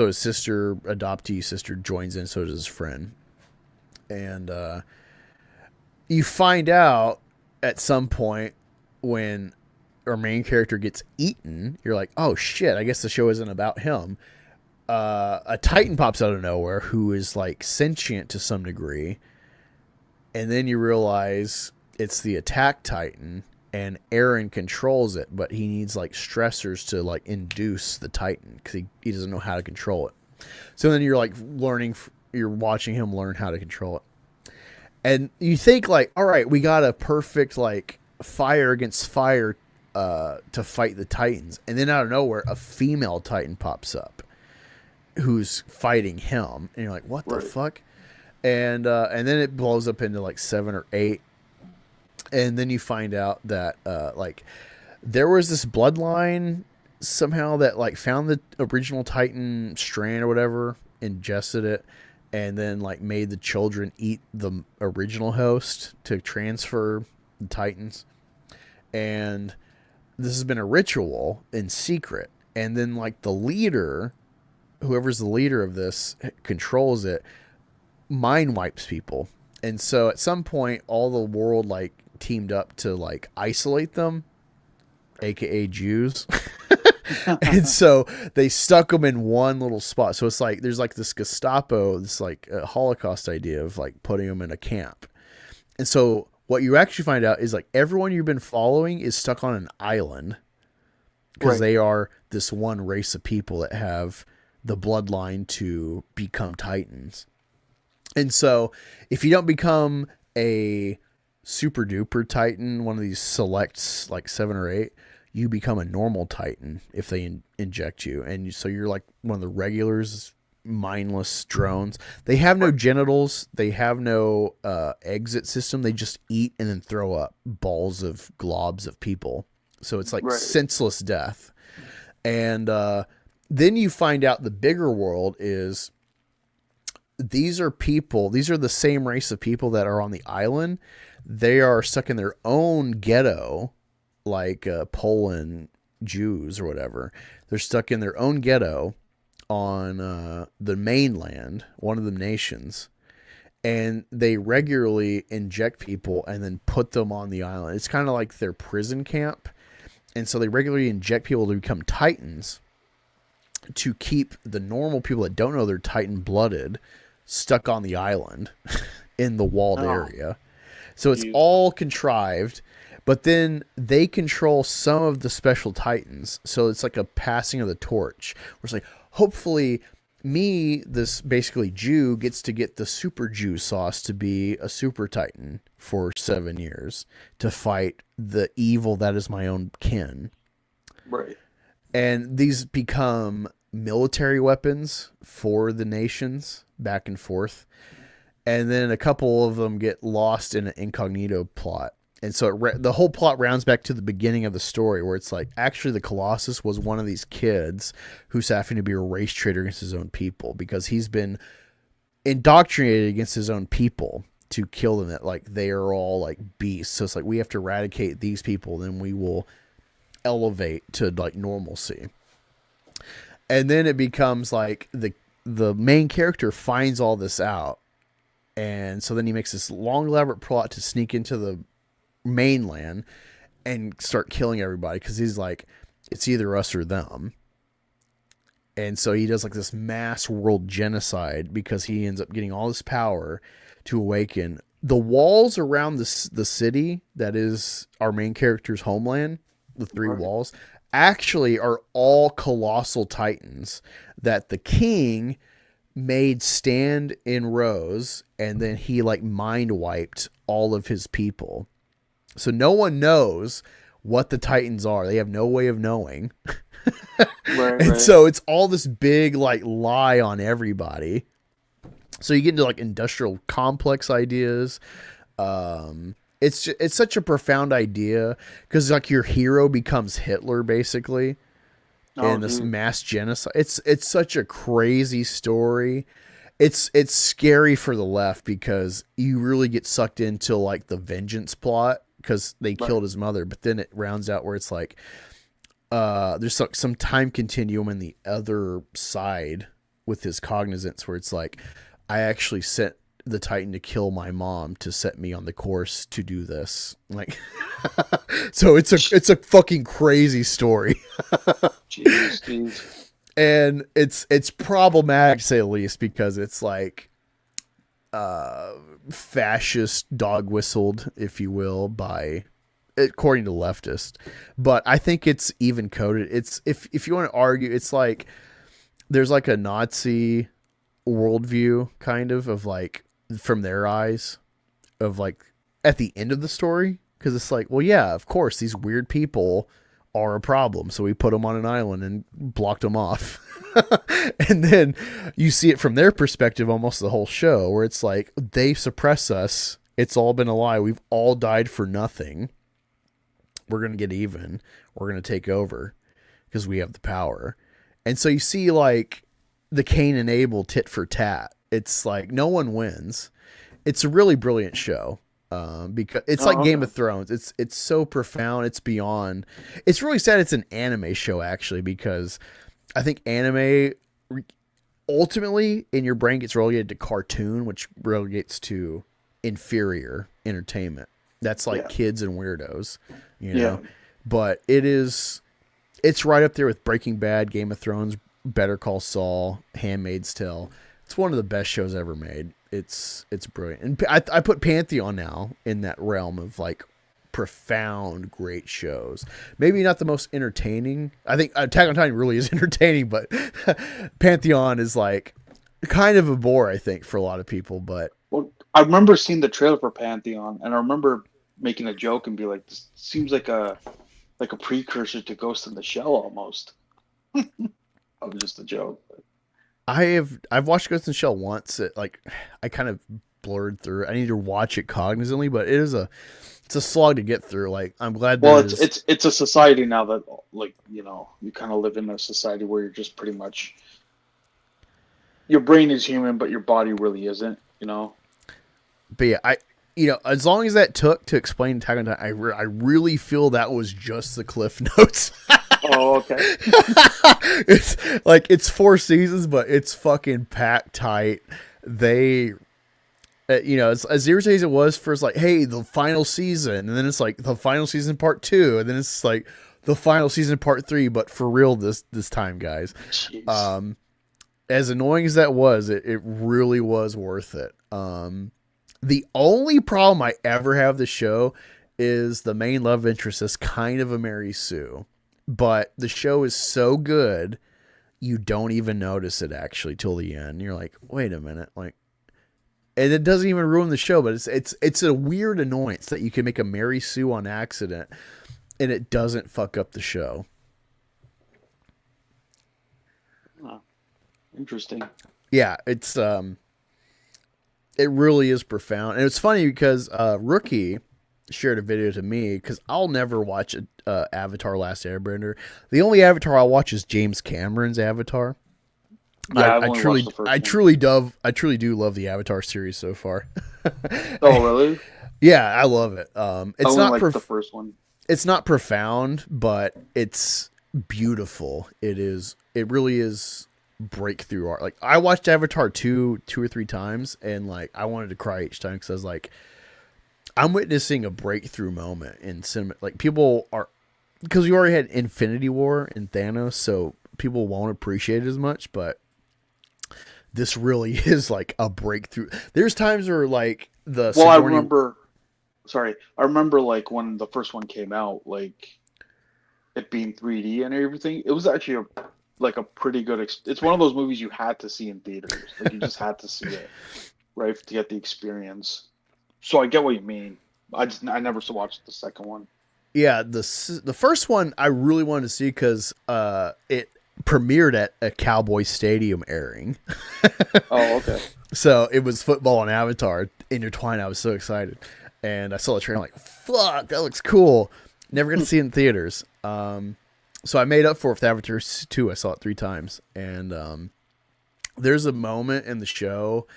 his adoptee sister, joins in. So does his friend. And you find out at some point when our main character gets eaten, you're like, oh shit, I guess the show isn't about him. A Titan pops out of nowhere who is like sentient to some degree. And then you realize it's the attack Titan, and Aaron controls it, but he needs like stressors to like induce the Titan because he doesn't know how to control it. So then you're like you're watching him learn how to control it. And you think like, all right, we got a perfect like fire against fire to fight the Titans. And then out of nowhere, a female Titan pops up who's fighting him. And you're like, what the fuck? And then it blows up into like 7 or 8. And then you find out that like there was this bloodline somehow that like found the original Titan strand or whatever, ingested it, and then like made the children eat the original host to transfer the Titans. And this has been a ritual in secret. And then like the leader, whoever's the leader of this, controls it, mind wipes people. And so at some point all the world like teamed up to like isolate them, aka Jews. And so they stuck them in one little spot. So it's like there's like this Gestapo, this like Holocaust idea of like putting them in a camp. And so what you actually find out is like everyone you've been following is stuck on an island because they are this one race of people that have the bloodline to become Titans. And so if you don't become a super duper Titan, one of these selects like 7 or 8, you become a normal Titan if they inject you. And so you're like one of the regulars, mindless drones. They have no genitals. They have no exit system. They just eat and then throw up globs of people. So it's like senseless death. And then you find out the bigger world is these are the same race of people that are on the island. They are stuck in their own ghetto, like Poland Jews or whatever. They're stuck in their own ghetto on the mainland, one of the nations, and they regularly inject people and then put them on the island. It's kind of like their prison camp. And so they regularly inject people to become Titans to keep the normal people that don't know they're Titan blooded stuck on the island in the walled area. So it's all contrived, but then they control some of the special Titans. So it's like a passing of the torch. Where it's like, hopefully me, this basically Jew, gets to get the super Jew sauce to be a super Titan for 7 years to fight the evil that is my own kin. Right. And these become military weapons for the nations back and forth. And then a couple of them get lost in an incognito plot. And so the whole plot rounds back to the beginning of the story where it's like, actually the Colossus was one of these kids who's having to be a race traitor against his own people because he's been indoctrinated against his own people to kill them, that like they are all like beasts. So it's like, we have to eradicate these people, then we will elevate to like normalcy. And then it becomes like the main character finds all this out. And so then he makes this long elaborate plot to sneak into the mainland and start killing everybody because he's like, it's either us or them. And so he does like this mass world genocide because he ends up getting all this power to awaken. The walls around the city that is our main character's homeland, the 3 walls, actually are all colossal titans that the king made stand in rows, and then he like mind wiped all of his people. So no one knows what the titans are. They have no way of knowing. And so it's all this big like lie on everybody. So you get into like industrial complex ideas. It's such a profound idea because like your hero becomes Hitler basically in this mass genocide. It's such a crazy story. It's scary for the left because you really get sucked into like the vengeance plot because they killed his mother, but then it rounds out where it's like there's some time continuum in the other side with his cognizance where it's like, I actually sent the Titan to kill my mom to set me on the course to do this. Like, so it's a fucking crazy story. Jeez. And it's problematic to say the least because it's like fascist dog whistled, if you will, by according to leftists. But I think it's even coded. It's if you want to argue, it's like there's like a Nazi worldview kind of like from their eyes of like at the end of the story, because it's like, well, yeah, of course these weird people are a problem, so we put them on an island and blocked them off. And then you see it from their perspective almost the whole show where it's like they suppress us, it's all been a lie, we've all died for nothing, we're gonna get even, we're gonna take over because we have the power. And so you see like the Cain and Abel tit for tat. It's like no one wins. It's a really brilliant show. Because it's like Game of Thrones. It's so profound. It's beyond. It's really sad. It's an anime show actually, because I think anime ultimately in your brain gets relegated to cartoon, which relegates to inferior entertainment. That's like kids and weirdos, you know. But it's right up there with Breaking Bad, Game of Thrones, Better Call Saul, Handmaid's Tale. It's one of the best shows ever made. It's brilliant. And I put Pantheon now in that realm of like profound, great shows. Maybe not the most entertaining. I think Attack on Titan really is entertaining, but Pantheon is like kind of a bore, I think, for a lot of people. But well, I remember seeing the trailer for Pantheon, and I remember making a joke and be like, "This seems like a precursor to Ghost in the Shell almost." That was just a joke. But. I've watched Ghost in the Shell once. I kind of blurred through. I need to watch it cognizantly, but it's a slog to get through. Like, I'm glad. Well, it's a society now that, like, you know, you kind of live in a society where you're just pretty much your brain is human, but your body really isn't. You know. But yeah, as long as that took to explain Attack on Titan, I really feel that was just the Cliff Notes. Oh, okay. It's like it's 4 seasons, but it's fucking packed tight. They, it's as irritating as it was first. Like, hey, the final season, and then it's like the final season part 2, and then it's like the final season part 3. But for real, this time, guys. Jeez. As annoying as that was, it really was worth it. The only problem I ever have with the show is the main love interest is kind of a Mary Sue. But the show is so good, you don't even notice it actually till the end. You're like, wait a minute, like, and it doesn't even ruin the show, but it's a weird annoyance that you can make a Mary Sue on accident and it doesn't fuck up the show. Interesting. Yeah, it's it really is profound. And it's funny because Rookie shared a video to me because I'll never watch Avatar Last Airbender. The only Avatar I'll watch is James Cameron's Avatar. Yeah, I truly do love the Avatar series so far. Oh, really? Yeah, I love it. It's not like the first one. It's not profound, but it's beautiful. It really is breakthrough art. Like, I watched Avatar 2 or 3 times, and like I wanted to cry each time because I was like, I'm witnessing a breakthrough moment in cinema. Like, people are, because we already had Infinity War and Thanos, so people won't appreciate it as much, but this really is like a breakthrough. There's times where like I remember like when the first one came out, like it being 3D and everything. It was actually a pretty good. It's one of those movies you had to see in theaters. Like, you just had to see it, right, to get the experience. So I get what you mean. I never watched the second one. Yeah, the first one I really wanted to see because it premiered at a Cowboy Stadium airing. Oh, okay. So it was football and Avatar intertwined. I was so excited, and I saw the trailer. I'm like, fuck, that looks cool. Never gonna see it in theaters. So I made up for it with Avatar 2. I saw it 3 times, and there's a moment in the show,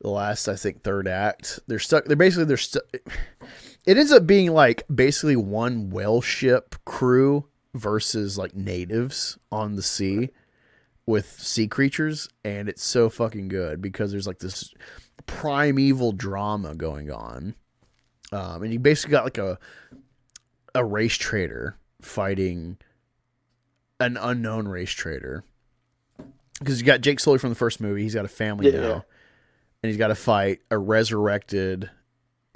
the last, I think, third act. They're stuck. It ends up being like basically one whale ship crew versus like natives on the sea with sea creatures, and it's so fucking good because there's like this primeval drama going on, and you basically got like a race trader fighting an unknown race trader, because you got Jake Sully from the first movie. He's got a family now, and he's got to fight a resurrected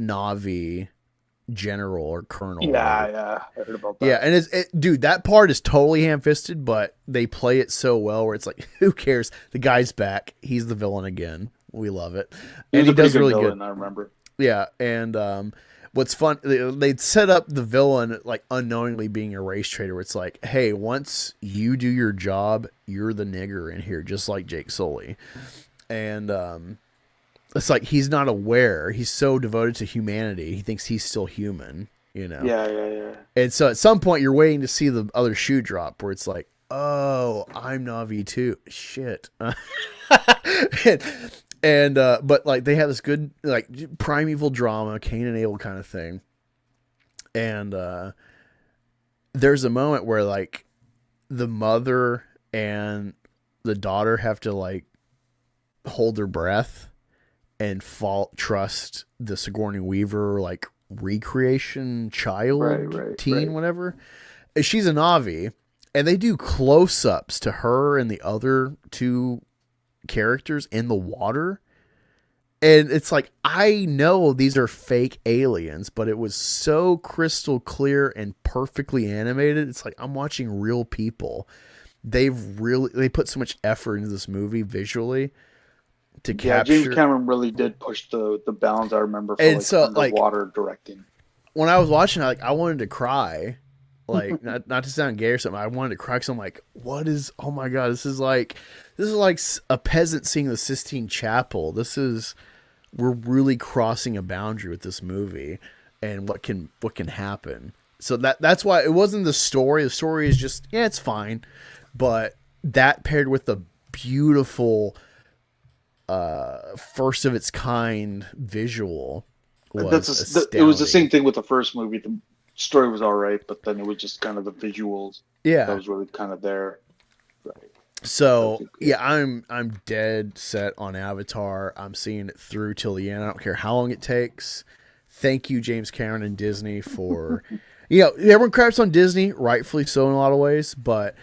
Na'vi general or colonel. Yeah, I heard about that. Yeah, and dude, that part is totally ham-fisted, but they play it so well where it's like, who cares? The guy's back. He's the villain again. We love it. And he does really good. I remember. Yeah, and what's fun, they'd set up the villain like unknowingly being a race trader where it's like, hey, once you do your job, you're the nigger in here, just like Jake Sully. And it's like he's not aware. He's so devoted to humanity. He thinks he's still human, you know? Yeah. And so at some point you're waiting to see the other shoe drop where it's like, oh, I'm Na'vi too. Shit. and but like they have this good like primeval drama, Cain and Abel kind of thing. And there's a moment where like the mother and the daughter have to like hold their breath and trust the Sigourney Weaver like recreation child, teen, whatever. She's a Na'vi, and they do close-ups to her and the other 2 characters in the water. And it's like, I know these are fake aliens, but it was so crystal clear and perfectly animated. It's like I'm watching real people. They put so much effort into this movie visually to capture. James Cameron really did push the bounds. I remember for underwater directing. When I was watching, I wanted to cry, like not to sound gay or something. I wanted to cry because I'm like, what is? Oh my god, this is like a peasant seeing the Sistine Chapel. We're really crossing a boundary with this movie, and what can happen. So that's why it wasn't the story. The story is just it's fine, but that paired with the beautiful first of its kind visual was it was the same thing with the first movie. The story was all right, but then it was just kind of the visuals that was really kind of there. Right. So yeah, I'm dead set on Avatar. I'm seeing it through till the end. I don't care how long it takes. Thank you, James Cameron and Disney, for everyone craps on Disney, rightfully so in a lot of ways, but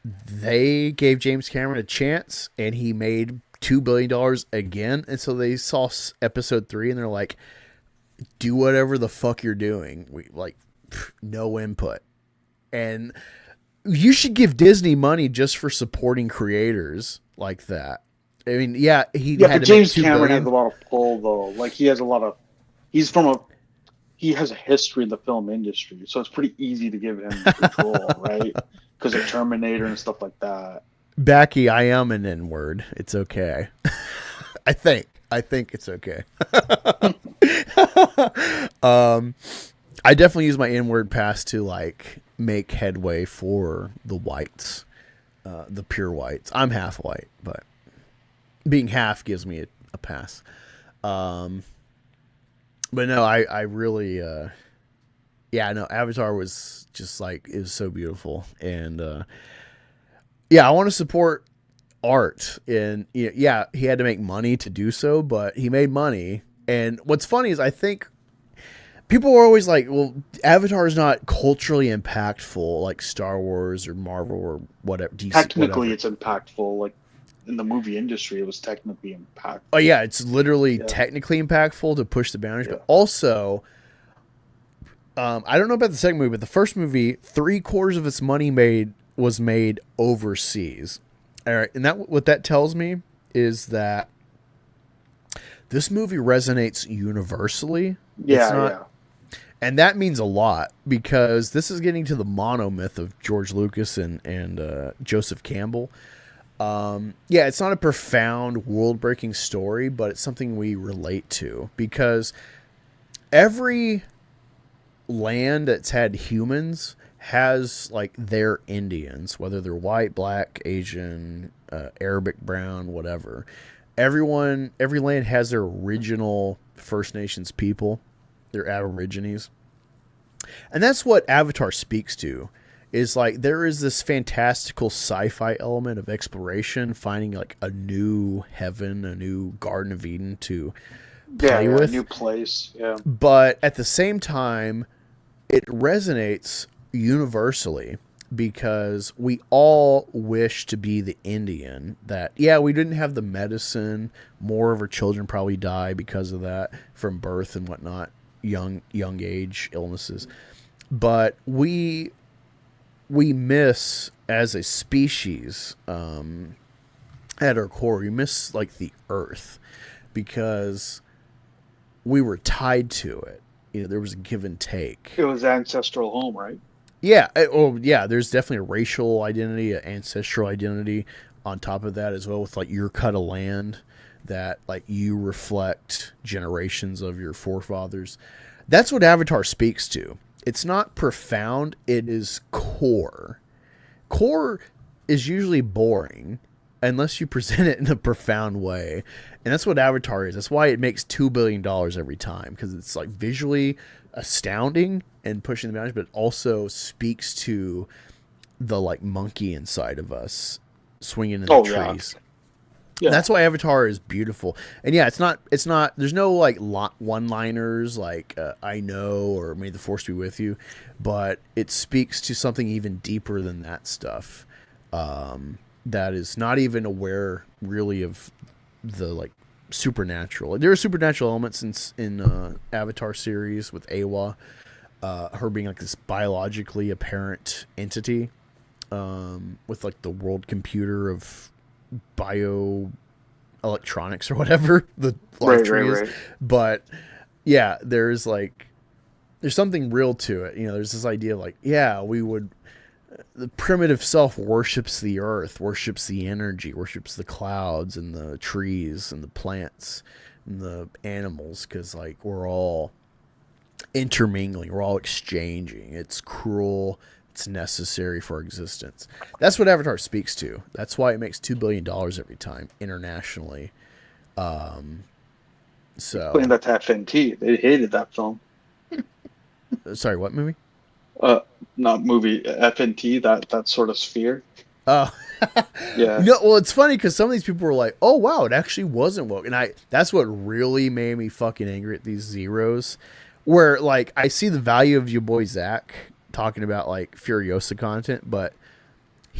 they gave James Cameron a chance, and he made $2 billion again. And so they saw episode 3 and they're like, do whatever the fuck you're doing. We like no input. And you should give Disney money just for supporting creators like that. I mean, yeah, he Yeah, had but to make James $2 Cameron billion. has a lot of pull though. Like he has a history in the film industry, so it's pretty easy to give him control, right? Because of Terminator and stuff like that. Backy, I am an N-word. It's okay. I think it's okay. I definitely use my N-word pass to like make headway for the whites, the pure whites. I'm half white, but being half gives me a pass. But no, I really, no, Avatar was just like, it was so beautiful. And, I want to support art. And yeah, he had to make money to do so, but he made money. And what's funny is I think people were always like, well, Avatar is not culturally impactful like Star Wars or Marvel or whatever. DC, Technically, whatever. it's impactful. Like in the movie industry, it was technically impactful. Oh yeah, it's literally technically impactful to push the boundaries, but also, I don't know about the second movie, but the first movie, 3/4 of its money was made overseas. All right, and what that tells me is that this movie resonates universally. And that means a lot because this is getting to the monomyth of George Lucas and Joseph Campbell. It's not a profound world-breaking story, but it's something we relate to because every land that's had humans has like their Indians, whether they're white, black, Asian, Arabic, brown, whatever. Every land has their original First Nations people, their Aborigines. And that's what Avatar speaks to. Is like there is this fantastical sci-fi element of exploration, finding like a new heaven, a new Garden of Eden to play with. A new place. Yeah. But at the same time, it resonates universally because we all wish to be the Indian that, we didn't have the medicine. More of our children probably die because of that from birth and whatnot, young age illnesses. But we miss as a species, at our core, we miss like the earth because we were tied to it. There was a give and take. It was ancestral home, right? Yeah. There's definitely a racial identity, an ancestral identity on top of that as well with like your cut of land that like you reflect generations of your forefathers. That's what Avatar speaks to. It's not profound. It is core. Core is usually boring unless you present it in a profound way. And that's what Avatar is. That's why it makes $2 billion every time, because it's like visually astounding and pushing the boundaries, but it also speaks to the like monkey inside of us swinging in the trees. Yeah. That's why Avatar is beautiful. And yeah, it's not, there's no like one-liners like I know or may the force be with you, but it speaks to something even deeper than that stuff. That is not even aware really of the like supernatural. There are supernatural elements in Avatar series with Awa, her being like this biologically apparent entity, with like the world computer of bio electronics or whatever the life tree is. But yeah, there's something real to it. There's this idea of like, the primitive self worships the earth, worships the energy, worships the clouds and the trees and the plants and the animals, because like we're all intermingling, we're all exchanging. It's cruel. It's necessary for existence. That's what Avatar speaks to. That's why it makes $2 billion every time internationally. Putting that to FNT, they hated that film. Sorry, what movie? Not movie. FNT, that sort of sphere. Oh, yeah. Well, it's funny because some of these people were like, "Oh wow, it actually wasn't woke," and that's what really made me fucking angry at these zeros. Where like I see the value of your boy Zach talking about like Furiosa content, but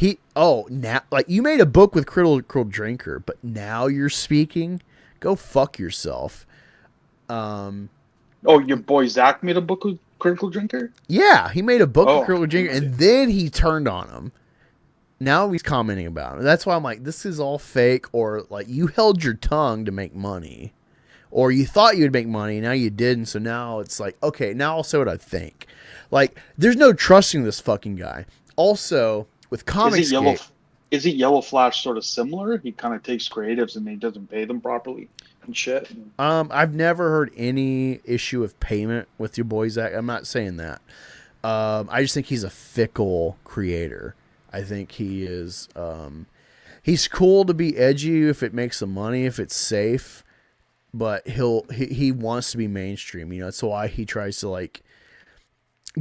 now like you made a book with Critical Drinker, but now you're speaking. Go fuck yourself. Your boy Zach made a book with Critical Drinker? Yeah, he made a book Oh. of Critical Drinker, and then he turned on him. Now he's commenting about it. That's why I'm like, this is all fake, or like you held your tongue to make money, or you thought you would make money, now you didn't. So now it's like, okay, now I'll say what I think. Like, there's no trusting this fucking guy. Also, with COMICSGATE, Isn't Yellow Flash sort of similar? He kind of takes creatives and he doesn't pay them properly and shit. I've never heard any issue of payment with your boy Zach. I'm not saying that. I just think he's a fickle creator. I think he is. He's cool to be edgy if it makes some money, if it's safe, but he wants to be mainstream. You know, that's why he tries to like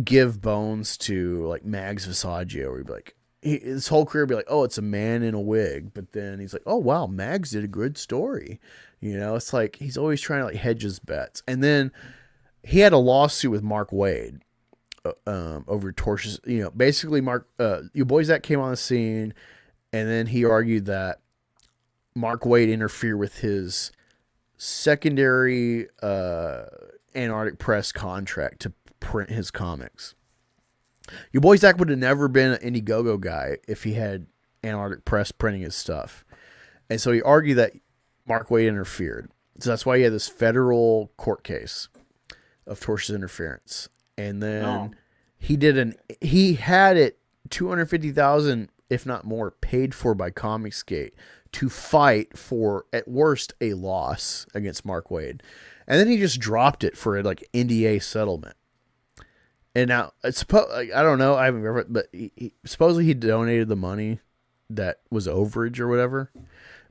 give bones to like Mags Visaggio, where he'd be like, his whole career be like, oh, it's a man in a wig, but then he's like, oh wow, Mags did a good story. You know, it's like he's always trying to like hedge his bets. And then he had a lawsuit with Mark Wade over torches. You know, basically Mark, your boy Zach came on the scene, and then he argued that Mark Wade interfered with his secondary Antarctic Press contract to print his comics. Your boy Zach would have never been an Indiegogo guy if he had Antarctic Press printing his stuff. And so he argued that Mark Wade interfered. So that's why he had this federal court case of tortious interference. And then he had it $250,000, if not more, paid for by COMICSGATE to fight for, at worst, a loss against Mark Wade. And then he just dropped it for a like NDA settlement. And now, I don't know, I haven't remembered, but supposedly he donated the money that was overage or whatever.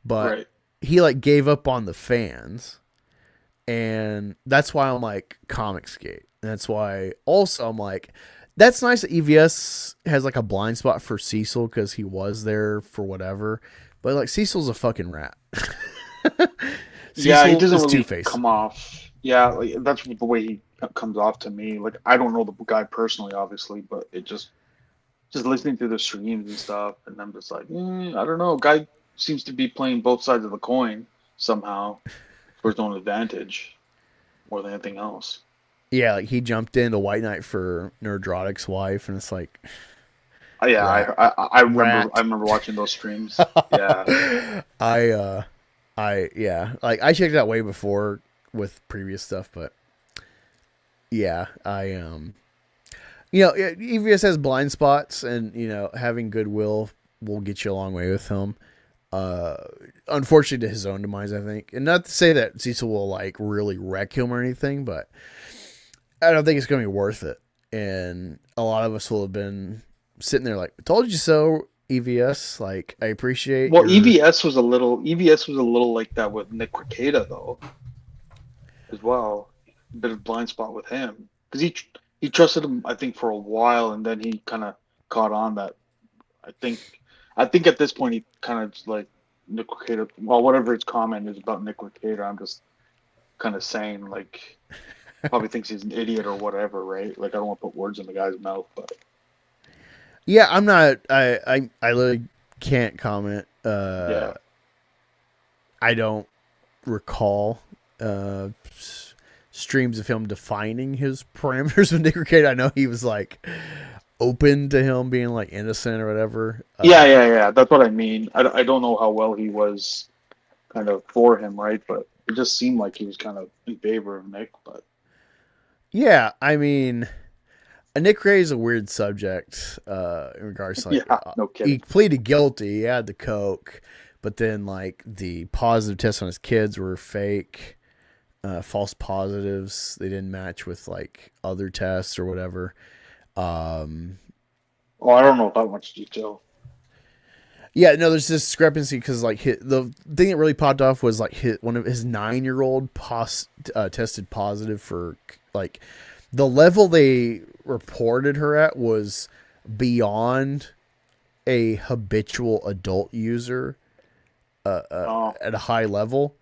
But he like gave up on the fans. And that's why I'm like, COMICSGATE. And that's why also I'm like, that's nice that EVS has like a blind spot for Cecil because he was there for whatever. But like, Cecil's a fucking rat. Yeah, he doesn't really Two-Face. come off. Yeah, like, that's the way he comes off to me. Like, I don't know the guy personally, obviously, but it just listening to the streams and stuff, and I'm just like, I don't know. Guy seems to be playing both sides of the coin somehow for his own advantage more than anything else. Yeah, like he jumped into White Knight for Nerdrotic's wife, and it's like, I remember watching those streams. Yeah, like I checked it out way before with previous stuff, but yeah, EVS has blind spots, and you know, having goodwill will get you a long way with him. Unfortunately, to his own demise, I think, and not to say that Cecil will like really wreck him or anything, but I don't think it's going to be worth it. And a lot of us will have been sitting there like, "Told you so." EVS, like, I appreciate. Well, EVS was a little like that with Nick Rekieta though, as well. A bit of blind spot with him because he trusted him, I think, for a while, and then he kind of caught on that. I think at this point he kind of like Nick Rekieta. Well, whatever his comment is about Nick Rekieta, I'm just kind of saying like probably thinks he's an idiot or whatever, right? Like I don't want to put words in the guy's mouth, but. Yeah, I'm not. I literally can't comment. I don't recall streams of him defining his parameters with Nick Rekieta. I know he was like open to him being like innocent or whatever. Yeah. That's what I mean. I don't know how well he was kind of for him, right? But it just seemed like he was kind of in favor of Nick. But yeah, I mean. Nick Ray is a weird subject in regards to like, no kidding. He pleaded guilty. He had the coke, but then like the positive tests on his kids were fake, false positives. They didn't match with like other tests or whatever. I don't know about much detail. Yeah, no, there's this discrepancy because like the thing that really popped off was like one of his 9-year-old tested positive for like. The level they reported her at was beyond a habitual adult user at a high level.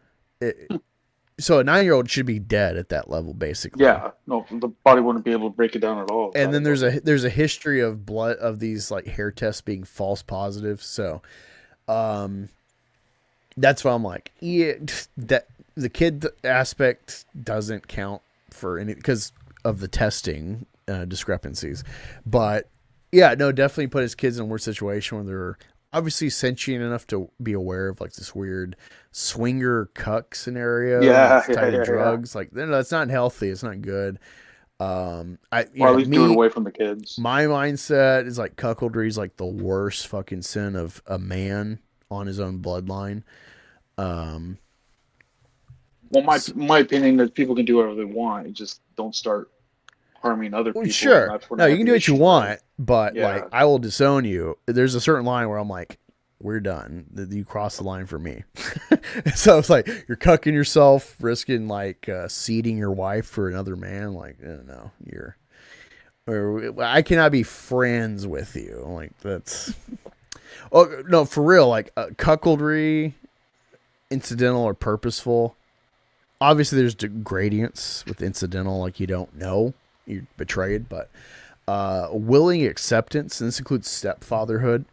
So a 9-year-old should be dead at that level, basically. Yeah, no, the body wouldn't be able to break it down at all. And then there's a history of blood of these like hair tests being false positives. So, that's why I'm like, yeah, that the kid aspect doesn't count for any because of the testing discrepancies. But yeah, no, definitely put his kids in a worse situation when they're obviously sentient enough to be aware of like this weird swinger cuck scenario. Yeah, It's tied to yeah. drugs. Like, no, that's not healthy. It's not good. Or at least do it away from the kids. My mindset is like cuckoldry is like the worst fucking sin of a man on his own bloodline. Well, my opinion is people can do whatever they want. You just don't start harming other people. Sure. No, you can do what you want, but Yeah. like I will disown you. There's a certain line where I'm like, we're done. You cross the line for me. So it's like you're cucking yourself, risking like seeding your wife for another man. Like, no, I cannot be friends with you. Like that's. Oh no, for real. Like cuckoldry, incidental or purposeful. Obviously, there's gradients with incidental. Like you don't know you're betrayed, but willing acceptance, and this includes stepfatherhood.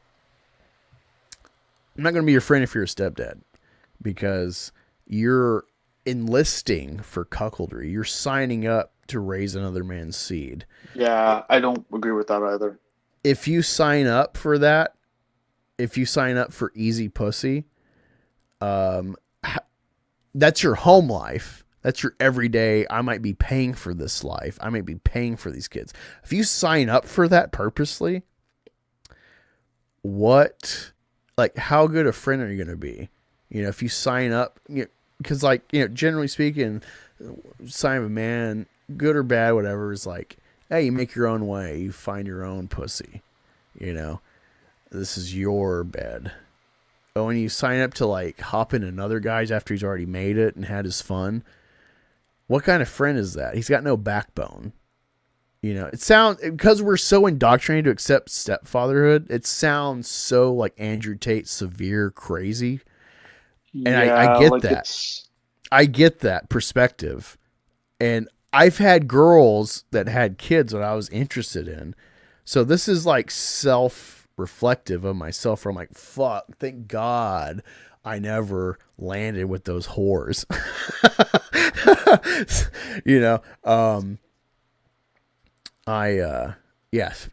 I'm not going to be your friend if you're a stepdad because you're enlisting for cuckoldry. You're signing up to raise another man's seed. Yeah, I don't agree with that either. If you sign up for that, if you sign up for easy pussy, that's your home life. That's your everyday. I might be paying for this life. I might be paying for these kids. If you sign up for that purposely, how good a friend are you going to be? If you sign up, because generally speaking, sign of a man, good or bad, whatever, is like, hey, you make your own way. You find your own pussy. This is your bed. But when you sign up to like hop in another guy's after he's already made it and had his fun, what kind of friend is that? He's got no backbone. It sounds, because we're so indoctrinated to accept stepfatherhood, it sounds so like Andrew Tate severe crazy. And I get that. I get that perspective. And I've had girls that had kids that I was interested in. So this is like self-reflective of myself where I'm like, fuck, thank God I never landed with those whores.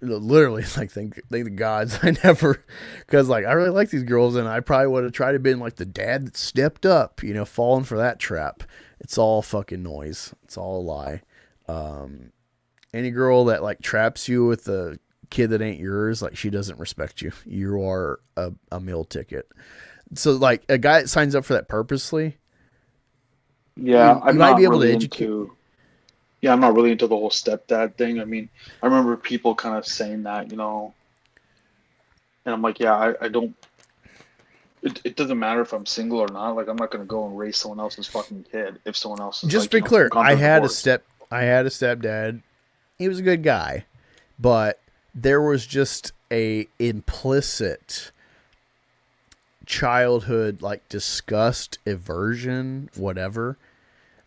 Literally like thank the gods I never, because like I really like these girls and I probably would have tried to been like the dad that stepped up, falling for that trap. It's all fucking noise. It's all a lie. Any girl that like traps you with a kid that ain't yours, like she doesn't respect you. You are a meal ticket. So like a guy that signs up for that purposely, yeah, you might be able to educate. I'm not really into the whole stepdad thing. I mean, I remember people kind of saying that, and I'm like, yeah, I don't. It doesn't matter if I'm single or not. Like, I'm not going to go and raise someone else's fucking kid if someone else is. Just be clear, I had a stepdad. He was a good guy, but there was just a implicit childhood like disgust, aversion, whatever.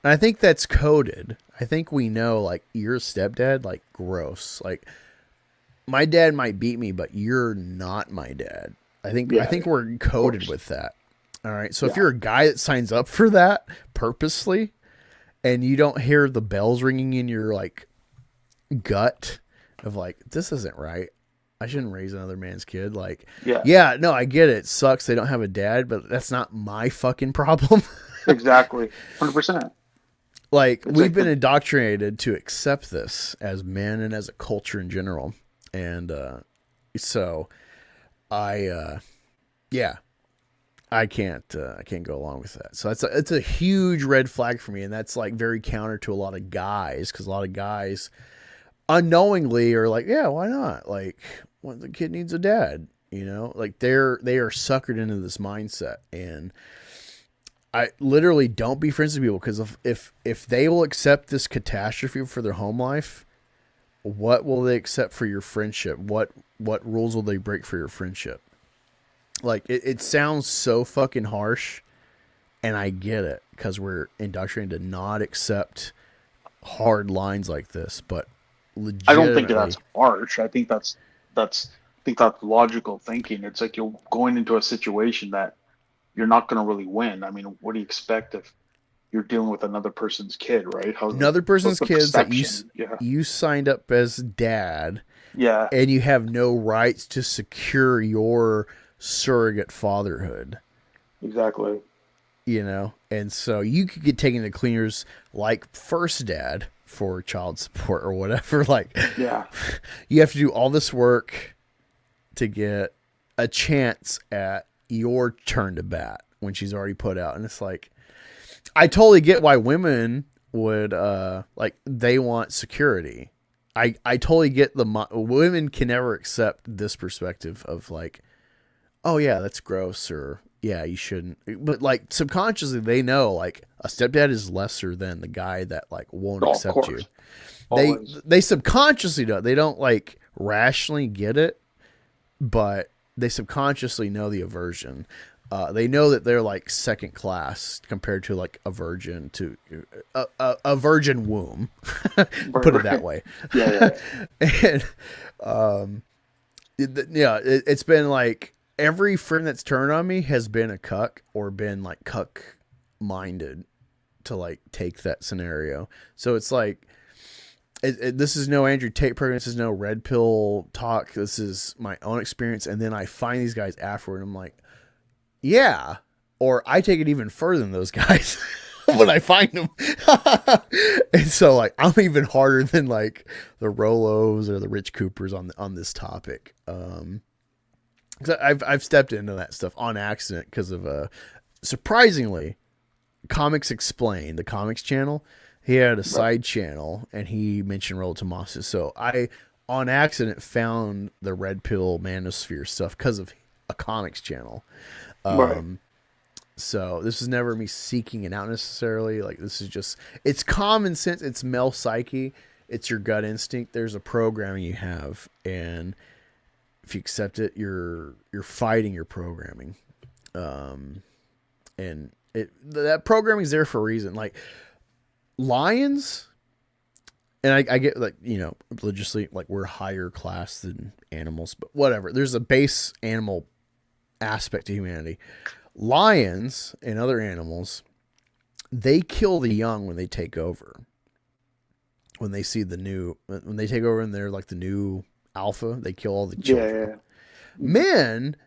And I think that's coded. I think we know, like, you're a stepdad, like, gross. Like, my dad might beat me, but you're not my dad. I think we're coded with that. All right. So if you're a guy that signs up for that purposely and you don't hear the bells ringing in your, like, gut of, like, this isn't right. I shouldn't raise another man's kid. Like, no, I get it. It sucks they don't have a dad, but that's not my fucking problem. Exactly. 100%. Like, we've been indoctrinated to accept this as men and as a culture in general. And so I can't go along with that. So it's a huge red flag for me. And that's like very counter to a lot of guys, because a lot of guys unknowingly are like, yeah, why not? Like, well, the kid needs a dad, like they are suckered into this mindset. And I literally don't be friends with people, because if they will accept this catastrophe for their home life, what will they accept for your friendship? What rules will they break for your friendship? Like, it sounds so fucking harsh, and I get it, because we're indoctrinated to not accept hard lines like this. But I don't think that's harsh. I think that's logical thinking. It's like you're going into a situation that you're not going to really win. I mean, what do you expect if you're dealing with another person's kid, right? Another person's what's the kids that perception? you signed up as dad, Yeah. and you have no rights to secure your surrogate fatherhood. Exactly. You know, and so you could get taken to cleaners like First Dad for child support or whatever. Like, Yeah. you have to do all this work to get a chance at your turn to bat when she's already put out. And it's like, I totally get why women would, like, they want security. I totally get women can never accept this perspective of like, oh yeah, that's gross, or yeah, you shouldn't. But like subconsciously they know like a stepdad is lesser than the guy that like won't accept you. They subconsciously know. They don't like rationally get it, but they subconsciously know the aversion. They know that they're like second class compared to like a virgin to a virgin womb. Put it that way. Yeah. And it's been like every friend that's turned on me has been a cuck or been like cuck minded to like take that scenario. So it's like, this is no Andrew Tate program. This is no red pill talk. This is my own experience. And then I find these guys afterward and I'm like, yeah, or I take it even further than those guys when I find them. And so like, I'm even harder than like the Rolos or the Rich Coopers on this topic. Cause I've stepped into that stuff on accident because of surprisingly, Comics Explained, the comics channel. He had a side channel and he mentioned Roll Tomasi. So I on accident found the Red Pill Manosphere stuff because of a comics channel. So this is never me seeking it out necessarily. Like this is just, it's common sense. It's male psyche. It's your gut instinct. There's a programming you have, and if you accept it, you're fighting your programming. And that programming is there for a reason. Like lions, and I get like, you know, religiously, like we're higher class than animals, but whatever. There's a base animal aspect to humanity. Lions and other animals, they kill the young when they take over. When they see when they take over and they're like the new alpha, they kill all the children. Yeah. Men,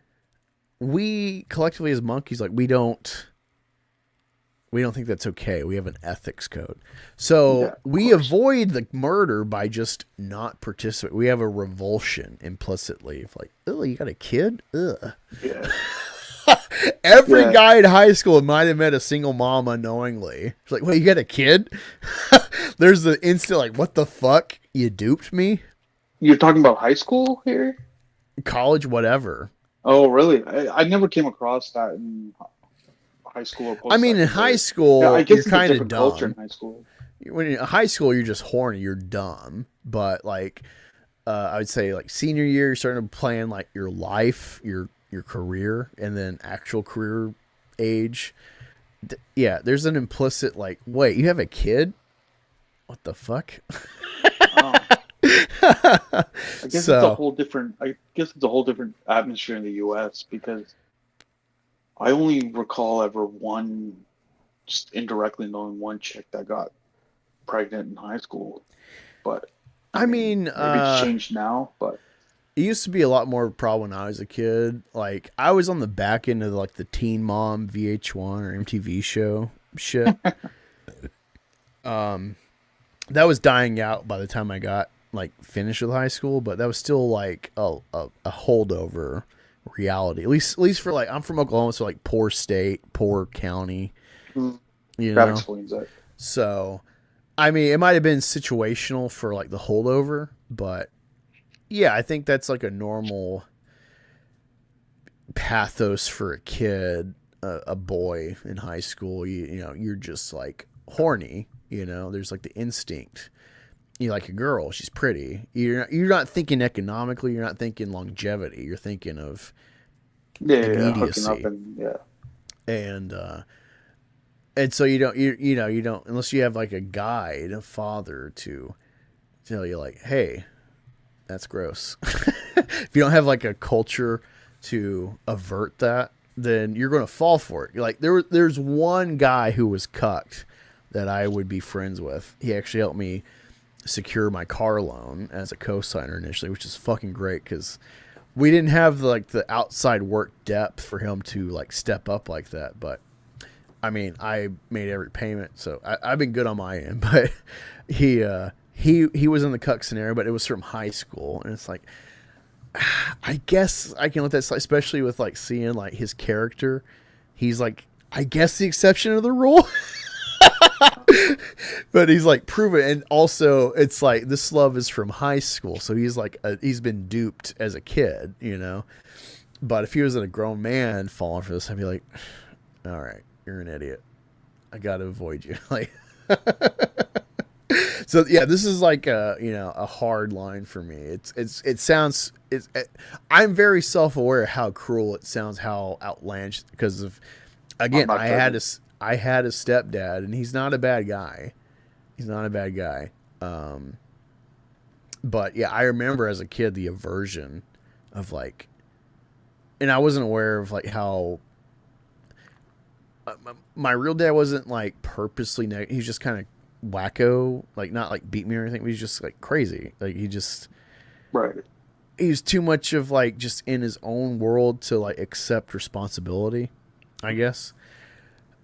we collectively as monkeys, like we don't think that's okay. We have an ethics code. So we avoid the murder by just not participating. We have a revulsion implicitly. If like, oh, you got a kid? Ugh. Yeah. Every guy in high school might have met a single mom unknowingly. It's like, wait, you got a kid? There's the instant like, what the fuck? You duped me? You're talking about high school here? College, whatever. Oh, really? I never came across that in high school. Or I mean, in high school, I guess you're kind of dumb. culture in high school. When in high school, you're just horny. You're dumb. But like, I would say like senior year, you're starting to plan like your life, your career, and then actual career age. Yeah, there's an implicit like, wait, you have a kid? What the fuck? I guess it's a whole different. I guess it's a whole different atmosphere in the U.S. because I only recall ever just indirectly knowing one chick that got pregnant in high school. But I mean, maybe it's changed now. But it used to be a lot more of a problem when I was a kid. Like I was on the back end of like the Teen Mom VH1 or MTV show shit. That was dying out by the time I got like finished with high school, but that was still like a holdover reality. At least for like, I'm from Oklahoma, so like poor state, poor county. You that know? explains it. So, I mean, it might have been situational for like the holdover, but yeah, I think that's like a normal pathos for a kid, a boy in high school. You know, you're just like horny. You know, there's like the instinct. You like a girl, she's pretty. You're not thinking economically. You're not thinking longevity. You're thinking of immediacy. Hooking up and so you don't unless you have like a guide, a father to tell you like, hey, that's gross. If you don't have like a culture to avert that, then you're going to fall for it. You're like there's one guy who was cucked that I would be friends with. He actually helped me secure my car loan as a co-signer initially, which is fucking great because we didn't have the outside work depth for him to like step up like that. But I mean, I made every payment, so I've been good on my end. But he was in the cuck scenario, but it was from high school, and it's like, I guess I can let that slide, especially with like seeing like his character. He's like, I guess the exception of the rule. But he's like proven, and also it's like this love is from high school, so he's like he's been duped as a kid, you know. But if he was a grown man falling for this, I'd be like, all right, you're an idiot. I gotta avoid you. Like, so yeah, this is like a hard line for me. I'm very self-aware of how cruel it sounds, how outlandish, because of, again, I had a stepdad, and he's not a bad guy. But yeah, I remember as a kid the aversion of like, and I wasn't aware of like how my real dad wasn't like purposely negative. He's just kind of wacko, like not like beat me or anything. But he's just like crazy. Like he was too much of like just in his own world to like accept responsibility, I guess.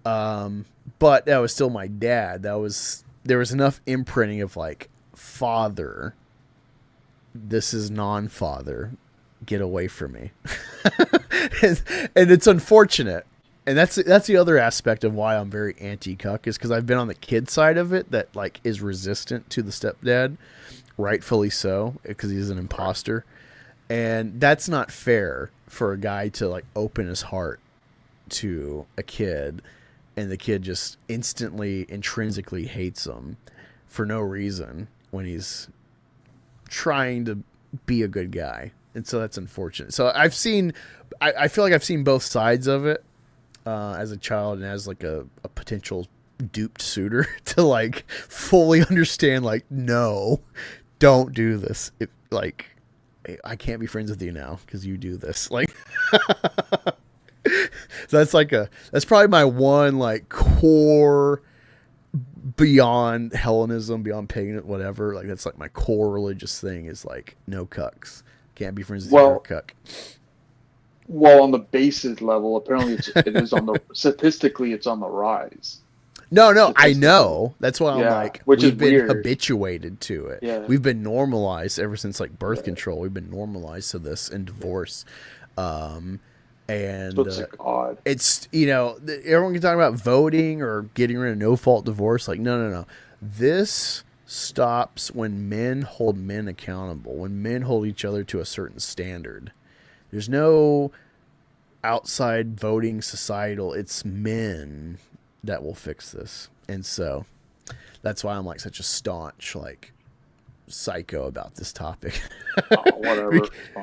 But that was still my dad. There was enough imprinting of like father. This is non-father. Get away from me. and it's unfortunate. And that's the other aspect of why I'm very anti-cuck, is because I've been on the kid side of it that like is resistant to the stepdad, rightfully so, because he's an imposter. And that's not fair for a guy to like open his heart to a kid, and the kid just instantly, intrinsically hates him for no reason when he's trying to be a good guy. And so that's unfortunate. So I feel like I've seen both sides of it as a child and as like a potential duped suitor to like fully understand, like, no, don't do this. Like, I can't be friends with you now because you do this. Like, so that's probably my one like core beyond Hellenism, beyond pagan, whatever. Like that's like my core religious thing is like no cucks. Can't be friends with your cuck. Well, on the basis level, apparently it is on the statistically it's on the rise. No, I know. That's why I'm like, we've been weird. habituated to it. Yeah. We've been normalized ever since like birth control. We've been normalized to this and divorce. And odd. It's, everyone can talk about voting or getting rid of no-fault divorce. Like, no. This stops when men hold men accountable, when men hold each other to a certain standard. There's no outside voting societal. It's men that will fix this. And so that's why I'm like such a staunch, like, psycho about this topic. Whatever.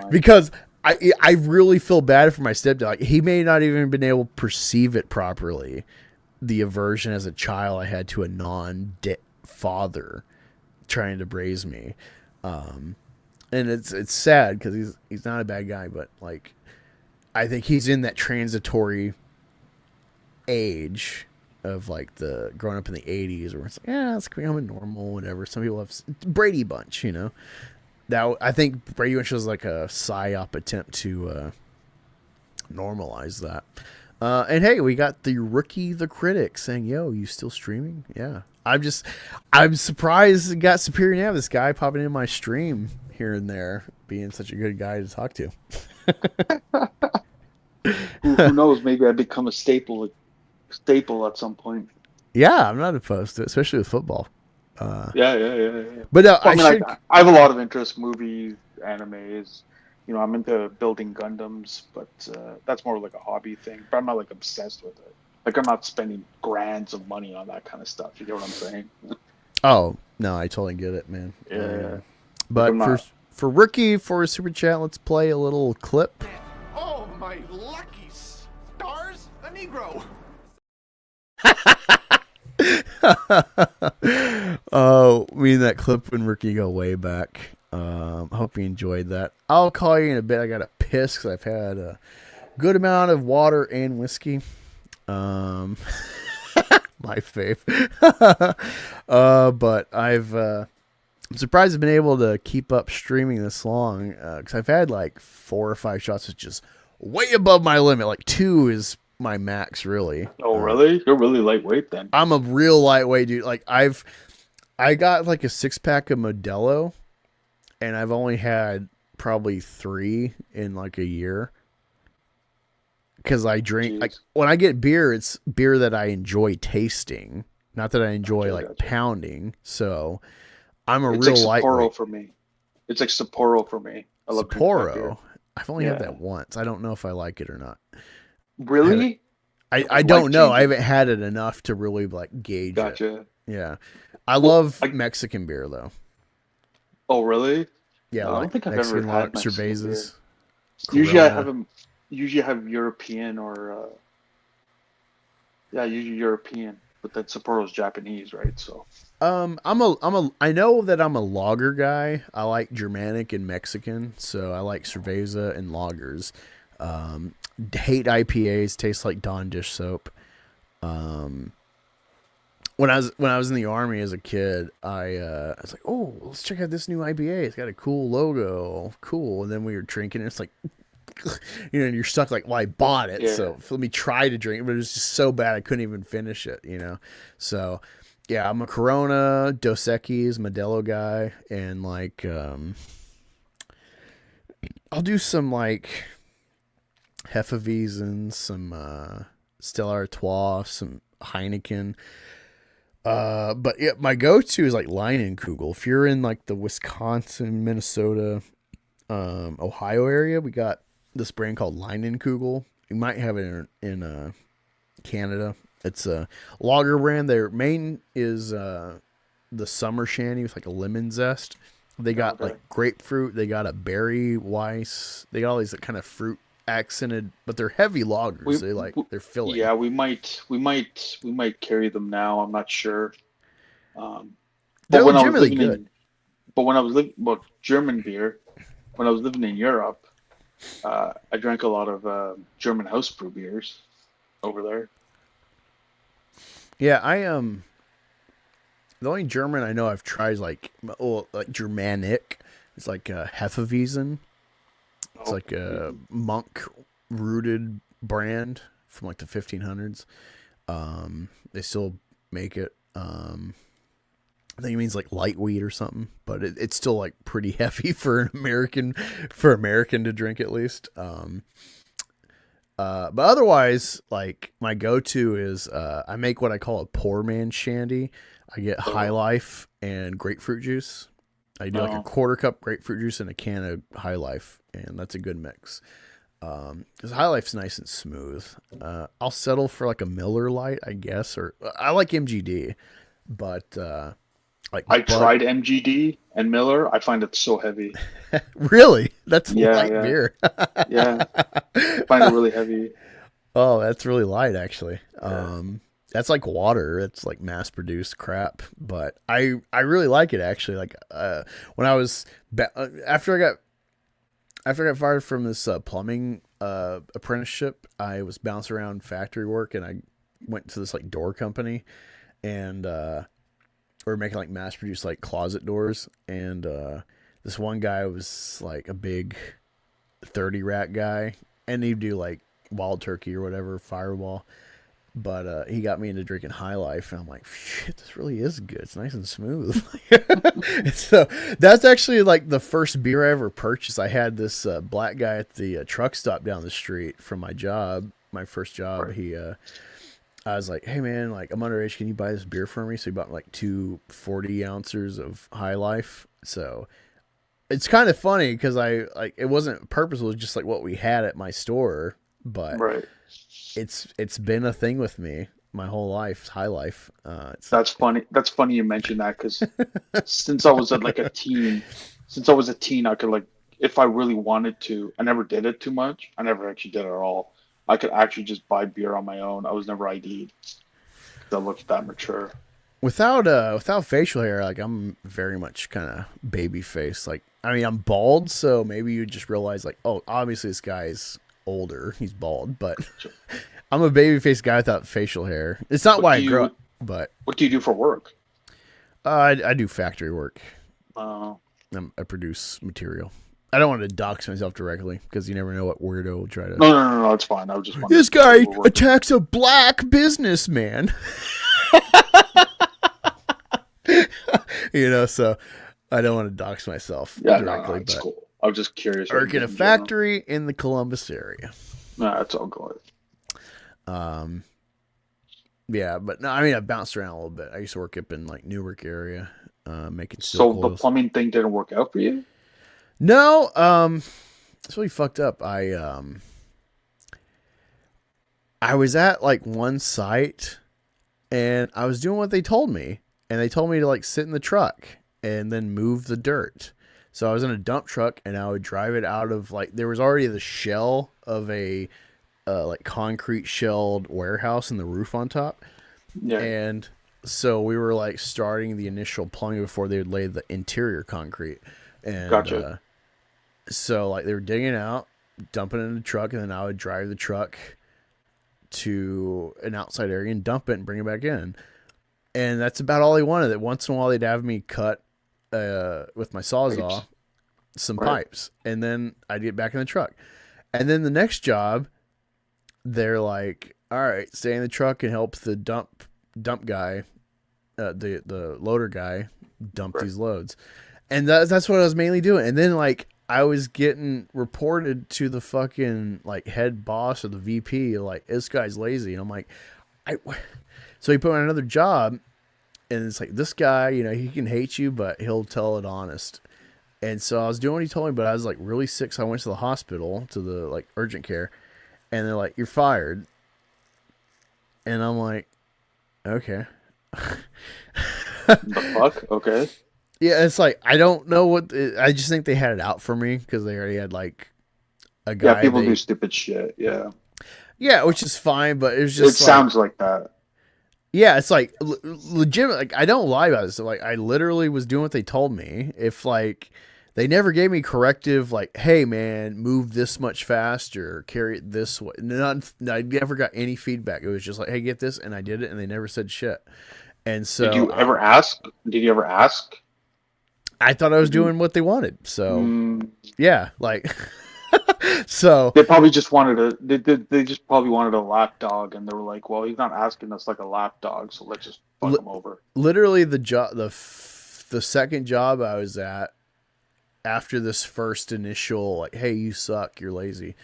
Because I really feel bad for my stepdad. Like, he may not even been able to perceive it properly. The aversion as a child I had to a non-father trying to raise me. And it's sad because he's not a bad guy, but like, I think he's in that transitory age of like the growing up in the 80s where it's like, yeah, it's becoming normal, whatever. Some people have Brady Bunch, That I think Brady Bunch was like a psyop attempt to normalize that. And hey, we got the rookie, the critic, saying, "Yo, you still streaming?" Yeah, I'm surprised it got superior now. This guy popping in my stream here and there, being such a good guy to talk to. Who knows? Maybe I become a staple at some point. Yeah, I'm not opposed to it, especially with football. Yeah. But I have a lot of interest, movies, animes. I'm into building Gundams, but that's more like a hobby thing. But I'm not like obsessed with it. Like I'm not spending grands of money on that kind of stuff. You get what I'm saying? Oh no, I totally get it, man. Yeah. But for rookie, for a super chat, let's play a little clip. Oh my lucky stars, a Negro. Oh, me and that clip when Ricky go way back. Hope you enjoyed that. I'll call you in a bit. I got to piss because I've had a good amount of water and whiskey. My my fave. But I'm surprised I've been able to keep up streaming this long because I've had like 4 or 5 shots which is way above my limit. Like 2 is my max, really. Oh, really? You're really lightweight then. I'm a real lightweight dude. Like I got like a 6-pack of Modelo, and I've only had probably 3 in like a year. Because I drink, like when I get beer, it's beer that I enjoy tasting, not that I enjoy pounding. So I'm a it's real like Sapporo lightweight. for me. It's like Sapporo for me. I love Sapporo. I've only had that once. I don't know if I like it or not. Really? I don't know. I haven't had it enough to really like gauge it. Yeah. I love Mexican beer though. Oh, really? Yeah, I don't think I've ever had cervezas. Usually I have them. Usually I have European or usually European, but then Sapporo's Japanese, right? So I know that I'm a lager guy. I like Germanic and Mexican, so I like cerveza and lagers. Hate IPAs, taste like Dawn dish soap. When I was in the Army as a kid, I was like, oh, let's check out this new IPA. It's got a cool logo, cool. And then we were drinking, and it's like, you know, and you're stuck like, well, I bought it, so let me try to drink it, but it was just so bad I couldn't even finish it, you know. So yeah, I'm a Corona, Dos Equis, Modelo guy, and like I'll do some like Hefeweizen, some Stella Artois, some Heineken. But yeah, my go-to is like Leinenkugel. If you're in like the Wisconsin, Minnesota, Ohio area, we got this brand called Leinenkugel. You might have it in Canada. It's a lager brand. Their main is the summer shandy with like a lemon zest. They got like grapefruit. They got a berry Weiss. They got all these kind of fruit accented, but they're heavy lagers. They're filling. Yeah, we might carry them now. I'm not sure. They're legitimately good. But when I was living, German beer. When I was living in Europe, I drank a lot of German house brew beers over there. Yeah, the only German I know I've tried is like Germanic. It's like Hefeweizen. It's like a monk-rooted brand from like the 1500s. They still make it. I think it means like light wheat or something, but it's still like pretty heavy for an American to drink at least. But otherwise, like my go-to is I make what I call a poor man shandy. I get High Life and grapefruit juice. I do like a 1/4 cup grapefruit juice and a can of High Life, and that's a good mix. Because High Life's nice and smooth. I'll settle for like a Miller Lite, I guess, or I like MGD, but I tried MGD and Miller. I find it so heavy. Really? That's light beer. Yeah, I find it really heavy. Oh, that's really light, actually. That's like water. It's like mass-produced crap, but I really like it actually. Like when I was after I got fired from this plumbing apprenticeship, I was bouncing around factory work, and I went to this like door company, and we were making like mass-produced like closet doors, and this one guy was like a big 30 rack guy, and he'd do like Wild Turkey or whatever, Fireball. But he got me into drinking High Life, and I'm like, shit, this really is good. It's nice and smooth. So that's actually like the first beer I ever purchased. I had this black guy at the truck stop down the street from my job, my first job. Right. I was like, hey man, like I'm underage. Can you buy this beer for me? So he bought me like 2 40 ounces of High Life. So it's kind of funny because it wasn't purposeful. It was just like what we had at my store, but it's been a thing with me my whole life. High Life. That's funny. That's funny you mentioned that because since I was a teen, I could like, if I really wanted to, I never did it too much. I never actually did it at all. I could actually just buy beer on my own. I was never ID'd. I looked that mature. Without facial hair, like I'm very much kind of baby face. Like, I mean, I'm bald, so maybe you just realize like, oh, obviously this guy's older. He's bald, but I'm a baby face guy without facial hair. It's not why I grew up. But what do you do for work? I do factory work. Oh. I produce material. I don't want to dox myself directly because you never know what weirdo will try to. No, it's fine. I was just wondering. This guy attacks a black businessman. So I don't want to dox myself directly. It's but cool. I was just curious. I work in a factory in the Columbus area. No, it's all good. Yeah, but no, I mean, I've bounced around a little bit. I used to work up in like Newark area, making So silk the oils. plumbing thing didn't work out for you? No, it's really fucked up. I was at like one site and I was doing what they told me, and they told me to like sit in the truck and then move the dirt. So I was in a dump truck and I would drive it out of like, there was already the shell of a like concrete shelled warehouse and the roof on top. Yeah. And so we were like starting the initial plumbing before they would lay the interior concrete. And Gotcha. So like they were digging out, dumping it in the truck, and then I would drive the truck to an outside area and dump it and bring it back in. And that's about all they wanted. That once in a while they'd have me cut with my Sawzall some pipes, and then I'd get back in the truck. And then the next job, they're like, all right, stay in the truck and help the dump guy, the loader guy, dump these loads. And that's what I was mainly doing. And then like I was getting reported to the fucking like head boss or the VP, like, this guy's lazy. And I'm like, so he put me on another job, and it's like, this guy, he can hate you, but he'll tell it honest. And so I was doing what he told me, but I was like really sick. So I went to the hospital, to the like urgent care, and they're like, you're fired. And I'm like, okay. The fuck? Okay. Yeah, it's like, I don't know I just think they had it out for me because they already had like a guy. Yeah, people do stupid shit. Yeah. Yeah, which is fine, but it was just. It sounds like that. Yeah, it's like legitimate. Like, I don't lie about this. So, like, I literally was doing what they told me. If like they never gave me corrective, like, hey man, move this much faster, carry it this way. I never got any feedback. It was just like, hey, get this, and I did it, and they never said shit. And so, Did you ever ask? I thought I was doing what they wanted. So, yeah, like, so they probably just wanted they just probably wanted a lap dog, and they were like, well, he's not asking us like a lap dog, so let's just fuck him over. Literally, the second job I was at, after this first initial like, hey, you suck, you're lazy,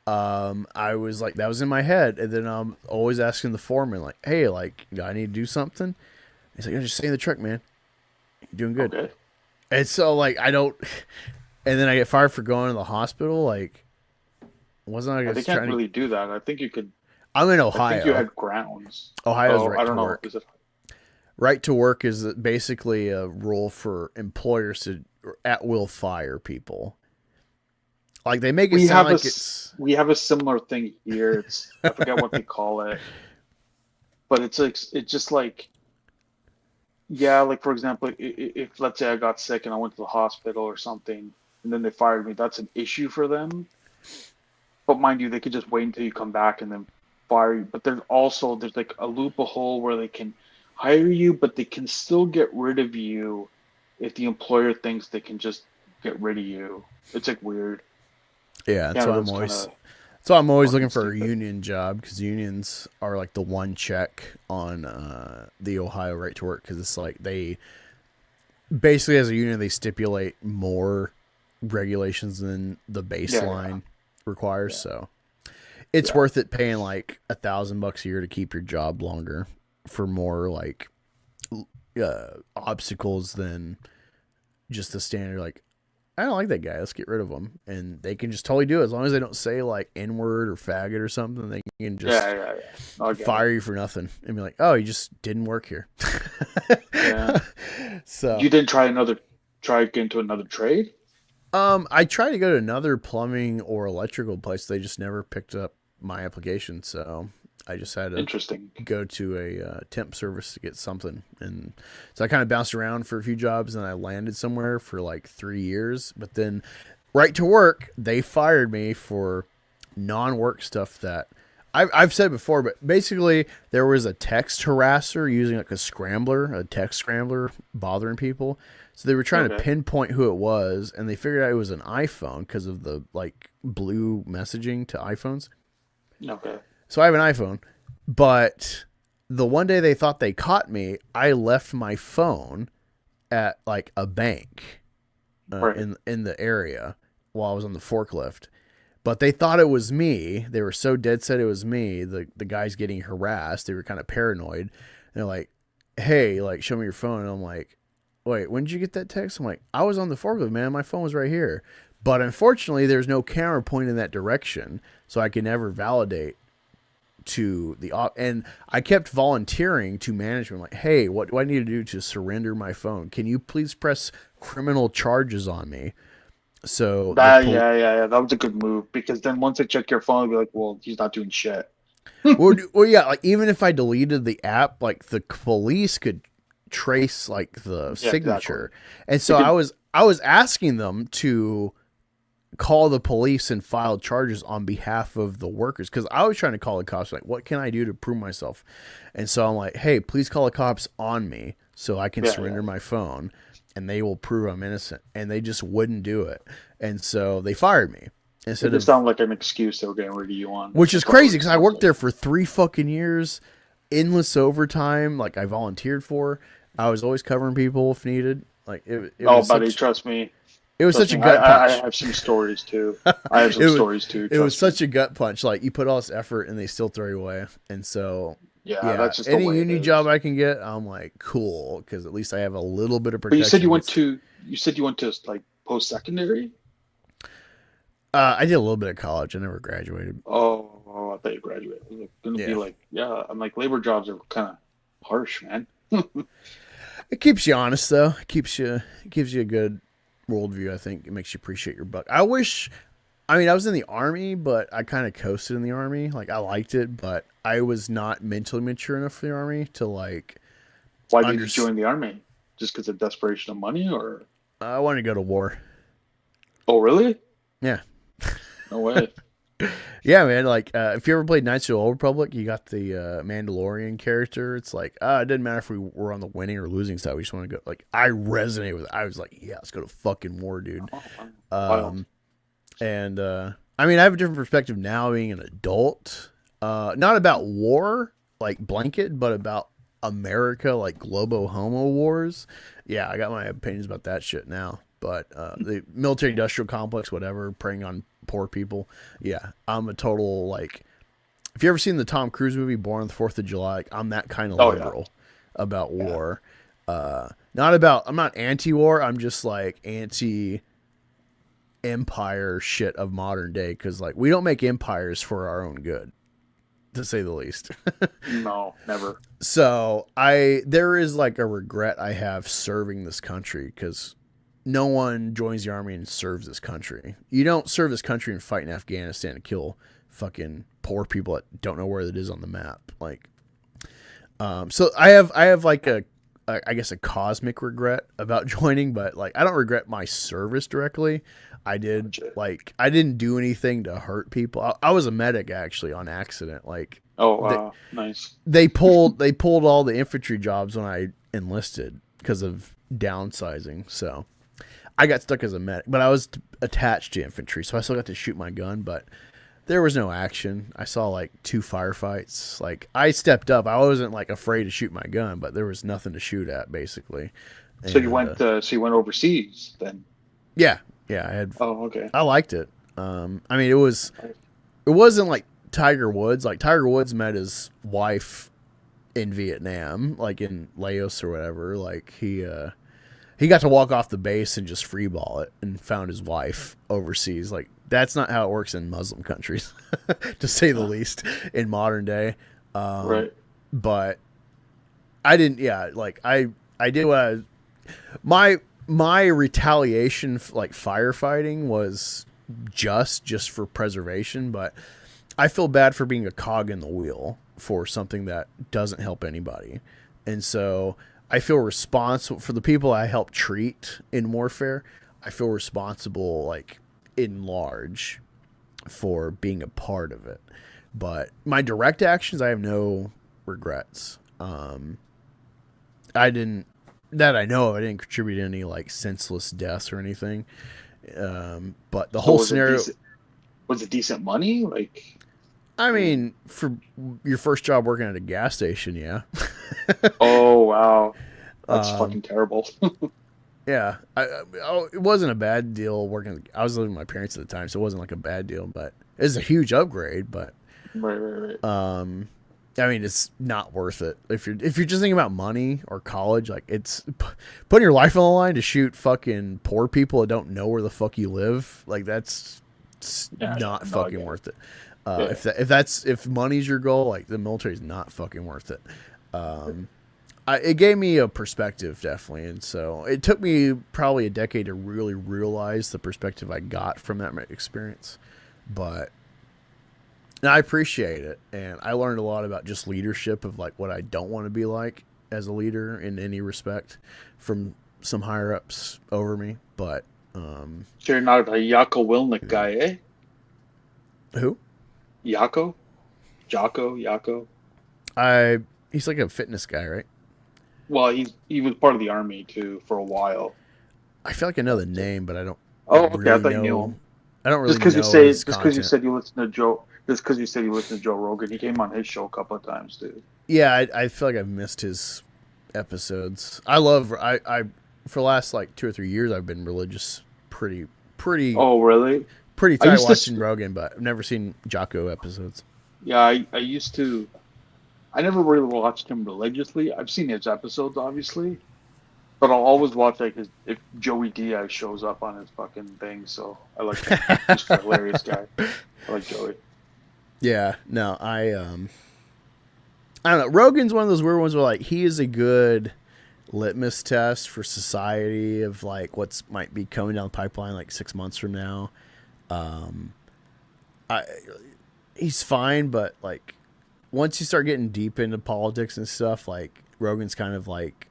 I was like, that was in my head, and then I'm always asking the foreman, like, hey, like, do I need to do something? He's like, just stay in the truck, man, you're doing good. Okay. And so like I don't, and then I get fired for going to the hospital. Like, wasn't I? They can't really do that. I think you could. I'm in Ohio. I think you had grounds. Ohio's right I don't to know. work. Is it? Right to work is basically a rule for employers to at will fire people. Like, they make it sound like it's. We have a similar thing here. It's, I forget what they call it, but it's just like. Yeah, like, for example, if let's say I got sick and I went to the hospital or something, and then they fired me, that's an issue for them. But mind you, they could just wait until you come back and then fire you. But there's like a loophole where they can hire you, but they can still get rid of you if the employer thinks they can just get rid of you. It's like weird. Yeah, that's why I'm always. So I'm always looking for a union job, because unions are like the one check on the Ohio right to work, because it's like they basically, as a union, they stipulate more regulations than the baseline requires. Yeah. So it's worth it paying like $1,000 a year to keep your job longer for more like obstacles than just the standard like, I don't like that guy, let's get rid of him. And they can just totally do it. As long as they don't say like N-word or faggot or something, they can just fire you for nothing and be like, oh, you just didn't work here. Yeah. So you didn't try to get into another trade? I tried to go to another plumbing or electrical place. They just never picked up my application. So I just had to go to a temp service to get something. And so I kind of bounced around for a few jobs, and I landed somewhere for like 3 years. But then right to work, they fired me for non-work stuff that I've said before, but basically there was a text harasser using like a text scrambler, bothering people. So they were trying to pinpoint who it was, and they figured out it was an iPhone because of the like blue messaging to iPhones. Okay. So I have an iPhone, but the one day they thought they caught me, I left my phone at like a bank in the area while I was on the forklift. But they thought it was me. They were so dead set it was me. The guys getting harassed. They were kind of paranoid. And they're like, hey, like, show me your phone. And I'm like, wait, when did you get that text? I'm like, I was on the forklift, man. My phone was right here. But unfortunately, there's no camera pointing in that direction, so I can never validate to the and I kept volunteering to management, like, hey, what do I need to do to surrender my phone? Can you please press criminal charges on me? So that was a good move, because then once they check your phone, they'll be like, well, he's not doing shit. well, yeah, like even if I deleted the app, like the police could trace like the signature. Exactly. And so I was asking them to call the police and file charges on behalf of the workers, because I was trying to call the cops, like, what can I do to prove myself? And so I'm like, hey, please call the cops on me so I can surrender my phone, and they will prove I'm innocent. And they just wouldn't do it. And so they fired me. Instead it sounded like an excuse they were getting rid of you on. Which is crazy, because I worked there for 3 fucking years, endless overtime, like I volunteered for. I was always covering people if needed. Like it buddy, trust me. It was such a gut punch. I have some stories too. It was such a gut punch. Like, you put all this effort and they still throw you away. And so that's just any union job I can get, I'm like, cool, because at least I have a little bit of protection. But you said you went to like post-secondary? I did a little bit of college. I never graduated. Oh, I thought you graduated. I was gonna be like, I'm like, labor jobs are kind of harsh, man. It keeps you honest, though. It gives you a good worldview. I think it makes you appreciate your buck. I was in the Army, but I kind of coasted in the Army. Like, I liked it, but I was not mentally mature enough for the Army to like. Why did you join the Army? Just because of desperation of money, or? I wanted to go to war. Oh, really? Yeah. No way. Yeah, man. Like, if you ever played Knights of the Old Republic, you got the Mandalorian character. It's like, it didn't matter if we were on the winning or losing side. We just want to go. Like, I resonate with it. I was like, yeah, let's go to fucking war, dude. And I have a different perspective now, being an adult. Not about war, like blanket, but about America, like globo homo wars. Yeah, I got my opinions about that shit now. But the military industrial complex, whatever, preying on poor people. Yeah, I'm a total, like, if you ever seen the Tom Cruise movie Born on the 4th of July, like, I'm that kind of liberal about war. I'm not anti-war. I'm just like anti-empire shit of modern day, because like we don't make empires for our own good, to say the least. No, never. So there is like a regret I have serving this country, because no one joins the Army and serves this country. You don't serve this country and fight in Afghanistan to kill fucking poor people that don't know where it is on the map. Like, so I have like I guess a cosmic regret about joining, but like I don't regret my service directly. I didn't do anything to hurt people. I was a medic actually on accident. Like, nice. They pulled all the infantry jobs when I enlisted because of downsizing. So I got stuck as a medic, but I was attached to infantry, so I still got to shoot my gun, but there was no action. I saw like 2 firefights. Like, I stepped up. I wasn't like afraid to shoot my gun, but there was nothing to shoot at, basically. So you went overseas then? Yeah, I had. Oh, okay. I liked it. It wasn't like Tiger Woods. Like, Tiger Woods met his wife in Vietnam, like in Laos or whatever. Like, he got to walk off the base and just freeball it and found his wife overseas. Like, that's not how it works in Muslim countries, to say the least, in modern day. Right. But I didn't. Yeah, like I did what my retaliation, like firefighting, was just for preservation. But I feel bad for being a cog in the wheel for something that doesn't help anybody, and so I feel responsible for the people I help treat in warfare. I feel responsible, like, in large, for being a part of it. But my direct actions, I have no regrets. I didn't, that I know of, I didn't contribute to any like senseless deaths or anything. But the whole scenario was it decent money? Like, I mean, for your first job working at a gas station, yeah. Oh wow, that's fucking terrible. Yeah, it wasn't a bad deal working. I was living with my parents at the time, so it wasn't like a bad deal, but it was a huge upgrade. But right. I mean, it's not worth it if you're just thinking about money or college. Like, it's putting your life on the line to shoot fucking poor people that don't know where the fuck you live. Like, that's not fucking worth it. If money's your goal, like, the military's not fucking worth it. It gave me a perspective, definitely, and so it took me probably a decade to really realize the perspective I got from that experience. But I appreciate it, and I learned a lot about just leadership, of like what I don't want to be like as a leader in any respect from some higher ups over me. But you're not a Jocko Willink guy, eh? Who? Jocko. He's like a fitness guy, right? Well, he was part of the army too for a while. I feel like I know the name, but I don't. Oh, okay. Really I thought you knew him. I don't really just know because content. you said you listen to Joe. Just because you said you listened to Joe Rogan, he came on his show a couple of times too. Yeah, I feel like I've missed his episodes. I for the last like 2 or 3 years I've been religious, pretty. Oh, really? Pretty tight watching Rogan, but I've never seen Jocko episodes. Yeah, I used to. I never really watched him religiously. I've seen his episodes, obviously, but I'll always watch like if Joey Diaz shows up on his fucking thing. So I like him. He's a hilarious guy. I like Joey. Yeah, no, I don't know. Rogan's one of those weird ones where like he is a good litmus test for society of like what's might be coming down the pipeline like 6 months from now. He's fine, but like once you start getting deep into politics and stuff, like Rogan's kind of like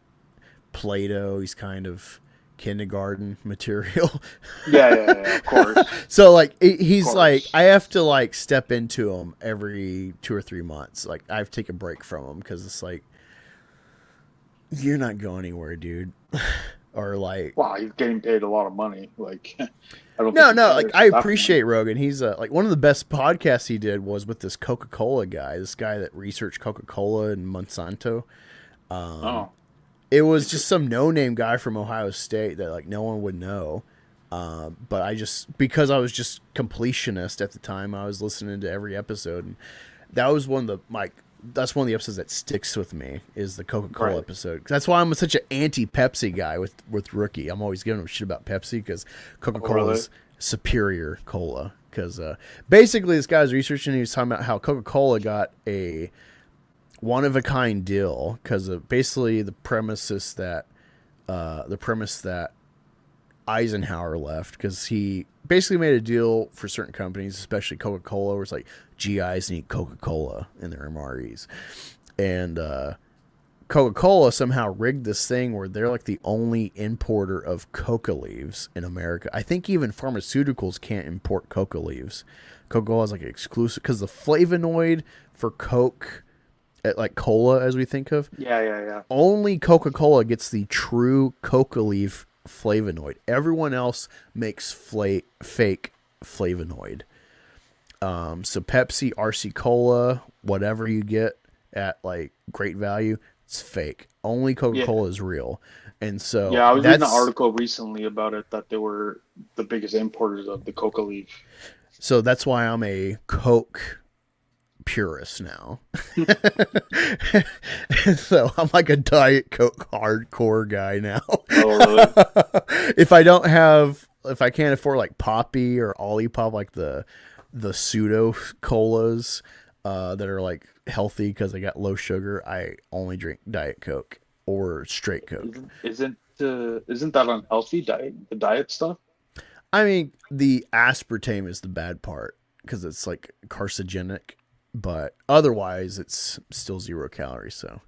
Plato. He's kind of kindergarten material. Yeah, of course. So like he's like I have to like step into him every 2 or 3 months. Like I have to take a break from him because it's like you're not going anywhere, dude. Or like, wow, he's getting paid a lot of money. Like, I don't. No. Like I appreciate Rogan. He's like one of the best podcasts he did was with this Coca-Cola guy. This guy that researched Coca-Cola and Monsanto. It was just some no-name guy from Ohio State that like no one would know. But because I was just completionist at the time, I was listening to every episode, and that was that's one of the episodes that sticks with me is the Coca-Cola episode. That's why I'm such an anti-Pepsi guy with Rookie. I'm always giving him shit about Pepsi because Coca-Cola is superior cola. Because basically this guy was researching, he was talking about how Coca-Cola got a one-of-a-kind deal because of basically the premise that Eisenhower left because he basically made a deal for certain companies, especially Coca-Cola, where it's like GIs need Coca-Cola in their MREs. And Coca-Cola somehow rigged this thing where they're like the only importer of coca leaves in America. I think even pharmaceuticals can't import coca leaves. Coca-Cola is like exclusive because the flavonoid for Coke, like cola as we think of. Yeah. Only Coca-Cola gets the true coca leaf flavonoid. Everyone else makes fake flavonoid. So Pepsi, RC Cola, whatever you get at like great value, it's fake. Only Coca-Cola is real. And so I was reading an article recently about it that they were the biggest importers of the coca leaf. So that's why I'm a Coke purist now. So I'm like a Diet Coke hardcore guy now. Oh, really? If I can't afford like Poppy or Olipop, like the pseudo colas that are like healthy because they got low sugar, I only drink Diet Coke or straight Coke. Isn't that unhealthy, the diet stuff? I mean, the aspartame is the bad part because it's like carcinogenic, but otherwise it's still 0 calories. So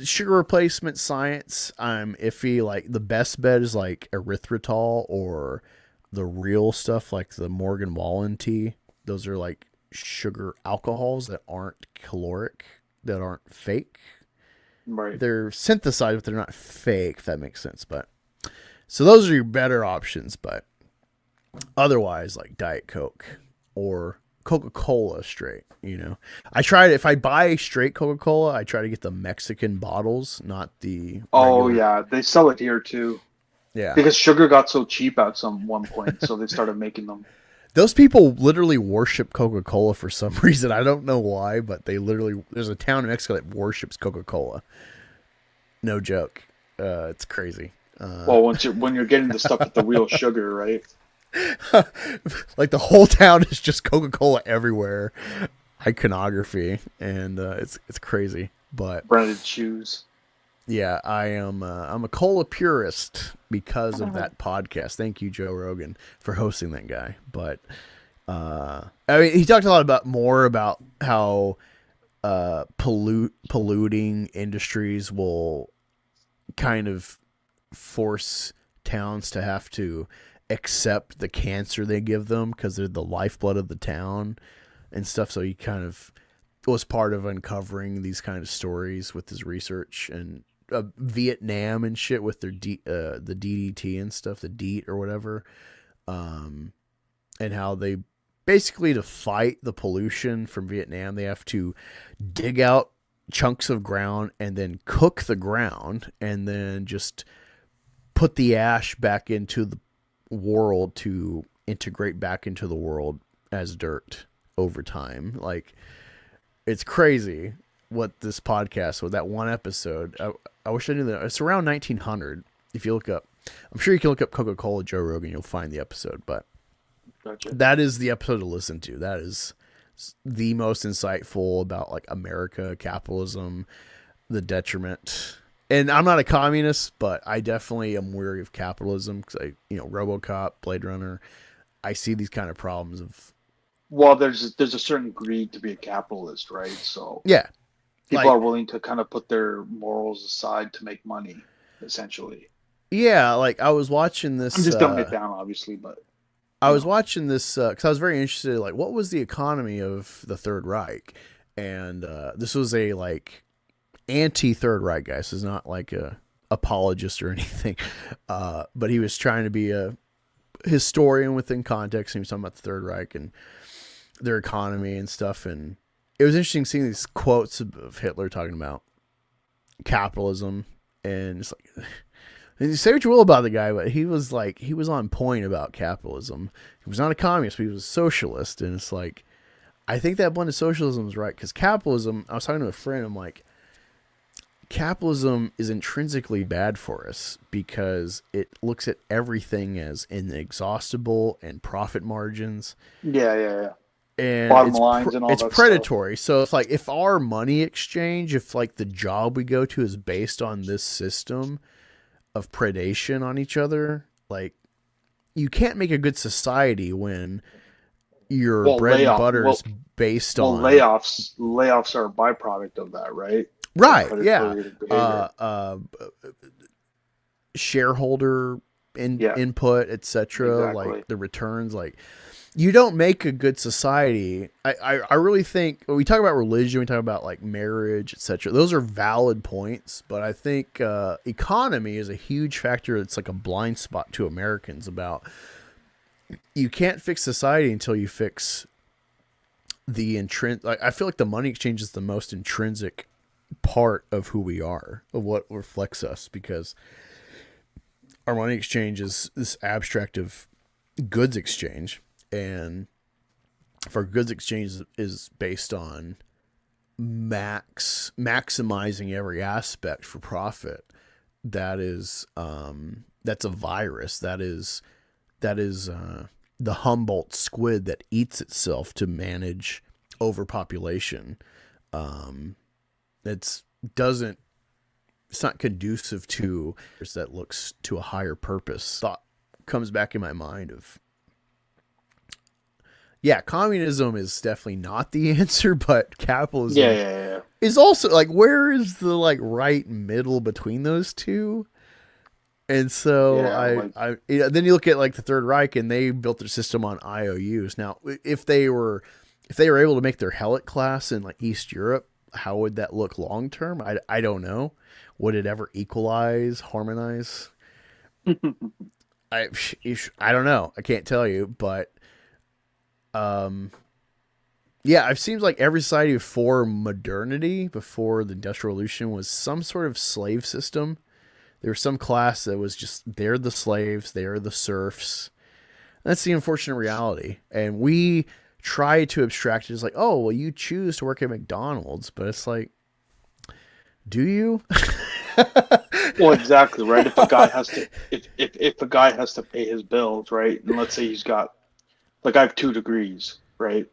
sugar replacement science, I'm iffy. Like the best bet is like erythritol or the real stuff like the Morgan Wallen tea. Those are like sugar alcohols that aren't caloric, that aren't fake. Right. They're synthesized, but they're not fake, if that makes sense. But so those are your better options, but otherwise, like Diet Coke or Coca-Cola straight, I try to, if I buy straight Coca-Cola, I try to get the Mexican bottles, not the Oh regular. yeah, they sell it here too. Yeah. Because sugar got so cheap at some one point, so they started making them. Those people literally worship Coca-Cola for some reason. I don't know why, but there's a town in Mexico that worships Coca-Cola. No joke. It's crazy. Well, when you're getting the stuff with the real sugar, right? Like the whole town is just Coca-Cola everywhere. Iconography, and it's crazy. But Branded shoes. yeah, I'm a cola purist because of that podcast. Thank you, Joe Rogan, for hosting that guy. But I mean, he talked a lot about how polluting industries will kind of force towns to have to accept the cancer they give them because they're the lifeblood of the town and stuff. So he kind of was part of uncovering these kind of stories with his research, and Vietnam and shit with their the DDT and stuff, the DEET or whatever, and how they basically, to fight the pollution from Vietnam, they have to dig out chunks of ground and then cook the ground and then just put the ash back into the world to integrate back into the world as dirt over time. Like, it's crazy what this podcast, with that one episode, I wish I knew that. It's around 1900. If you look up, I'm sure you can look up Coca-Cola Joe Rogan, you'll find the episode, but Gotcha. that is the episode to listen to. That is the most insightful about like America, capitalism, the detriment. And I'm not a communist, but I definitely am weary of capitalism because RoboCop, Blade Runner, I see these kind of problems of. Well, there's a certain greed to be a capitalist, right? So Yeah, people are willing to kind of put their morals aside to make money, essentially. Yeah, like I was watching this. I'm just dumbing it down, obviously, but I was watching this because I was very interested. Like, what was the economy of the Third Reich? And this was a like anti-Third Reich guy. So he's not like a apologist or anything, but he was trying to be a historian within context. And he was talking about the Third Reich and their economy and stuff. And it was interesting seeing these quotes of Hitler talking about capitalism, and it's like. And you say what you will about the guy, but he was on point about capitalism. He was not a communist, but he was a socialist. And it's like, I think that blend of socialism is right. Because capitalism, I was talking to a friend, I'm like, capitalism is intrinsically bad for us because it looks at everything as inexhaustible and profit margins. Yeah. And bottom lines and all it's that predatory. Stuff. So it's like, if our money exchange, if like the job we go to is based on this system of predation on each other, like, you can't make a good society when your bread and butter is based on layoffs. Layoffs are a byproduct of that, right? Right. Yeah. Shareholder input, etc. Exactly. Like the returns, like. You don't make a good society. I really think when we talk about religion, we talk about like marriage, etc. Those are valid points, but I think economy is a huge factor. It's like a blind spot to Americans about. You can't fix society until you fix the intrinsic. Like, I feel like the money exchange is the most intrinsic part of who we are, of what reflects us, because our money exchange is this abstract of goods exchange. And for goods exchange is based on maximizing every aspect for profit. That is that's a virus. That is the Humboldt squid that eats itself to manage overpopulation. It's not conducive to that looks to a higher purpose. Thought comes back in my mind of. Yeah, communism is definitely not the answer, but capitalism is also like, where is the like right middle between those two? And so then you look at like the Third Reich, and they built their system on IOUs. Now, if if they were able to make their Helot class in like East Europe, how would that look long term? I don't know. Would it ever equalize, harmonize? I don't know. I can't tell you, but yeah, it seems like every society before modernity, before the Industrial Revolution, was some sort of slave system. There was some class that was just, they're the slaves, they're the serfs. That's the unfortunate reality. And we try to abstract it as like, oh, well, you choose to work at McDonald's, but it's like, do you? Well, exactly, right. If a guy has to, if a guy has to pay his bills, right, and let's say he's got, like, I have 2 degrees, right.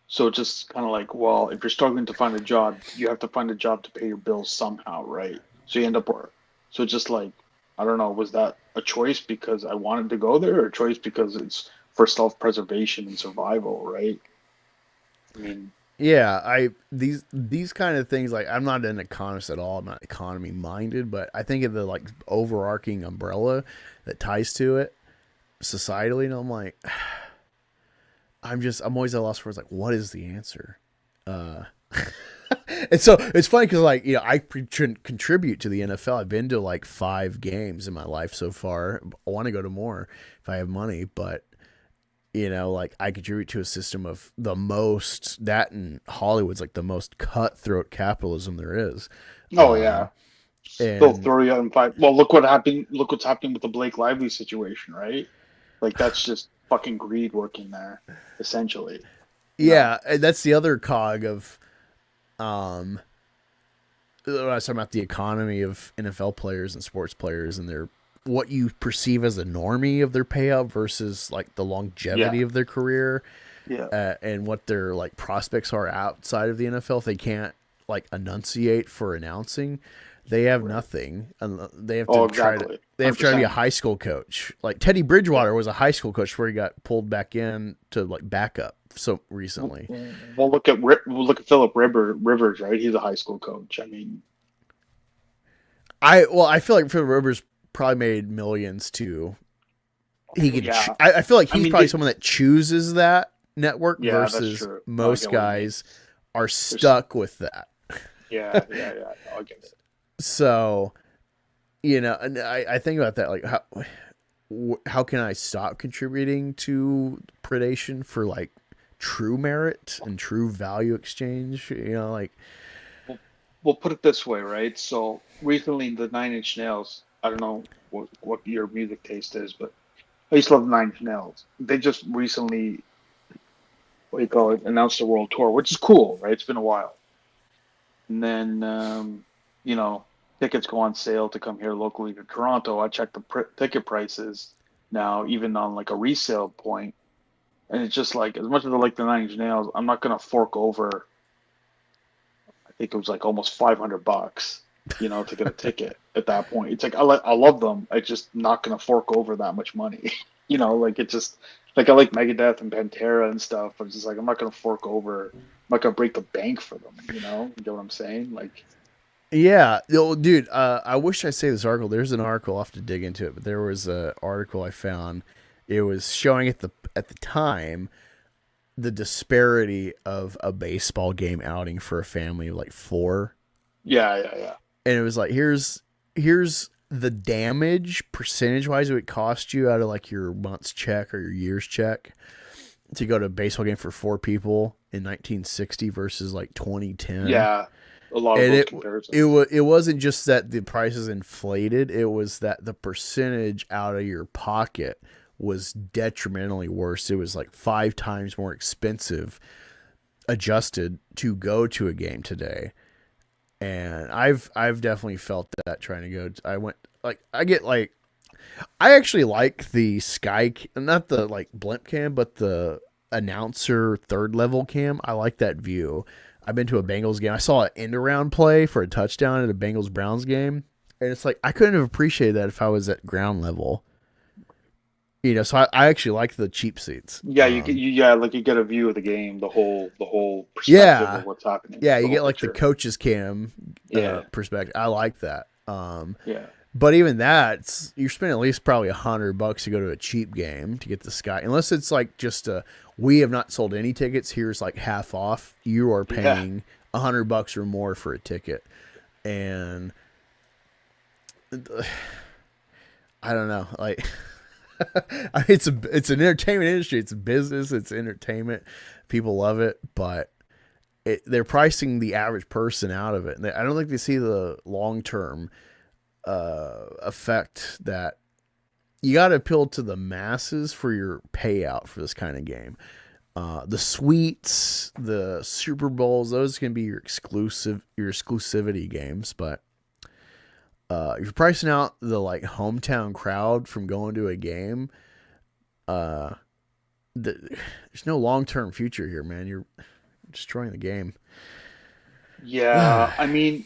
So it's just kind of like, well, if you're struggling to find a job, you have to find a job to pay your bills somehow, right? So you end up work. So it's just like, I don't know, was that a choice because I wanted to go there, or a choice because it's for self-preservation and survival, right? I mean, yeah, these kind of things, like, I'm not an economist at all. I'm not economy minded, but I think of the like overarching umbrella that ties to it societally, and I'm like, I'm always at a loss for, it's like, what is the answer? And so it's funny because, like, you know, I contribute to the NFL. I've been to like 5 games in my life so far. I want to go to more if I have money, but, you know, like, I contribute to a system of the most, that in Hollywood's like the most cutthroat capitalism there is. oh yeah, And they'll throw you out in 5. Well, look what happened. Look what's happening with the Blake Lively situation, right? Like, that's just fucking greed working there, essentially. yeah, and that's the other cog of, when I was talking about the economy of NFL players and sports players and their, what you perceive as the normie of their payout versus like the longevity of their career, and what their like prospects are outside of the NFL. If they can't like enunciate for announcing, they have nothing. They have to try to. They have to try to be a high school coach. Like Teddy Bridgewater was a high school coach before he got pulled back in to like backup. So recently, well, look at Philip Rivers, right? He's a high school coach. I mean, I feel like Philip Rivers probably made millions too. He could. Yeah. I feel like he's probably someone that chooses that network versus true. most guys are stuck with that. Yeah. I'll get it. So, you know, and I think about that, like how can I stop contributing to predation for like true merit and true value exchange? You know, like, We'll put it this way, right? So recently, the 9 Inch Nails. I don't know what your music taste is, but I used to love the 9 Inch Nails. They just recently, announced a world tour, which is cool, right? It's been a while. And then, you know, tickets go on sale to come here locally to Toronto. I checked the ticket prices now, even on like a resale point. And it's just like, as much as I like the 9 Inch Nails, I'm not going to fork over, I think it was like almost $500, you know, to get a ticket at that point. It's like, I love them. I'm just not going to fork over that much money. You know, like, it just, like, I like Megadeth and Pantera and stuff. I'm just like, I'm not going to fork over, I'm not going to break the bank for them, you know? You know what I'm saying? Like, yeah, dude, I wish I saved this article. There's an article, I'll have to dig into it, but there was an article I found. It was showing at the time the disparity of a baseball game outing for a family of like 4. Yeah. And it was like, here's the damage percentage wise it would cost you out of like your month's check or your year's check to go to a baseball game for 4 people in 1960 versus like 2010. Yeah. A lot of and those comparisons. It wasn't just that the prices inflated. It was that the percentage out of your pocket was detrimentally worse. It was like 5 times more expensive adjusted to go to a game today. And I've definitely felt that trying to go. I actually like the sky, not the like blimp cam, but the announcer 3rd level cam. I like that view. I've been to a Bengals game. I saw an end around play for a touchdown at a Bengals Browns game. And it's like, I couldn't have appreciated that if I was at ground level. You know, so I actually like the cheap seats. Yeah, you get a view of the game, the whole perspective of what's happening. Yeah, you get like the coach's cam perspective. I like that. But even that, you're spending at least probably $100 to go to a cheap game to get the sky, unless it's like just a we have not sold any tickets. Here's like half off. You are paying $100 or more for a ticket. And I don't know, like it's an entertainment industry. It's a business. It's entertainment. People love it, but they're pricing the average person out of it. I don't think they see the long-term effect that you got to appeal to the masses for your payout for this kind of game. The suites, the Super Bowls, those can be your exclusivity games, but if you're pricing out the like hometown crowd from going to a game, there's no long-term future here, man. You're destroying the game. Yeah, I mean,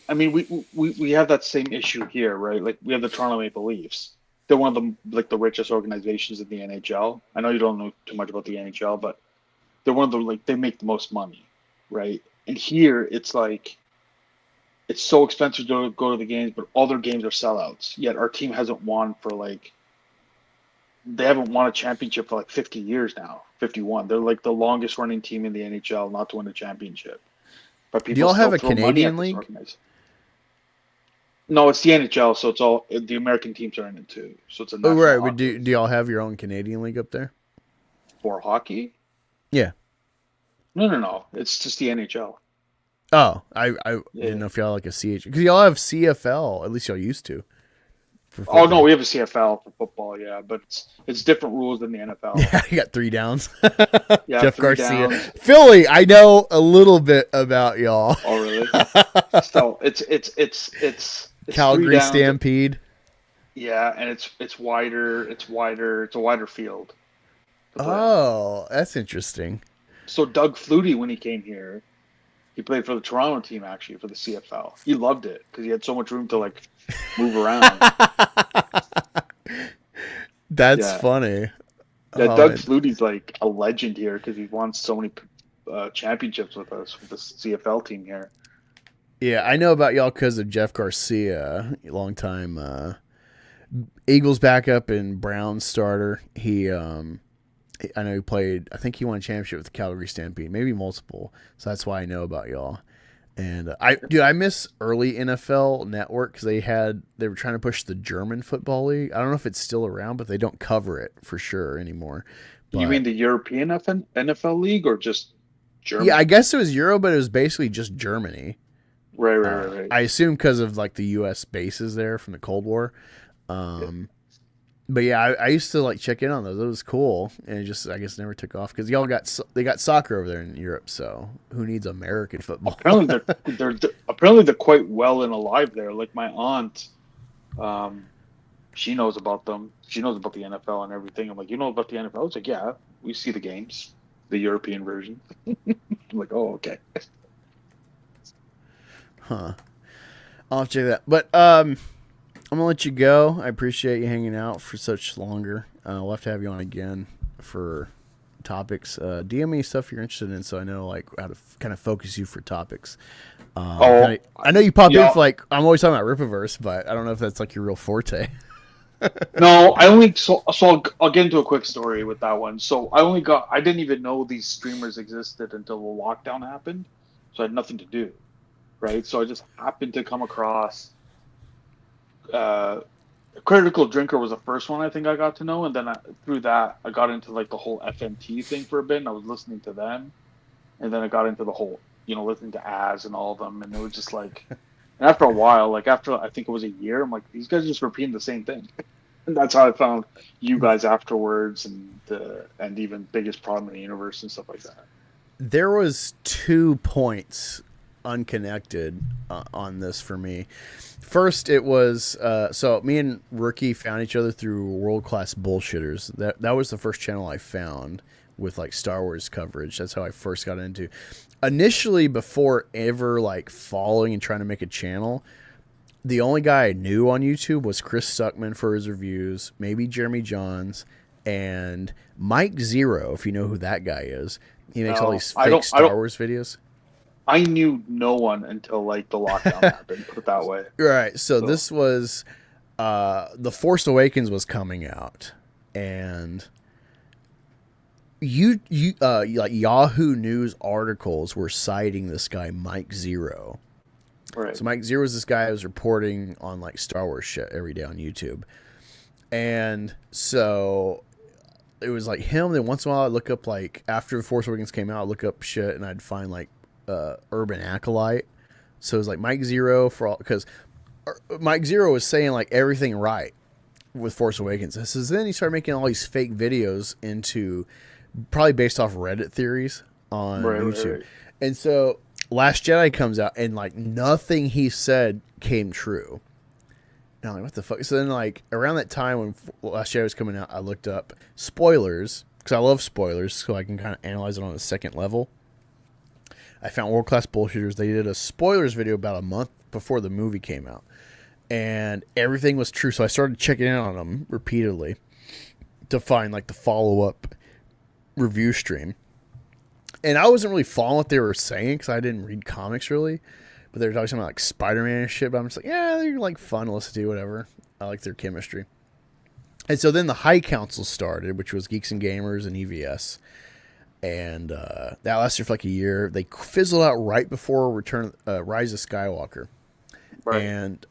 we have that same issue here, right? Like we have the Toronto Maple Leafs. They're one of the richest organizations in the NHL. I know you don't know too much about the NHL, but they're one of the they make the most money, right? And here it's like it's so expensive to go to the games, but all their games are sellouts. Yet our team hasn't won for they haven't won a championship for 50 years now. 51. They're like the longest running team in the NHL not to win a championship. But people do y'all have a throw money Canadian at this league? organization. No, it's the NHL, so it's all the American teams are in it too. So it's a national right. hockey But do y'all have your own Canadian league up there? for hockey. Yeah. No. It's just the NHL. Oh, I didn't know if y'all like a CH because y'all have CFL. At least y'all used to. Oh no, we have a CFL for football, yeah, but it's different rules than the NFL. Yeah, you got 3 downs. Yeah, Jeff 3 Garcia, downs. Philly. I know a little bit about y'all. Oh really? So it's Calgary 3 downs. Stampede. Yeah, and it's wider. It's a wider field. Oh, that's interesting. So Doug Flutie, when he came here, he played for the Toronto team actually for the CFL. He loved it because he had so much room to move around. That's funny. Yeah, Oh, Doug Flutie's like a legend here because he won so many championships with us with the CFL team here. Yeah, I know about y'all because of Jeff Garcia, long time Eagles backup and Browns starter. I know he played. I think he won a championship with the Calgary Stampede, maybe multiple. So that's why I know about y'all. And I miss early NFL Network because they were trying to push the German football league. I don't know if it's still around, but they don't cover it for sure anymore. But, you mean the European NFL league or just Germany? Yeah, I guess it was Euro, but it was basically just Germany. Right. I assume because of the U.S. bases there from the Cold War. But yeah, I used to check in on those. It was cool, and it just I guess never took off because y'all they got soccer over there in Europe. So who needs American football? Apparently they're quite well and alive there. Like my aunt, she knows about them. She knows about the NFL and everything. I'm like, you know about the NFL? It's like, yeah, we see the games, the European version. I'm like, oh, okay. Huh. I'll have to check that. But I'm gonna let you go. I appreciate you hanging out for such longer. We'll have to have you on again for topics. DM me stuff you're interested in, so I know how to kind of focus you for topics. I know you pop in for I'm always talking about Rippaverse, but I don't know if that's your real forte. No, I'll get into a quick story with that one. So I didn't even know these streamers existed until the lockdown happened, so I had nothing to do, right? So I just happened to come across. Critical Drinker was the first one I think I got to know, and then through that I got into the whole FMT thing for a bit, and I was listening to them, and then I got into the whole listening to Az and all of them, and it was just and after a while, after I think it was a year, I'm like, these guys are just repeating the same thing, and that's how I found you guys afterwards, and even Biggest Problem in the Universe and stuff like that. There was 2 points unconnected on this for me. First, it was so me and Rookie found each other through World Class Bullshitters. That was the first channel I found with Star Wars coverage. That's how I first got into. Initially, before ever following and trying to make a channel, the only guy I knew on YouTube was Chris Stuckman for his reviews, maybe Jeremy Johns, and Mike Zero, if you know who that guy is. He makes all these fake Star Wars videos. I knew no one until the lockdown happened, put it that way. Right. So this was The Force Awakens was coming out, and like Yahoo News articles were citing this guy Mike Zero. Right. So Mike Zero is this guy who was reporting on like Star Wars shit every day on YouTube, and so it was like him. Then once in a while, I'd look up like after The Force Awakens came out, I'd look up shit and I'd find like Urban Acolyte. So it was like Mike Zero for all because Mike Zero was saying like everything right with Force Awakens. So then he started making all these fake videos into probably based off Reddit theories on YouTube. Right. And so Last Jedi comes out and like nothing he said came true. And I'm like, what the fuck? So then like around that time when Last Jedi was coming out, I looked up spoilers because I love spoilers so I can kind of analyze it on a second level. I found World Class Bullshitters. They did a spoilers video about a month before the movie came out. And everything was true. So I started checking in on them repeatedly to find like the follow-up review stream. And I wasn't really following what they were saying because I didn't read comics really. But they were talking about like Spider-Man and shit. But I'm just like, yeah, they're like fun to listen to, whatever. I like their chemistry. And so then the High Council started, which was Geeks and Gamers and EVS. And that lasted for like a year. They fizzled out right before Rise of Skywalker. Right. And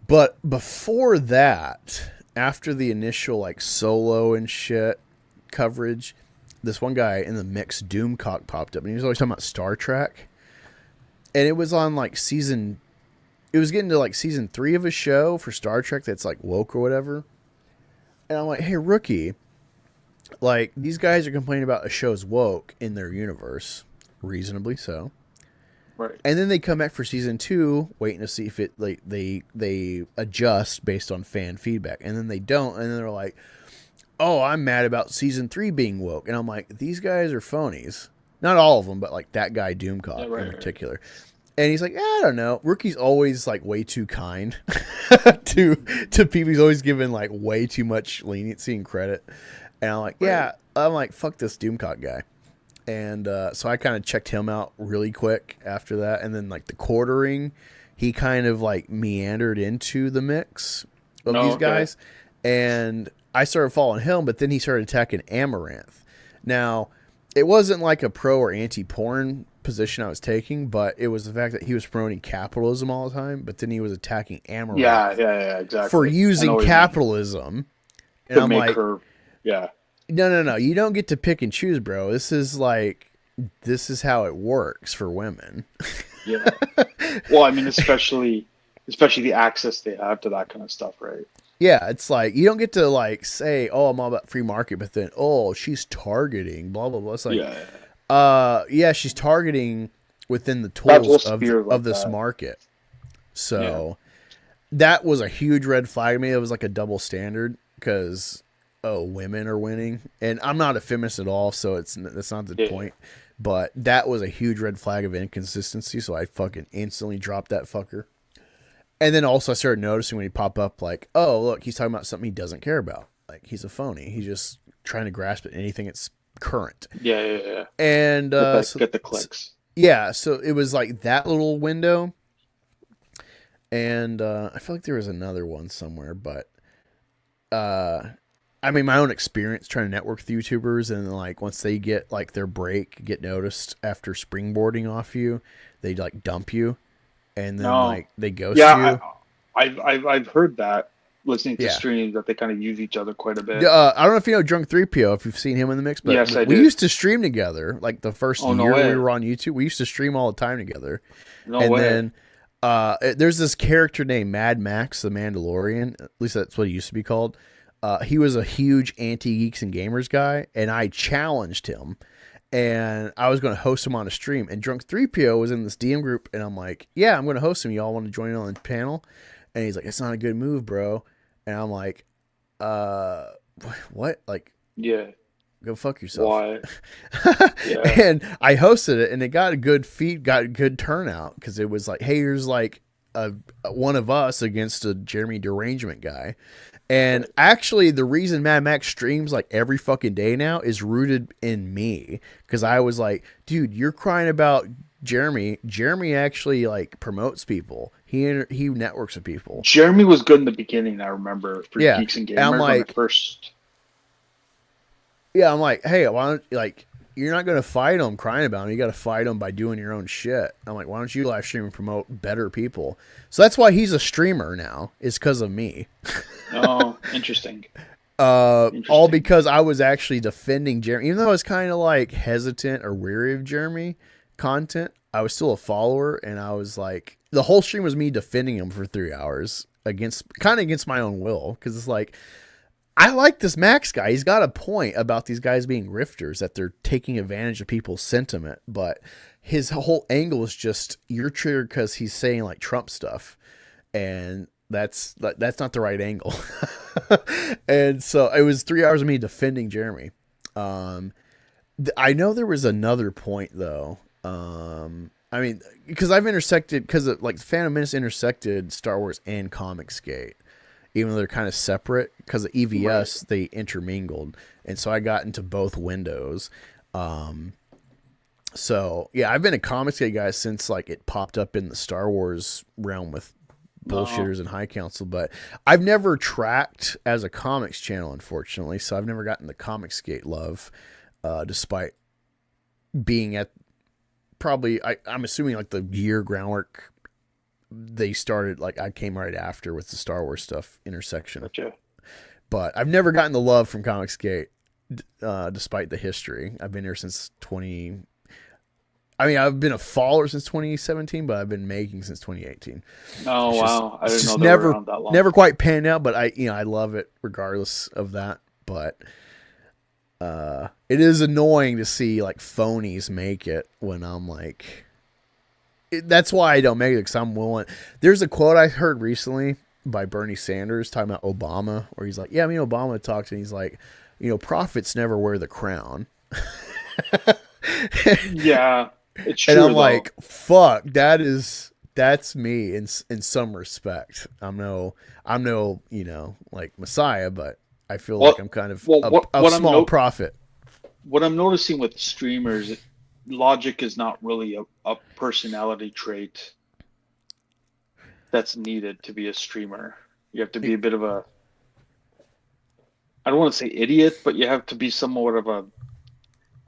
but before that, after the initial like Solo and shit coverage, this one guy in the mix, Doomcock, popped up, and he was always talking about Star Trek. And it was on like it was getting to like season 3 of a show for Star Trek that's like woke or whatever. And I'm like, hey, rookie, like these guys are complaining about a show's woke in their universe, reasonably so. Right. And then they come back for season 2, waiting to see if it like they adjust based on fan feedback, and then they don't, and then they're like, "Oh, I'm mad about season 3 being woke," and I'm like, "These guys are phonies." Not all of them, but like that guy Doomcock in particular. And he's like, I don't know. Rookie's always like way too kind to people. He's always given like way too much leniency and credit. And I'm like, I'm like, fuck this Doomcock guy. And so I kind of checked him out really quick after that. And then like the quartering, he kind of like meandered into the mix of these guys. And I started following him, but then he started attacking Amaranth. Now, it wasn't like a pro or anti-porn position I was taking, but it was the fact that he was promoting capitalism all the time, but then he was attacking Amaranth. Yeah, exactly. For using capitalism. And I'm like, No. You don't get to pick and choose, bro. This is how it works for women. Yeah. Well, I mean, especially the access they have to that kind of stuff, right? Yeah, it's like you don't get to like say, "Oh, I'm all about free market," but then, "Oh, she's targeting blah blah blah." It's like, she's targeting within the tools of this market. So that was a huge red flag to me. It was like a double standard because women are winning, and I'm not a feminist at all, so that's not the point. But that was a huge red flag of inconsistency, so I fucking instantly dropped that fucker. And then also I started noticing when he'd pop up like, oh, look, he's talking about something he doesn't care about. Like, he's a phony. He's just trying to grasp at anything that's current. Yeah. And get the clicks. So it was like that little window. And I feel like there was another one somewhere, but I mean, my own experience trying to network with YouTubers, and like once they get like their break, get noticed after springboarding off you, they like dump you. And then like they ghost you. I've heard that listening to streams that they kind of use each other quite a bit. I don't know if you know Drunk 3PO, if you've seen him in the mix, but yes, we used to stream together. Like the first year we were on YouTube, we used to stream all the time together. Then there's this character named Mad Max, the Mandalorian. At least that's what he used to be called. He was a huge anti-geeks and gamers guy, and I challenged him. And I was going to host him on a stream. And Drunk 3PO was in this DM group. And I'm like, yeah, I'm going to host him. Y'all want to join in on the panel? And he's like, it's not a good move, bro. And I'm like, what? Like, go fuck yourself. Why? And I hosted it. And it got a good turnout. Because it was like, hey, here's like one of us against a Jeremy Derangement guy. And actually, the reason Mad Max streams like every fucking day now is rooted in me. Because I was like, dude, you're crying about Jeremy. Jeremy actually like promotes people. He networks with people. Jeremy was good in the beginning, I remember, for Geeks and Gamers. I'm like, when it first... Yeah, I'm like, hey, why don't like you're not gonna fight them crying about them. You got to fight them by doing your own shit. I'm like, why don't you live stream and promote better people? So that's why he's a streamer now. Is because of me. Oh, interesting. All because I was actually defending Jeremy, even though I was kind of like hesitant or weary of Jeremy content. I was still a follower, and I was like, the whole stream was me defending him for 3 hours against my own will, because it's like, I like this Max guy. He's got a point about these guys being rifters, that they're taking advantage of people's sentiment, but his whole angle is just you're triggered because he's saying like Trump stuff, and that's not the right angle. And so it was 3 hours of me defending Jeremy. I know there was another point though. I mean, because I've intersected, because like Phantom Menace intersected Star Wars and COMICSGATE, even though they're kind of separate because of EVS, they intermingled, and so I got into both windows. So yeah, I've been a COMICSGATE guy since like it popped up in the Star Wars realm with bullshitters and High Council, but I've never tracked as a comics channel, unfortunately, so I've never gotten the COMICSGATE love, despite being at probably I'm assuming like the year groundwork they started, like I came right after with the Star Wars stuff intersection. Gotcha. But I've never gotten the love from COMICSGATE, despite the history. I've been here since I've been a follower since 2017, but I've been making since 2018. Oh, it's wow. I didn't know they never, were around that long. Never quite panned out, but I love it regardless of that. But it is annoying to see like phonies make it when I'm like, that's why I don't make it, because I'm willing. There's a quote I heard recently by Bernie Sanders talking about Obama, where he's like, yeah, I mean, Obama talks and he's like, prophets never wear the crown. Yeah, it's true. And I'm though. like, fuck, that's me in some respect. I'm no, like Messiah, but I feel like I'm kind of a small prophet. What I'm noticing with streamers, logic is not really a personality trait that's needed to be a streamer. You have to be a bit of a, I don't want to say idiot, but you have to be somewhat of a,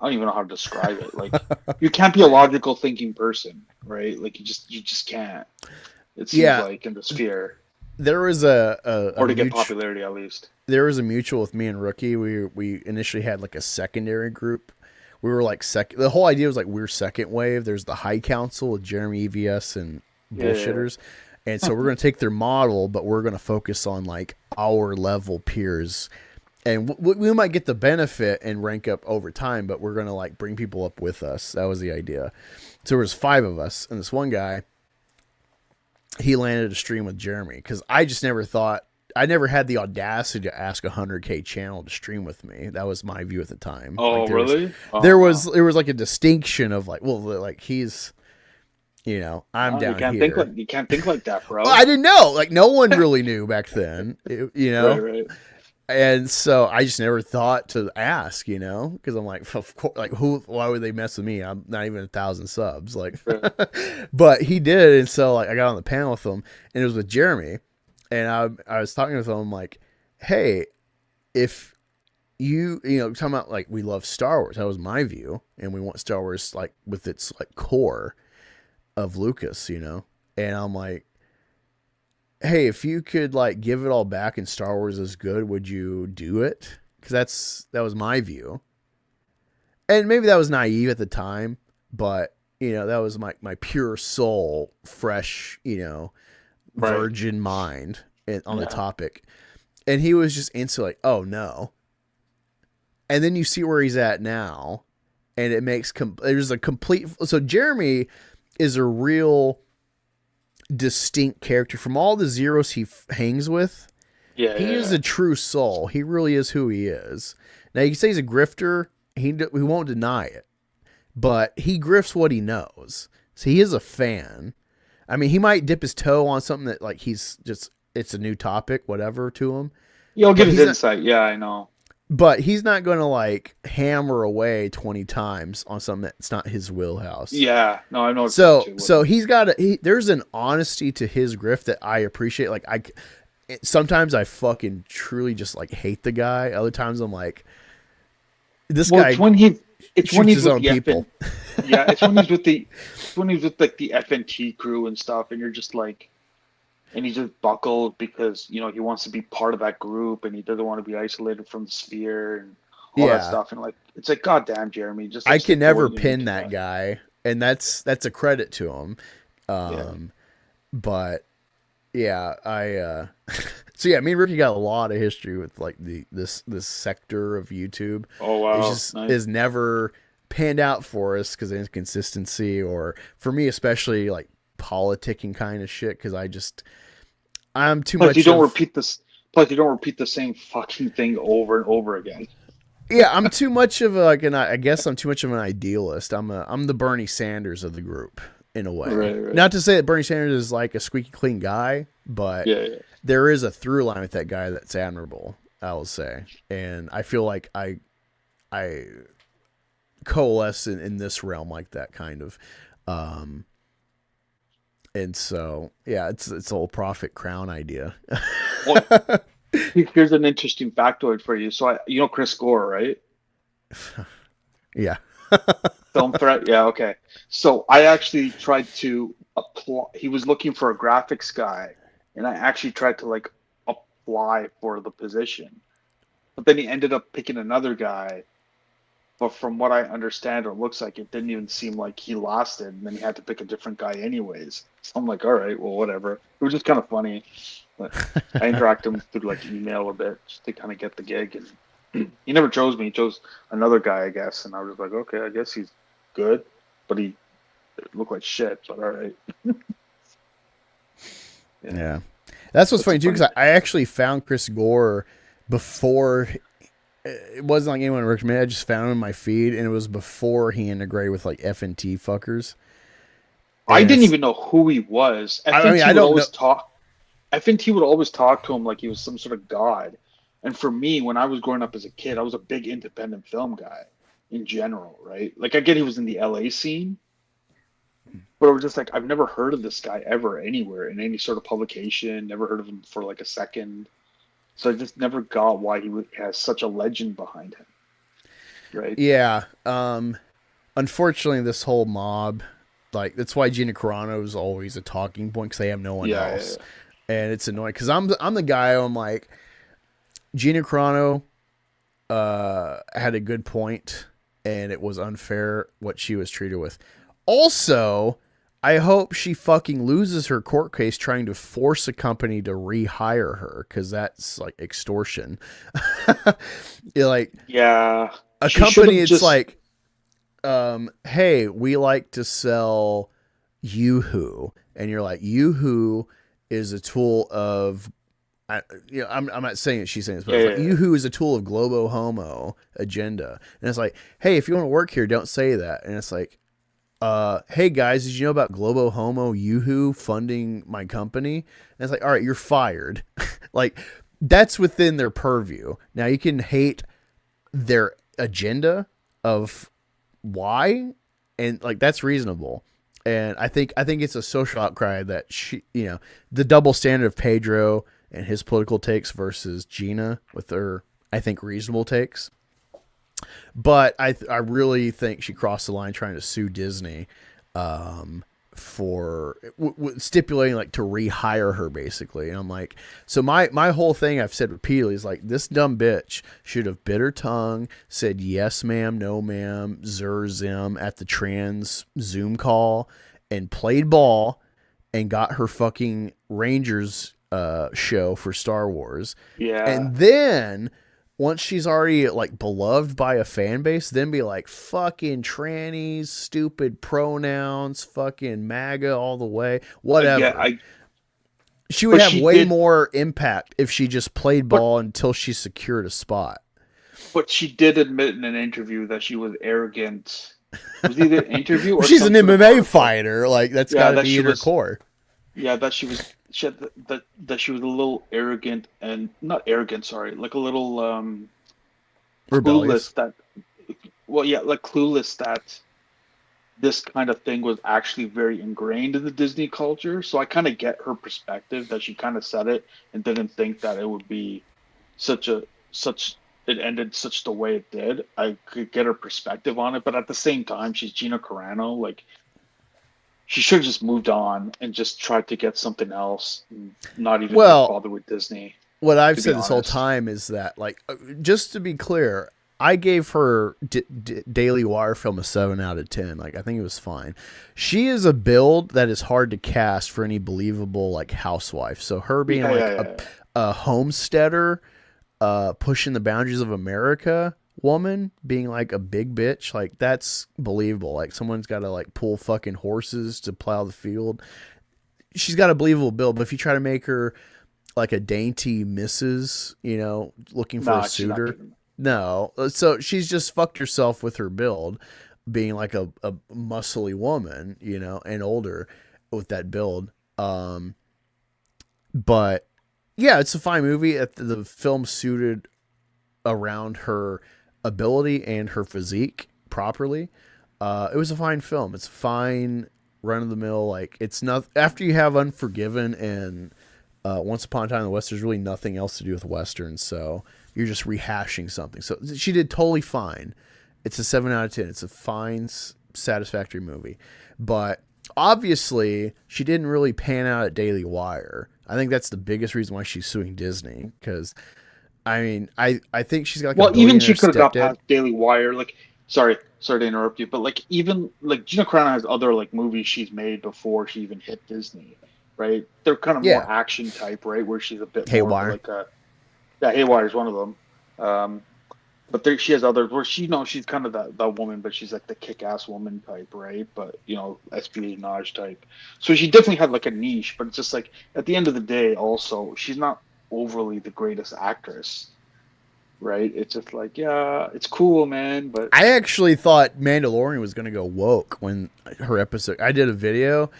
I don't even know how to describe it. Like, you can't be a logical thinking person, right? Like, you just can't. It seems like in the sphere. There was or to get popularity at least. There was a mutual with me and Rookie. We initially had like a secondary group. We were like the whole idea was like we're second wave. There's the High Council with Jeremy, EVS, and bullshitters. Yeah. And so we're going to take their model, but we're going to focus on like our level peers. And we might get the benefit and rank up over time, but we're going to like bring people up with us. That was the idea. So there was 5 of us, and this one guy, he landed a stream with Jeremy, because I just never thought, I never had the audacity to ask a 100K channel to stream with me. That was my view at the time. Oh, like really? There was like a distinction of like, well, like he's, I'm down here. You can't think like that, bro. Well, I didn't know. Like no one really knew back then, Right. And so I just never thought to ask, because I'm like, of course, like why would they mess with me? I'm not even 1,000 subs, like, but he did. And so like I got on the panel with him, and it was with Jeremy, and I was talking with him like, hey, if talking about like, we love Star Wars. That was my view. And we want Star Wars like with its like core of Lucas, and I'm like, hey, if you could like give it all back and Star Wars is good, would you do it? Because that was my view, and maybe that was naive at the time, but that was my pure soul, fresh, virgin mind on the topic. And he was just instantly like, oh no. And then you see where he's at now, and it makes there's a complete. So Jeremy is a real distinct character from all the zeros he hangs with. He is a true soul. He really is who he is. Now you can say he's a grifter. He won't deny it, but he grifts what he knows. So he is a fan. I mean, he might dip his toe on something that like it's a new topic, whatever to him. You'll get his insight. Yeah, I know. But he's not going to like hammer away 20 times on something that's not his wheelhouse. Yeah, no, I know. So he's got there's an honesty to his grift that I appreciate. Like sometimes I fucking truly just like hate the guy. Other times I'm like, This Well, guy it's when he's shoots his with own the people. yeah, it's when he's with the like the FNT crew and stuff, and you're just like, and he's just buckled because he wants to be part of that group and he doesn't want to be isolated from the sphere and all that Yeah. stuff. And like, it's like, goddamn, Jeremy, just like, I can stick to what never you need pin to that do. guy, and that's a credit to him. But yeah, I so yeah, me and Ricky got a lot of history with like this sector of YouTube. Oh wow, It just nice. is never panned out for us because of inconsistency, or for me especially like politicking kind of shit. Because I'm too Plus, much. you don't repeat this. Plus, you don't repeat the same fucking thing over and over again. Yeah, I'm too much of I guess I'm too much of an idealist. I'm the Bernie Sanders of the group in a way. Right. Not to say that Bernie Sanders is like a squeaky clean guy, but Yeah. there is a through line with that guy that's admirable, I will say. And I feel like I coalesce in this realm like that kind of. And so, yeah, it's a whole profit crown idea. Well, here's an interesting factoid for you. So Chris Gore, right? Yeah. Film threat. Yeah. Okay. So I actually tried to apply. He was looking for a graphics guy, and I actually tried to like apply for the position, but then he ended up picking another guy. But from what I understand or looks like, it didn't even seem like he lasted, and then he had to pick a different guy anyways. So I'm like, all right, well, whatever. It was just kind of funny. But I interacted with him through like email a bit just to kind of get the gig, and he never chose me. He chose another guy, I guess, and I was like, okay, I guess he's good, but he looked like shit. But all right. Yeah. That's what's funny too, because I actually found Chris Gore before. It wasn't like anyone recommended. I just found him in my feed, and it was before he integrated with like FNT fuckers. I didn't even know who he was. I think he would always talk to him like he was some sort of god. And for me, when I was growing up as a kid, I was a big independent film guy in general, right? Like I get he was in the LA scene, but it was just like I've never heard of this guy ever anywhere in any sort of publication. Never heard of him for like a second. So I just never got why he has such a legend behind him, right? Yeah. Unfortunately, this whole mob, like that's why Gina Carano is always a talking point because they have no one else, and it's annoying because I'm the guy. I'm like, Gina Carano had a good point, and it was unfair what she was treated with. Also, I hope she fucking loses her court case trying to force a company to rehire her because that's like extortion. A company, it's like, hey, we like to sell Yoo-Hoo, and you're like, Yoo-Hoo is a tool of, I'm not saying that she's saying this, but it's like, Yoo-Hoo is a tool of globo homo agenda, and it's like, hey, if you want to work here, don't say that, and it's like, hey guys, did you know about Globo Homo Yoo-Hoo funding my company? And it's like, all right, you're fired. Like, that's within their purview. Now you can hate their agenda of why, and like that's reasonable. And I think it's a social outcry that the double standard of Pedro and his political takes versus Gina with her, I think, reasonable takes. But I really think she crossed the line trying to sue Disney for stipulating like to rehire her basically. And I'm like, so my whole thing I've said repeatedly is like, this dumb bitch should have bit her tongue, said yes ma'am, no ma'am, zim at the trans Zoom call, and played ball and got her fucking Rangers show for Star Wars. Yeah. And then once she's already like beloved by a fan base, then be like, fucking trannies, stupid pronouns, fucking MAGA all the way, whatever. She would have way more impact if she just played ball until she secured a spot. But she did admit in an interview that she was arrogant. Was either an interview or she's an MMA fighter. Like that's got to be in her core. Yeah, that she was that she was a little arrogant and not arrogant, sorry, like a little rebellious. Clueless that this kind of thing was actually very ingrained in the Disney culture. So I kind of get her perspective that she kind of said it and didn't think that it would be such it ended such the way it did. I could get her perspective on it, but at the same time, she's Gina Carano. Like, she should have just moved on and just tried to get something else, and not even bother with Disney. What I've said this whole time is that, like, just to be clear, I gave her Daily Wire film a 7 out of 10. Like, I think it was fine. She is a build that is hard to cast for any believable, like, housewife. So her being a homesteader, pushing the boundaries of America woman, being like a big bitch, like, that's believable. Like, someone's got to, like, pull fucking horses to plow the field. She's got a believable build, but if you try to make her like a dainty Mrs., you know, looking for a suitor. No. So she's just fucked herself with her build, being like a muscly woman, you know, and older with that build. But yeah, it's a fine movie. The film suited around her ability and her physique properly. It was a fine film. It's fine, run of the mill. Like, it's not, after you have Unforgiven and Once Upon a Time in the West, there's really nothing else to do with Westerns, so you're just rehashing something. So she did totally fine. It's a 7 out of 10. It's a fine, satisfactory movie. But obviously, she didn't really pan out at Daily Wire. I think that's the biggest reason why she's suing Disney, because, I mean, I think she's got like even she could have got past Daily Wire. Like, sorry to interrupt you, but like, even like Gina Carano has other like movies she's made before she even hit Disney. Right, they're kind of more action type, right? Where she's a bit more like Haywire is one of them. But she has others where she's kind of that woman, but she's like the kick-ass woman type, right? But espionage type. So she definitely had like a niche, but it's just like at the end of the day, also she's not overly the greatest actress, right? It's just like, yeah, it's cool, man. But I actually thought Mandalorian was going to go woke when her episode. I did a video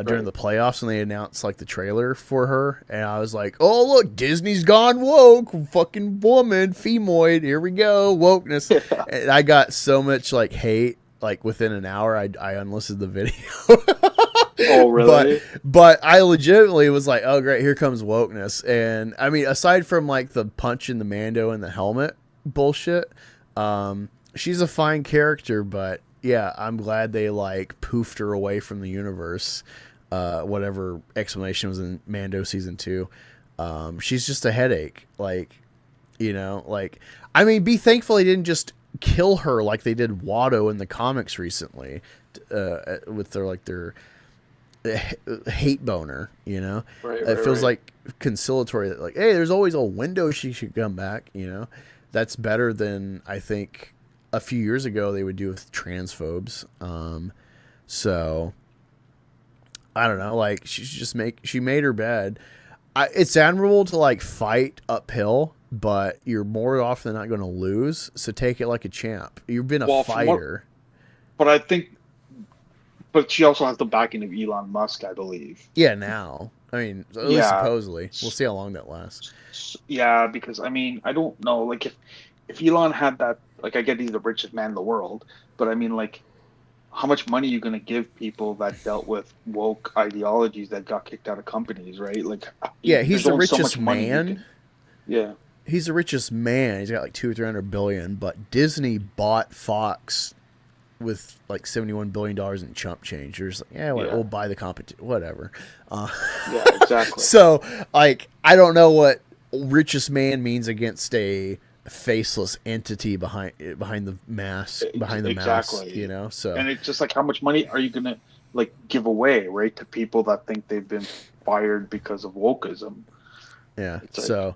during the playoffs when they announced like the trailer for her, and I was like, oh look, Disney's gone woke, fucking woman, femoid, here we go, wokeness. And I got so much like hate, like within an hour I unlisted the video. Oh really? But I legitimately was like, oh great, here comes wokeness. And I mean, aside from like the punch in the Mando and the helmet bullshit, she's a fine character, but yeah, I'm glad they like poofed her away from the universe. Whatever explanation was in Mando season 2. She's just a headache. Like, I mean, be thankful they didn't just kill her like they did Watto in the comics recently, with their hate boner. It feels like conciliatory. That like, hey, there's always a window she should come back. That's better than I think a few years ago they would do with transphobes. So I don't know, like she made her bed. It's admirable to like fight uphill, but you're more often than not going to lose. So take it like a champ. You've been a fighter. But she also has the backing of Elon Musk, I believe. Yeah, now. I mean, at least supposedly. We'll see how long that lasts. Yeah, because I mean, I don't know, like if Elon had that, like, I get he's the richest man in the world, but I mean, like, how much money are you going to give people that dealt with woke ideologies that got kicked out of companies, right? Like, yeah, he's the richest man. Yeah. He's the richest man. He's got like $200 or $300 billion, but Disney bought Fox with like $71 billion in chump change. You're just like, we'll buy the competition, whatever. Yeah, exactly. So, like, I don't know what richest man means against a faceless entity behind the mask, mask, so. And it's just like, how much money are you gonna like give away, right, to people that think they've been fired because of wokeism? Yeah. Like, so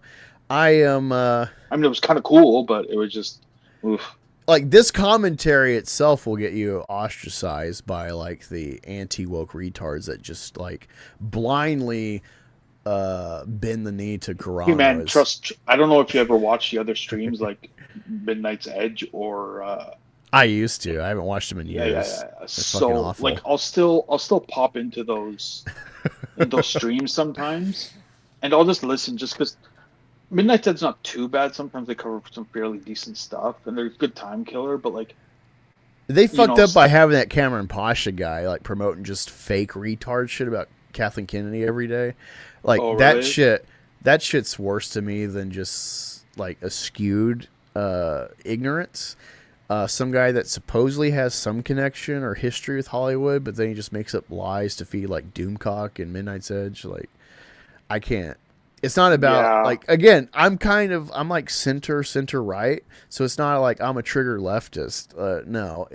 I am I mean, it was kind of cool, but it was just oof. Like, this commentary itself will get you ostracized by like the anti-woke retards that just like blindly bend the knee to Quran. Hey man, I don't know if you ever watched the other streams like Midnight's Edge or I used to. I haven't watched them in years. Yeah. So like I'll still pop into those streams sometimes, and I'll just listen just because Midnight's Edge's not too bad. Sometimes they cover some fairly decent stuff, and they're a good time killer. But like, they fucked up by having that Cameron Pasha guy like promoting just fake retard shit about Kathleen Kennedy every day. Like, that shit's worse to me than just like a skewed ignorance. Some guy that supposedly has some connection or history with Hollywood, but then he just makes up lies to feed like Doomcock and Midnight's Edge. Like, I can't. It's not about like, again, I'm like center right. So it's not like I'm a trigger leftist. No,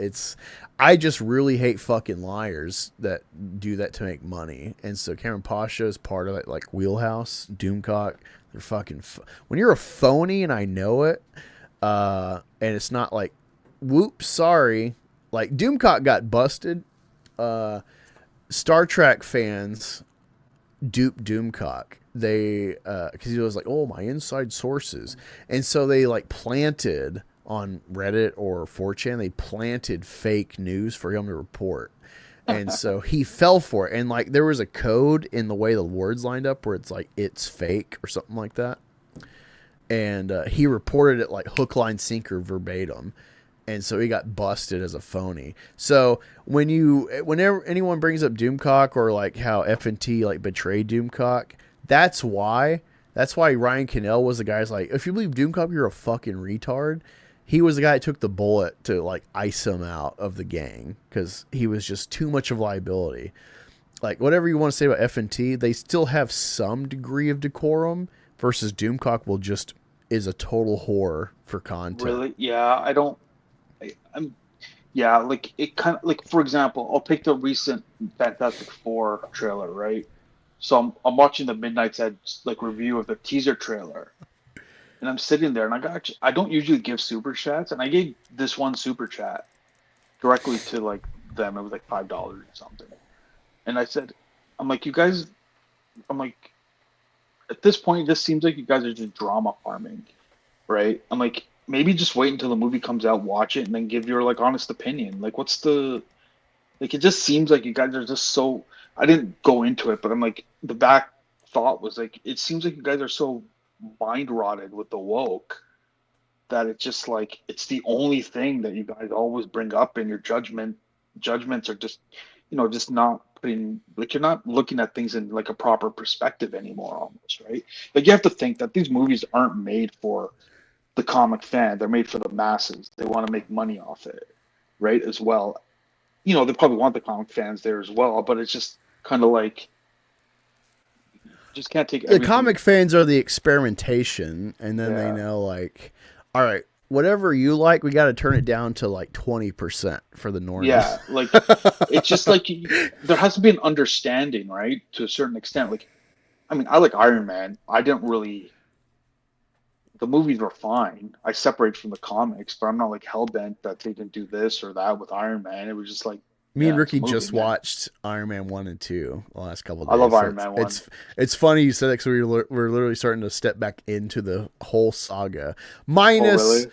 I just really hate fucking liars that do that to make money. And so Cameron Pasha is part of that like wheelhouse. Doomcock, they're fucking when you're a phony and I know it, and it's not like, whoops, sorry. Like Doomcock got busted. Star Trek fans duped Doomcock. They because he was like, oh, my inside sources, and so they like planted on Reddit or 4chan, they planted fake news for him to report. And so he fell for it. And like there was a code in the way the words lined up where it's like, it's fake or something like that. And he reported it like hook, line, sinker, verbatim. And so he got busted as a phony. So whenever anyone brings up Doomcock or like how F&T like betrayed Doomcock, that's why Ryan Cannell was the guy who's like, if you believe Doomcock, you're a fucking retard. He was the guy that took the bullet to like ice him out of the gang because he was just too much of liability. Like whatever you want to say about F&T, they still have some degree of decorum versus Doomcock is a total whore for content. Really? Yeah, like it kind of like, for example, I'll take the recent Fantastic Four trailer, right? So I'm watching the Midnight's Edge like review of the teaser trailer. And I'm sitting there, and I don't usually give super chats, and I gave this one super chat directly to like them. It was like $5 or something, and I said, "I'm like, you guys, I'm like, at this point, this seems like you guys are just drama farming, right? I'm like, maybe just wait until the movie comes out, watch it, and then give your like honest opinion. Like, it just seems like you guys are just so. I didn't go into it, but I'm like, the back thought was like, it seems like you guys are so mind rotted with the woke that it's just like it's the only thing that you guys always bring up in your judgments are just just not putting, like, you're not looking at things in like a proper perspective anymore almost, right? Like you have to think that these movies aren't made for the comic fan, they're made for the masses. They want to make money off it, right? As well, they probably want the comic fans there as well, but it's just kind of like just can't take everything. The comic fans are the experimentation, and then they know like, all right, whatever you like, we got to turn it down to like 20% for the normies. Yeah, like it's just like there has to be an understanding, right, to a certain extent. Like, I mean, I like Iron Man. The movies were fine. I separate from the comics, but I'm not like hell bent that they didn't do this or that with Iron Man. It was just like, me and Ricky just watched Iron Man 1 and 2 the last couple of days. I love Iron Man 1. It's funny you said that because we're literally starting to step back into the whole saga. Minus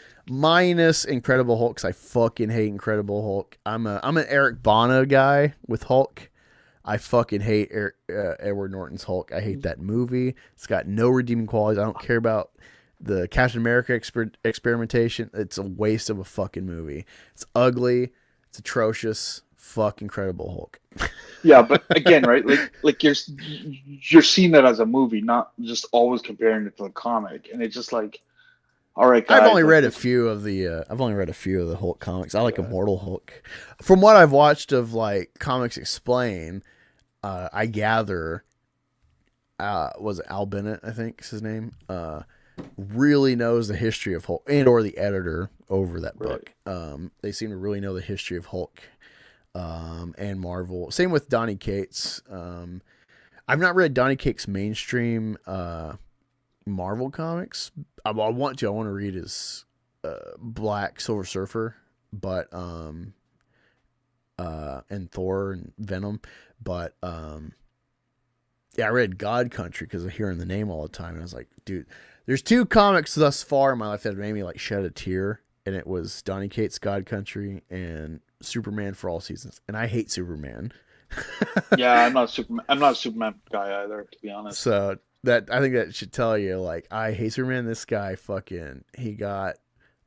Incredible Hulk, because I fucking hate Incredible Hulk. I'm an Eric Bana guy with Hulk. I fucking hate Edward Norton's Hulk. I hate that movie. It's got no redeeming qualities. I don't care about the Captain America experimentation. It's a waste of a fucking movie. It's ugly. It's atrocious. Fuck Incredible Hulk. Yeah, but again, right? Like you're seeing that as a movie, not just always comparing it to the comic. And it's just like, all right, guys. I've only read a few of the Hulk comics. I like Immortal Hulk. From what I've watched of like Comics Explain, I gather was it Al Bennett, I think is his name, really knows the history of Hulk, and or the editor over that book. Right. They seem to really know the history of Hulk. And Marvel. Same with Donny Cates. I've not read Donny Cates' mainstream Marvel comics. I want to read his Black Silver Surfer, but and Thor and Venom. But I read God Country because I'm hearing the name all the time, and I was like, dude, there's two comics thus far in my life that made me like shed a tear, and it was Donny Cates' God Country and Superman for All Seasons, and I hate Superman. Yeah, I'm not a Superman guy either, to be honest. So that I think that should tell you, like, I hate Superman. This guy he got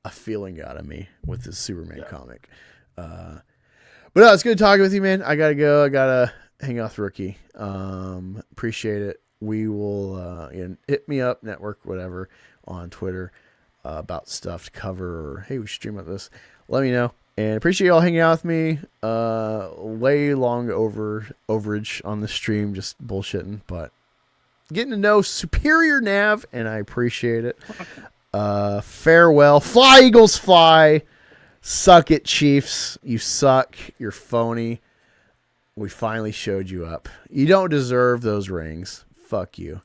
a feeling out of me with this Superman comic. But no, it's good talking with you, man. I gotta go. I gotta hang out with Rookie. Appreciate it. We will hit me up, network, whatever, on Twitter. about stuff to cover, or hey, we should stream about this, let me know. And appreciate y'all hanging out with me. Way long overage on the stream, just bullshitting, but getting to know Superior Nav, and I appreciate it. Farewell. Fly, Eagles, fly. Suck it, Chiefs. You suck. You're phony. We finally showed you up. You don't deserve those rings. Fuck you.